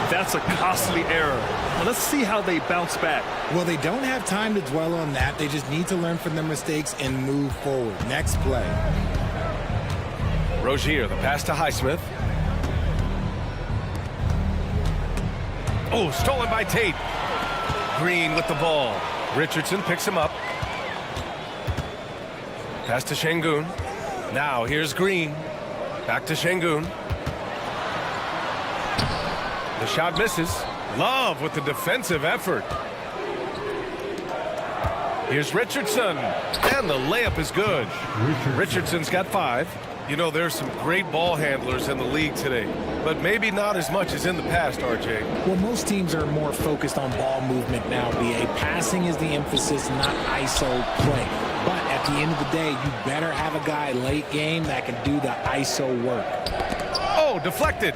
That's a costly error. Now let's see how they bounce back. Well, they don't have time to dwell on that. They just need to learn from their mistakes and move forward. Next play. Rozier, the pass to Highsmith. Oh, stolen by Tate. Green with the ball. Richardson picks him up. Pass to Şengün. Now here's Green. Back to Şengün. The shot misses. Love with the defensive effort. Here's Richardson. And the layup is good. Richardson's got 5. You know, there's some great ball handlers in the league today, but maybe not as much as in the past, RJ. Well, most teams are more focused on ball movement now, BA. Passing is the emphasis, not ISO play. But at the end of the day, you better have a guy late game that can do the ISO work. Oh, deflected.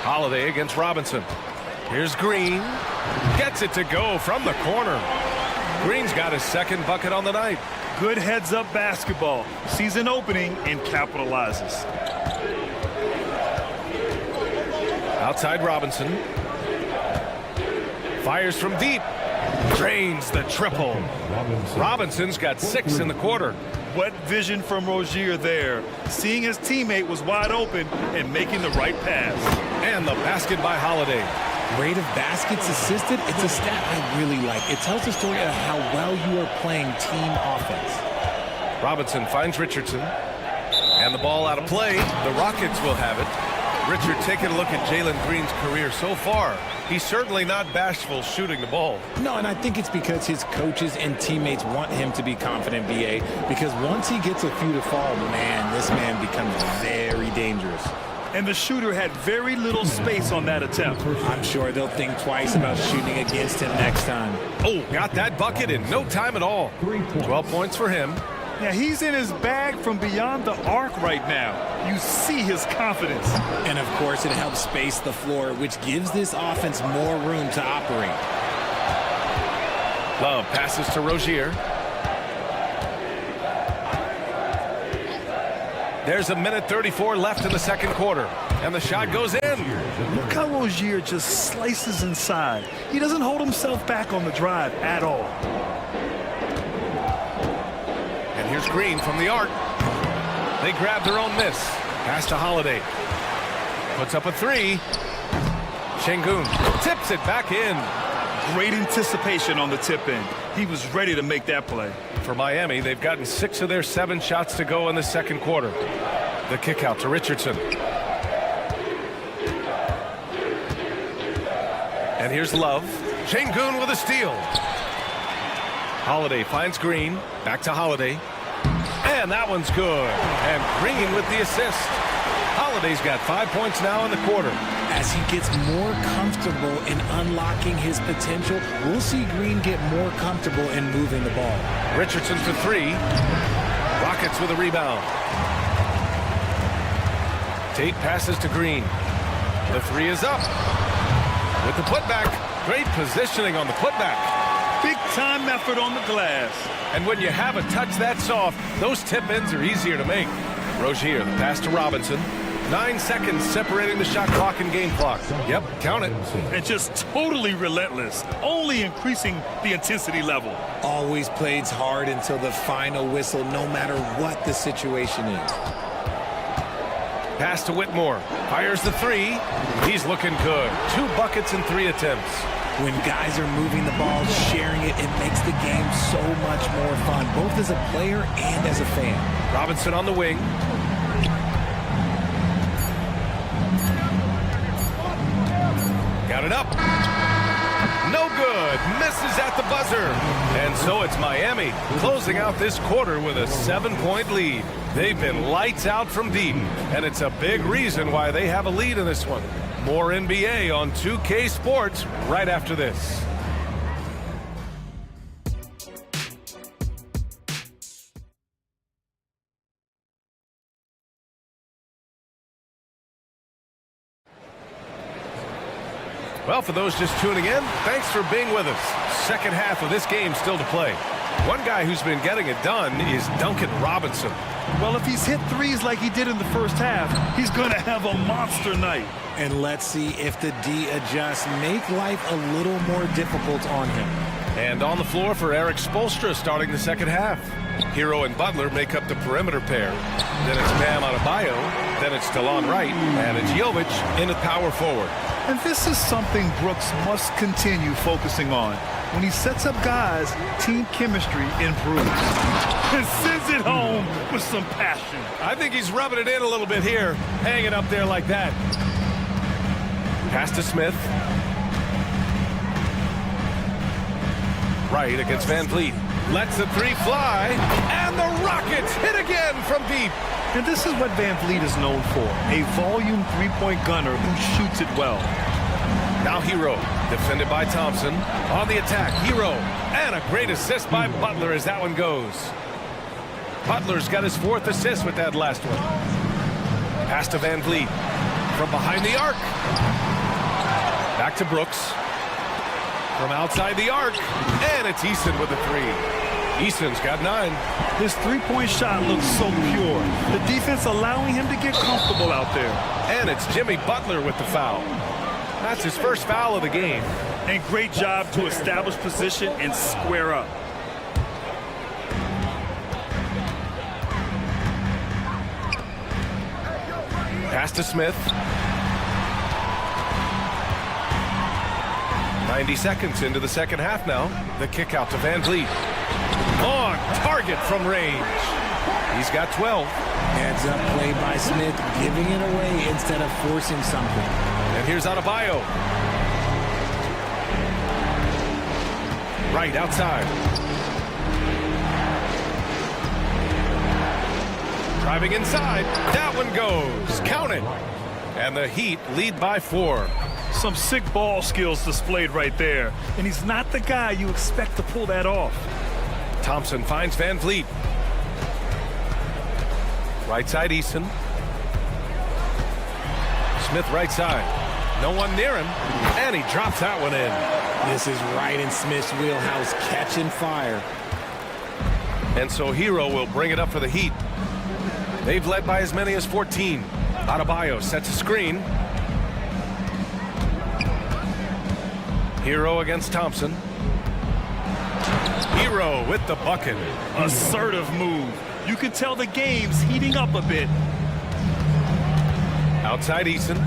Holiday against Robinson. Here's Green. Gets it to go from the corner. Green's got his second bucket on the night. Good heads-up basketball. Sees an opening and capitalizes. Outside Robinson. Fires from deep. Drains the triple. Robinson's got 6 in the quarter. What vision from Rozier there. Seeing his teammate was wide open and making the right pass. And the basket by Holiday. Rate of baskets assisted, it's a stat I really like. It tells the story of how well you are playing team offense. Robinson finds Richardson. And the ball out of play. The Rockets will have it. Richard, taking a look at Jalen Green's career so far. He's certainly not bashful shooting the ball. No, and I think it's because his coaches and teammates want him to be confident, BA. Because once he gets a few to fall, man, this man becomes very dangerous. And the shooter had very little space on that attempt. I'm sure they'll think twice about shooting against him next time. Oh, got that bucket in no time at all. 12 points for him. Yeah, he's in his bag from beyond the arc right now. You see his confidence. And, of course, it helps space the floor, which gives this offense more room to operate. Love passes to Rozier. There's 1:34 left in the second quarter. And the shot goes in. Look how Rozier just slices inside. He doesn't hold himself back on the drive at all. And here's Green from the arc. They grab their own miss. Pass to Holiday. Puts up a three. Şengün tips it back in. Great anticipation on the tip in. He was ready to make that play. For Miami, they've gotten 6 of their 7 shots to go in the second quarter. The kick out to Richardson. And here's Love. Şengün with a steal. Holiday finds Green. Back to Holiday. And that one's good. And Green with the assist. Holiday's got 5 points now in the quarter. As he gets more comfortable in unlocking his potential, we'll see Green get more comfortable in moving the ball. Richardson for 3. Rockets with a rebound. Tate passes to Green. The 3 is up. With the putback. Great positioning on the putback. Big time effort on the glass. And when you have a touch that soft, those tip-ins are easier to make. Rozier, the pass to Robinson. 9 seconds separating the shot clock and game clock. Yep, count it. And just totally relentless, only increasing the intensity level. Always plays hard until the final whistle, no matter what the situation is. Pass to Whitmore. Fires the 3. He's looking good. 2 buckets in 3 attempts. When guys are moving the ball, sharing it, it makes the game so much more fun, both as a player and as a fan. Robinson on the wing. Got it up. No good. Misses at the buzzer. And so it's Miami closing out this quarter with a 7-point lead. They've been lights out from deep, and it's a big reason why they have a lead in this one. More NBA on 2K Sports right after this. Well, for those just tuning in, thanks for being with us. Second half of this game still to play. One guy who's been getting it done is Duncan Robinson. Well, if he's hit threes like he did in the first half, he's going to have a monster night. And let's see if the D adjusts, make life a little more difficult on him. And on the floor for Eric Spoelstra starting the second half. Hero and Butler make up the perimeter pair. Then it's Bam Adebayo. Then it's DeLon Wright. And it's Jovic in at power forward. And this is something Brooks must continue focusing on. When he sets up guys, team chemistry improves. And sends it home with some passion. I think he's rubbing it in a little bit here, hanging up there like that. Pass to Smith. Right against Van Vliet. Lets the 3 fly. And the Rockets hit again from deep. And this is what Van Vliet is known for, a volume three-point gunner who shoots it well. Now Hero, defended by Thompson. On the attack, Hero. And a great assist by Butler as that one goes. Butler's got his 4th assist with that last one. Pass to Van Vliet. From behind the arc. Back to Brooks. From outside the arc. And it's Eason with the 3. Eason's got 9. His three-point shot looks so pure. The defense allowing him to get comfortable out there. And it's Jimmy Butler with the foul. That's his first foul of the game. And great job to establish position and square up. Pass to Smith. 90 seconds into the second half now. The kick out to Van Vliet. On target from range. He's got 12. Heads up play by Smith, giving it away instead of forcing something. And here's Adebayo. Right outside. Driving inside. That one goes. Count it. And the Heat lead by 4. Some sick ball skills displayed right there. And he's not the guy you expect to pull that off. Thompson finds Van Vliet. Right side Eason. Smith right side. No one near him. And he drops that one in. This is right in Smith's wheelhouse, catching fire. And so Hero will bring it up for the Heat. They've led by as many as 14. Adebayo sets a screen. Hero against Thompson. Hero with the bucket. Assertive move. You can tell the game's heating up a bit. Outside Eason.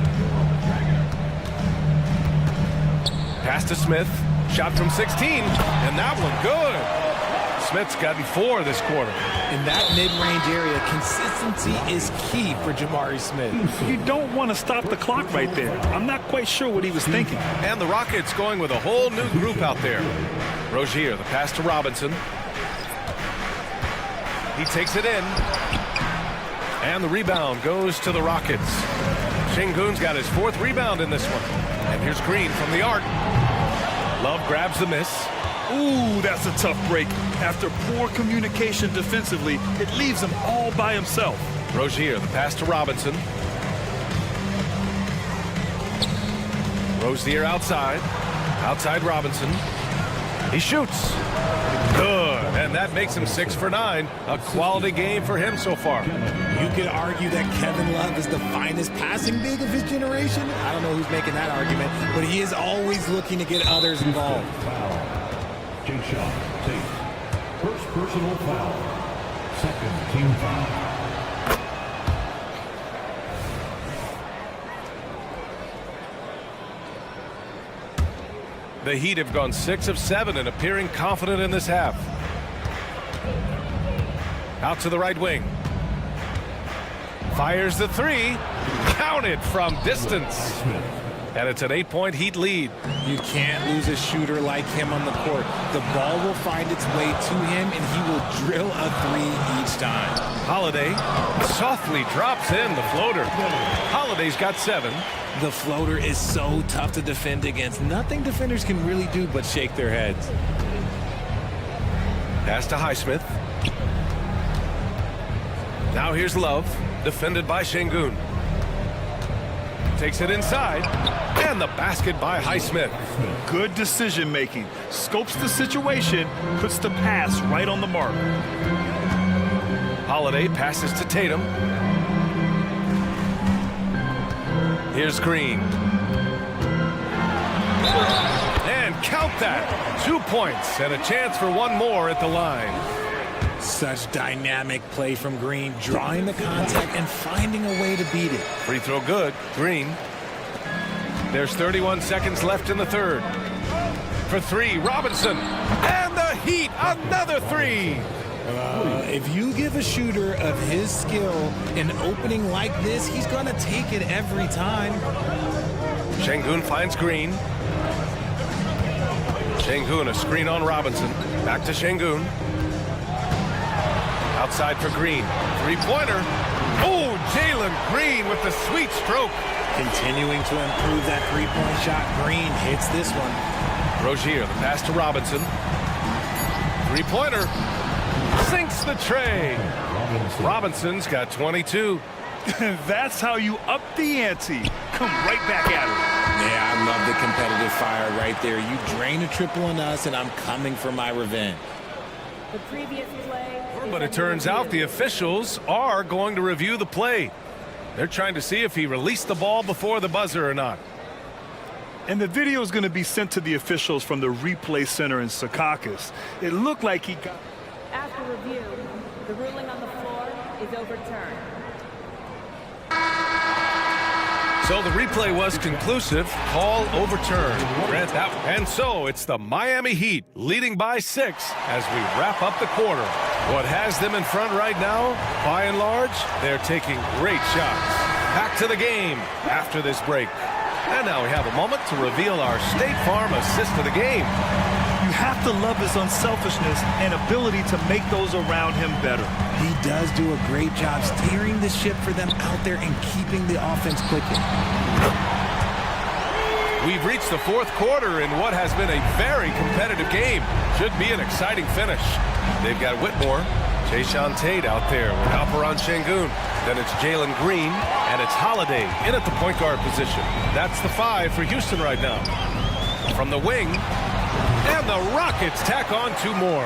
Pass to Smith. Shot from 16. And that one good. Smith's gotten 4 this quarter. In that mid-range area, consistency is key for Jamari Smith. You don't want to stop the clock right there. I'm not quite sure what he was thinking. And the Rockets going with a whole new group out there. Rozier, the pass to Robinson. He takes it in. And the rebound goes to the Rockets. Şengün's got his 4th rebound in this one. And here's Green from the arc. Love grabs the miss. Ooh, that's a tough break. After poor communication defensively, it leaves him all by himself. Rozier, the pass to Robinson. Rozier outside. Outside Robinson. He shoots. Good. And that makes him 6 for 9. A quality game for him so far. You could argue that Kevin Love is the finest passing big of his generation. I don't know who's making that argument, but he is always looking to get others involved. Shot, take. First personal foul. Second team foul. The Heat have gone 6 of 7 and appearing confident in this half. Out to the right wing. Fires the 3. Counted from distance. And it's an 8-point Heat lead. You can't lose a shooter like him on the court. The ball will find its way to him, and he will drill a 3 each time. Holiday softly drops in the floater. Holiday's got 7. The floater is so tough to defend against. Nothing defenders can really do but shake their heads. Pass to Highsmith. Now here's Love, defended by Şengün. Takes it inside, and the basket by Highsmith. Good decision making. Scopes the situation, puts the pass right on the mark. Holiday passes to Tatum. Here's Green. And count that. 2 points and a chance for one more at the line. Such dynamic play from Green, drawing the contact and finding a way to beat it. Free throw good. Green. There's 31 seconds left in the third. For 3, Robinson. And the Heat, another 3. If you give a shooter of his skill an opening like this, he's going to take it every time. Şengün finds Green. Şengün, a screen on Robinson. Back to Şengün. Outside for Green. 3-pointer. Oh, Jalen Green with the sweet stroke. Continuing to improve that 3-point shot. Green hits this one. Rozier, the pass to Robinson. 3-pointer. Sinks the tray. Robinson's got 22. That's how you up the ante. Come right back at it. Yeah, I love the competitive fire right there. You drain a triple on us, and I'm coming for my revenge. The previous play. But it turns out the officials are going to review the play. They're trying to see if he released the ball before the buzzer or not. And the video is going to be sent to the officials from the replay center in Secaucus. It looked like he got... After review, the ruling on the floor is overturned. So the replay was conclusive. Call overturned. Grant that. And so it's the Miami Heat leading by 6 as we wrap up the quarter. What has them in front right now, by and large, they're taking great shots. Back to the game after this break. And now we have a moment to reveal our State Farm assist of the game. You have to love his unselfishness and ability to make those around him better. He does do a great job steering the ship for them out there and keeping the offense clicking. We've reached the 4th quarter in what has been a very competitive game. Should be an exciting finish. They've got Whitmore, Jayshawn Tate out there with Alperen Şengün. Then it's Jalen Green, and it's Holiday in at the point guard position. That's the 5 for Houston right now. From the wing, and the Rockets tack on 2 more.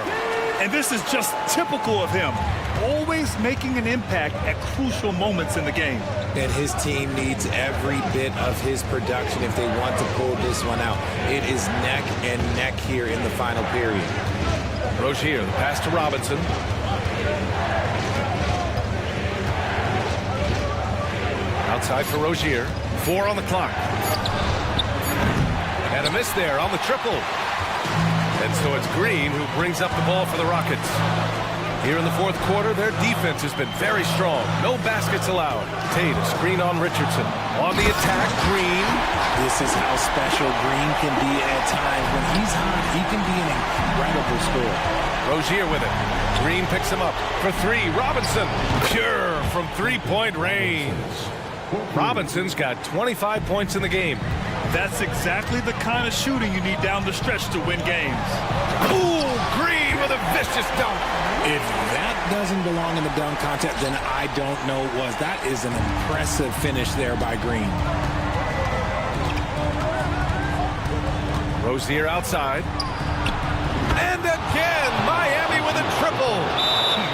And this is just typical of him. always making an impact at crucial moments in the game. And his team needs every bit of his production if they want to pull this one out. It is neck and neck here in the final period. Rozier, the pass to Robinson. Outside for Rozier. 4 on the clock. And a miss there on the triple. And so it's Green who brings up the ball for the Rockets. Here in the fourth quarter, their defense has been very strong. No baskets allowed. Tate, a screen on Richardson. On the attack, Green. This is how special Green can be at times. When he's hot, he can be an incredible scorer. Rozier with it. Green picks him up for 3. Robinson, pure from three-point range. Robinson's got 25 points in the game. That's exactly the kind of shooting you need down the stretch to win games. Ooh, Green with a vicious dunk. If that doesn't belong in the dunk contest, then I don't know what was. That is an impressive finish there by Green. Rozier outside. And again, Miami with a triple.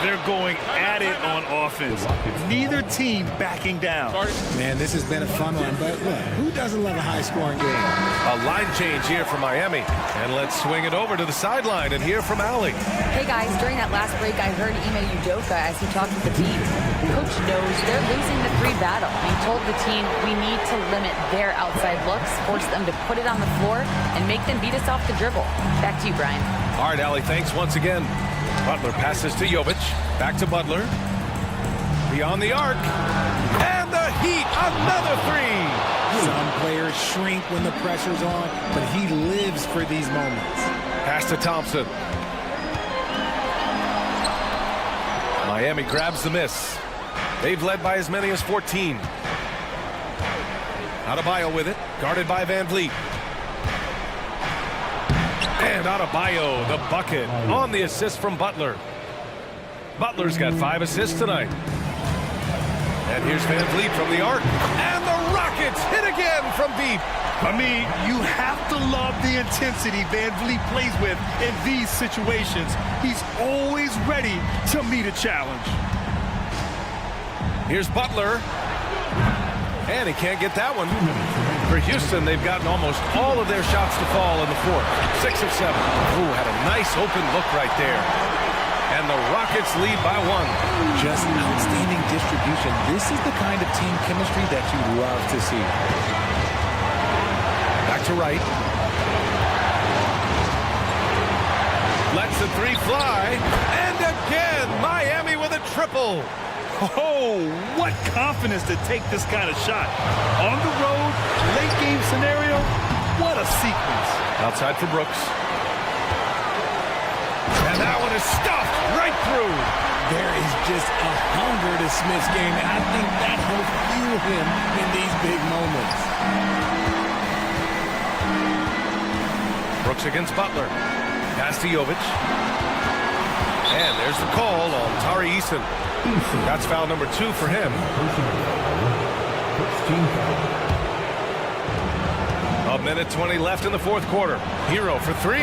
They're going at it on offense. Neither team backing down. Man, this has been a fun one, but look, who doesn't love a high-scoring game? A line change here for Miami. And let's swing it over to the sideline and hear from Allie. Hey guys, during that last break, I heard Ime Udoka as he talked with the team. Coach knows they're losing the 3 battle. He told the team we need to limit their outside looks, force them to put it on the floor, and make them beat us off the dribble. Back to you, Brian. All right, Allie, thanks once again. Butler passes to Jovic. Back to Butler. Beyond the arc. And the Heat, another 3. Some players shrink when the pressure's on, but he lives for these moments. Pass to Thompson. Miami grabs the miss. They've led by as many as 14. Adebayo with it, guarded by Van Vliet. And Adebayo, the bucket, on the assist from Butler. Butler's got 5 assists tonight. And here's Van Vliet from the arc. And the Rockets hit again from deep. I mean, you have to love the intensity Van Vliet plays with in these situations. He's always ready to meet a challenge. Here's Butler. And he can't get that one. For Houston, they've gotten almost all of their shots to fall in the fourth. 6 of 7. Ooh, had a nice open look right there. And the Rockets lead by 1. Just outstanding distribution. This is the kind of team chemistry that you love to see. Back to Wright. Lets the 3 fly. And again, Miami with a triple. Oh, what confidence to take this kind of shot. On the road, late game scenario, what a sequence. Outside for Brooks. And that one is stuffed right through. There is just a hunger to Smith's game, and I think that helps fuel him in these big moments. Brooks against Butler. Pass to Jovic. And there's the call on Tari Eason. That's foul number 2 for him. A minute 20 left in the fourth quarter. Hero for 3.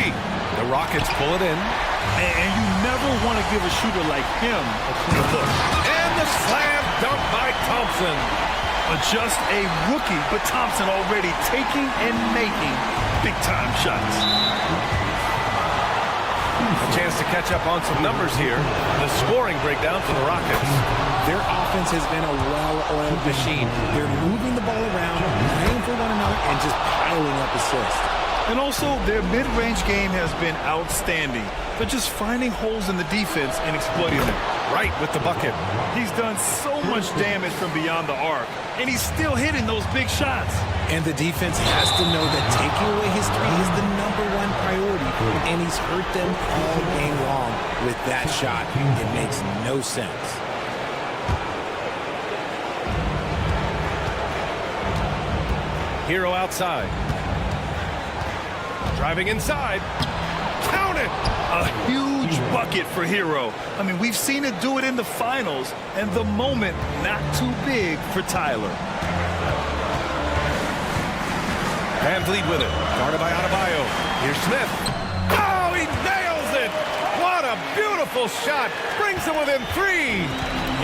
The Rockets pull it in. And you never want to give a shooter like him a clean look. And the slam dunk by Thompson. Just a rookie, but Thompson already taking and making big-time shots. A chance to catch up on some numbers here. The scoring breakdown for the Rockets. Their offense has been a well-oiled machine. They're moving the ball around, playing for one another, and just piling up assists. And also, their mid-range game has been outstanding. They're just finding holes in the defense and exploiting them. Right with the bucket. He's done so much damage from beyond the arc, and he's still hitting those big shots. And the defense has to know that taking away his 3 is the #1 priority, and he's hurt them all game long with that shot. It makes no sense. Hero outside. Driving inside. Count it! A huge bucket for Hero. I mean, we've seen it do it in the finals, and the moment not too big for Tyler. Van Vliet with it. Guarded by Adebayo. Here's Smith. Oh, he nails it! What a beautiful Beautiful shot. Brings them within 3.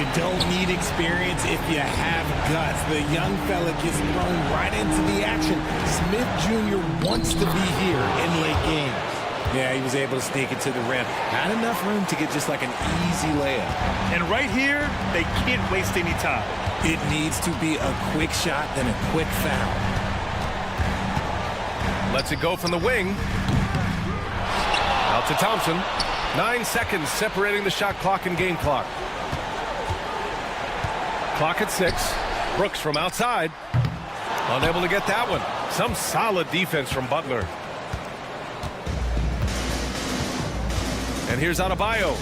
You don't need experience if you have guts. The young fella gets thrown right into the action. Smith Jr. wants to be here in late games. Yeah, he was able to sneak it to the rim. Not enough room to get just like an easy layup. And right here, they can't waste any time. It needs to be a quick shot, then a quick foul. Lets it go from the wing. Out to Thompson. 9 seconds separating the shot clock and game clock. Clock at 6. Brooks from outside. Unable to get that one. Some solid defense from Butler. And here's Adebayo.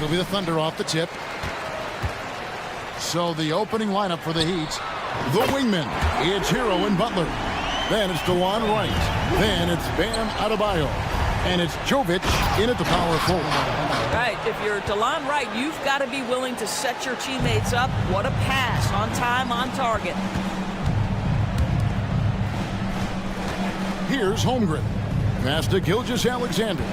It'll be the Thunder off the tip. So the opening lineup for the Heat, the wingman, it's Hero and Butler. Then it's DeLon Wright. Then it's Bam Adebayo. And it's Jovic in at the power forward. Right, if you're DeLon Wright, you've got to be willing to set your teammates up. What a pass, on time, on target. Here's Holmgren. Pass to Gilgeous-Alexander.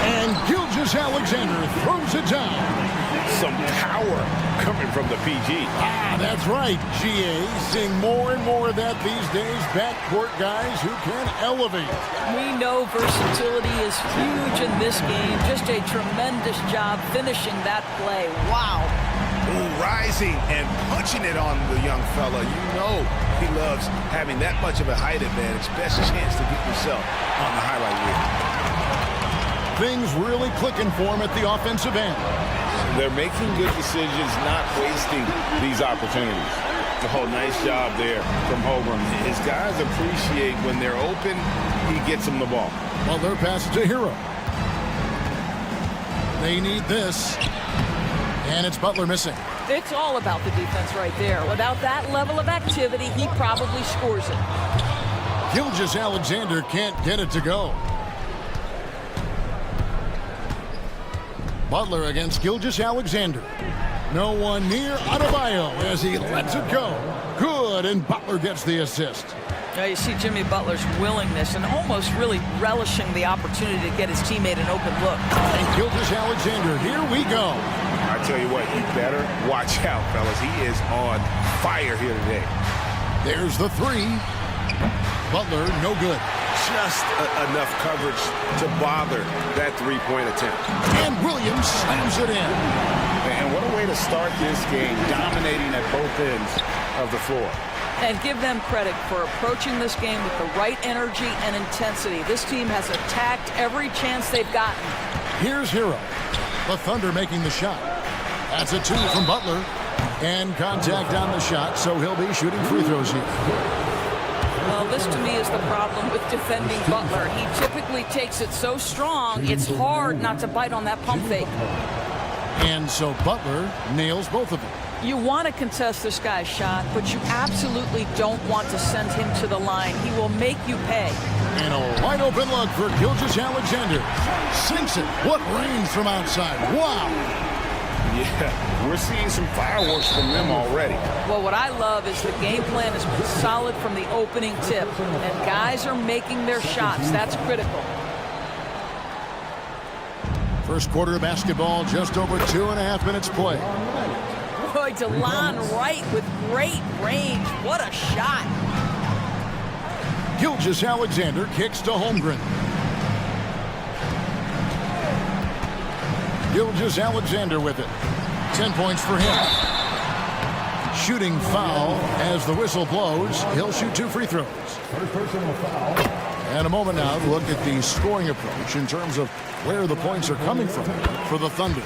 And Gilgeous-Alexander throws it down. Some power coming from the PG. That's right, GA. Seeing more and more of that these days. Backcourt guys who can elevate. We know versatility is huge in this game. Just a tremendous job finishing that play. Wow. Ooh, rising and punching it on the young fella. You know he loves having that much of a height advantage. Best chance to get yourself on the highlight reel. Things really clicking for him at the offensive end. They're making good decisions, not wasting these opportunities. Oh, nice job there from Holmgren. His guys appreciate when they're open, he gets them the ball. Well, their pass to Hero. They need this. And it's Butler missing. It's all about the defense right there. Without that level of activity, he probably scores it. Gilgeous-Alexander can't get it to go. Butler against Gilgeous-Alexander. No one near Adebayo as he lets it go. Good, and Butler gets the assist. Now you see Jimmy Butler's willingness and almost really relishing the opportunity to get his teammate an open look. And Gilgeous-Alexander, here we go. I tell you what, you better watch out, fellas. He is on fire here today. There's the three. Butler, no good. Just enough coverage to bother that three-point attempt. And Williams slams it in. And what a way to start this game, dominating at both ends of the floor. And give them credit for approaching this game with the right energy and intensity. This team has attacked every chance they've gotten. Here's Hero. The Thunder making the shot. That's a two from Butler. And contact on the shot, so he'll be shooting free throws here. Well, this to me is the problem with defending Butler. He typically takes it so strong, it's hard not to bite on that pump fake. And so Butler nails both of them. You want to contest this guy's shot, but you absolutely don't want to send him to the line. He will make you pay. And a wide open look for Gilgeous-Alexander. Sinks it. What range from outside. Wow. Yeah, we're seeing some fireworks from them already. Well, what I love is the game plan has been solid from the opening tip, and guys are making their shots. That's critical. First quarter of basketball, just over 2.5 minutes play. Boy, DeLon Wright with great range. What a shot. Gilgeous-Alexander kicks to Holmgren. Gilgeous-Alexander with it. 10 points for him. Shooting foul as the whistle blows. He'll shoot 2 free throws. First personal foul. And a moment now to look at the scoring approach in terms of where the points are coming from for the Thunder.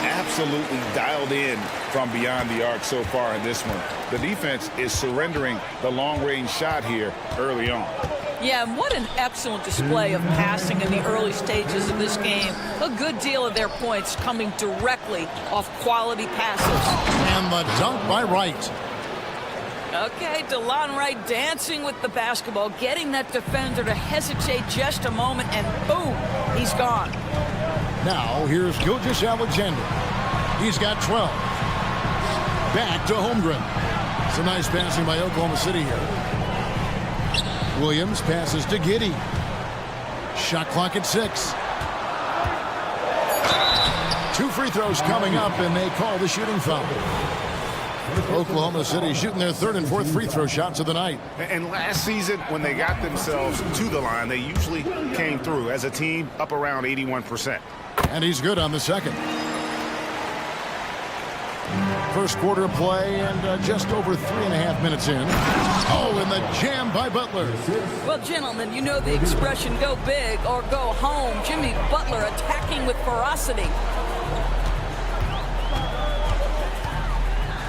Absolutely dialed in from beyond the arc so far in this one. The defense is surrendering the long-range shot here early on. Yeah, and what an excellent display of passing in the early stages of this game. A good deal of their points coming directly off quality passes. And the dunk by Wright. Okay, DeLon Wright dancing with the basketball, getting that defender to hesitate just a moment, and boom, he's gone. Now, here's Gilgeous-Alexander. He's got 12. Back to Holmgren. Some nice passing by Oklahoma City here. Williams passes to Giddey. Shot clock at 6. 2 free throws coming up, and they call the shooting foul. Oklahoma City shooting their 3rd and 4th free throw shots of the night. And last season, when they got themselves to the line, they usually came through as a team up around 81%. And he's good on the second. First quarter of play and just over 3.5 minutes in. Oh, and the jam by Butler. Well, gentlemen, you know the expression go big or go home. Jimmy Butler attacking with ferocity.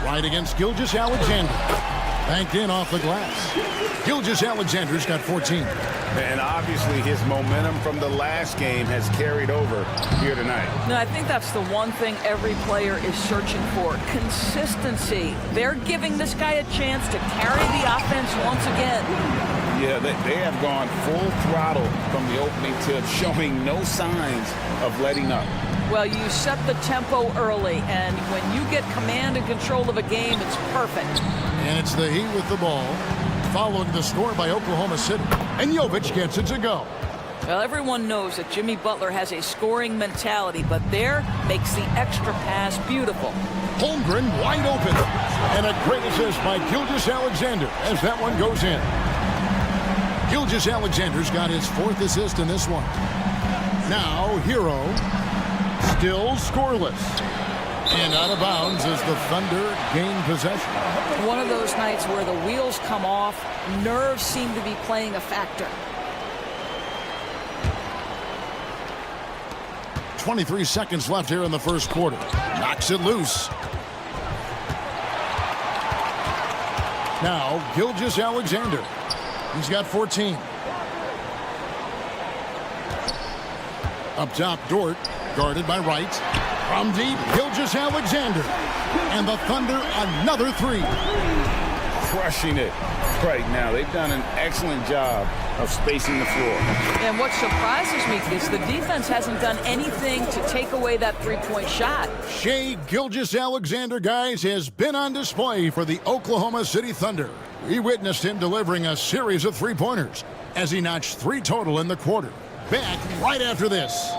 Right against Gilgeous-Alexander. Banked in off the glass. Gilgeous-Alexander's got 14. And obviously his momentum from the last game has carried over here tonight. No, I think that's the one thing every player is searching for. Consistency. They're giving this guy a chance to carry the offense once again. Yeah, they have gone full throttle from the opening tip, showing no signs of letting up. Well, you set the tempo early, and when you get command and control of a game, it's perfect. And it's the Heat with the ball, following the score by Oklahoma City. And Jovic gets it to go. Well, everyone knows that Jimmy Butler has a scoring mentality, but there makes the extra pass beautiful. Holmgren wide open. And a great assist by Gilgeous-Alexander as that one goes in. Gilgeous-Alexander's got his 4th assist in this one. Now, Hero, still scoreless. And out of bounds as the Thunder gain possession. One of those nights where the wheels come off, nerves seem to be playing a factor. 23 seconds left here in the first quarter. Knocks it loose. Now, Gilgeous-Alexander. He's got 14. Up top, Dort, guarded by Wright. From deep, Gilgeous-Alexander. And the Thunder, another 3. Crushing it right now. They've done an excellent job of spacing the floor. And what surprises me is the defense hasn't done anything to take away that three-point shot. Shai Gilgeous-Alexander, guys, has been on display for the Oklahoma City Thunder. We witnessed him delivering a series of three-pointers as he notched 3 total in the quarter. Back right after this.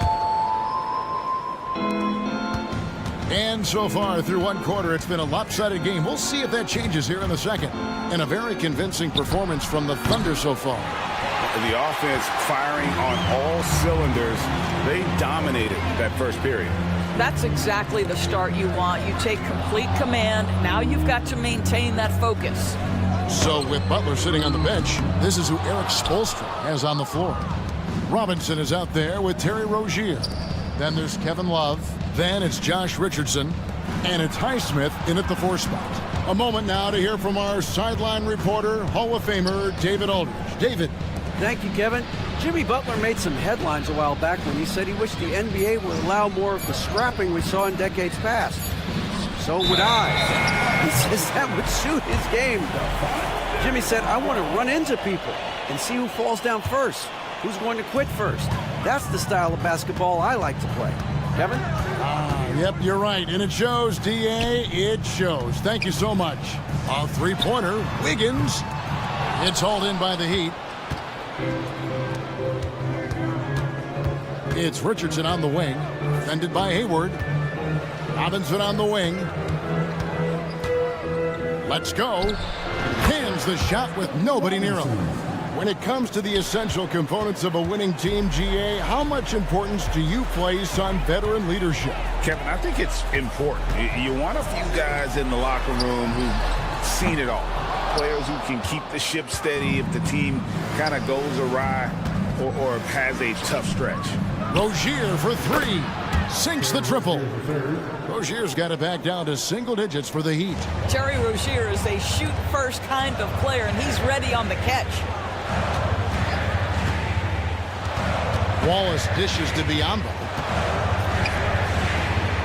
And so far through one quarter, it's been a lopsided game. We'll see if that changes here in the second. And a very convincing performance from the Thunder so far. The offense firing on all cylinders. They dominated that first period. That's exactly the start you want. You take complete command. Now you've got to maintain that focus. So with Butler sitting on the bench, this is who Eric Spoelstra has on the floor. Robinson is out there with Terry Rozier. Then there's Kevin Love. Then it's Josh Richardson. And it's Highsmith in at the 4 spot. A moment now to hear from our sideline reporter, Hall of Famer David Aldridge. David. Thank you, Kevin. Jimmy Butler made some headlines a while back when he said he wished the NBA would allow more of the scrapping we saw in decades past. So would I. He says that would suit his game, though. Jimmy said, I want to run into people and see who falls down first, who's going to quit first. That's the style of basketball I like to play. Kevin? Yep, you're right. And it shows, D.A. It shows. Thank you so much. A three-pointer. Wiggins. It's hauled in by the Heat. It's Richardson on the wing. Defended by Hayward. Robinson on the wing. Let's go. Hands the shot with nobody near him. When it comes to the essential components of a winning team, GA, how much importance do you place on veteran leadership? Kevin, I think it's important. You want a few guys in the locker room who've seen it all. Players who can keep the ship steady if the team kind of goes awry or has a tough stretch. Rozier for 3. Sinks the triple. Rozier's got it back down to single digits for the Heat. Terry Rozier is a shoot-first kind of player, and he's ready on the catch. Wallace dishes to Biyombo.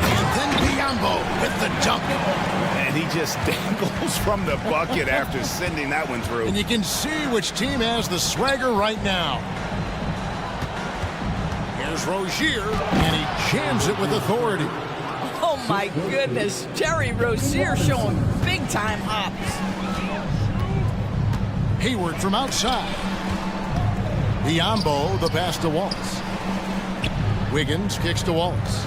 And then Biyombo with the dunk. And he just dangles from the bucket after sending that one through. And you can see which team has the swagger right now. Here's Rozier, and he jams it with authority. Oh, my goodness. Terry Rozier showing big-time hops. Hayward from outside. Biyombo, the pass to Wallace. Wiggins kicks to Wallace.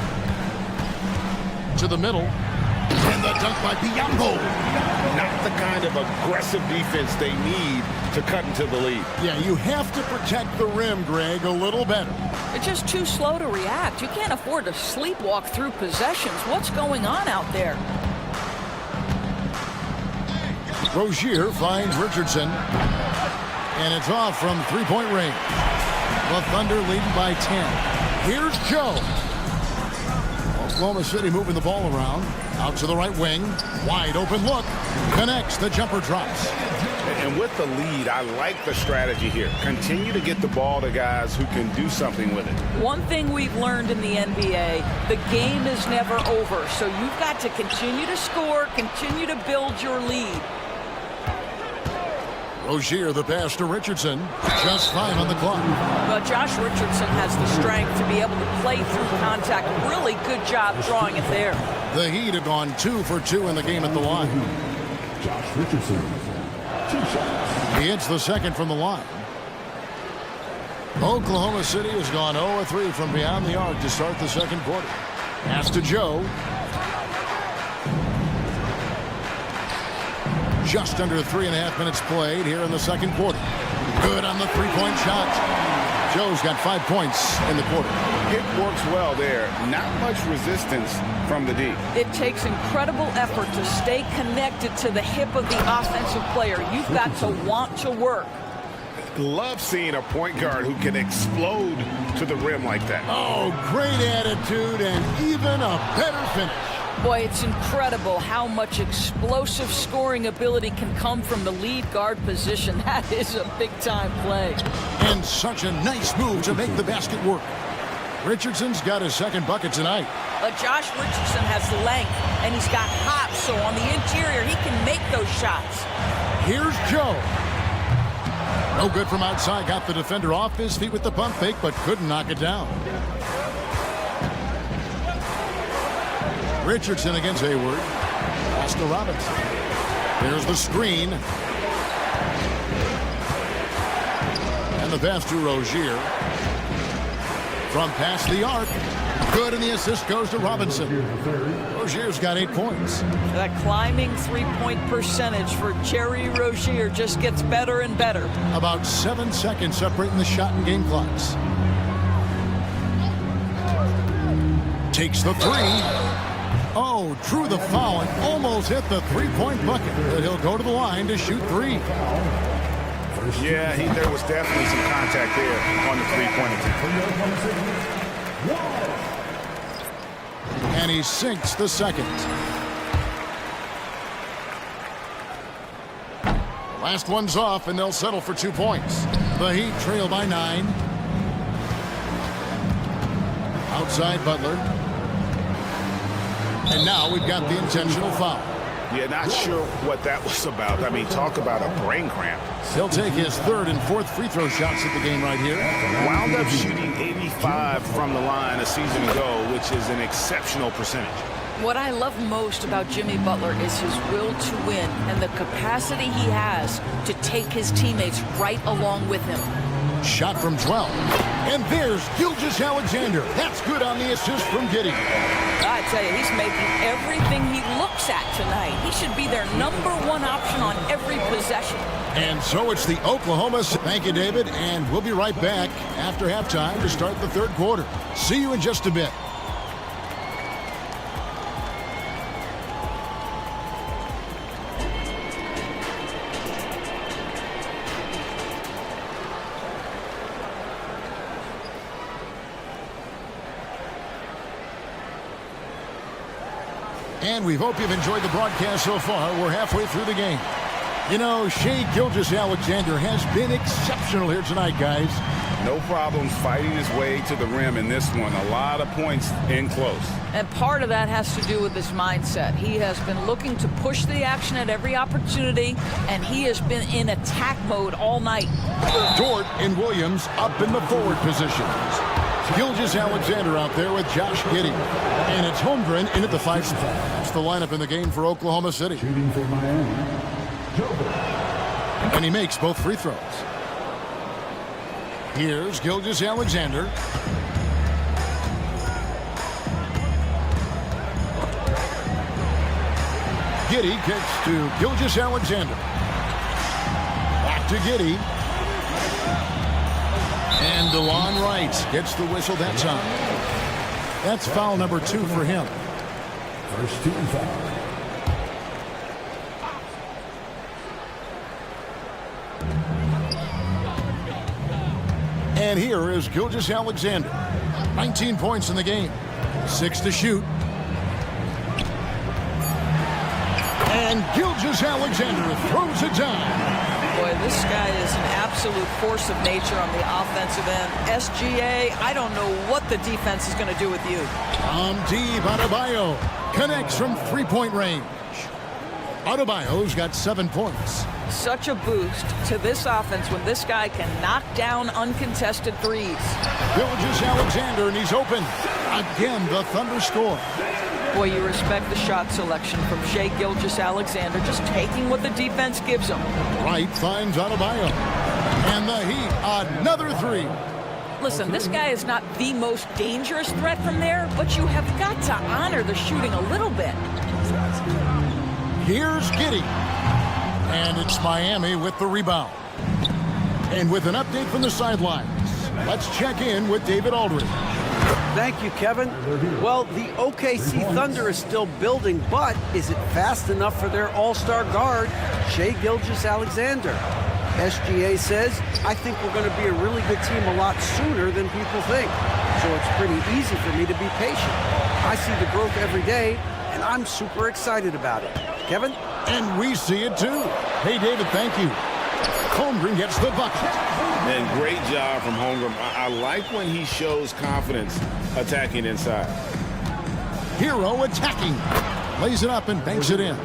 To the middle. And the dunk by Biyombo. Not the kind of aggressive defense they need to cut into the lead. Yeah, you have to protect the rim, Greg, a little better. They're just too slow to react. You can't afford to sleepwalk through possessions. What's going on out there? Rozier finds Richardson. And it's off from three-point range. The Thunder leading by 10. Here's Joe. Oklahoma City moving the ball around. Out to the right wing. Wide open look. Connects. The jumper drops. And with the lead, I like the strategy here. Continue to get the ball to guys who can do something with it. One thing we've learned in the NBA, the game is never over. So you've got to continue to score, continue to build your lead. Rozier, the pass to Richardson. Just 5 on the clock. Well, Josh Richardson has the strength to be able to play through contact. Really good job drawing it there. The Heat have gone 2 for 2 in the game at the line. Josh Richardson. 2 shots. He hits the second from the line. Oklahoma City has gone 0-3 from beyond the arc to start the second quarter. Pass to Joe. Just under 3.5 minutes played here in the second quarter. Good on the three-point shot. Joe's got 5 points in the quarter. It works well there. Not much resistance from the D. It takes incredible effort to stay connected to the hip of the offensive player. You've got to want to work. Love seeing a point guard who can explode to the rim like that. Oh, great attitude and even a better finish. Boy, it's incredible how much explosive scoring ability can come from the lead guard position. That is a big-time play. And such a nice move to make the basket work. Richardson's got his second bucket tonight. Josh Richardson has the length, and he's got hops, so on the interior, he can make those shots. Here's Joe. No good from outside. Got the defender off his feet with the pump fake, but couldn't knock it down. Richardson against Hayward. Pass to Robinson. There's the screen. And the pass to Rozier. From past the arc. Good, and the assist goes to Robinson. Rozier's got 8 points. That climbing three-point percentage for Jerry Rozier just gets better and better. About 7 seconds separating the shot and game clocks. Takes the three. Oh, drew the foul and almost hit the three-point bucket. But he'll go to the line to shoot 3. Yeah, there was definitely some contact there on the three-point attempt. And he sinks the second. Last one's off, and they'll settle for 2 points. The Heat trail by 9. Outside Butler. And now we've got the intentional foul. Yeah, not sure what that was about. I mean, talk about a brain cramp. He'll take his 3rd and 4th free throw shots at the game right here. Wound up shooting 85 from the line a season ago, which is an exceptional percentage. What I love most about Jimmy Butler is his will to win and the capacity he has to take his teammates right along with him. Shot from 12. And there's Gilgeous-Alexander. That's good on the assist from Giddey. I tell you, he's making everything he looks at tonight. He should be their #1 option on every possession. And so it's the Oklahoma. Thank you, David. And we'll be right back after halftime to start the third quarter. See you in just a bit. And we hope you've enjoyed the broadcast so far. We're halfway through the game. You know, Shai Gilgeous-Alexander has been exceptional here tonight, guys. No problems fighting his way to the rim in this one. A lot of points in close. And part of that has to do with his mindset. He has been looking to push the action at every opportunity, and he has been in attack mode all night. Dort and Williams up in the forward positions. Gilgeous-Alexander out there with Josh Giddey. And it's Holmgren in at the 5 spot. That's the lineup in the game for Oklahoma City. Shooting for Miami. And he makes both free throws. Here's Gilgeous-Alexander. Giddey kicks to Gilgeous-Alexander. Back to Giddey. And DeLon Wright gets the whistle that time. That's foul number 2 for him. First team foul. And here is Gilgeous-Alexander. 19 points in the game. 6 to shoot. And Gilgeous-Alexander throws it down. Boy, this guy is an absolute force of nature on the offensive end. SGA, I don't know what the defense is going to do with you. From deep, Adebayo connects from three-point range. Adebayo's got 7 points. Such a boost to this offense when this guy can knock down uncontested threes. Gilgeous-Alexander, and he's open. Again, the Thunder score. Boy, you respect the shot selection from Shai Gilgeous-Alexander, just taking what the defense gives him. Wright finds Adebayo. And the Heat, another three. Listen, this guy is not the most dangerous threat from there, but you have got to honor the shooting a little bit. Here's Giddey. And it's Miami with the rebound. And with an update from the sidelines, let's check in with David Aldridge. Thank you, Kevin. Well, the OKC Thunder is still building, but is it fast enough for their all-star guard, Shai Gilgeous-Alexander? SGA says, I think we're going to be a really good team a lot sooner than people think. So it's pretty easy for me to be patient. I see the growth every day, and I'm super excited about it. Kevin? And we see it too. Hey, David, thank you. Holmgren gets the bucket. And great job from Holmgren. I like when he shows confidence attacking inside. Hero attacking. Lays it up and banks it in.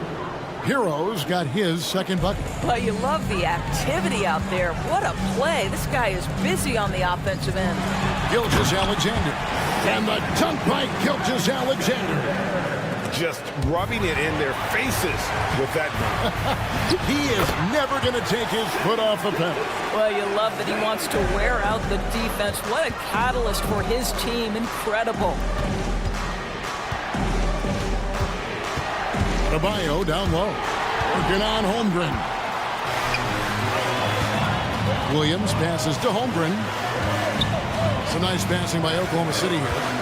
Hero's got his second bucket. Well, you love the activity out there. What a play. This guy is busy on the offensive end. Gilgeous-Alexander. And the dunk by Gilgeous-Alexander. Just rubbing it in their faces with that. He is never going to take his foot off the pedal. Well, you love that he wants to wear out the defense. What a catalyst for his team. Incredible. Adebayo down low. Working on Holmgren. Williams passes to Holmgren. Some nice passing by Oklahoma City here.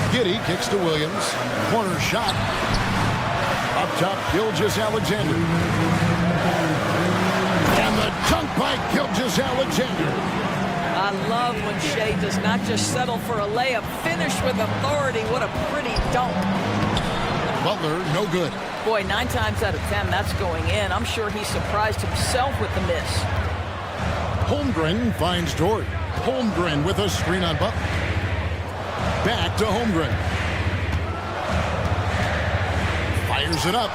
Giddey kicks to Williams. Corner shot. Up top, Gilgeous-Alexander. And the dunk by Gilgeous-Alexander. I love when Shai does not just settle for a layup. Finish with authority. What a pretty dunk. Butler, no good. Boy, 9 times out of 10, that's going in. I'm sure he surprised himself with the miss. Holmgren finds Dory. Holmgren with a screen on Butler. Back to Holmgren. Fires it up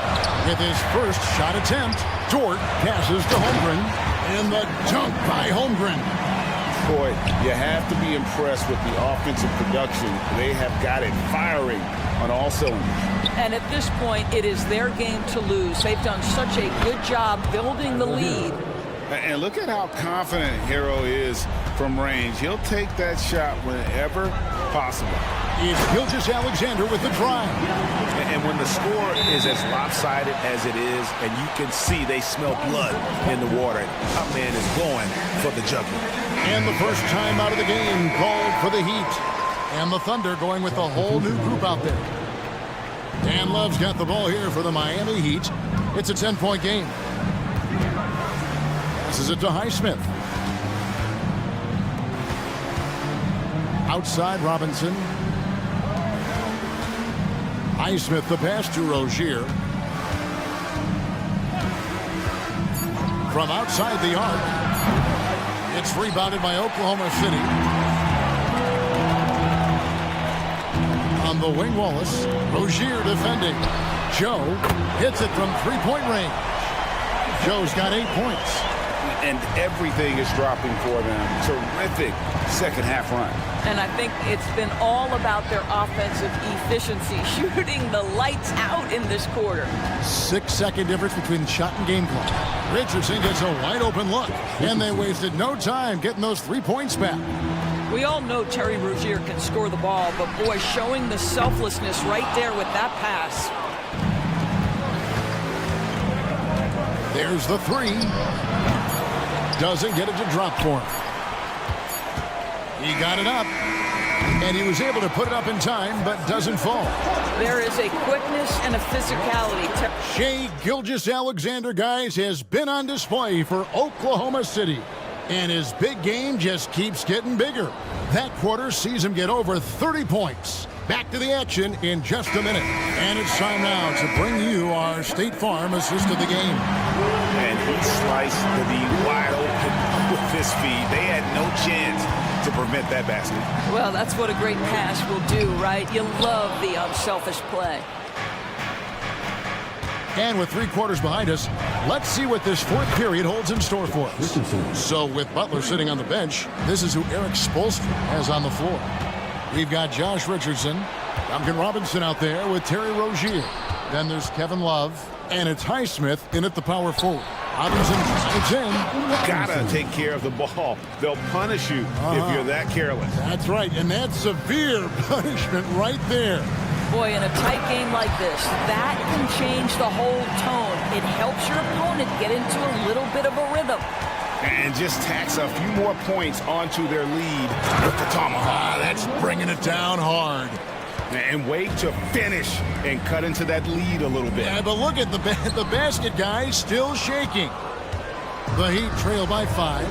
with his first shot attempt. Dort passes to Holmgren. And the dunk by Holmgren. Boy, you have to be impressed with the offensive production. They have got it firing on all cylinders. And at this point, it is their game to lose. They've done such a good job building the lead. And look at how confident Hero is from range. He'll take that shot whenever possible. It's Gilgeous-Alexander with the drive. And when the score is as lopsided as it is, and you can see they smell blood in the water, our man is going for the jugular. And the first time out of the game called for the Heat. And the Thunder going with a whole new group out there. Dan Love's got the ball here for the Miami Heat. It's a 10-point game. Passes it to Highsmith. Outside Robinson. Highsmith the pass to Rozier. From outside the arc. It's rebounded by Oklahoma City. On the wing, Wallace. Rozier defending. Joe hits it from three-point range. Joe's got 8 points. And everything is dropping for them. Terrific second half run. And I think it's been all about their offensive efficiency, shooting the lights out in this quarter. 6-second difference between shot and game clock. Richardson gets a wide open look. And they wasted no time getting those 3 points back. We all know Terry Rozier can score the ball, but boy, showing the selflessness right there with that pass. There's the three. Doesn't get it to drop for him. He got it up, and he was able to put it up in time, but doesn't fall. There is a quickness and a physicality. Shai Gilgeous-Alexander, guys, has been on display for Oklahoma City, and his big game just keeps getting bigger. That quarter sees him get over 30 points. Back to the action in just a minute. And it's time now to bring you our State Farm assist of the game. And he sliced the D wide open with his feet. They had no chance to prevent that basket. Well, that's what a great pass will do, right? You love the unselfish play. And with 3 quarters behind us, let's see what this fourth period holds in store for us. So with Butler sitting on the bench, this is who Eric Spoelstra has on the floor. We've got Josh Richardson, Duncan Robinson out there with Terry Rozier. Then there's Kevin Love, and it's Highsmith in at the power forward. Robinson slides in. Gotta take care of the ball. They'll punish you if you're that careless. That's right, and that's severe punishment right there. Boy, in a tight game like this, that can change the whole tone. It helps your opponent get into a little bit of a rhythm. And just tacks a few more points onto their lead with the tomahawk. That's bringing it down hard. And wait to finish and cut into that lead a little bit. Yeah, but look at the basket guy still shaking. The Heat trail by 5.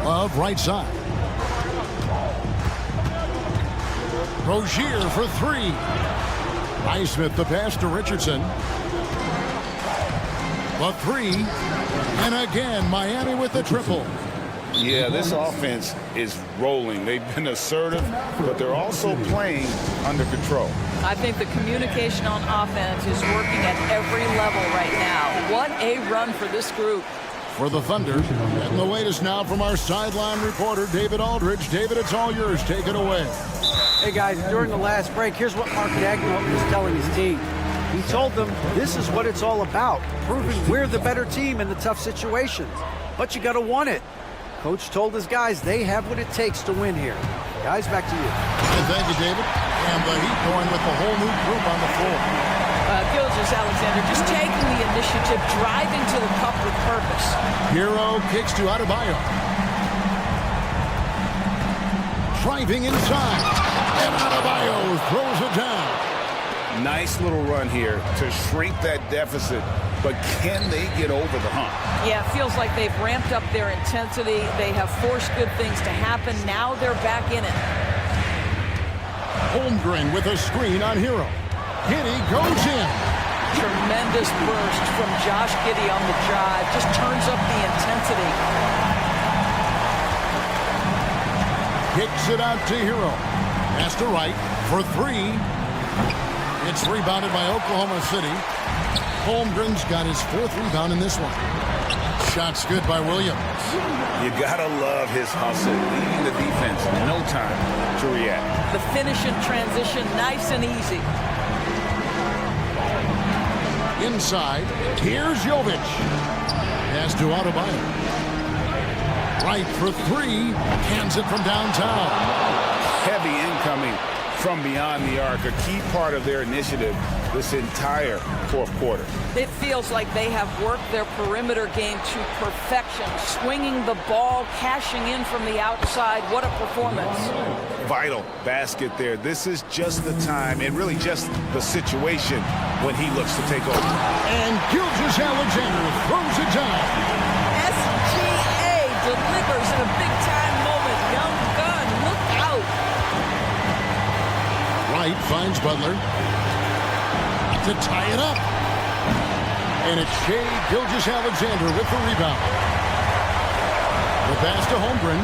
Love right side. Rozier for 3. Highsmith the pass to Richardson. The 3. And again, Miami with the triple. Yeah, this offense is rolling. They've been assertive, but they're also playing under control. I think the communication on offense is working at every level right now. What a run for this group. For the Thunder, and the latest now from our sideline reporter, David Aldridge. David, it's all yours. Take it away. Hey, guys, during the last break, here's what Mark Daigneault was telling his team. He told them this is what it's all about, proving we're the better team in the tough situations. But you got to want it. Coach told his guys they have what it takes to win here. Guys, back to you. And thank you, David. And the Heat going with the whole new group on the floor. Gilgeous-Alexander just taking the initiative, driving to the cup with purpose. Hero kicks to Adebayo. Driving inside. And Adebayo throws it down. Nice little run here to shrink that deficit, but can they get over the hump? Yeah, it feels like they've ramped up their intensity. They have forced good things to happen. Now they're back in it. Holmgren with a screen on Hero. Giddey goes in. Tremendous burst from Josh Giddey on the drive. Just turns up the intensity. Kicks it out to Hero. Pass to right for 3. It's rebounded by Oklahoma City. Holmgren's got his 4th rebound in this one. Shot's good by Williams. You gotta love his hustle, leading the defense. No time to react. The finish in transition, nice and easy. Inside, here's Jovic. Pass to Adebayo. Right for 3. Hands it from downtown. Heavy incoming from beyond the arc, a key part of their initiative this entire 4th quarter. It feels like they have worked their perimeter game to perfection, swinging the ball, cashing in from the outside. What a performance. Vital basket there. This is just the time and really just the situation when he looks to take over. And Gilgeous-Alexander throws it down. SGA delivers in a big-time moment. Young gun, look out. Wright finds Butler to tie it up. And it's Shai Gilgeous-Alexander with the rebound. The pass to Holmgren.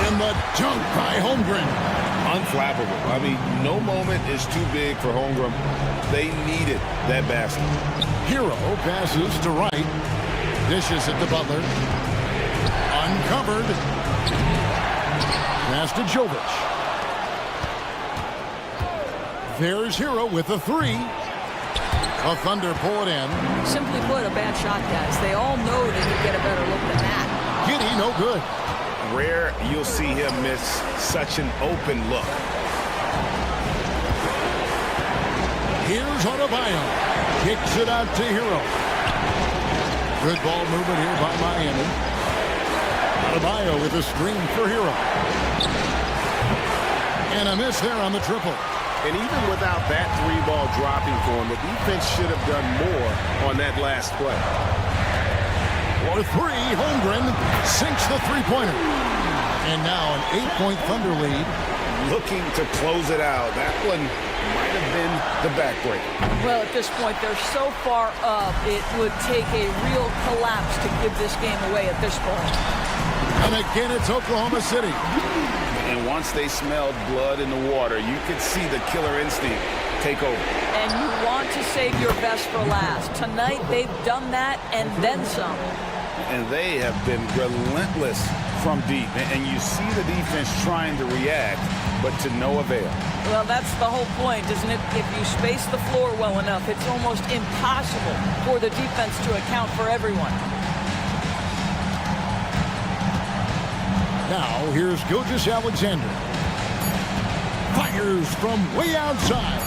And the dunk by Holmgren. Unflappable. I mean, no moment is too big for Holmgren. They needed that basket. Hero passes to Wright. Dishes it to Butler. Uncovered. Pass to Jovic. There's Hero with the 3. The Thunder pull it in. Simply put, a bad shot, guys. They all know they can get a better look than that. Giddey, no good. Rare you'll see him miss such an open look. Here's Adebayo. Kicks it out to Hero. Good ball movement here by Miami. Adebayo with a screen for Hero. And a miss there on the triple. And even without that 3-ball dropping for him, the defense should have done more on that last play. For 3, Holmgren sinks the 3-pointer. And now an 8-point Thunder lead. Looking to close it out. That one might have been the backbreaker. Well, at this point, they're so far up, it would take a real collapse to give this game away at this point. And again, it's Oklahoma City. And once they smelled blood in the water, you could see the killer instinct take over. And you want to save your best for last. Tonight, they've done that and then some. And they have been relentless from deep. And you see the defense trying to react, but to no avail. Well, that's the whole point, isn't it? If you space the floor well enough, it's almost impossible for the defense to account for everyone. Now, here's Gilgeous-Alexander. Fires from way outside.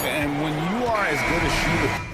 And when you are as good a shooter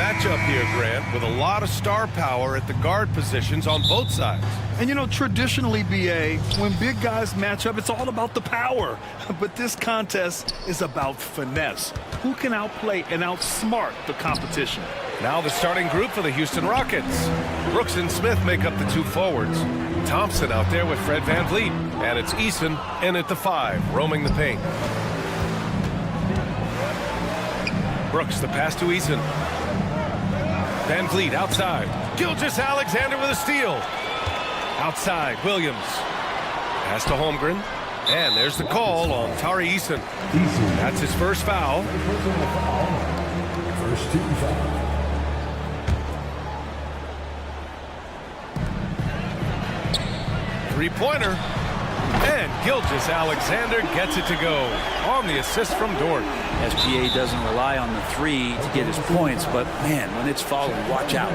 matchup here, Grant, with a lot of star power at the guard positions on both sides. And you know, traditionally, BA, when big guys match up, it's all about the power. But this contest is about finesse. Who can outplay and outsmart the competition? Now the starting group for the Houston Rockets. Brooks and Smith make up the two forwards. Thompson out there with Fred VanVleet. And it's Eason in at the 5, roaming the paint. Brooks, the pass to Eason. VanVleet outside. Gilgeous-Alexander with a steal. Outside, Williams. Pass to Holmgren. And there's the call on Tari Eason. That's his first foul. First team foul. Three-pointer. And Gilgeous-Alexander gets it to go on the assist from Dort. SGA doesn't rely on the 3 to get his points, but man, when it's followed, watch out.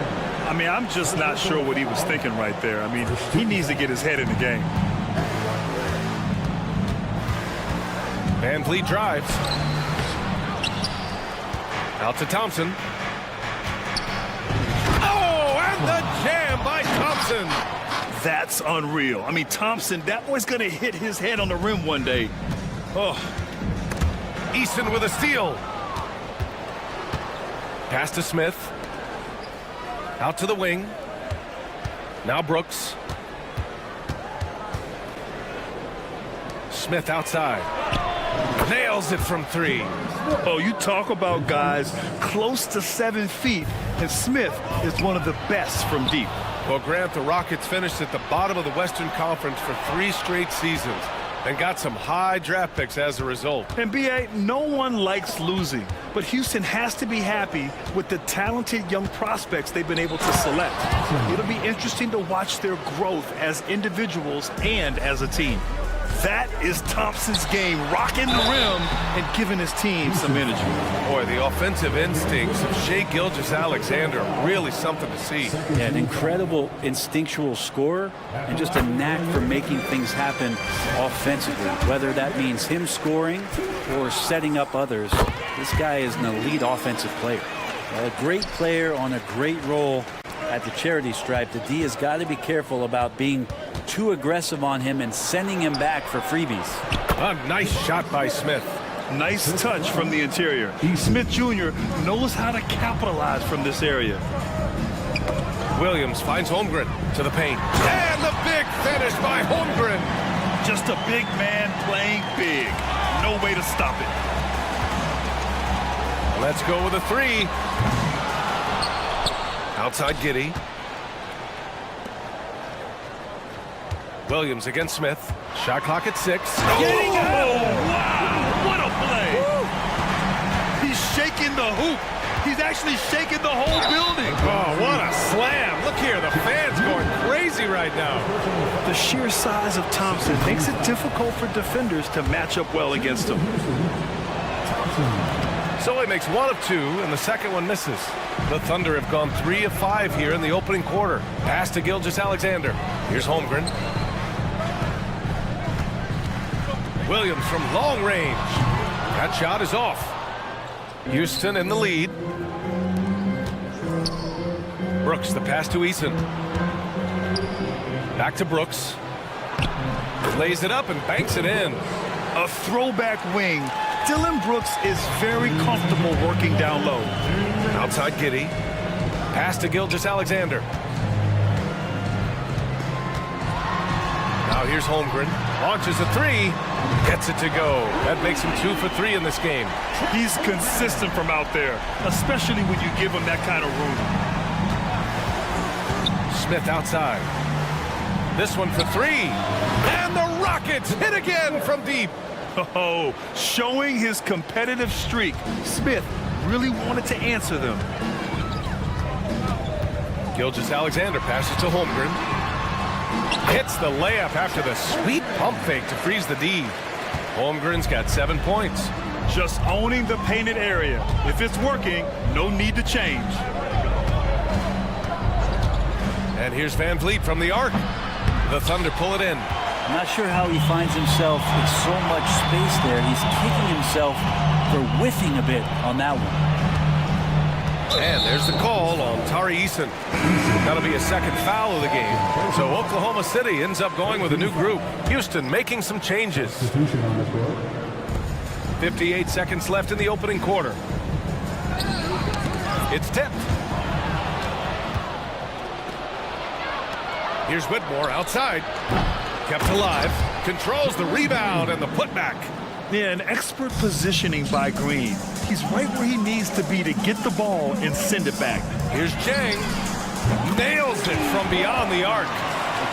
I mean, I'm just not sure what he was thinking right there. I mean, he needs to get his head in the game. VanVleet drives. Out to Thompson. Oh, and the jam by Thompson. That's unreal. I mean, Thompson, that boy's going to hit his head on the rim one day. Oh. Eason with a steal. Pass to Smith. Out to the wing. Now Brooks. Smith outside. Nails it from 3. Oh, you talk about guys close to 7 feet, and Smith is one of the best from deep. Well, Grant, the Rockets finished at the bottom of the Western Conference for 3 straight seasons and got some high draft picks as a result. And BA, no one likes losing, but Houston has to be happy with the talented young prospects they've been able to select. It'll be interesting to watch their growth as individuals and as a team. That is Thompson's game, rocking the rim and giving his team some energy. Boy, the offensive instincts of Shai Gilgeous-Alexander are really something to see. Yeah, an incredible instinctual scorer and just a knack for making things happen offensively, whether that means him scoring or setting up others. This guy is an elite offensive player. A great player on a great role at the charity stripe. The D has got to be careful about being too aggressive on him and sending him back for freebies. A nice shot by Smith. Nice touch from the interior. Smith Jr. knows how to capitalize from this area. Williams finds Holmgren to the paint. And the big finish by Holmgren. Just a big man playing big. No way to stop it. Let's go with a 3. Outside Giddey. Williams against Smith. Shot clock at 6. Getting out! Wow! What a play! Woo. He's shaking the hoop. He's actually shaking the whole building. Oh, what a slam. Look here, the fans going crazy right now. The sheer size of Thompson makes it difficult for defenders to match up well against him. So he makes 1 of 2, and the second one misses. The Thunder have gone 3 of 5 here in the opening quarter. Pass to Gilgeous-Alexander. Here's Holmgren. Williams from long range. That shot is off. Houston in the lead. Brooks, the pass to Eason. Back to Brooks. Lays it up and banks it in. A throwback wing. Dylan Brooks is very comfortable working down low. Outside Giddey. Pass to Gilgeous-Alexander. Now here's Holmgren. Launches a 3. Gets it to go. That makes him 2 for 3 in this game. He's consistent from out there, especially when you give him that kind of room. Smith outside. This one for 3. And the Rockets hit again from deep. Oh, showing his competitive streak. Smith really wanted to answer them. Gilgeous-Alexander passes to Holmgren. Hits the layup after the sweet pump fake to freeze the D. Holmgren's got 7 points. Just owning the painted area. If it's working, no need to change. And here's VanVleet from the arc. The Thunder pull it in. I'm not sure how he finds himself with so much space there. He's kicking himself for whiffing a bit on that one. And there's the call on Tari Eason. That'll be a second foul of the game. So Oklahoma City ends up going with a new group. Houston making some changes. 58 seconds left in the opening quarter. It's tipped. Here's Whitmore outside. Kept alive. Controls the rebound and the putback. Yeah, an expert positioning by Green. He's right where he needs to be to get the ball and send it back. Here's Chang. Nails it from beyond the arc.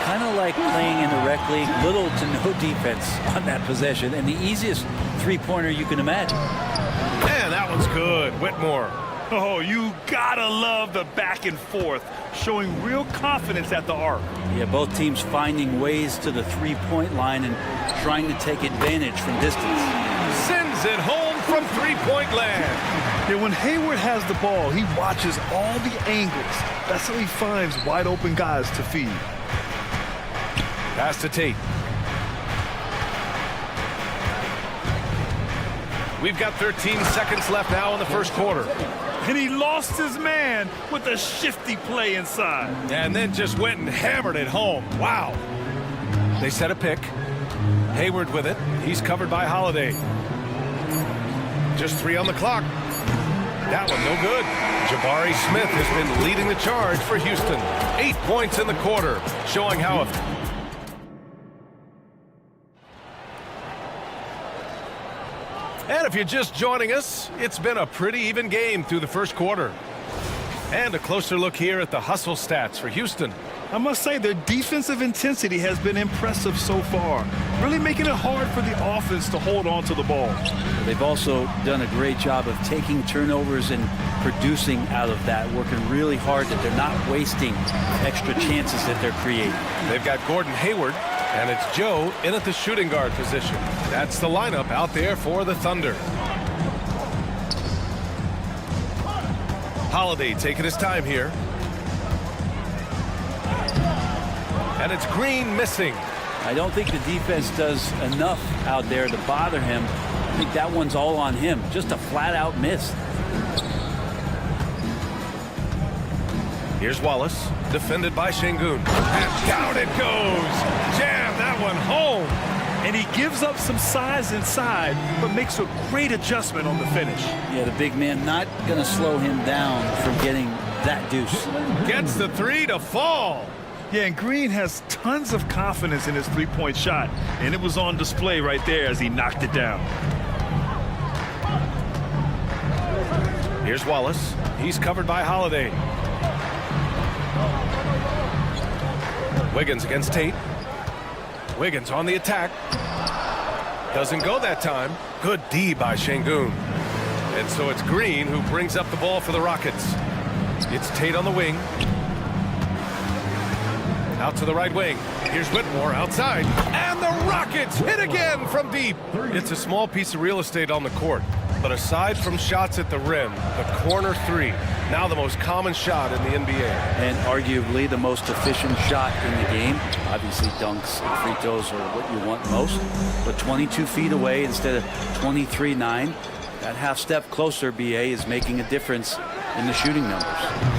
Kind of like playing in the rec league, little to no defense on that possession, and the easiest three-pointer you can imagine. And that one's good. Whitmore. Oh, you gotta love the back and forth, showing real confidence at the arc. Yeah, both teams finding ways to the three-point line and trying to take advantage from distance. Sends it home from three-point land. Yeah, when Hayward has the ball, he watches all the angles. That's how he finds wide-open guys to feed. Pass to Tate. We've got 13 seconds left now in the first quarter. And he lost his man with a shifty play inside. And then just went and hammered it home. Wow. They set a pick. Hayward with it. He's covered by Holiday. Just 3 on the clock. That one no good. Jabari Smith has been leading the charge for Houston. 8 points in the quarter, showing how And if you're just joining us, it's been a pretty even game through the first quarter. And a closer look here at the hustle stats for Houston. I must say their defensive intensity has been impressive so far, really making it hard for the offense to hold on to the ball. They've also done a great job of taking turnovers and producing out of that, working really hard that they're not wasting extra chances that they're creating. They've got Gordon Hayward, and it's Joe in at the shooting guard position. That's the lineup out there for the Thunder. Holiday taking his time here. And it's Green missing. I don't think the defense does enough out there to bother him. I think that one's all on him. Just a flat-out miss. Here's Wallace, defended by Şengün. And down it goes. Jam that one home. And he gives up some size inside, but makes a great adjustment on the finish. Yeah, the big man not going to slow him down from getting that deuce. Gets the three to fall. Yeah, and Green has tons of confidence in his three-point shot, and it was on display right there as he knocked it down. Here's Wallace. He's covered by Holiday. Wiggins against Tate. Wiggins on the attack. Doesn't go that time. Good D by Şengün. And so it's Green who brings up the ball for the Rockets. It's Tate on the wing. Out to the right wing. Here's Whitmore outside. And the Rockets hit again from deep. It's a small piece of real estate on the court. But aside from shots at the rim, the corner three, now the most common shot in the NBA. And arguably the most efficient shot in the game. Obviously dunks and free throws are what you want most. But 22 feet away instead of 23-9. That half step closer, BA, is making a difference in the shooting numbers.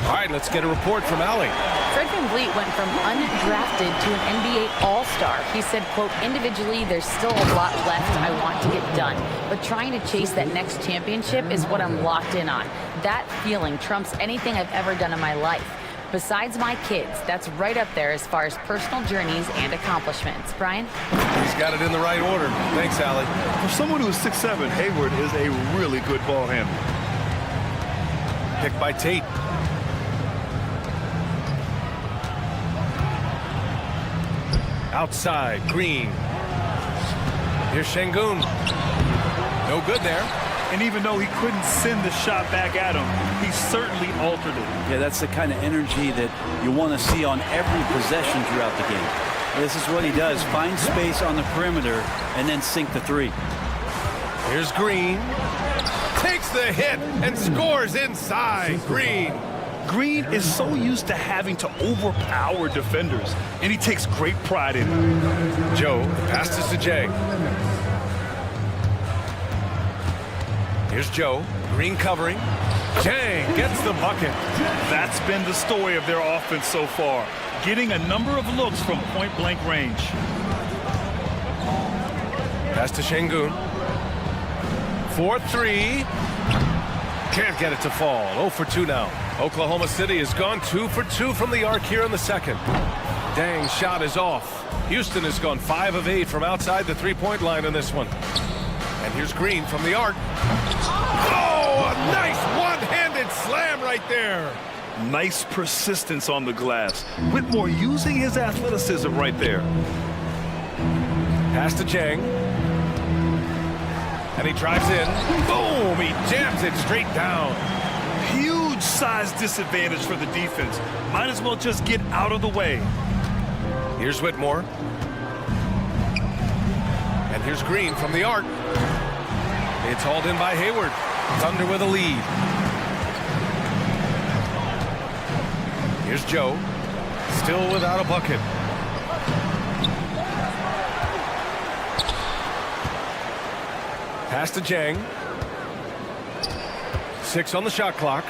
All right, let's get a report from Allie. Fred VanVleet went from undrafted to an NBA All-Star. He said, quote, individually, there's still a lot left I want to get done, but trying to chase that next championship is what I'm locked in on. That feeling trumps anything I've ever done in my life. Besides my kids, that's right up there as far as personal journeys and accomplishments. Brian? He's got it in the right order. Thanks, Allie. For someone who is 6'7", Hayward is a really good ball handler. Picked by Tate. Outside, Green. Here's Şengün. No good there. And even though he couldn't send the shot back at him, he certainly altered it. Yeah, that's the kind of energy that you want to see on every possession throughout the game. This is what he does. Find space on the perimeter and then sink the three. Here's Green. Takes the hit and scores inside. Green is so used to having to overpower defenders, and he takes great pride in it. Joe passes to Jay. Here's Joe. Green covering. Jang gets the bucket. That's been the story of their offense so far, getting a number of looks from point-blank range. Pass to Şengün. 4-3. Can't get it to fall. 0 for 2 now. Oklahoma City has gone 2 for 2 from the arc here in the second. Dang's shot is off. Houston has gone 5 of 8 from outside the three-point line in this one. And here's Green from the arc. Oh, a nice one-handed slam right there. Nice persistence on the glass. Whitmore using his athleticism right there. Pass to Jang. And he drives in. Boom! He jams it straight down. Huge size disadvantage for the defense. Might as well just get out of the way. Here's Whitmore. And here's Green from the arc. It's hauled in by Hayward. Thunder with a lead. Here's Joe. Still without a bucket. Pass to Jang. 6 on the shot clock.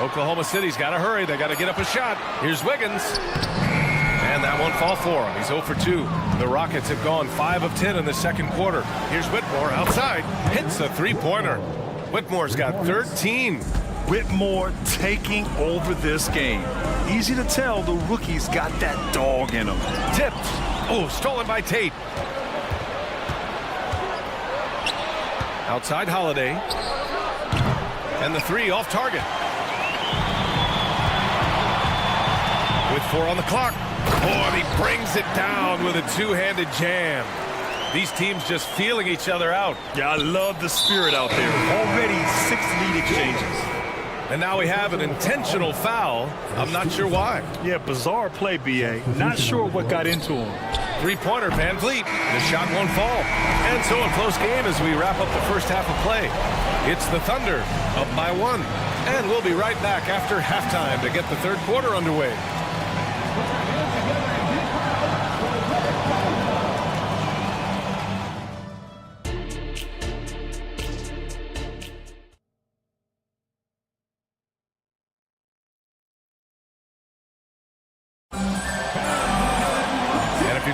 Oklahoma City's got to hurry. They got to get up a shot. Here's Wiggins. And that won't fall for him. He's 0 for 2. The Rockets have gone 5 of 10 in the second quarter. Here's Whitmore outside. Hits a three-pointer. Whitmore's got 13. Whitmore taking over this game. Easy to tell the rookie's got that dog in him. Tipped. Oh, stolen by Tate. Outside Holiday. And the 3 off target. With 4 on the clock. Oh, and he brings it down with a two-handed jam. These teams just feeling each other out. Yeah, I love the spirit out there. Already 6 lead exchanges. And now we have an intentional foul. I'm not sure why. Yeah, bizarre play, B.A. Not sure what got into him. Three-pointer, Van Vliet. The shot won't fall. And so a close game as we wrap up the first half of play. It's the Thunder up by 1. And we'll be right back after halftime to get the third quarter underway.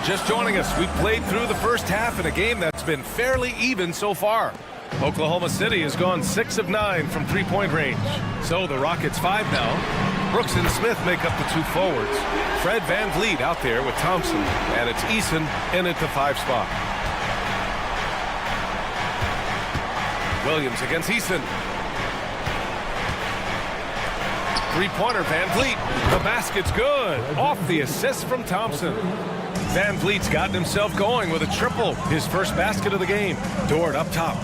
Just joining us, we played through the first half in a game that's been fairly even so far. Oklahoma City has gone 6 of 9 from three-point range. So the Rockets 5 now. Brooks and Smith make up the 2 forwards. Fred Van Vliet out there with Thompson, and it's Eason in at the 5 spot. Williams against Eason. Three-pointer, Van Vliet. The basket's good. Off the assist from Thompson. Van Vliet's gotten himself going with a triple. His first basket of the game. Dort up top.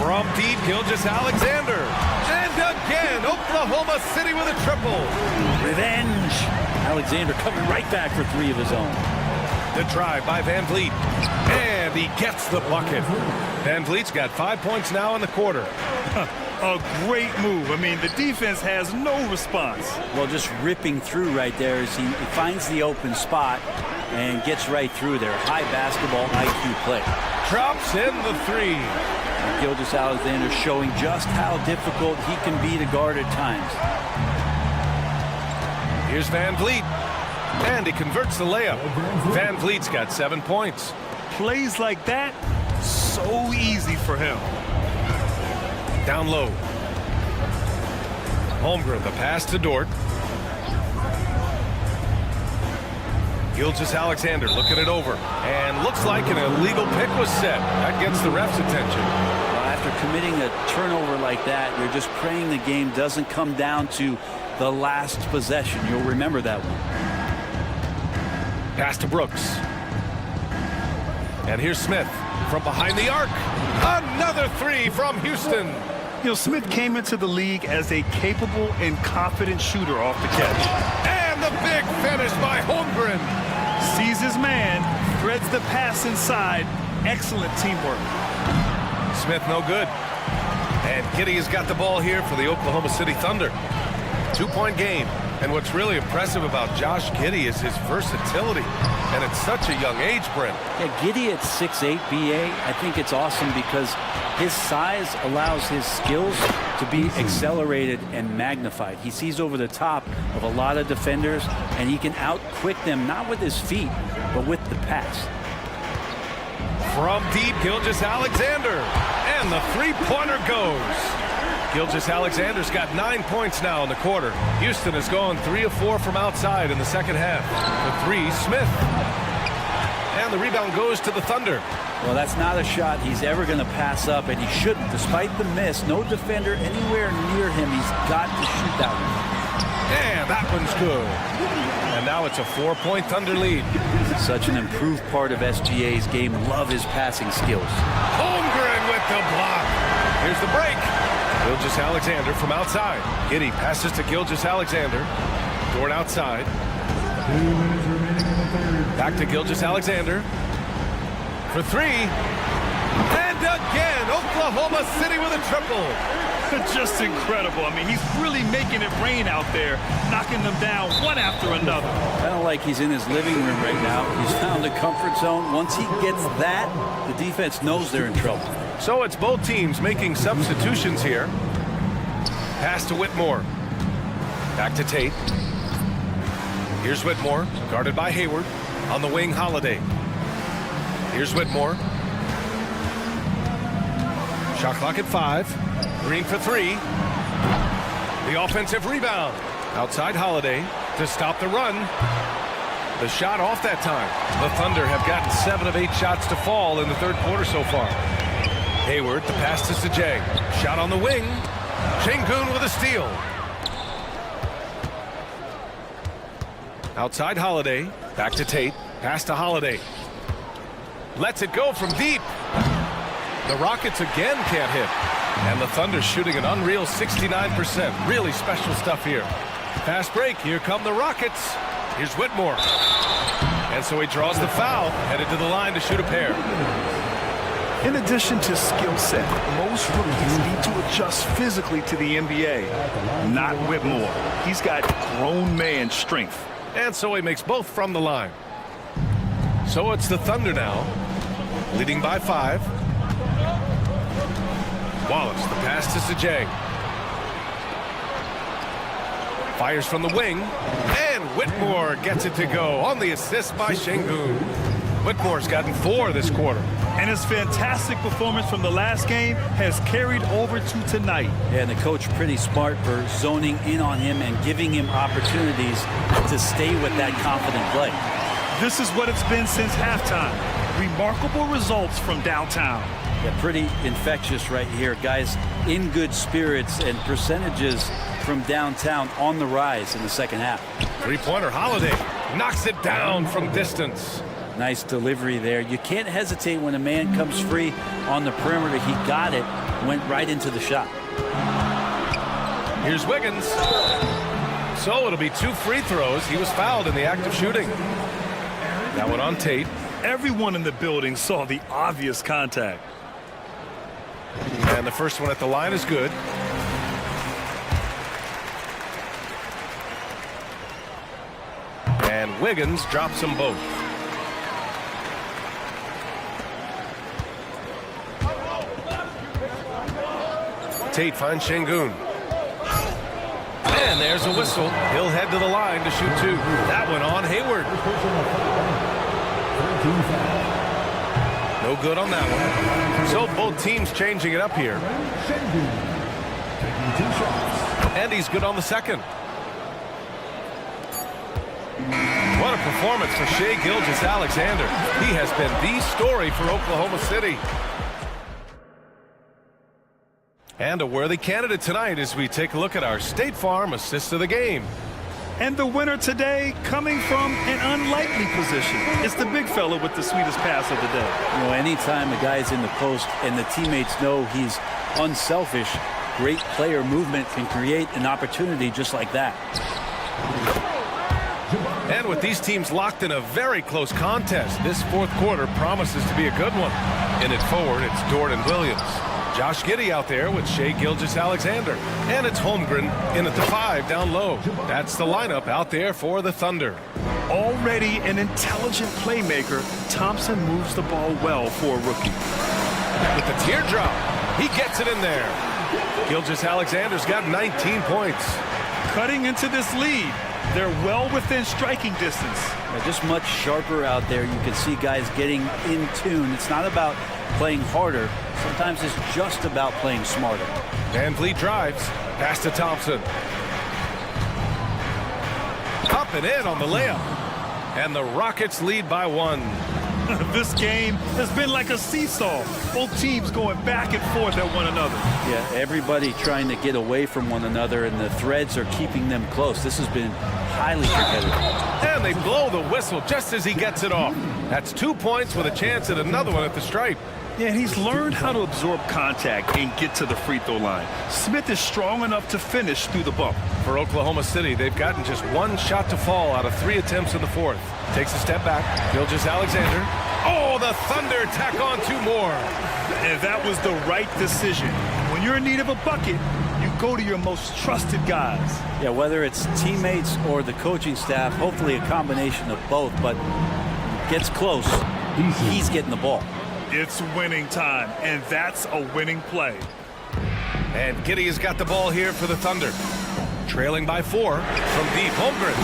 From deep, Gilgeous-Alexander. And again, Oklahoma City with a triple. Revenge. Alexander coming right back for 3 of his own. The drive by Van Vliet. And he gets the bucket. Van Vliet's got 5 points now in the quarter. A great move. I mean, the defense has no response. Well, just ripping through right there as he finds the open spot and gets right through there. High basketball IQ play. Drops in the 3. Gilgeous-Alexander showing just how difficult he can be to guard at times. Here's Van Vliet. And he converts the layup. Van Vliet's got 7 points. Plays like that, so easy for him. Down low. Holmgren, the pass to Dort. Gilgeous-Alexander looking it over. And looks like an illegal pick was set. That gets the ref's attention. Well, after committing a turnover like that, you're just praying the game doesn't come down to the last possession. You'll remember that one. Pass to Brooks. And here's Smith from behind the arc. Another 3 from Houston. You know, Smith came into the league as a capable and confident shooter off the catch. And the big finish by Holmgren. Sees his man, threads the pass inside. Excellent teamwork. Smith no good. And Giddey has got the ball here for the Oklahoma City Thunder. 2-point game. And what's really impressive about Josh Giddey is his versatility. And at such a young age, Brent. Yeah, Giddey at 6'8", BA, I think it's awesome because his size allows his skills to be accelerated and magnified. He sees over the top of a lot of defenders, and he can out-quick them, not with his feet, but with the pass. From deep, Gilgeous-Alexander. And the three-pointer goes. Gilgeous-Alexander's got 9 points now in the quarter. Houston has gone 3 of 4 from outside in the second half. The three, Smith. And the rebound goes to the Thunder. Well, that's not a shot he's ever going to pass up, and he shouldn't. Despite the miss, no defender anywhere near him. He's got to shoot that one. And that one's good. And now it's a 4-point Thunder lead. Such an improved part of SGA's game. Love his passing skills. Holmgren with the block. Here's the break. Gilgeous-Alexander from outside. Giddey passes to Gilgeous-Alexander. Dort outside. Back to Gilgeous-Alexander. For three. And again, Oklahoma City with a triple. Just incredible. I mean, he's really making it rain out there, knocking them down one after another. Kind of like he's in his living room right now. He's found a comfort zone. Once he gets that, the defense knows they're in trouble. So it's both teams making substitutions here. Pass to Whitmore. Back to Tate. Here's Whitmore, guarded by Hayward. On the wing, Holiday. Here's Whitmore. Shot clock at 5. Green for three. The offensive rebound. Outside Holiday to stop the run. The shot off that time. The Thunder have gotten 7 of 8 shots to fall in the third quarter so far. Hayward, the pass to Sajay. Shot on the wing. Şengün with a steal. Outside Holiday. Back to Tate. Pass to Holiday. Lets it go from deep. The Rockets again can't hit. And the Thunder shooting an unreal 69%. Really special stuff here. Fast break. Here come the Rockets. Here's Whitmore. And so he draws the foul. Headed to the line to shoot a pair. In addition to skill set, most rookies need to adjust physically to the NBA. Not Whitmore. He's got grown man strength. And so he makes both from the line. So it's the Thunder now, leading by 5. Wallace, the pass to Sajay. Fires from the wing, and Whitmore gets it to go on the assist by Şengün. Whitmore's gotten 4 this quarter. And his fantastic performance from the last game has carried over to tonight. Yeah, and the coach pretty smart for zoning in on him and giving him opportunities to stay with that confident play. This is what it's been since halftime. Remarkable results from downtown. Yeah, pretty infectious right here. Guys in good spirits, and percentages from downtown on the rise in the second half. Three-pointer Holiday knocks it down from distance. Nice delivery there. You can't hesitate when a man comes free on the perimeter. He got it, went right into the shot. Here's Wiggins. So it'll be 2 free throws. He was fouled in the act of shooting. That one on Tate. Everyone in the building saw the obvious contact. And the first one at the line is good. And Wiggins drops them both. Tate finds Şengün. And there's a whistle. He'll head to the line to shoot 2. That one on Hayward. No good on that one. So both teams changing it up here. And he's good on the second. What a performance for Shai Gilgeous-Alexander. He has been the story for Oklahoma City. And a worthy candidate tonight as we take a look at our State Farm assist of the game. And the winner today coming from an unlikely position. It's the big fella with the sweetest pass of the day. You know, anytime a guy's in the post and the teammates know he's unselfish, great player movement can create an opportunity just like that. And with these teams locked in a very close contest, this fourth quarter promises to be a good one. In it forward, it's Dort and Williams. Josh Giddey out there with Shai Gilgeous-Alexander. And it's Holmgren in at the 5 down low. That's the lineup out there for the Thunder. Already an intelligent playmaker, Thompson moves the ball well for a rookie. With the teardrop, he gets it in there. Gilgeous-Alexander's got 19 points. Cutting into this lead. They're well within striking distance. Just much sharper out there. You can see guys getting in tune. It's not about playing harder. Sometimes it's just about playing smarter. Van Vliet drives. Pass to Thompson. Up and in on the layup. And the Rockets lead by 1. This game has been like a seesaw. Both teams going back and forth at one another. Yeah, everybody trying to get away from one another, and the threads are keeping them close. This has been highly competitive. And they blow the whistle just as he gets it off. That's 2 points with a chance at another one at the stripe. Yeah, and he's learned how to absorb contact and get to the free throw line. Smith is strong enough to finish through the bump. For Oklahoma City, they've gotten just 1 shot to fall out of 3 attempts in the 4th. Takes a step back. Gilgeous-Alexander. Oh, the Thunder tack on 2 more. And that was the right decision. When you're in need of a bucket, you go to your most trusted guys. Yeah, whether it's teammates or the coaching staff, hopefully a combination of both, but gets close, he's getting the ball. It's winning time, and that's a winning play. And Giddey has got the ball here for the Thunder. Trailing by 4 from deep. Holmgren.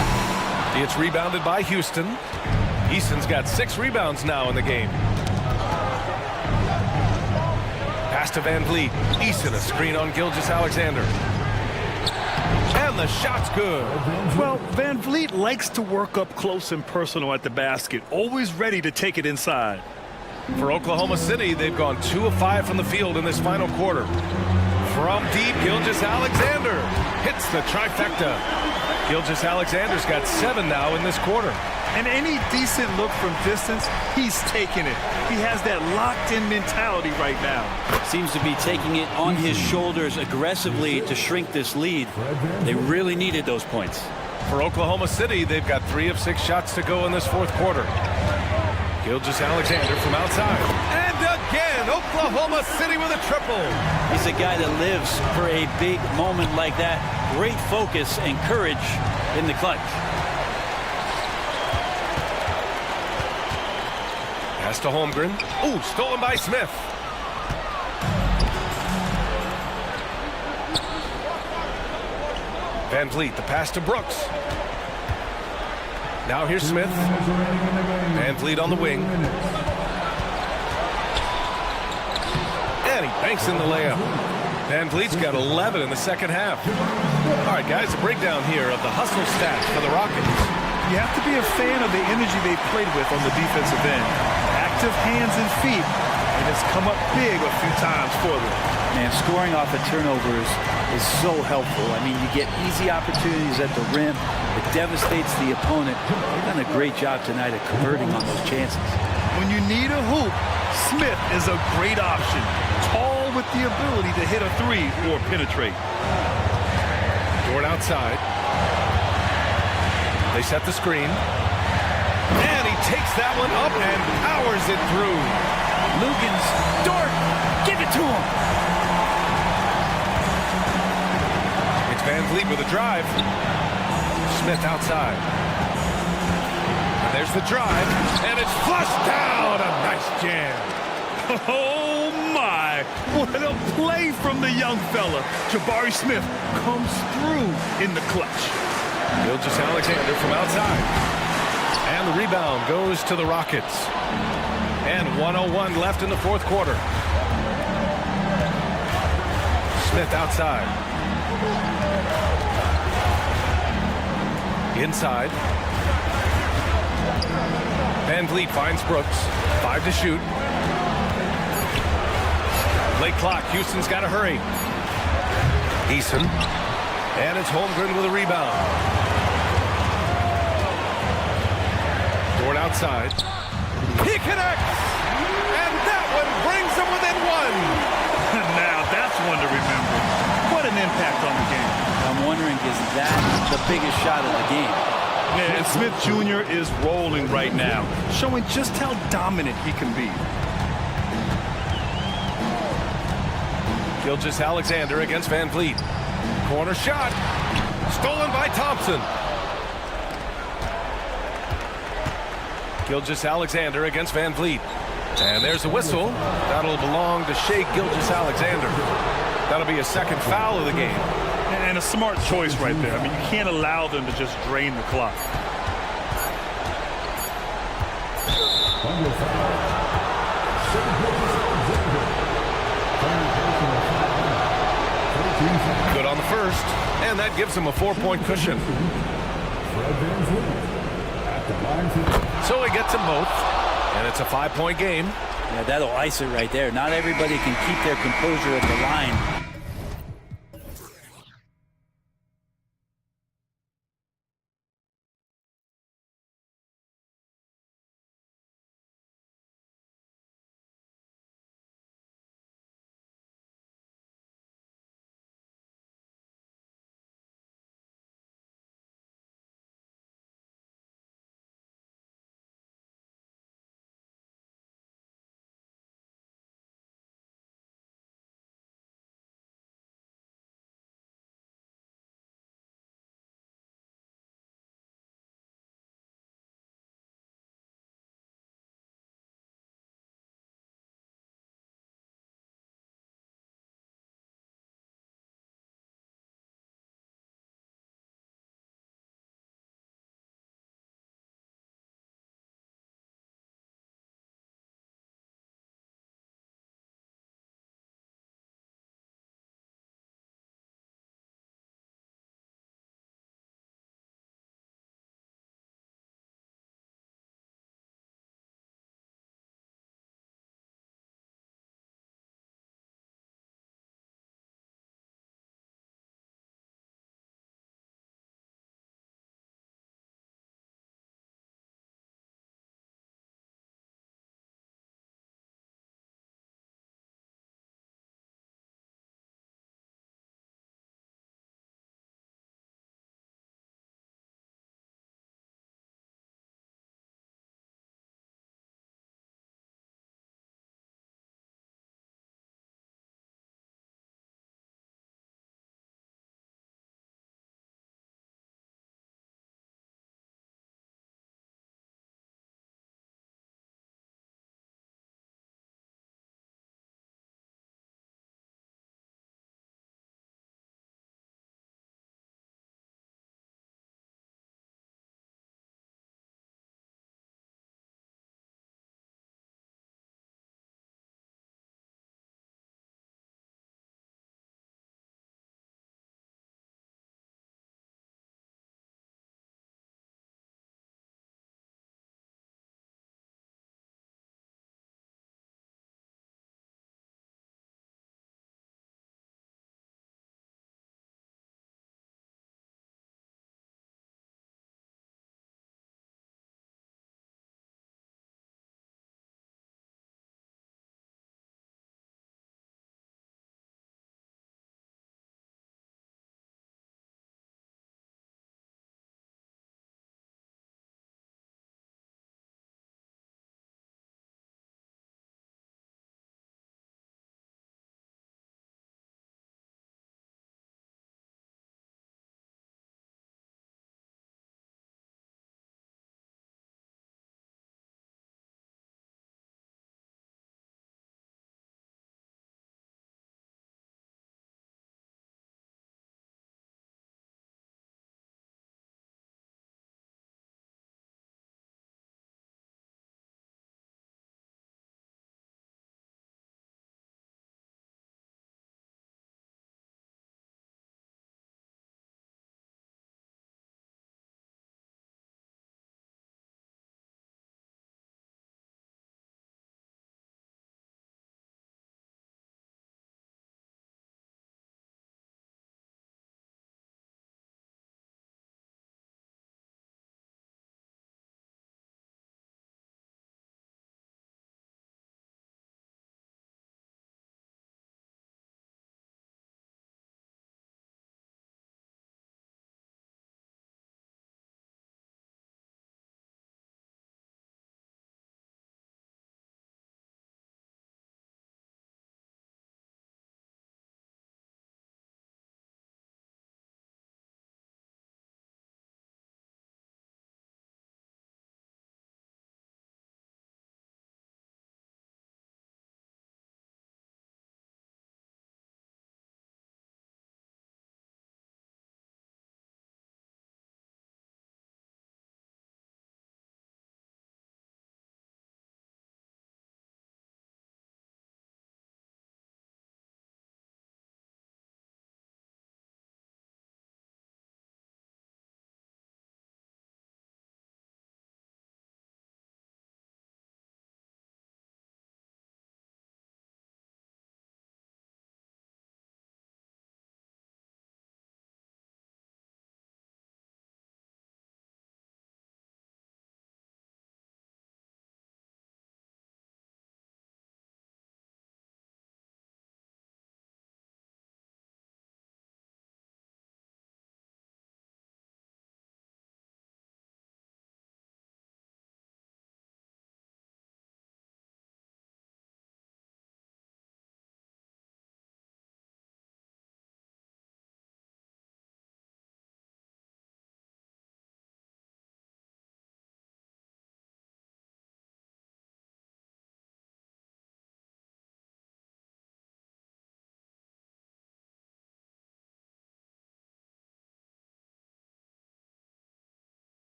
It's rebounded by Houston. Easton's got 6 rebounds now in the game. Pass to Van Vliet. Easton, a screen on Gilgeous-Alexander. And the shot's good. Well, Van Vliet likes to work up close and personal at the basket, always ready to take it inside. For Oklahoma City, they've gone 2 of 5 from the field in this final quarter. From deep, Gilgeous-Alexander hits the trifecta. Gilgeous-Alexander's got 7 now in this quarter. And any decent look from distance, he's taking it. He has that locked-in mentality right now. Seems to be taking it on his shoulders aggressively to shrink this lead. They really needed those points. For Oklahoma City, they've got 3 of 6 shots to go in this 4th quarter. Gilgeous-Alexander from outside. And again, Oklahoma City with a triple. He's a guy that lives for a big moment like that. Great focus and courage in the clutch. Pass to Holmgren. Ooh, stolen by Smith. Van Vliet, the pass to Brooks. Now here's Smith. Van Vliet on the wing. And he banks in the layup. Van Vliet's got 11 in the 2nd half. All right, guys, a breakdown here of the hustle stats for the Rockets. You have to be a fan of the energy they played with on the defensive end. Active hands and feet, and it's come up big a few times for them. And scoring off of turnovers is so helpful. I mean, you get easy opportunities at the rim. It devastates the opponent. They've done a great job tonight of converting on those chances. When you need a hoop, Smith is a great option. Tall with the ability to hit a 3 or penetrate. Dort outside. They set the screen. And he takes that one up and powers it through. Lugans, Dort, give it to him. It's Van Vliet with a drive. Smith outside. And there's the drive, and it's flushed down. A nice jam. Oh, my. What a play from the young fella. Jabari Smith comes through in the clutch. Gilgeous-Alexander from outside. And the rebound goes to the Rockets. And 1:01 left in the 4th quarter. Smith outside. Inside. Van Vliet finds Brooks. 5 to shoot. Late clock. Houston's got to hurry. Eason. And it's Holmgren with a rebound. Dort outside. He connects! And that one brings him within 1. Now that's one to remember. What an impact on the game. I'm wondering, is that the biggest shot of the game? Yeah, and Smith Jr. is rolling right now, showing just how dominant he can be. Gilgeous Alexander against Van Vliet. Corner shot. Stolen by Thompson. Gilgeous Alexander against Van Vliet. And there's a whistle. That'll belong to Shai Gilgeous-Alexander. That'll be a second foul of the game. And a smart choice right there. I mean, you can't allow them to just drain the clock. Good on the first, and that gives him a 4-point cushion. So he gets them both, and it's a 5-point game. Yeah, that'll ice it right there. Not everybody can keep their composure at the line.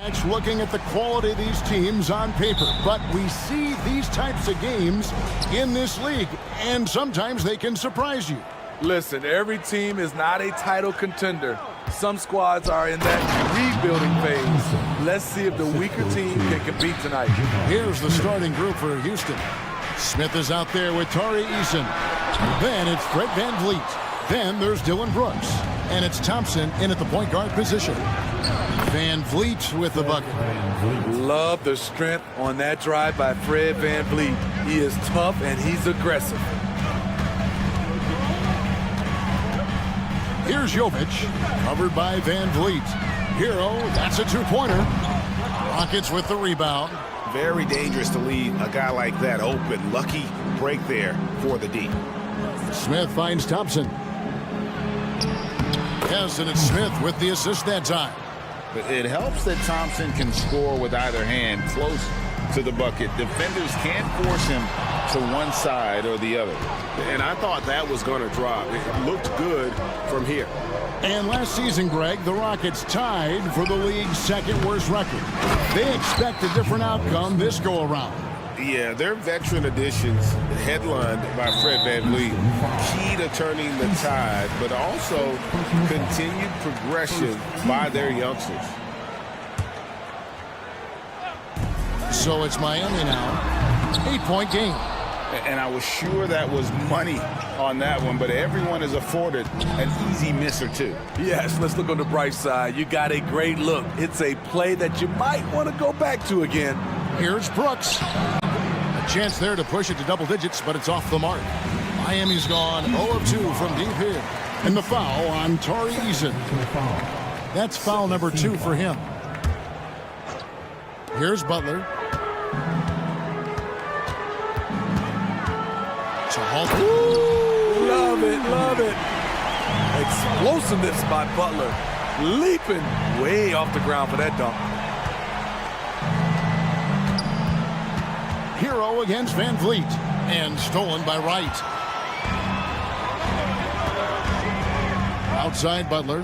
Looking at the quality of these teams on paper, but we see these types of games in this league, and sometimes they can surprise you. Listen, every team is not a title contender. Some squads are in that rebuilding phase. Let's see if the weaker team can compete tonight. Here's the starting group for Houston. Smith is out there with Tari Eason. Then it's Fred VanVleet. Then there's Dylan Brooks. And it's Thompson in at the point guard position. VanVleet with the bucket. Love the strength on that drive by Fred VanVleet. He is tough and he's aggressive. Here's Jovic, covered by VanVleet. Hero, that's a two-pointer. Rockets with the rebound. Very dangerous to leave a guy like that open. Lucky break there for the D. Smith finds Thompson. Yes, and it's Smith with the assist that time. But it helps that Thompson can score with either hand close to the bucket. Defenders can't force him to one side or the other. And I thought that was going to drop. It looked good from here. And last season, Greg, the Rockets tied for the league's second worst record. They expect a different outcome this go-around. Yeah, their veteran additions, headlined by Fred VanVleet, key to turning the tide, but also continued progression by their youngsters. So it's Miami now. 8-point game. And I was sure that was money on that one, but everyone is afforded an easy miss or two. Yes, let's look on the bright side. You got a great look. It's a play that you might want to go back to again. Here's Brooks. A chance there to push it to double digits, but it's off the mark. Miami's gone 0 of 2 from deep here. And the foul on Tari Eason. That's foul number 2 for him. Here's Butler. Ooh, love it, love it. Explosiveness by Butler. Leaping way off the ground for that dunk. Hero against VanVleet. And stolen by Wright. Outside Butler.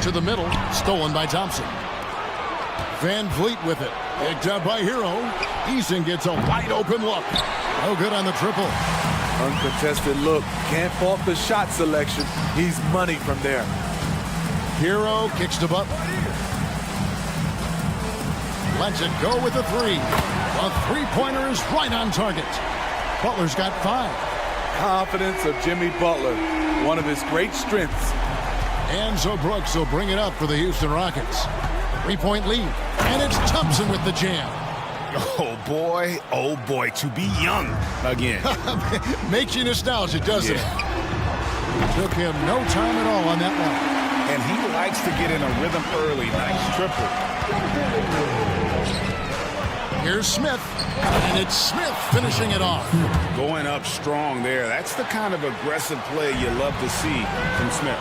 To the middle. Stolen by Thompson. VanVleet with it. Picked up by Hero. Eason gets a wide open look. No good on the triple. Uncontested look. Can't fault the shot selection. He's money from there. Hero kicks to Butler. Lets it go with a three. A three-pointer is right on target. Butler's got 5. Confidence of Jimmy Butler. One of his great strengths. And so Brooks will bring it up for the Houston Rockets. 3-point lead. And it's Thompson with the jam. Oh boy, to be young again. Makes you nostalgic, doesn't it? Took him no time at all on that one. And he likes to get in a rhythm early. Nice triple. Here's Smith. And it's Smith finishing it off. Going up strong there. That's the kind of aggressive play you love to see from Smith.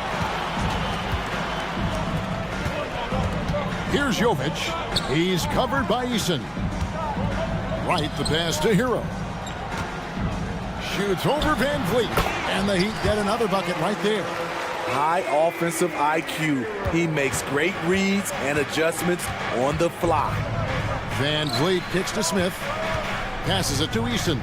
Here's Jovic. He's covered by Eason. Right, the pass to Hero. Shoots over VanVleet. And the Heat get another bucket right there. High offensive IQ. He makes great reads and adjustments on the fly. VanVleet kicks to Smith. Passes it to Eason.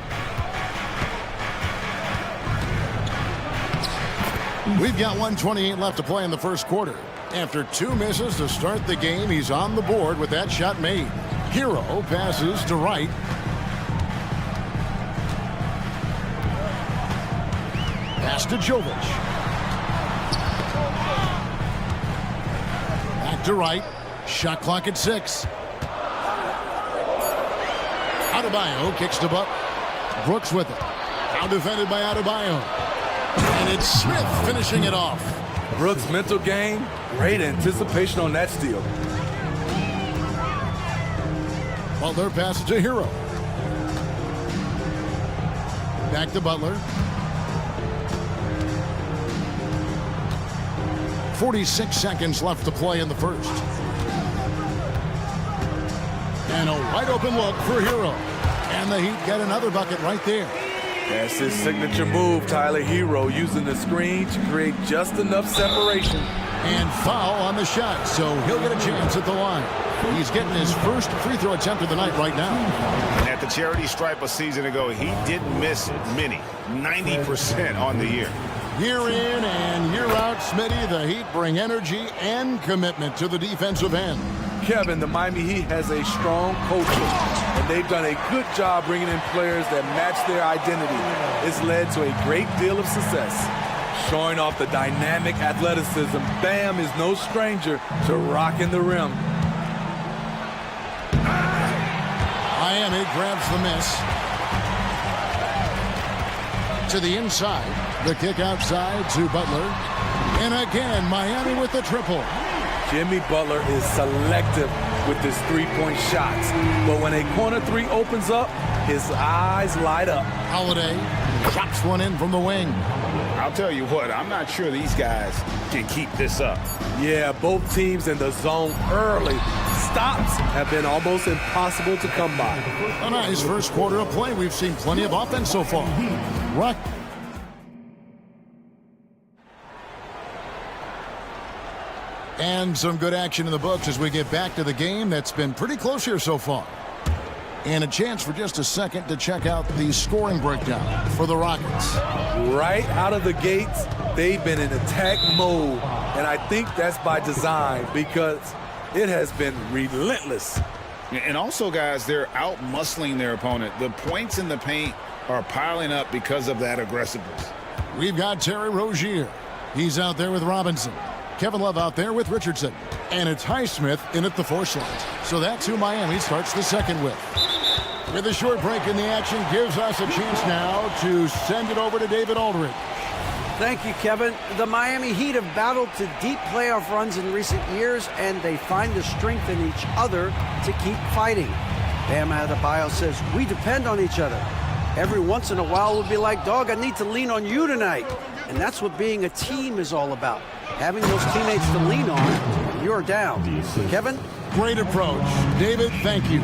We've got 1:28 left to play in the first quarter. After 2 misses to start the game, he's on the board with that shot made. Hero passes to Wright. Pass to Jovic. Back to Wright. Shot clock at 6. Adebayo kicks to Buck. Brooks with it. Now defended by Adebayo. And it's Smith finishing it off. Brooks' mental game, great anticipation on that steal. Butler passes to Hero. Back to Butler. 46 seconds left to play in the first. And a wide open look for Hero. And the Heat get another bucket right there. That's his signature move, Tyler Hero, using the screen to create just enough separation. And foul on the shot, so he'll get a chance at the line. He's getting his first free throw attempt of the night right now. And at the charity stripe a season ago, he didn't miss many, 90% on the year. Year in and year out, Smitty, the Heat bring energy and commitment to the defensive end. Kevin, the Miami Heat has a strong culture, and they've done a good job bringing in players that match their identity. It's led to a great deal of success. Showing off the dynamic athleticism, Bam is no stranger to rocking the rim. Miami grabs the miss. To the inside. The kick outside to Butler. And again, Miami with the triple. Jimmy Butler is selective with his three-point shots. But when a corner three opens up, his eyes light up. Holiday chops one in from the wing. I'll tell you what, I'm not sure these guys can keep this up. Yeah, both teams in the zone early. Stops have been almost impossible to come by. A nice first quarter of play. We've seen plenty of offense so far. Rock. And some good action in the books as we get back to the game that's been pretty close here so far. And a chance for just a second to check out the scoring breakdown for the Rockets. Right out of the gates, they've been in attack mode. And I think that's by design because it has been relentless. And also, guys, they're out-muscling their opponent. The points in the paint are piling up because of that aggressiveness. We've got Terry Rozier. He's out there with Robinson. Kevin Love out there with Richardson. And it's Highsmith in at the 4 slot. So that's who Miami starts the second with. With a short break in the action, gives us a chance now to send it over to David Aldridge. Thank you, Kevin. The Miami Heat have battled to deep playoff runs in recent years, and they find the strength in each other to keep fighting. Bam Adebayo says, we depend on each other. Every once in a while we'll be like, dog, I need to lean on you tonight. And that's what being a team is all about. Having those teammates to lean on when you're down. Kevin? Great approach. David, thank you.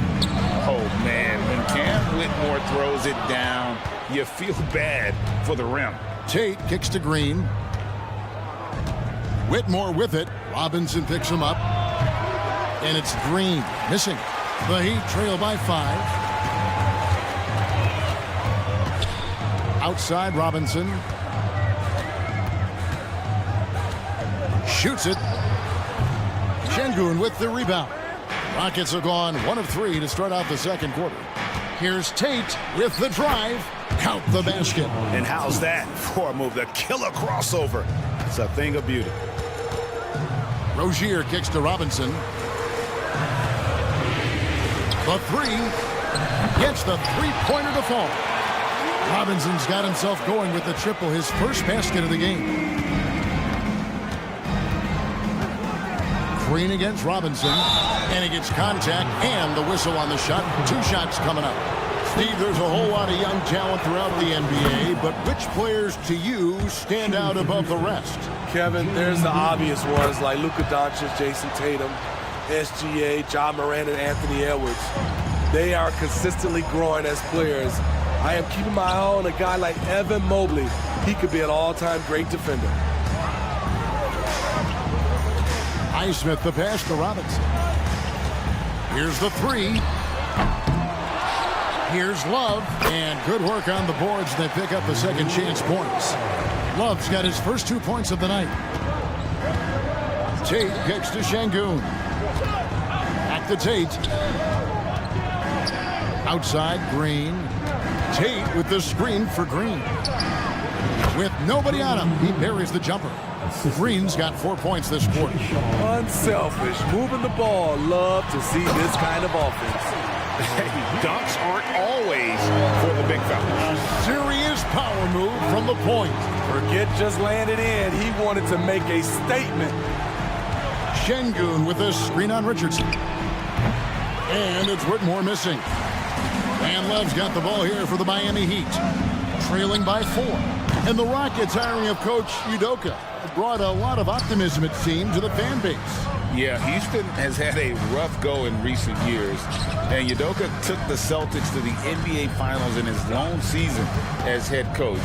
Oh, man, when Cam Whitmore throws it down, you feel bad for the rim. Tate kicks to Green. Whitmore with it. Robinson picks him up. And it's Green missing. The Heat trail by 5. Outside Robinson. Shoots it. Şengün with the rebound. Rockets have gone 1 of 3 to start out the second quarter. Here's Tate with the drive. Count the basket. And how's that for a move? The killer crossover. It's a thing of beauty. Rozier kicks to Robinson. The 3. Gets the three-pointer to fall. Robinson's got himself going with the triple, his first basket of the game. Green against Robinson, and he gets contact and the whistle on the shot. 2 shots coming up. Steve, there's a whole lot of young talent throughout the NBA, but which players to you stand out above the rest? Kevin, there's the obvious ones like Luka Doncic, Jason Tatum, SGA, John Moran, and Anthony Edwards. They are consistently growing as players. I am keeping my eye on a guy like Evan Mobley. He could be an all-time great defender. Highsmith the pass to Robinson. Here's the 3. Here's Love, and good work on the boards. They pick up the second chance points. Love's got his first 2 points of the night. Tate kicks to Şengün. Back to Tate. Outside, Green. Tate with the screen for Green. With nobody on him, he buries the jumper. Green's got 4 points this quarter. Unselfish, moving the ball. Love to see this kind of offense. Dunks aren't always for the big fella. Serious power move from the point. Forget just laying it in. He wanted to make a statement. Şengün with a screen on Richardson. And it's Whitmore missing. And Love's got the ball here for the Miami Heat. Trailing by 4. And the Rockets hiring of Coach Udoka brought a lot of optimism, it seemed, to the fan base. Yeah, Houston has had a rough go in recent years, and Udoka took the Celtics to the NBA Finals in his lone season as head coach.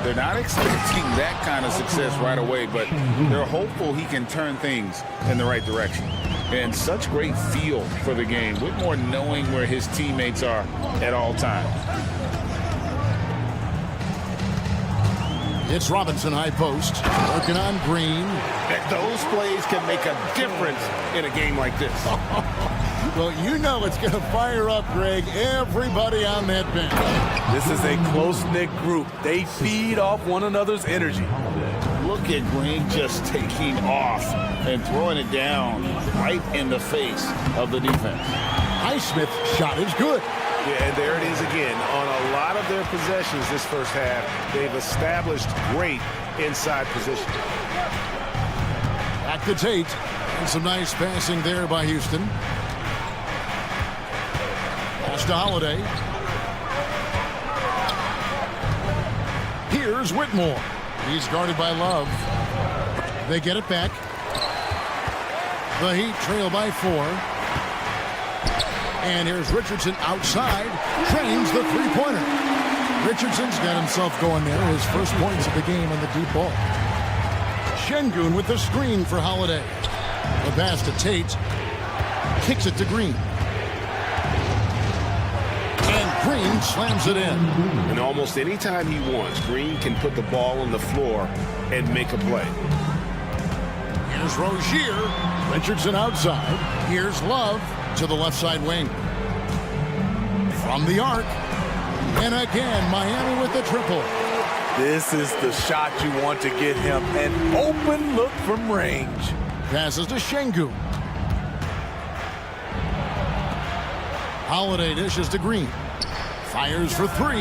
They're not expecting that kind of success right away, but they're hopeful he can turn things in the right direction. And such great feel for the game, Whitmore knowing where his teammates are at all times. It's Robinson high post, working on Green. Those plays can make a difference in a game like this. Well, you know it's going to fire up, Greg, everybody on that bench. This is a close-knit group. They feed off one another's energy. Look at Green just taking off and throwing it down right in the face of the defense. Highsmith's shot is good. Yeah, and there it is again. On a lot of their possessions this first half, they've established great inside position. Back to Tate. And some nice passing there by Houston. Pass to Holiday. Here's Whitmore. He's guarded by Love. They get it back. The Heat trail by 4. And here's Richardson outside. Trains the three-pointer. Richardson's got himself going there. His first points of the game on the deep ball. Şengün with the screen for Holiday. The pass to Tate. Kicks it to Green. And Green slams it in. And almost any time he wants, Green can put the ball on the floor and make a play. Here's Rozier. Richardson outside. Here's Love to the left side wing. From the arc. And again, Miami with the triple. This is the shot you want to get him. An open look from range. Passes to Şengün. Holiday dishes to Green. Fires for 3.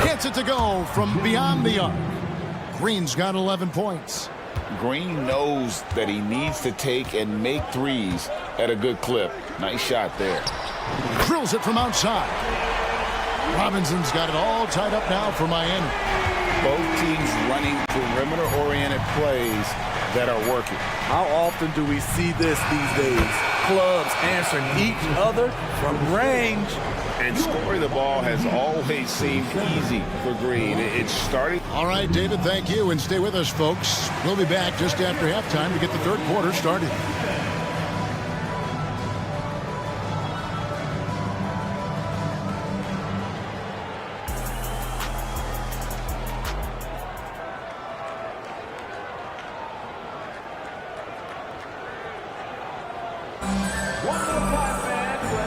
Gets it to go from beyond the arc. Green's got 11 points. Green knows that he needs to take and make threes at a good clip. Nice shot there. Drills it from outside. Robinson's got it all tied up now for Miami. Both teams running perimeter-oriented plays that are working. How often do we see this these days? Clubs answering each other from range. And scoring the ball has always seemed easy for Green. It's starting. All right, David, thank you. And stay with us, folks. We'll be back just after halftime to get the third quarter started.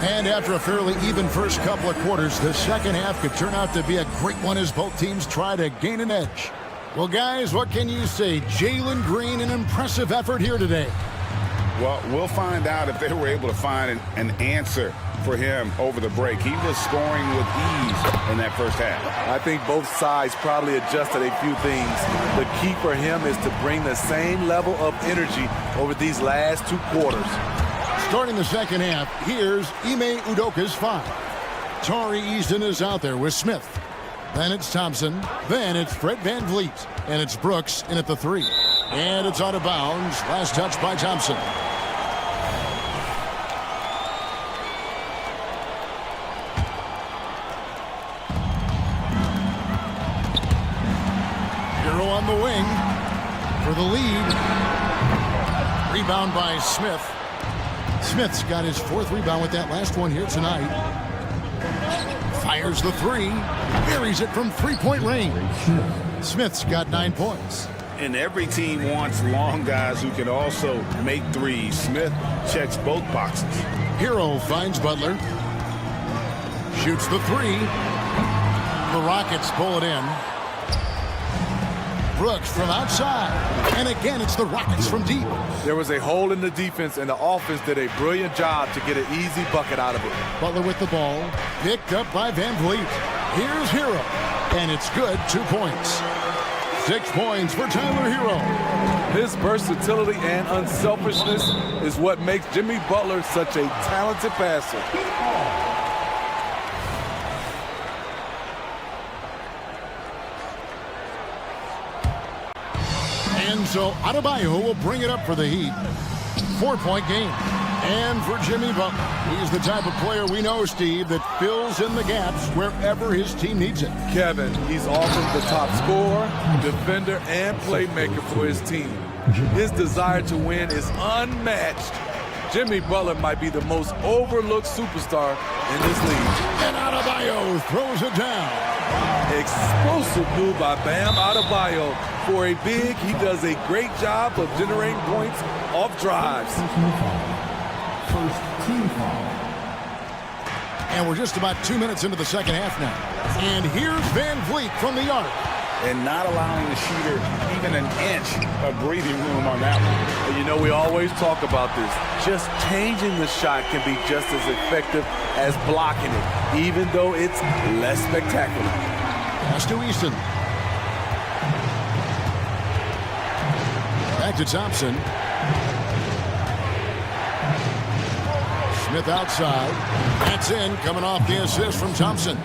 And after a fairly even first couple of quarters, the second half could turn out to be a great one as both teams try to gain an edge. Well, guys, what can you say? Jalen Green, an impressive effort here today. Well, we'll find out if they were able to find an answer for him over the break. He was scoring with ease in that first half. I think both sides probably adjusted a few things. The key for him is to bring the same level of energy over these last 2 quarters. Starting the second half, here's Ime Udoka's 5. Tari Easton is out there with Smith. Then it's Thompson. Then it's Fred VanVleet. And it's Brooks in at the 3. And it's out of bounds. Last touch by Thompson. Hero on the wing for the lead. Rebound by Smith. Smith's got his 4th rebound with that last one here tonight. Fires the 3. Buries it from 3-point range. Smith's got 9 points. And every team wants long guys who can also make threes. Smith checks both boxes. Hero finds Butler. Shoots the 3. The Rockets pull it in. Brooks from outside. And again, it's the Rockets from deep. There was a hole in the defense, and the offense did a brilliant job to get an easy bucket out of it. Butler with the ball. Picked up by VanVleet. Here's Hero. And it's good. 2 points. 6 points for Tyler Hero. His versatility and unselfishness is what makes Jimmy Butler such a talented passer. And so Adebayo will bring it up for the Heat. 4-point game. And for Jimmy Butler, he's the type of player we know, Steve, that fills in the gaps wherever his team needs it. Kevin, he's often the top scorer, defender, and playmaker for his team. His desire to win is unmatched. Jimmy Butler might be the most overlooked superstar in this league. And Adebayo throws it down. Explosive move by Bam Adebayo. For a big, he does a great job of generating points off drives. First team foul. And we're just about 2 minutes into the second half now. And here's Van Vliet from the arc. And not allowing the shooter even an inch of breathing room on that one. And you know, we always talk about this. Just changing the shot can be just as effective as blocking it, even though it's less spectacular. Pass to Easton. Back to Thompson. Smith outside. That's in, coming off the assist from Thompson.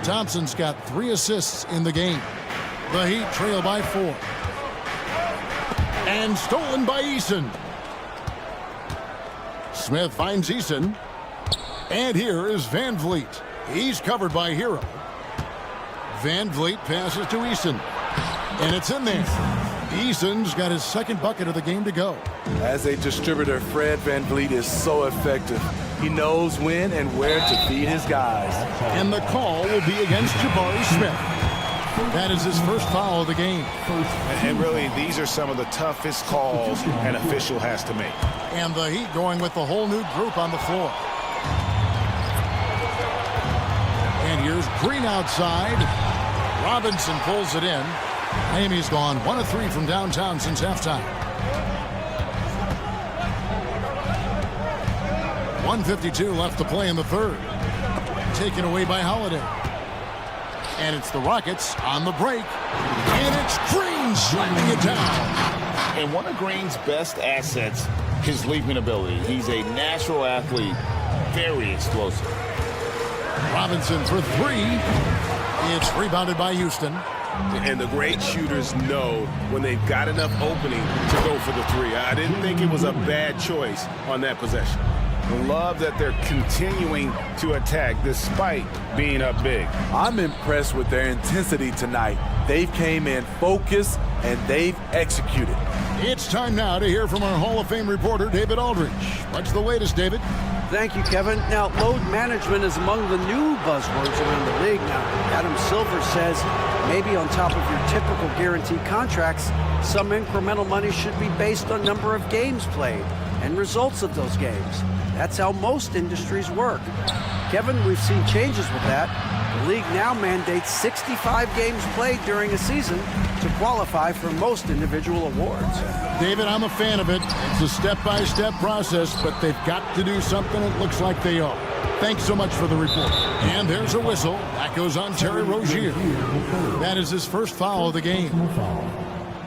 Thompson's got 3 assists in the game. The Heat trail by 4. And stolen by Eason. Smith finds Eason. And here is Van Vliet. He's covered by Hero. Van Vliet passes to Eason. And it's in there. Eason's got his second bucket of the game to go. As a distributor, Fred Van Vliet is so effective. He knows when and where to feed his guys. And the call will be against Jabari Smith. That is his first foul of the game. And really, these are some of the toughest calls an official has to make. And the Heat going with the whole new group on the floor. And here's Green outside. Robinson pulls it in. Miami's gone 1 of 3 from downtown since halftime. 1:52 left to play in the third. Taken away by Holiday. And it's the Rockets on the break. And it's Green slamming it down. And one of Green's best assets, his leaping ability. He's a natural athlete, very explosive. Robinson for 3. It's rebounded by Houston. And the great shooters know when they've got enough opening to go for the 3. I didn't think it was a bad choice on that possession. Love that they're continuing to attack despite being up big. I'm impressed with their intensity tonight. They've came in focused and they've executed. It's time now to hear from our Hall of Fame reporter, David Aldridge. What's the latest, David? Thank you, Kevin. Now, load management is among the new buzzwords around the league now. Adam Silver says maybe on top of your typical guaranteed contracts, some incremental money should be based on number of games played and results of those games. That's how most industries work. Kevin, we've seen changes with that. The league now mandates 65 games played during a season to qualify for most individual awards. David, I'm a fan of it. It's a step-by-step process, but they've got to do something. It looks like they are. Thanks so much for the report. And there's a whistle. That goes on Terry Rozier. That is his first foul of the game.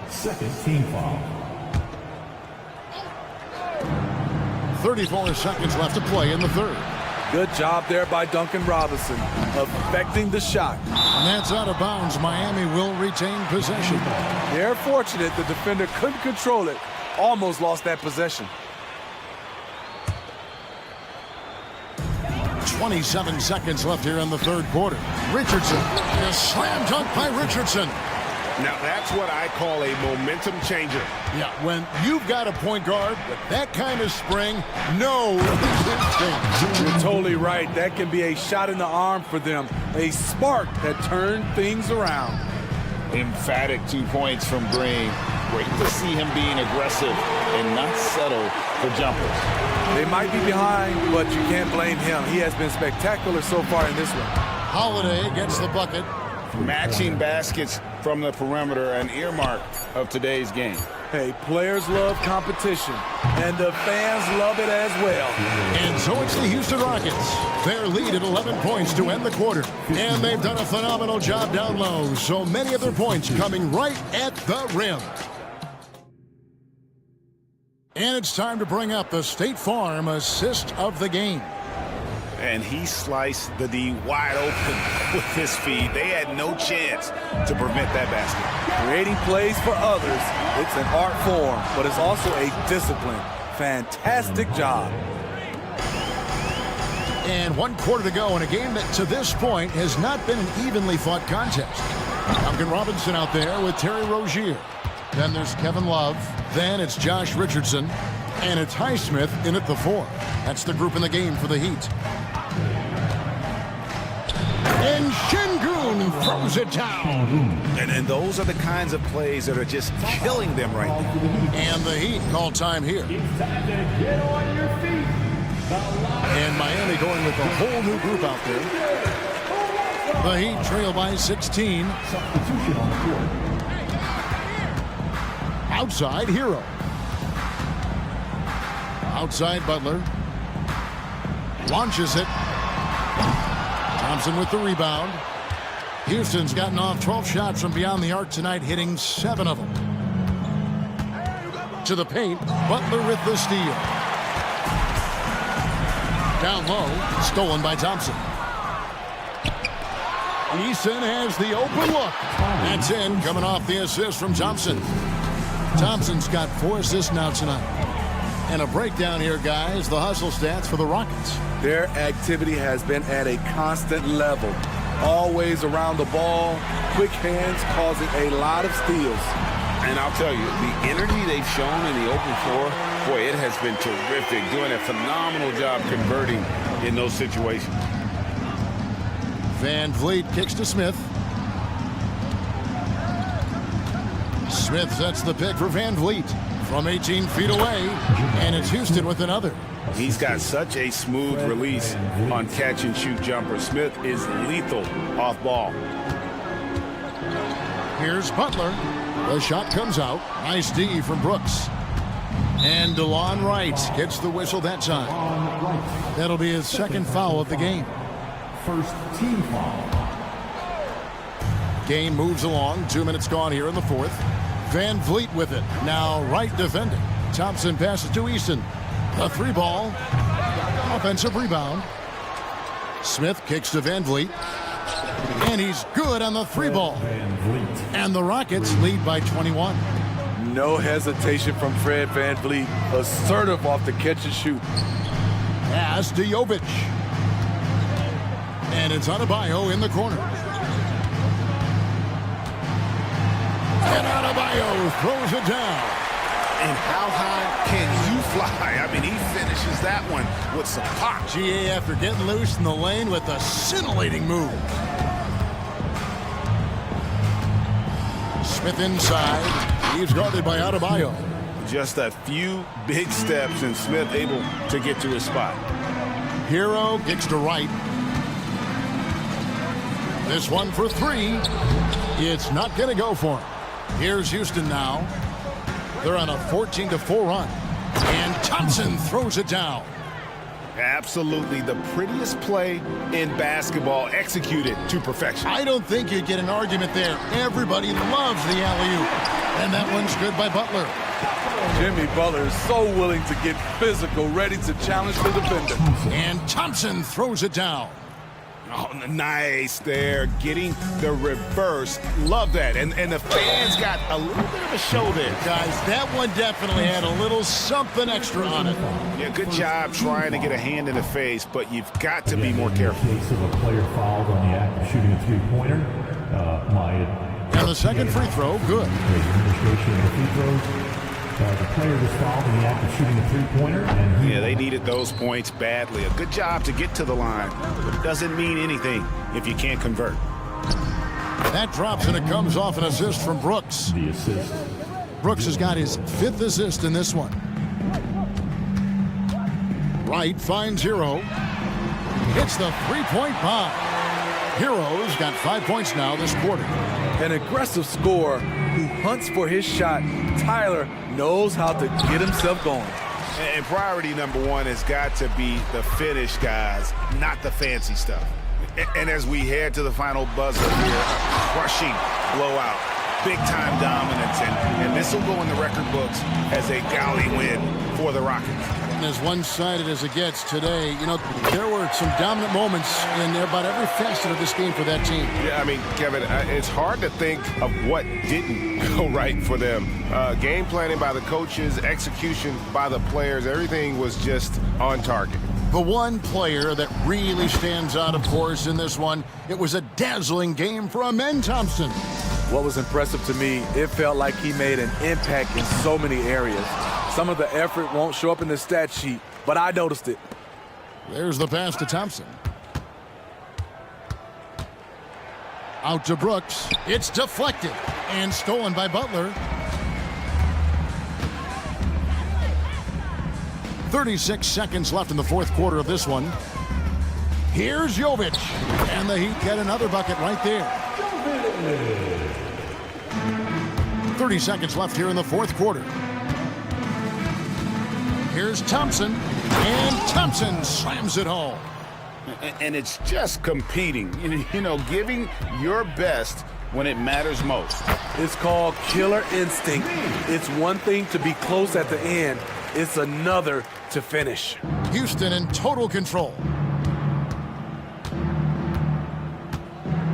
Second team foul. 34 seconds left to play in the third. Good job there by Duncan Robinson, affecting the shot. And that's out of bounds. Miami will retain possession. They're fortunate the defender couldn't control it. Almost lost that possession. 27 seconds left here in the third quarter. Richardson. A slam dunk by Richardson. Now, that's what I call a momentum changer. Yeah, when you've got a point guard with that kind of spring, no resistance. You're totally right. That can be a shot in the arm for them. A spark that turned things around. Emphatic 2 points from Green. Great to see him being aggressive and not settle for jumpers. They might be behind, but you can't blame him. He has been spectacular so far in this one. Holiday gets the bucket. Matching baskets from the perimeter, an earmark of today's game. Hey, players love competition, and the fans love it as well. And so it's the Houston Rockets. Their lead at 11 points to end the quarter. And they've done a phenomenal job down low, so many of their points coming right at the rim. And it's time to bring up the State Farm assist of the game. And he sliced the D wide open with his feed. They had no chance to prevent that basket. Creating plays for others, it's an art form, but it's also a discipline. fantastic job. And 1 quarter to go in a game that to this point has not been an evenly fought contest. Duncan Robinson out there with Terry Rozier. Then there's Kevin Love. Then it's Josh Richardson. And it's Highsmith in at the 4. That's the group in the game for the Heat. And Şengün throws it down. And those are the kinds of plays that are just killing them right now. And the Heat call time here. Get on your feet. And Miami going with a whole new group out there. The Heat trail by 16. Substitution on the court. Outside, Hero. Outside, Butler. Launches it. Thompson with the rebound. Houston's gotten off 12 shots from beyond the arc tonight, hitting 7 of them. To the paint, Butler with the steal. Down low, stolen by Thompson. Eason has the open look. That's in, coming off the assist from Thompson. Thompson's got 4 assists now tonight. And a breakdown here, guys, the hustle stats for the Rockets. Their activity has been at a constant level. Always around the ball, quick hands causing a lot of steals. And I'll tell you, the energy they've shown in the open floor, boy, it has been terrific. Doing a phenomenal job converting in those situations. Van Vliet kicks to Smith. Smith sets the pick for Van Vliet from 18 feet away, and it's Houston with another. He's got such a smooth release on catch-and-shoot jumpers. Smith is lethal off ball. Here's Butler. The shot comes out. Nice D from Brooks. And DeLon Wright gets the whistle that time. That'll be his second foul of the game. First team foul. Game moves along. 2 minutes gone here in the 4th. Van Vliet with it. Now Wright defending. Thompson passes to Easton. A 3-ball. Offensive rebound. Smith kicks to Van Vliet. And he's good on the 3-ball. And the Rockets lead by 21. No hesitation from Fred Van Vliet. Assertive off the catch and shoot. Pass to Jovic. And it's Adebayo in the corner. And Adebayo throws it down. And how high can you fly? I mean, he finishes that one with some pop. GA after getting loose in the lane with a scintillating move. Smith inside. He's guarded by Adebayo. Just a few big steps and Smith able to get to his spot. Hero kicks to Wright. This one for 3. It's not going to go for him. Here's Houston now. They're on a 14-4 run. And Thompson throws it down. Absolutely the prettiest play in basketball, executed to perfection. I don't think you'd get an argument there. Everybody loves the alley-oop. And that one's good by Butler. Jimmy Butler is so willing to get physical, ready to challenge the defender. And Thompson throws it down. Oh, nice there, getting the reverse. Love that. And the fans got a little bit of a show there. Guys, that one definitely had a little something extra on it. Yeah, good job trying to get a hand in the face, but you've got to be more careful. In case of a player fouled on the act of shooting a 3-pointer, and the second free throw, good. Administration of the free throws. The player was fouled in the act of shooting a 3-pointer. Yeah, they needed those points badly. A good job to get to the line, but it doesn't mean anything if you can't convert. That drops and it comes off an assist from Brooks. The assist. Brooks has got his 5th assist in this one. Wright finds Hero. Hits the 3-point bomb. Hero's got 5 points now this quarter. An aggressive scorer who hunts for his shot. Tyler knows how to get himself going. And priority number 1 has got to be the finish, guys, not the fancy stuff. And as we head to the final buzzer here, a crushing blowout, big-time dominance, and this will go in the record books as a golly win for the Rockets. And as one-sided as it gets today, you know, there were some dominant moments in about every facet of this game for that team. Yeah, I mean, Kevin, it's hard to think of what didn't go right for them. Game planning by the coaches, execution by the players, everything was just on target. The one player that really stands out, of course, in this one, it was a dazzling game for Amen Thompson. What was impressive to me, it felt like he made an impact in so many areas. Some of the effort won't show up in the stat sheet, but I noticed it. There's the pass to Thompson. Out to Brooks. It's deflected and stolen by Butler. 36 seconds left in the fourth quarter of this one. Here's Jovic. And the Heat get another bucket right there. 30 seconds left here in the fourth quarter. Here's Thompson. And Thompson slams it home. And it's just competing, you know, giving your best when it matters most. It's called killer instinct. It's one thing to be close at the end. It's another to finish. Houston in total control.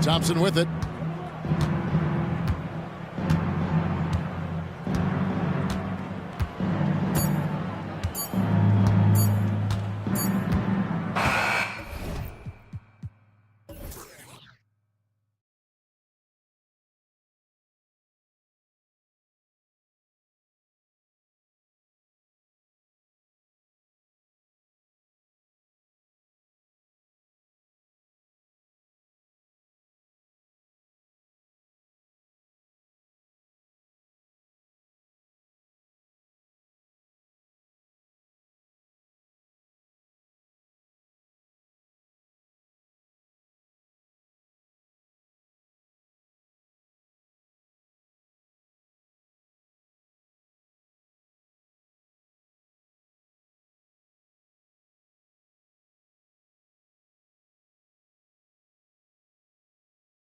Thompson with it.